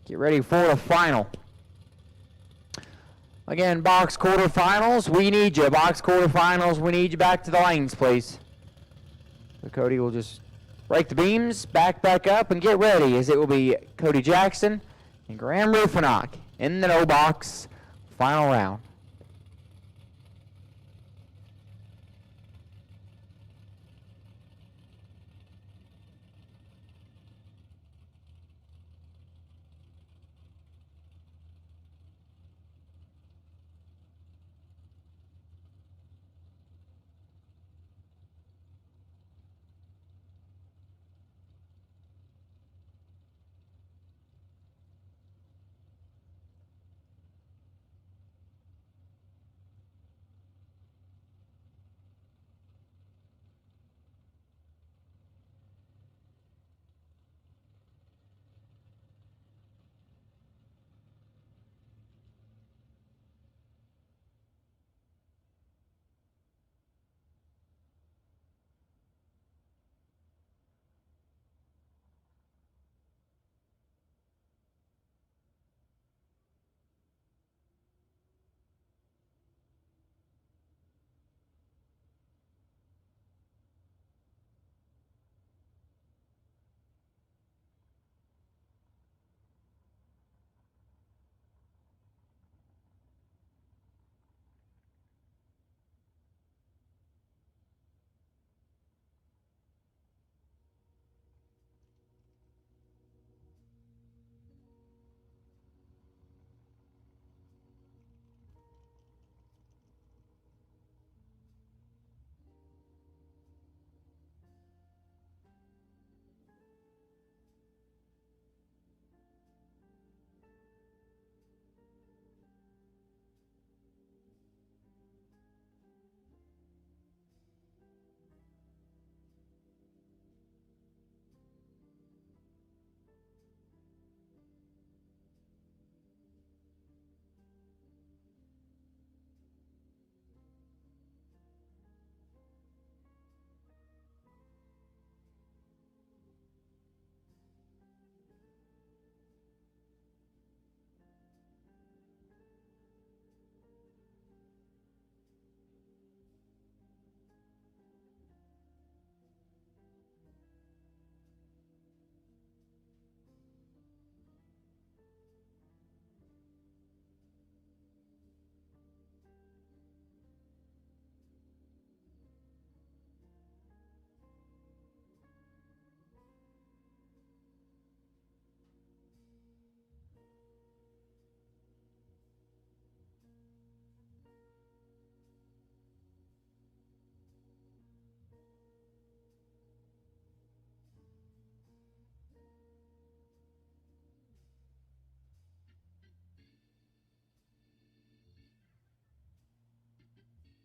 Get ready for the final. Again, box quarterfinals, we need you. Box quarterfinals, we need you back to the lanes, please. So Cody will just break the beams, back up, and get ready, as it will be Cody Jackson and Graham Rufinock in the no box final round.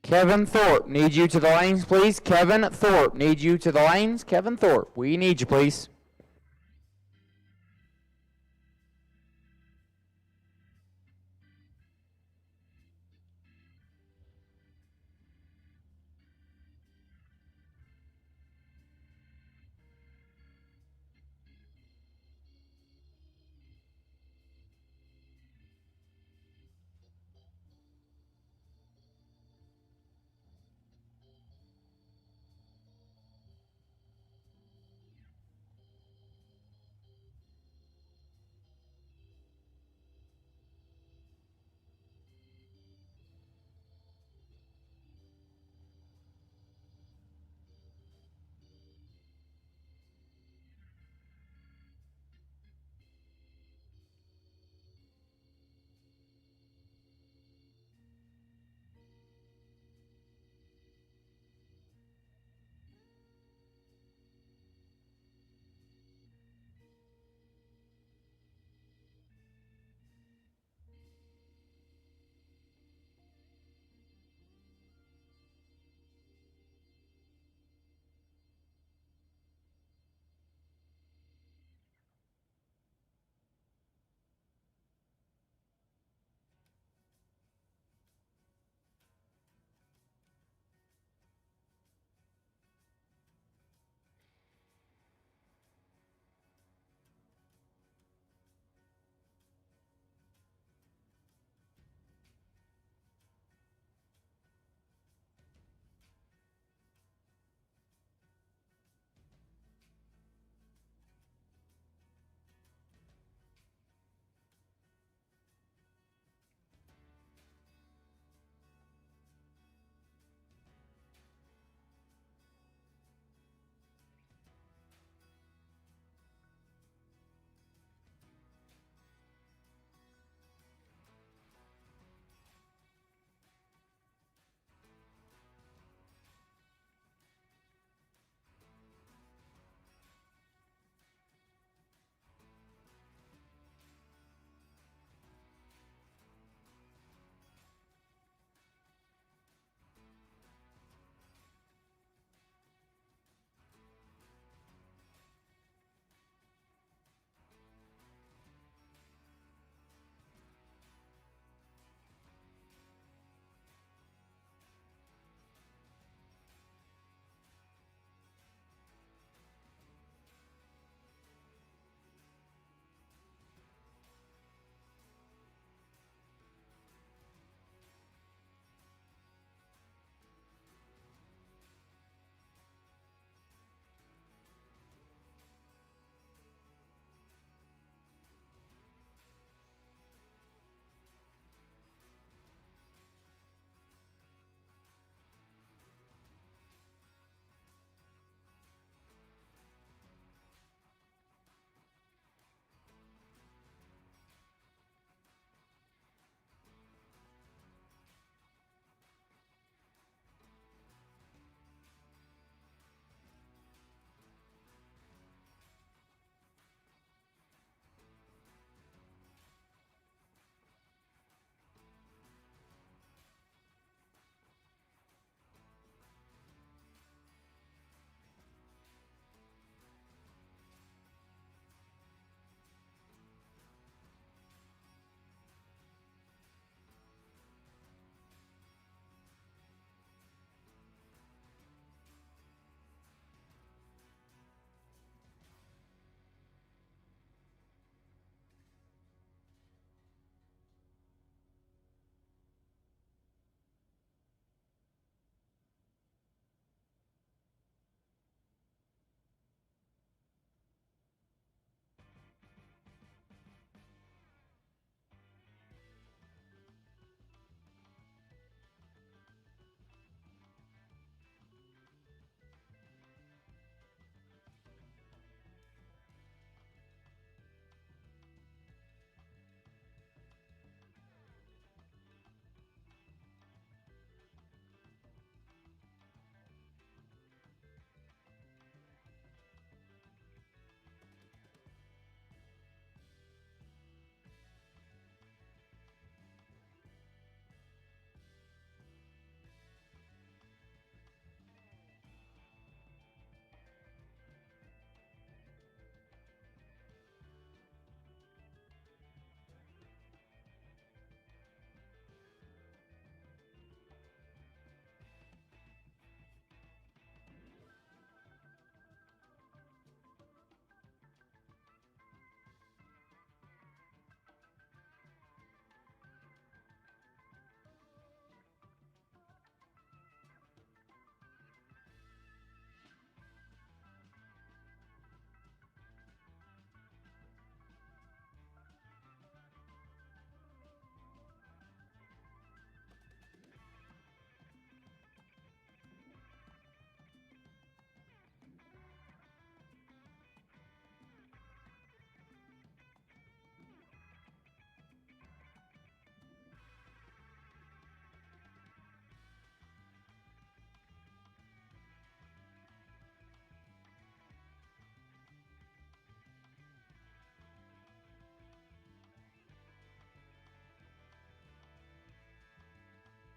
Kevin Thorpe, need you to the lanes, please. Kevin Thorpe, need you to the lanes. Kevin Thorpe, we need you, please.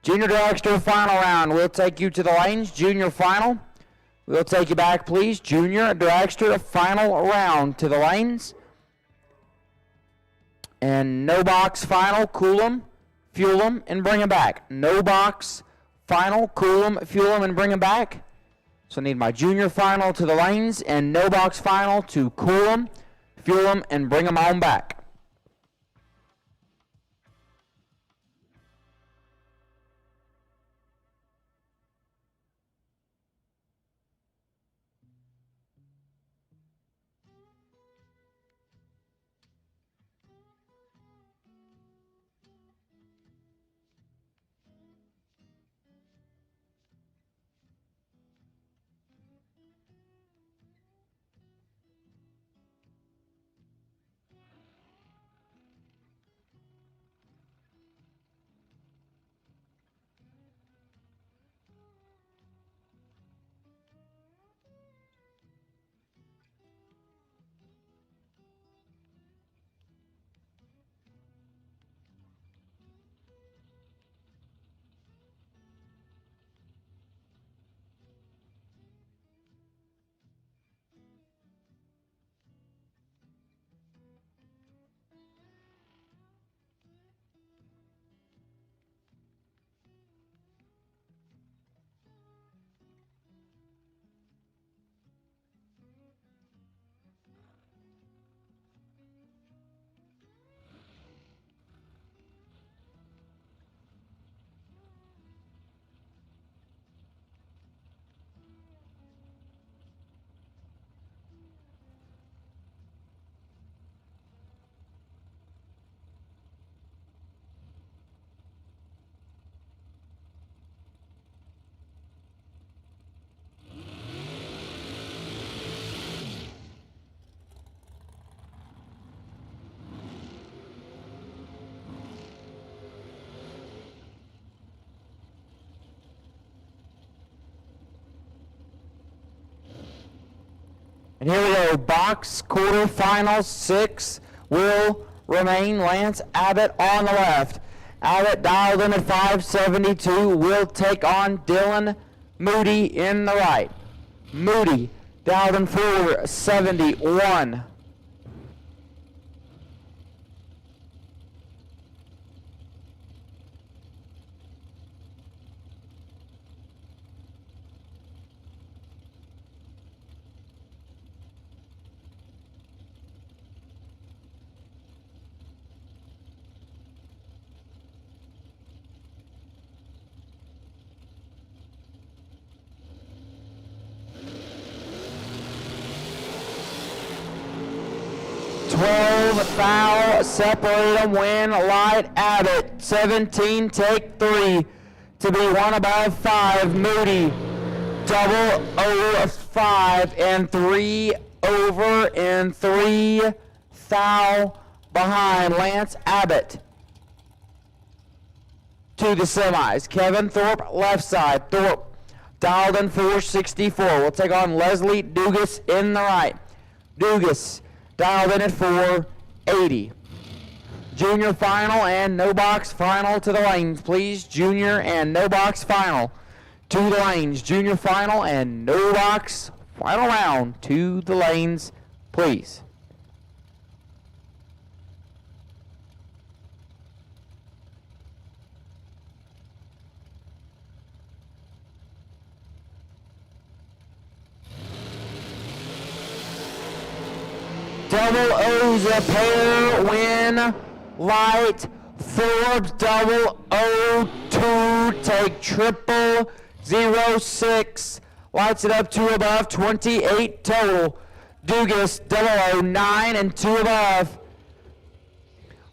Junior Dragster final round. We'll take you to the lanes. Junior final. We'll take you back, please. Junior Dragster final round to the lanes. And no box final. Cool them, fuel them, and bring them back. No box final. Cool them, fuel them, and bring them back. So I need my junior final to the lanes and no box final to cool them, fuel them, and bring them on back. And here we go, box quarterfinals 6 will remain Lance Abbott on the left. Abbott dialed in at 572, will take on Dylan Moody in the right. Moody dialed in 471. Foul, separate them, win, light, Abbott, 17, take 3, to be one above 5, Moody, double over 5, and 3 over, and 3 foul behind, Lance Abbott to the semis. Kevin Thorpe, left side, Thorpe dialed in 464, we'll take on Leslie Dugas in the right. Dugas dialed in at 480. Junior final and no box final to the lanes, please. Junior and no box final to the lanes. Junior final and no box final round to the lanes, please. Double O's a pair, win, light, Forbes, double O2, take triple, 06, lights it up 2 above, 28 total. Dugas, double O9 and 2 above.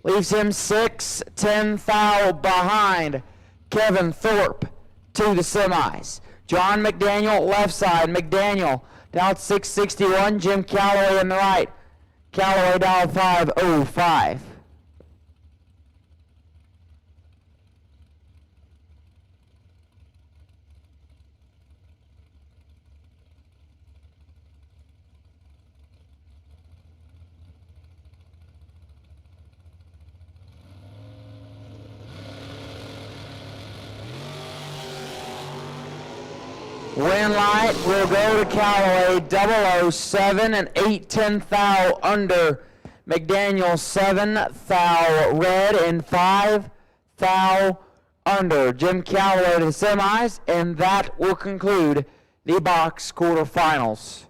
Leaves him 6, 10 foul behind. Kevin Thorpe to the semis. John McDaniel, left side. McDaniel down 661, Jim Calloway in the right. Callaway down 505. Win light will go to Callaway 007 and 8/10 thou under. McDaniel 7 thou red and 5 thou under. Jim Callaway to the semis, and that will conclude the box quarterfinals.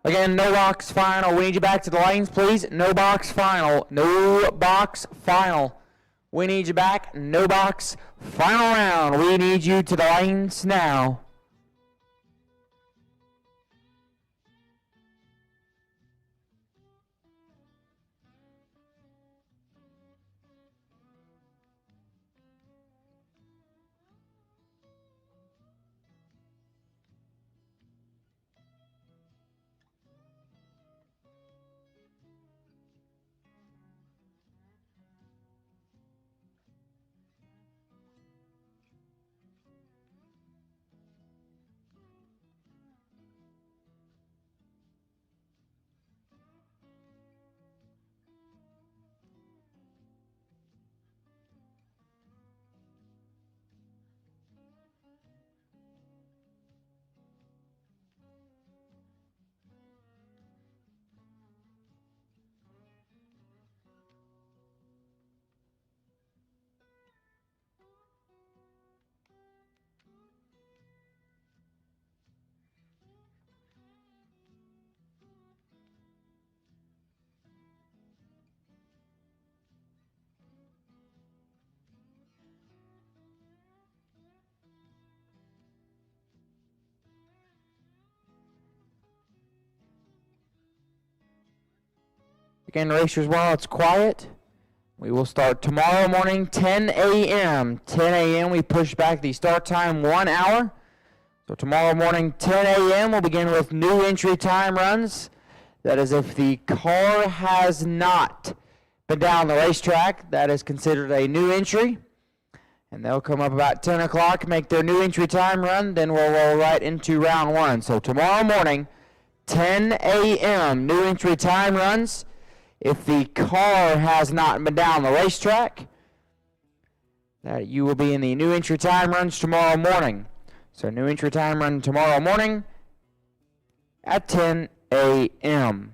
Again, no box final. We need you back to the lanes, please. No box final. No box final. We need you back. No box final round. We need you to the lanes now. Again, racers, while it's quiet, we will start tomorrow morning, 10 a.m. 10 a.m. We push back the start time 1 hour. So tomorrow morning, 10 a.m. we'll begin with new entry time runs. That is if the car has not been down the racetrack, that is considered a new entry. And they'll come up about 10 o'clock, make their new entry time run, then we'll roll right into round one. So tomorrow morning, 10 a.m. new entry time runs. If the car has not been down the racetrack, that you will be in the new entry time runs tomorrow morning. So new entry time run tomorrow morning at 10 a.m.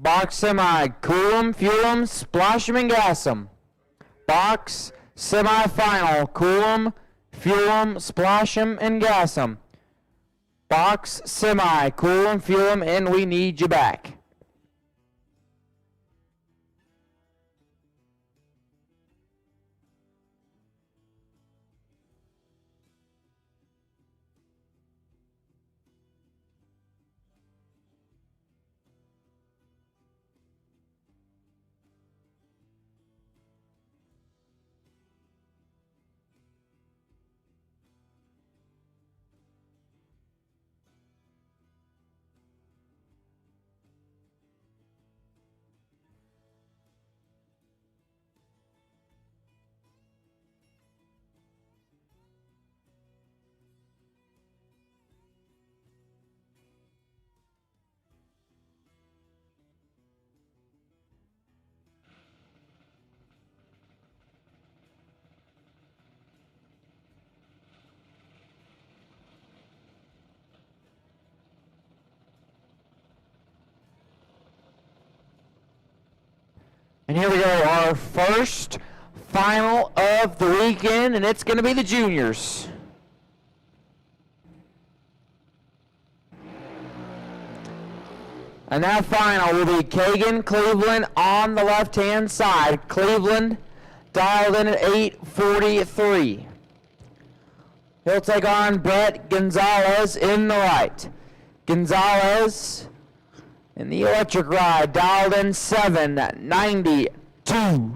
Box semi, cool 'em, fuel 'em, splash 'em, and gas 'em. Box semi-final, cool 'em, fuel 'em, splash 'em, and gas 'em. Box semi, cool 'em, fuel 'em, and we need you back. And here we go, our first final of the weekend, and it's going to be the juniors. And that final will be Kagan Cleveland on the left-hand side. Cleveland dialed in at 843. He'll take on Brett Gonzalez in the right. Gonzalez in the electric ride, dialed in 792.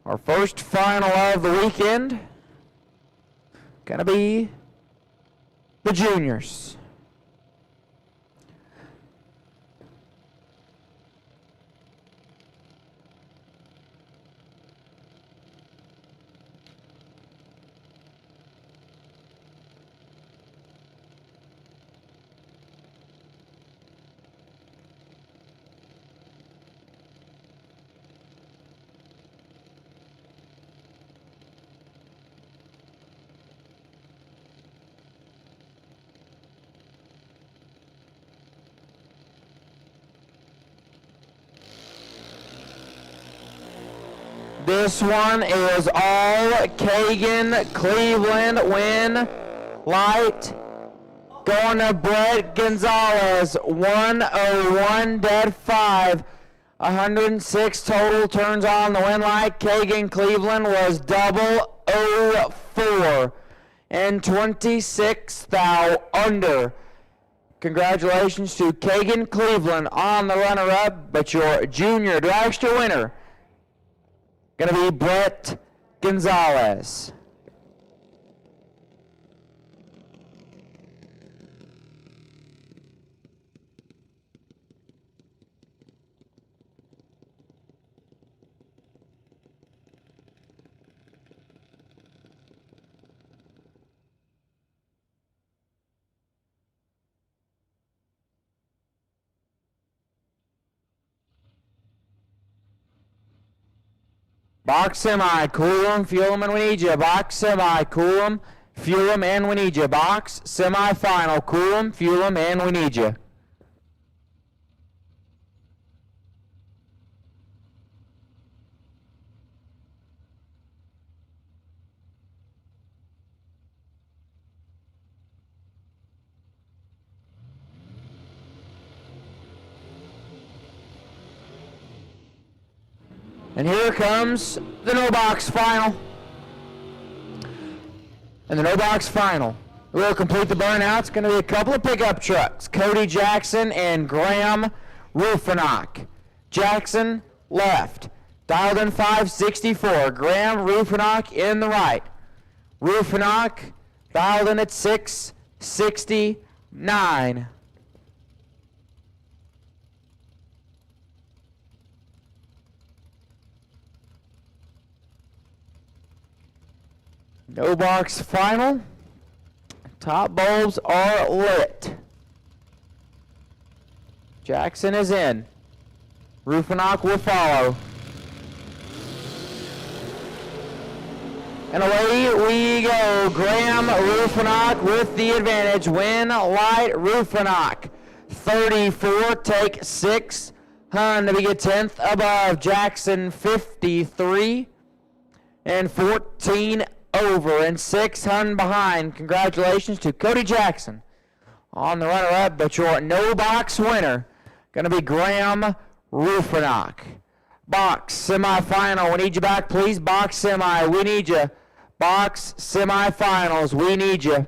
Our first final of the weekend, gonna be the juniors. This one is all Kagan Cleveland win. Light going to Brett Gonzalez. 101 dead 5. 106 total turns on the win light. Kagan Cleveland was 004 and 26 thou under. Congratulations to Kagan Cleveland on the runner-up, but your junior dragster winner gonna be Brett Gonzalez. Box semi, cool 'em, fuel 'em, and we need you. Box semi, cool 'em, fuel 'em, and we need you. Box semi-final, cool 'em, fuel 'em, and we need you. And here comes the no box final. And the no box final will complete the burnout. It's going to be a couple of pickup trucks. Cody Jackson and Graham Rufinock. Jackson left. Dialed in 564. Graham Rufinock in the right. Rufinock dialed in at 669. No box final. Top bulbs are lit. Jackson is in. Rufinock will follow. And away we go. Graham Rufinock with the advantage. Win light Rufinock. 34, take 6. Hun to be a 10th above. Jackson 53. And 14 over. And 6 Hun behind. Congratulations to Cody Jackson on the runner-up. But your no box winner going to be Graham Rufinock. Box semifinal. We need you back, please. Box semi. We need you. Box semifinals. We need you.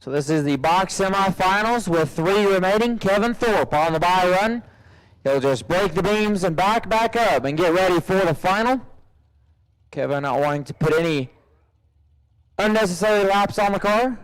So this is the box semifinals with 3 remaining. Kevin Thorpe on the bye run. He'll just break the beams and back up and get ready for the final. Kevin not wanting to put any unnecessary laps on the car.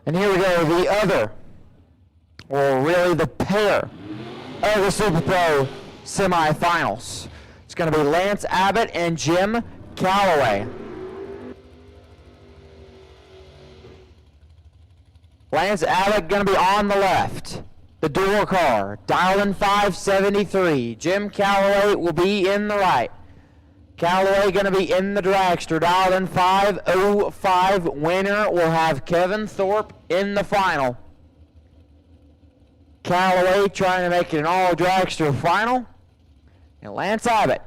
And here we go, the other, or really the pair of the Super Pro semifinals. It's going to be Lance Abbott and Jim Calloway. Lance Abbott going to be on the left, the door car, dialed in 573. Jim Calloway will be in the right. Calloway going to be in the dragster, dialed in 505. Winner will have Kevin Thorpe in the final. Calloway trying to make it an all dragster final. And Lance Abbott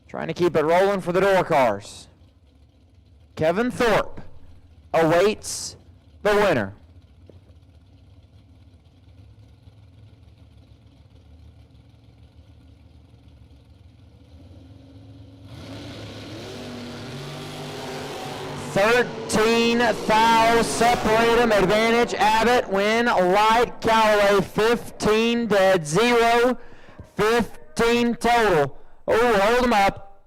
trying to keep it rolling for the door cars. Kevin Thorpe awaits the winner. $13,000 separate them. Advantage Abbott. Win light Calloway. 15 dead. 0. 15 total. Oh, hold them up.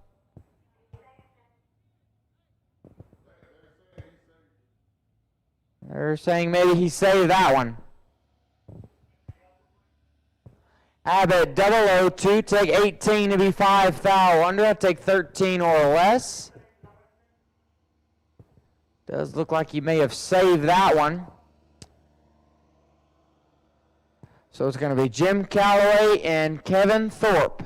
They're saying maybe he saved that one. Abbott 002. Take 18 to be 5,000 under. Take 13 or less. Does look like he may have saved that one. So it's going to be Jim Calloway and Kevin Thorpe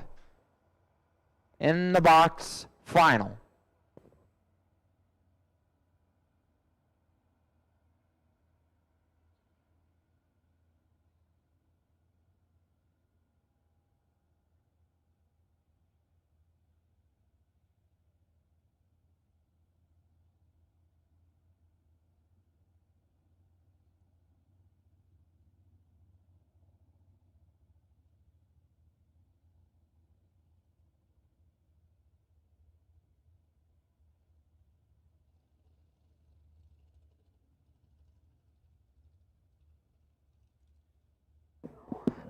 in the box final.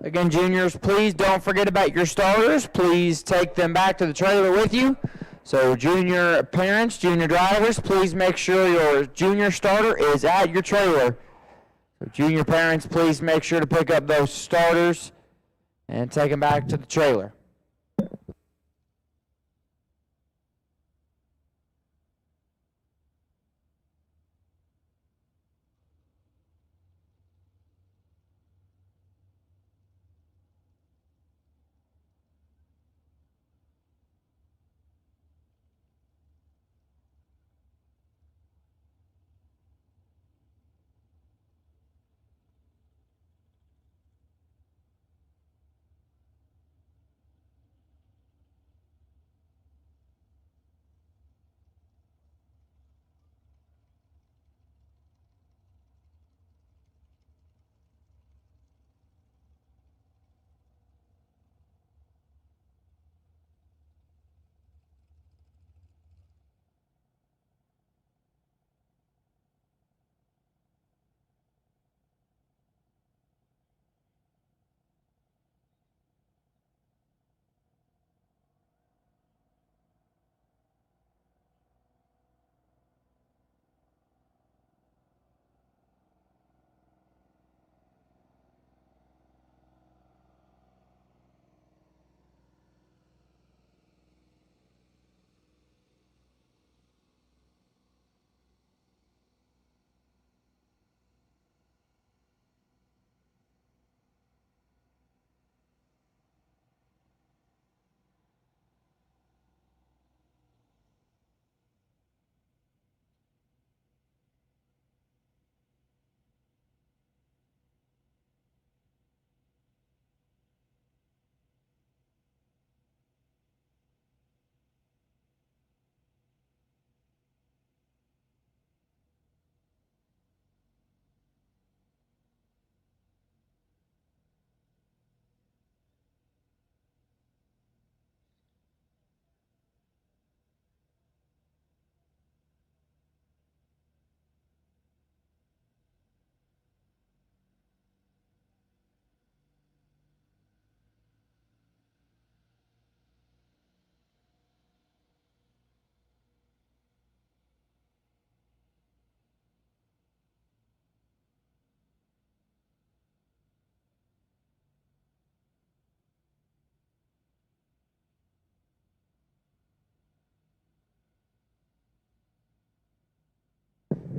Again, juniors, please don't forget about your starters. Please take them back to the trailer with you. So junior parents, junior drivers, please make sure your junior starter is at your trailer. So junior parents, please make sure to pick up those starters and take them back to the trailer.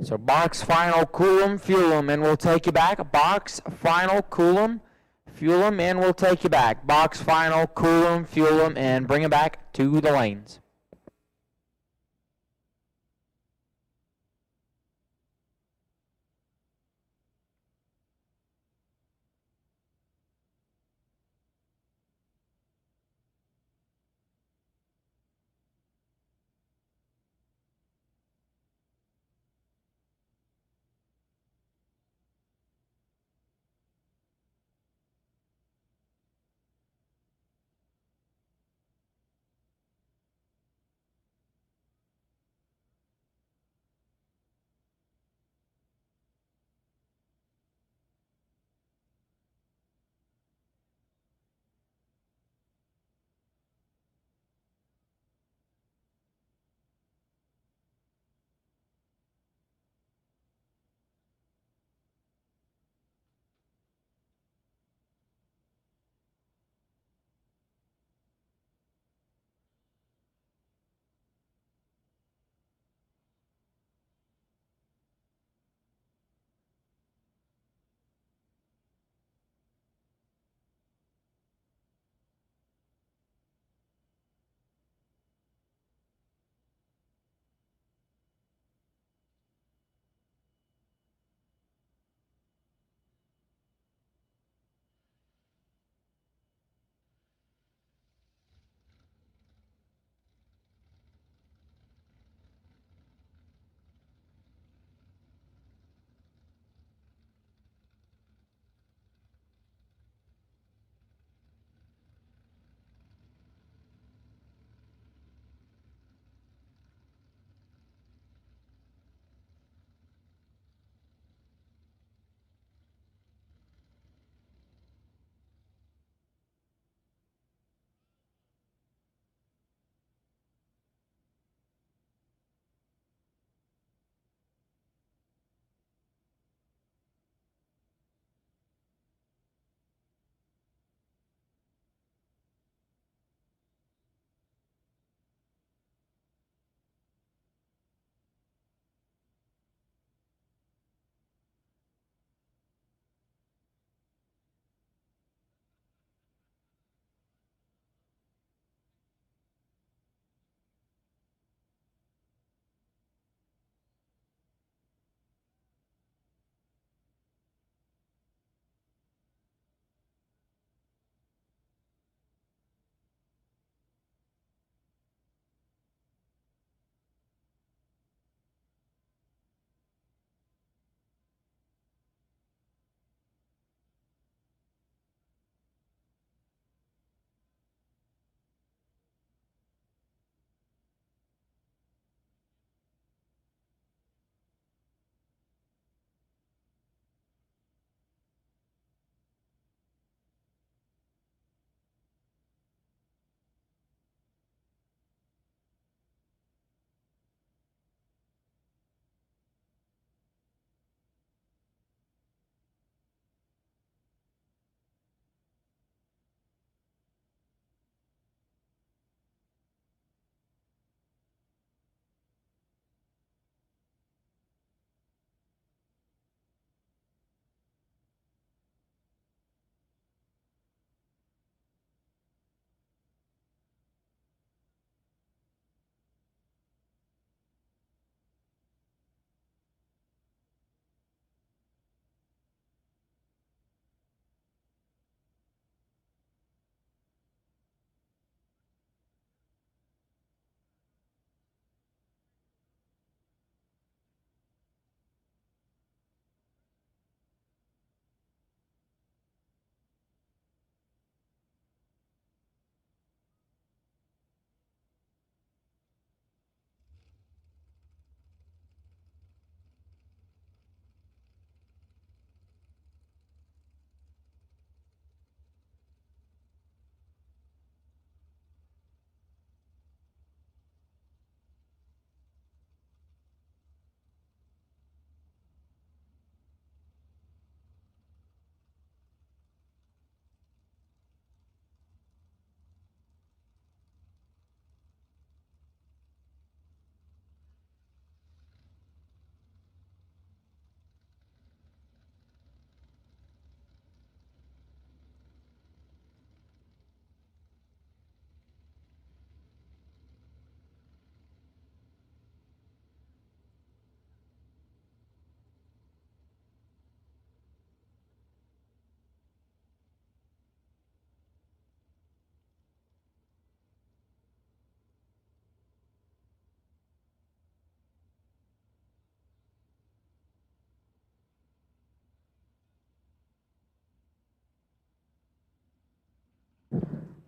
So box final, cool 'em, fuel 'em, and we'll take you back. Box final, cool 'em, fuel 'em, and we'll take you back. Box final, cool 'em, fuel 'em, and bring 'em back to the lanes.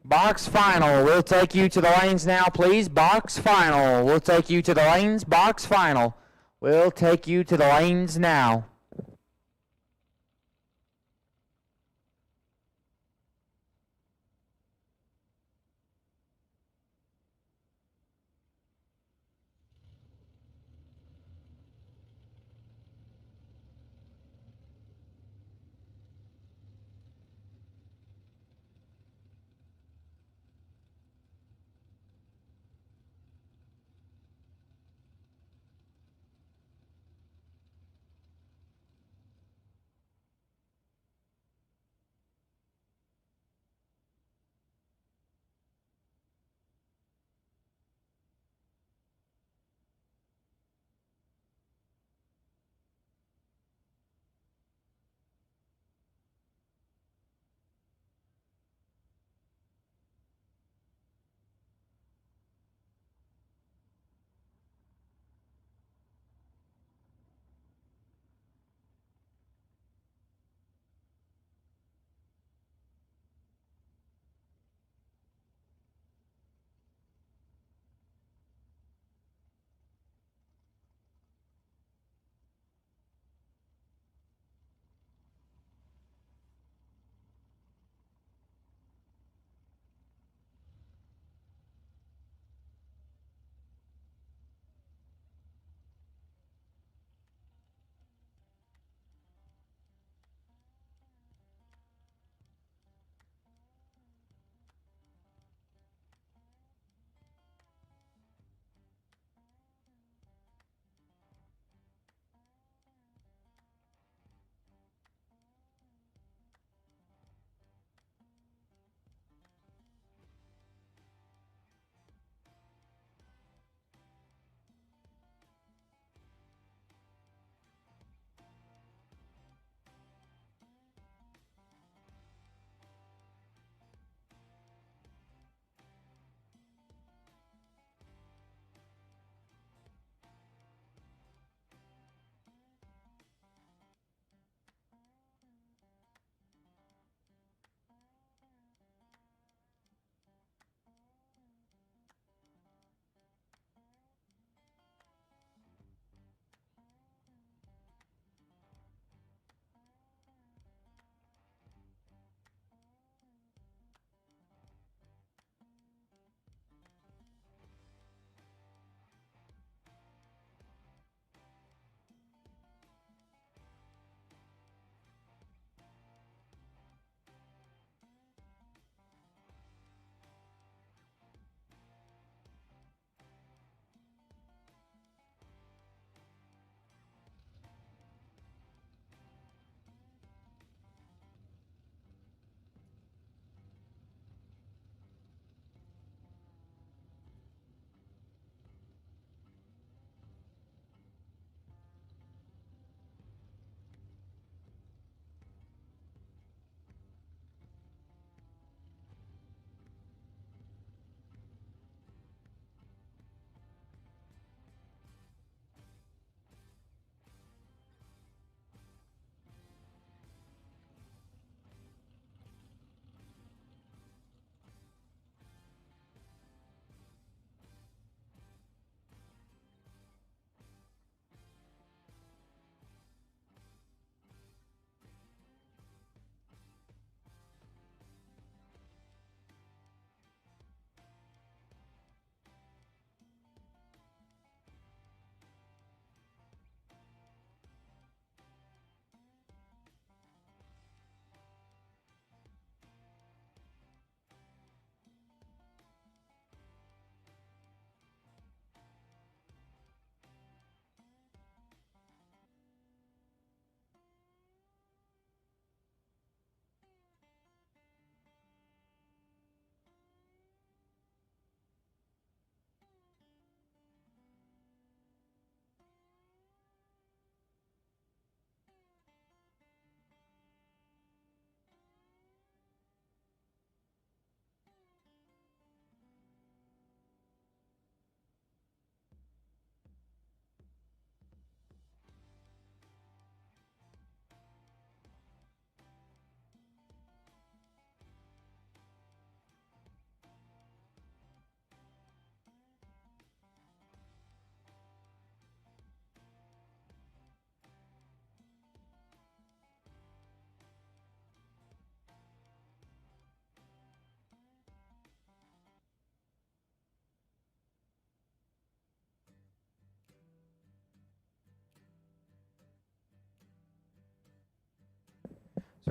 Box final. We'll take you to the lanes now, please. Box final. We'll take you to the lanes. Box final. We'll take you to the lanes now.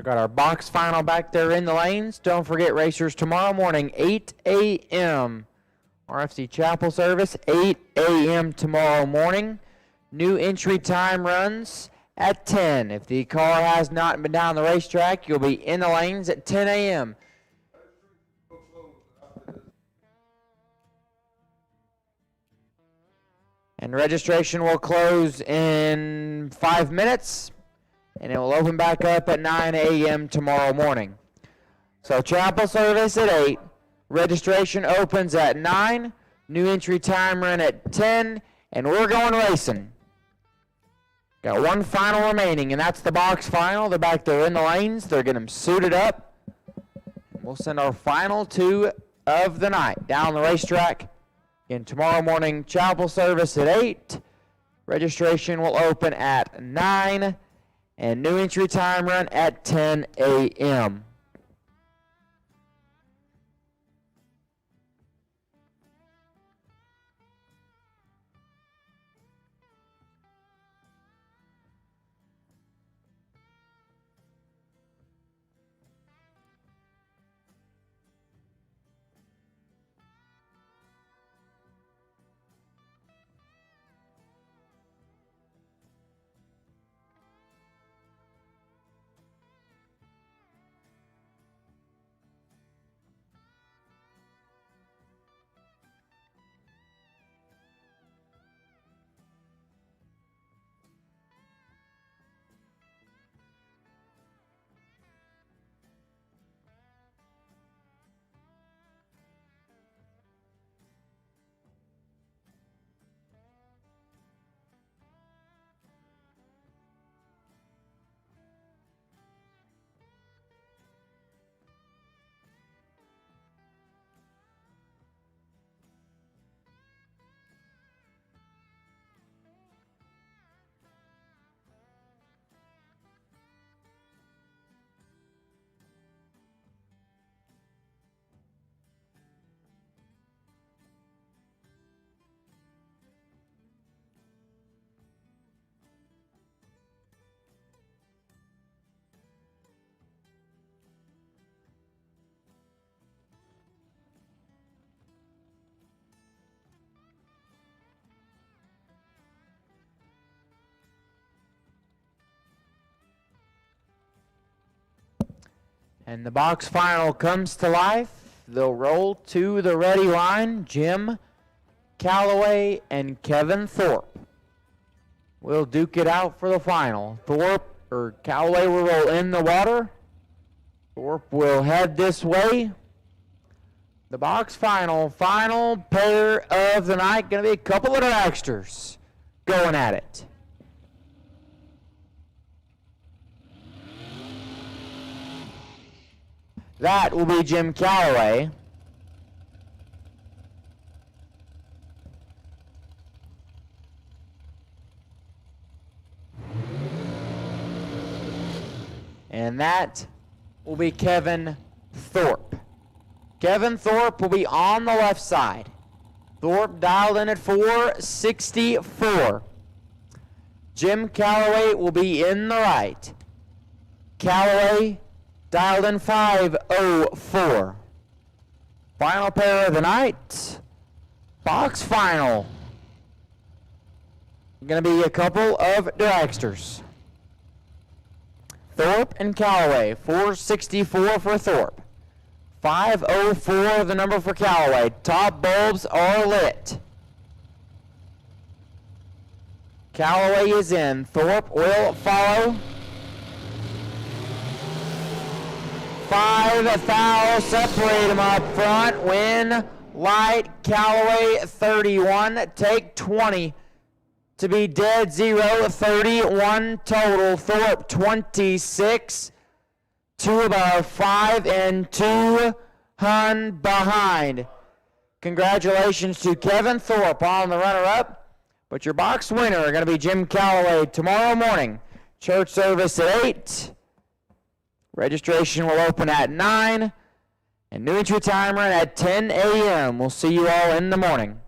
got our box final back there in the lanes. Don't forget, racers, tomorrow morning, 8 a.m. RFC Chapel service, 8 a.m. tomorrow morning. New entry time runs at 10. If the car has not been down the racetrack, you'll be in the lanes at 10 a.m. And registration will close in 5 minutes, and it will open back up at 9 a.m. tomorrow morning. So chapel service at 8, registration opens at 9, new entry time run at 10, and we're going racing. Got one final remaining, and that's the box final. They're back there in the lanes. They're getting them suited up. We'll send our final two of the night down the racetrack. Again, tomorrow morning, chapel service at 8. Registration will open at 9. And new entry time run at 10 a.m. And the box final comes to life. They'll roll to the ready line. Jim Calloway and Kevin Thorpe will duke it out for the final. Calloway will roll in the water. Thorpe will head this way. The box final pair of the night. Going to be a couple of dragsters going at it. That will be Jim Calloway. And that will be Kevin Thorpe. Kevin Thorpe will be on the left side. Thorpe dialed in at 464. Jim Calloway will be in the right. Calloway dialed in 504. Final pair of the night. Box final. Going to be a couple of dragsters. Thorpe and Calloway. 464 for Thorpe. 504 the number for Calloway. Top bulbs are lit. Calloway is in. Thorpe will follow. 5 foul, separate them up front. Win light, Calloway 31, take 20 to be dead zero, 31 total. Thorpe 26, 2 above, 5 and 2 hun behind. Congratulations to Kevin Thorpe on the runner-up, but your box winner are going to be Jim Calloway tomorrow morning. Church service at 8. Registration will open at 9, and new entry time run at 10 a.m. We'll see you all in the morning.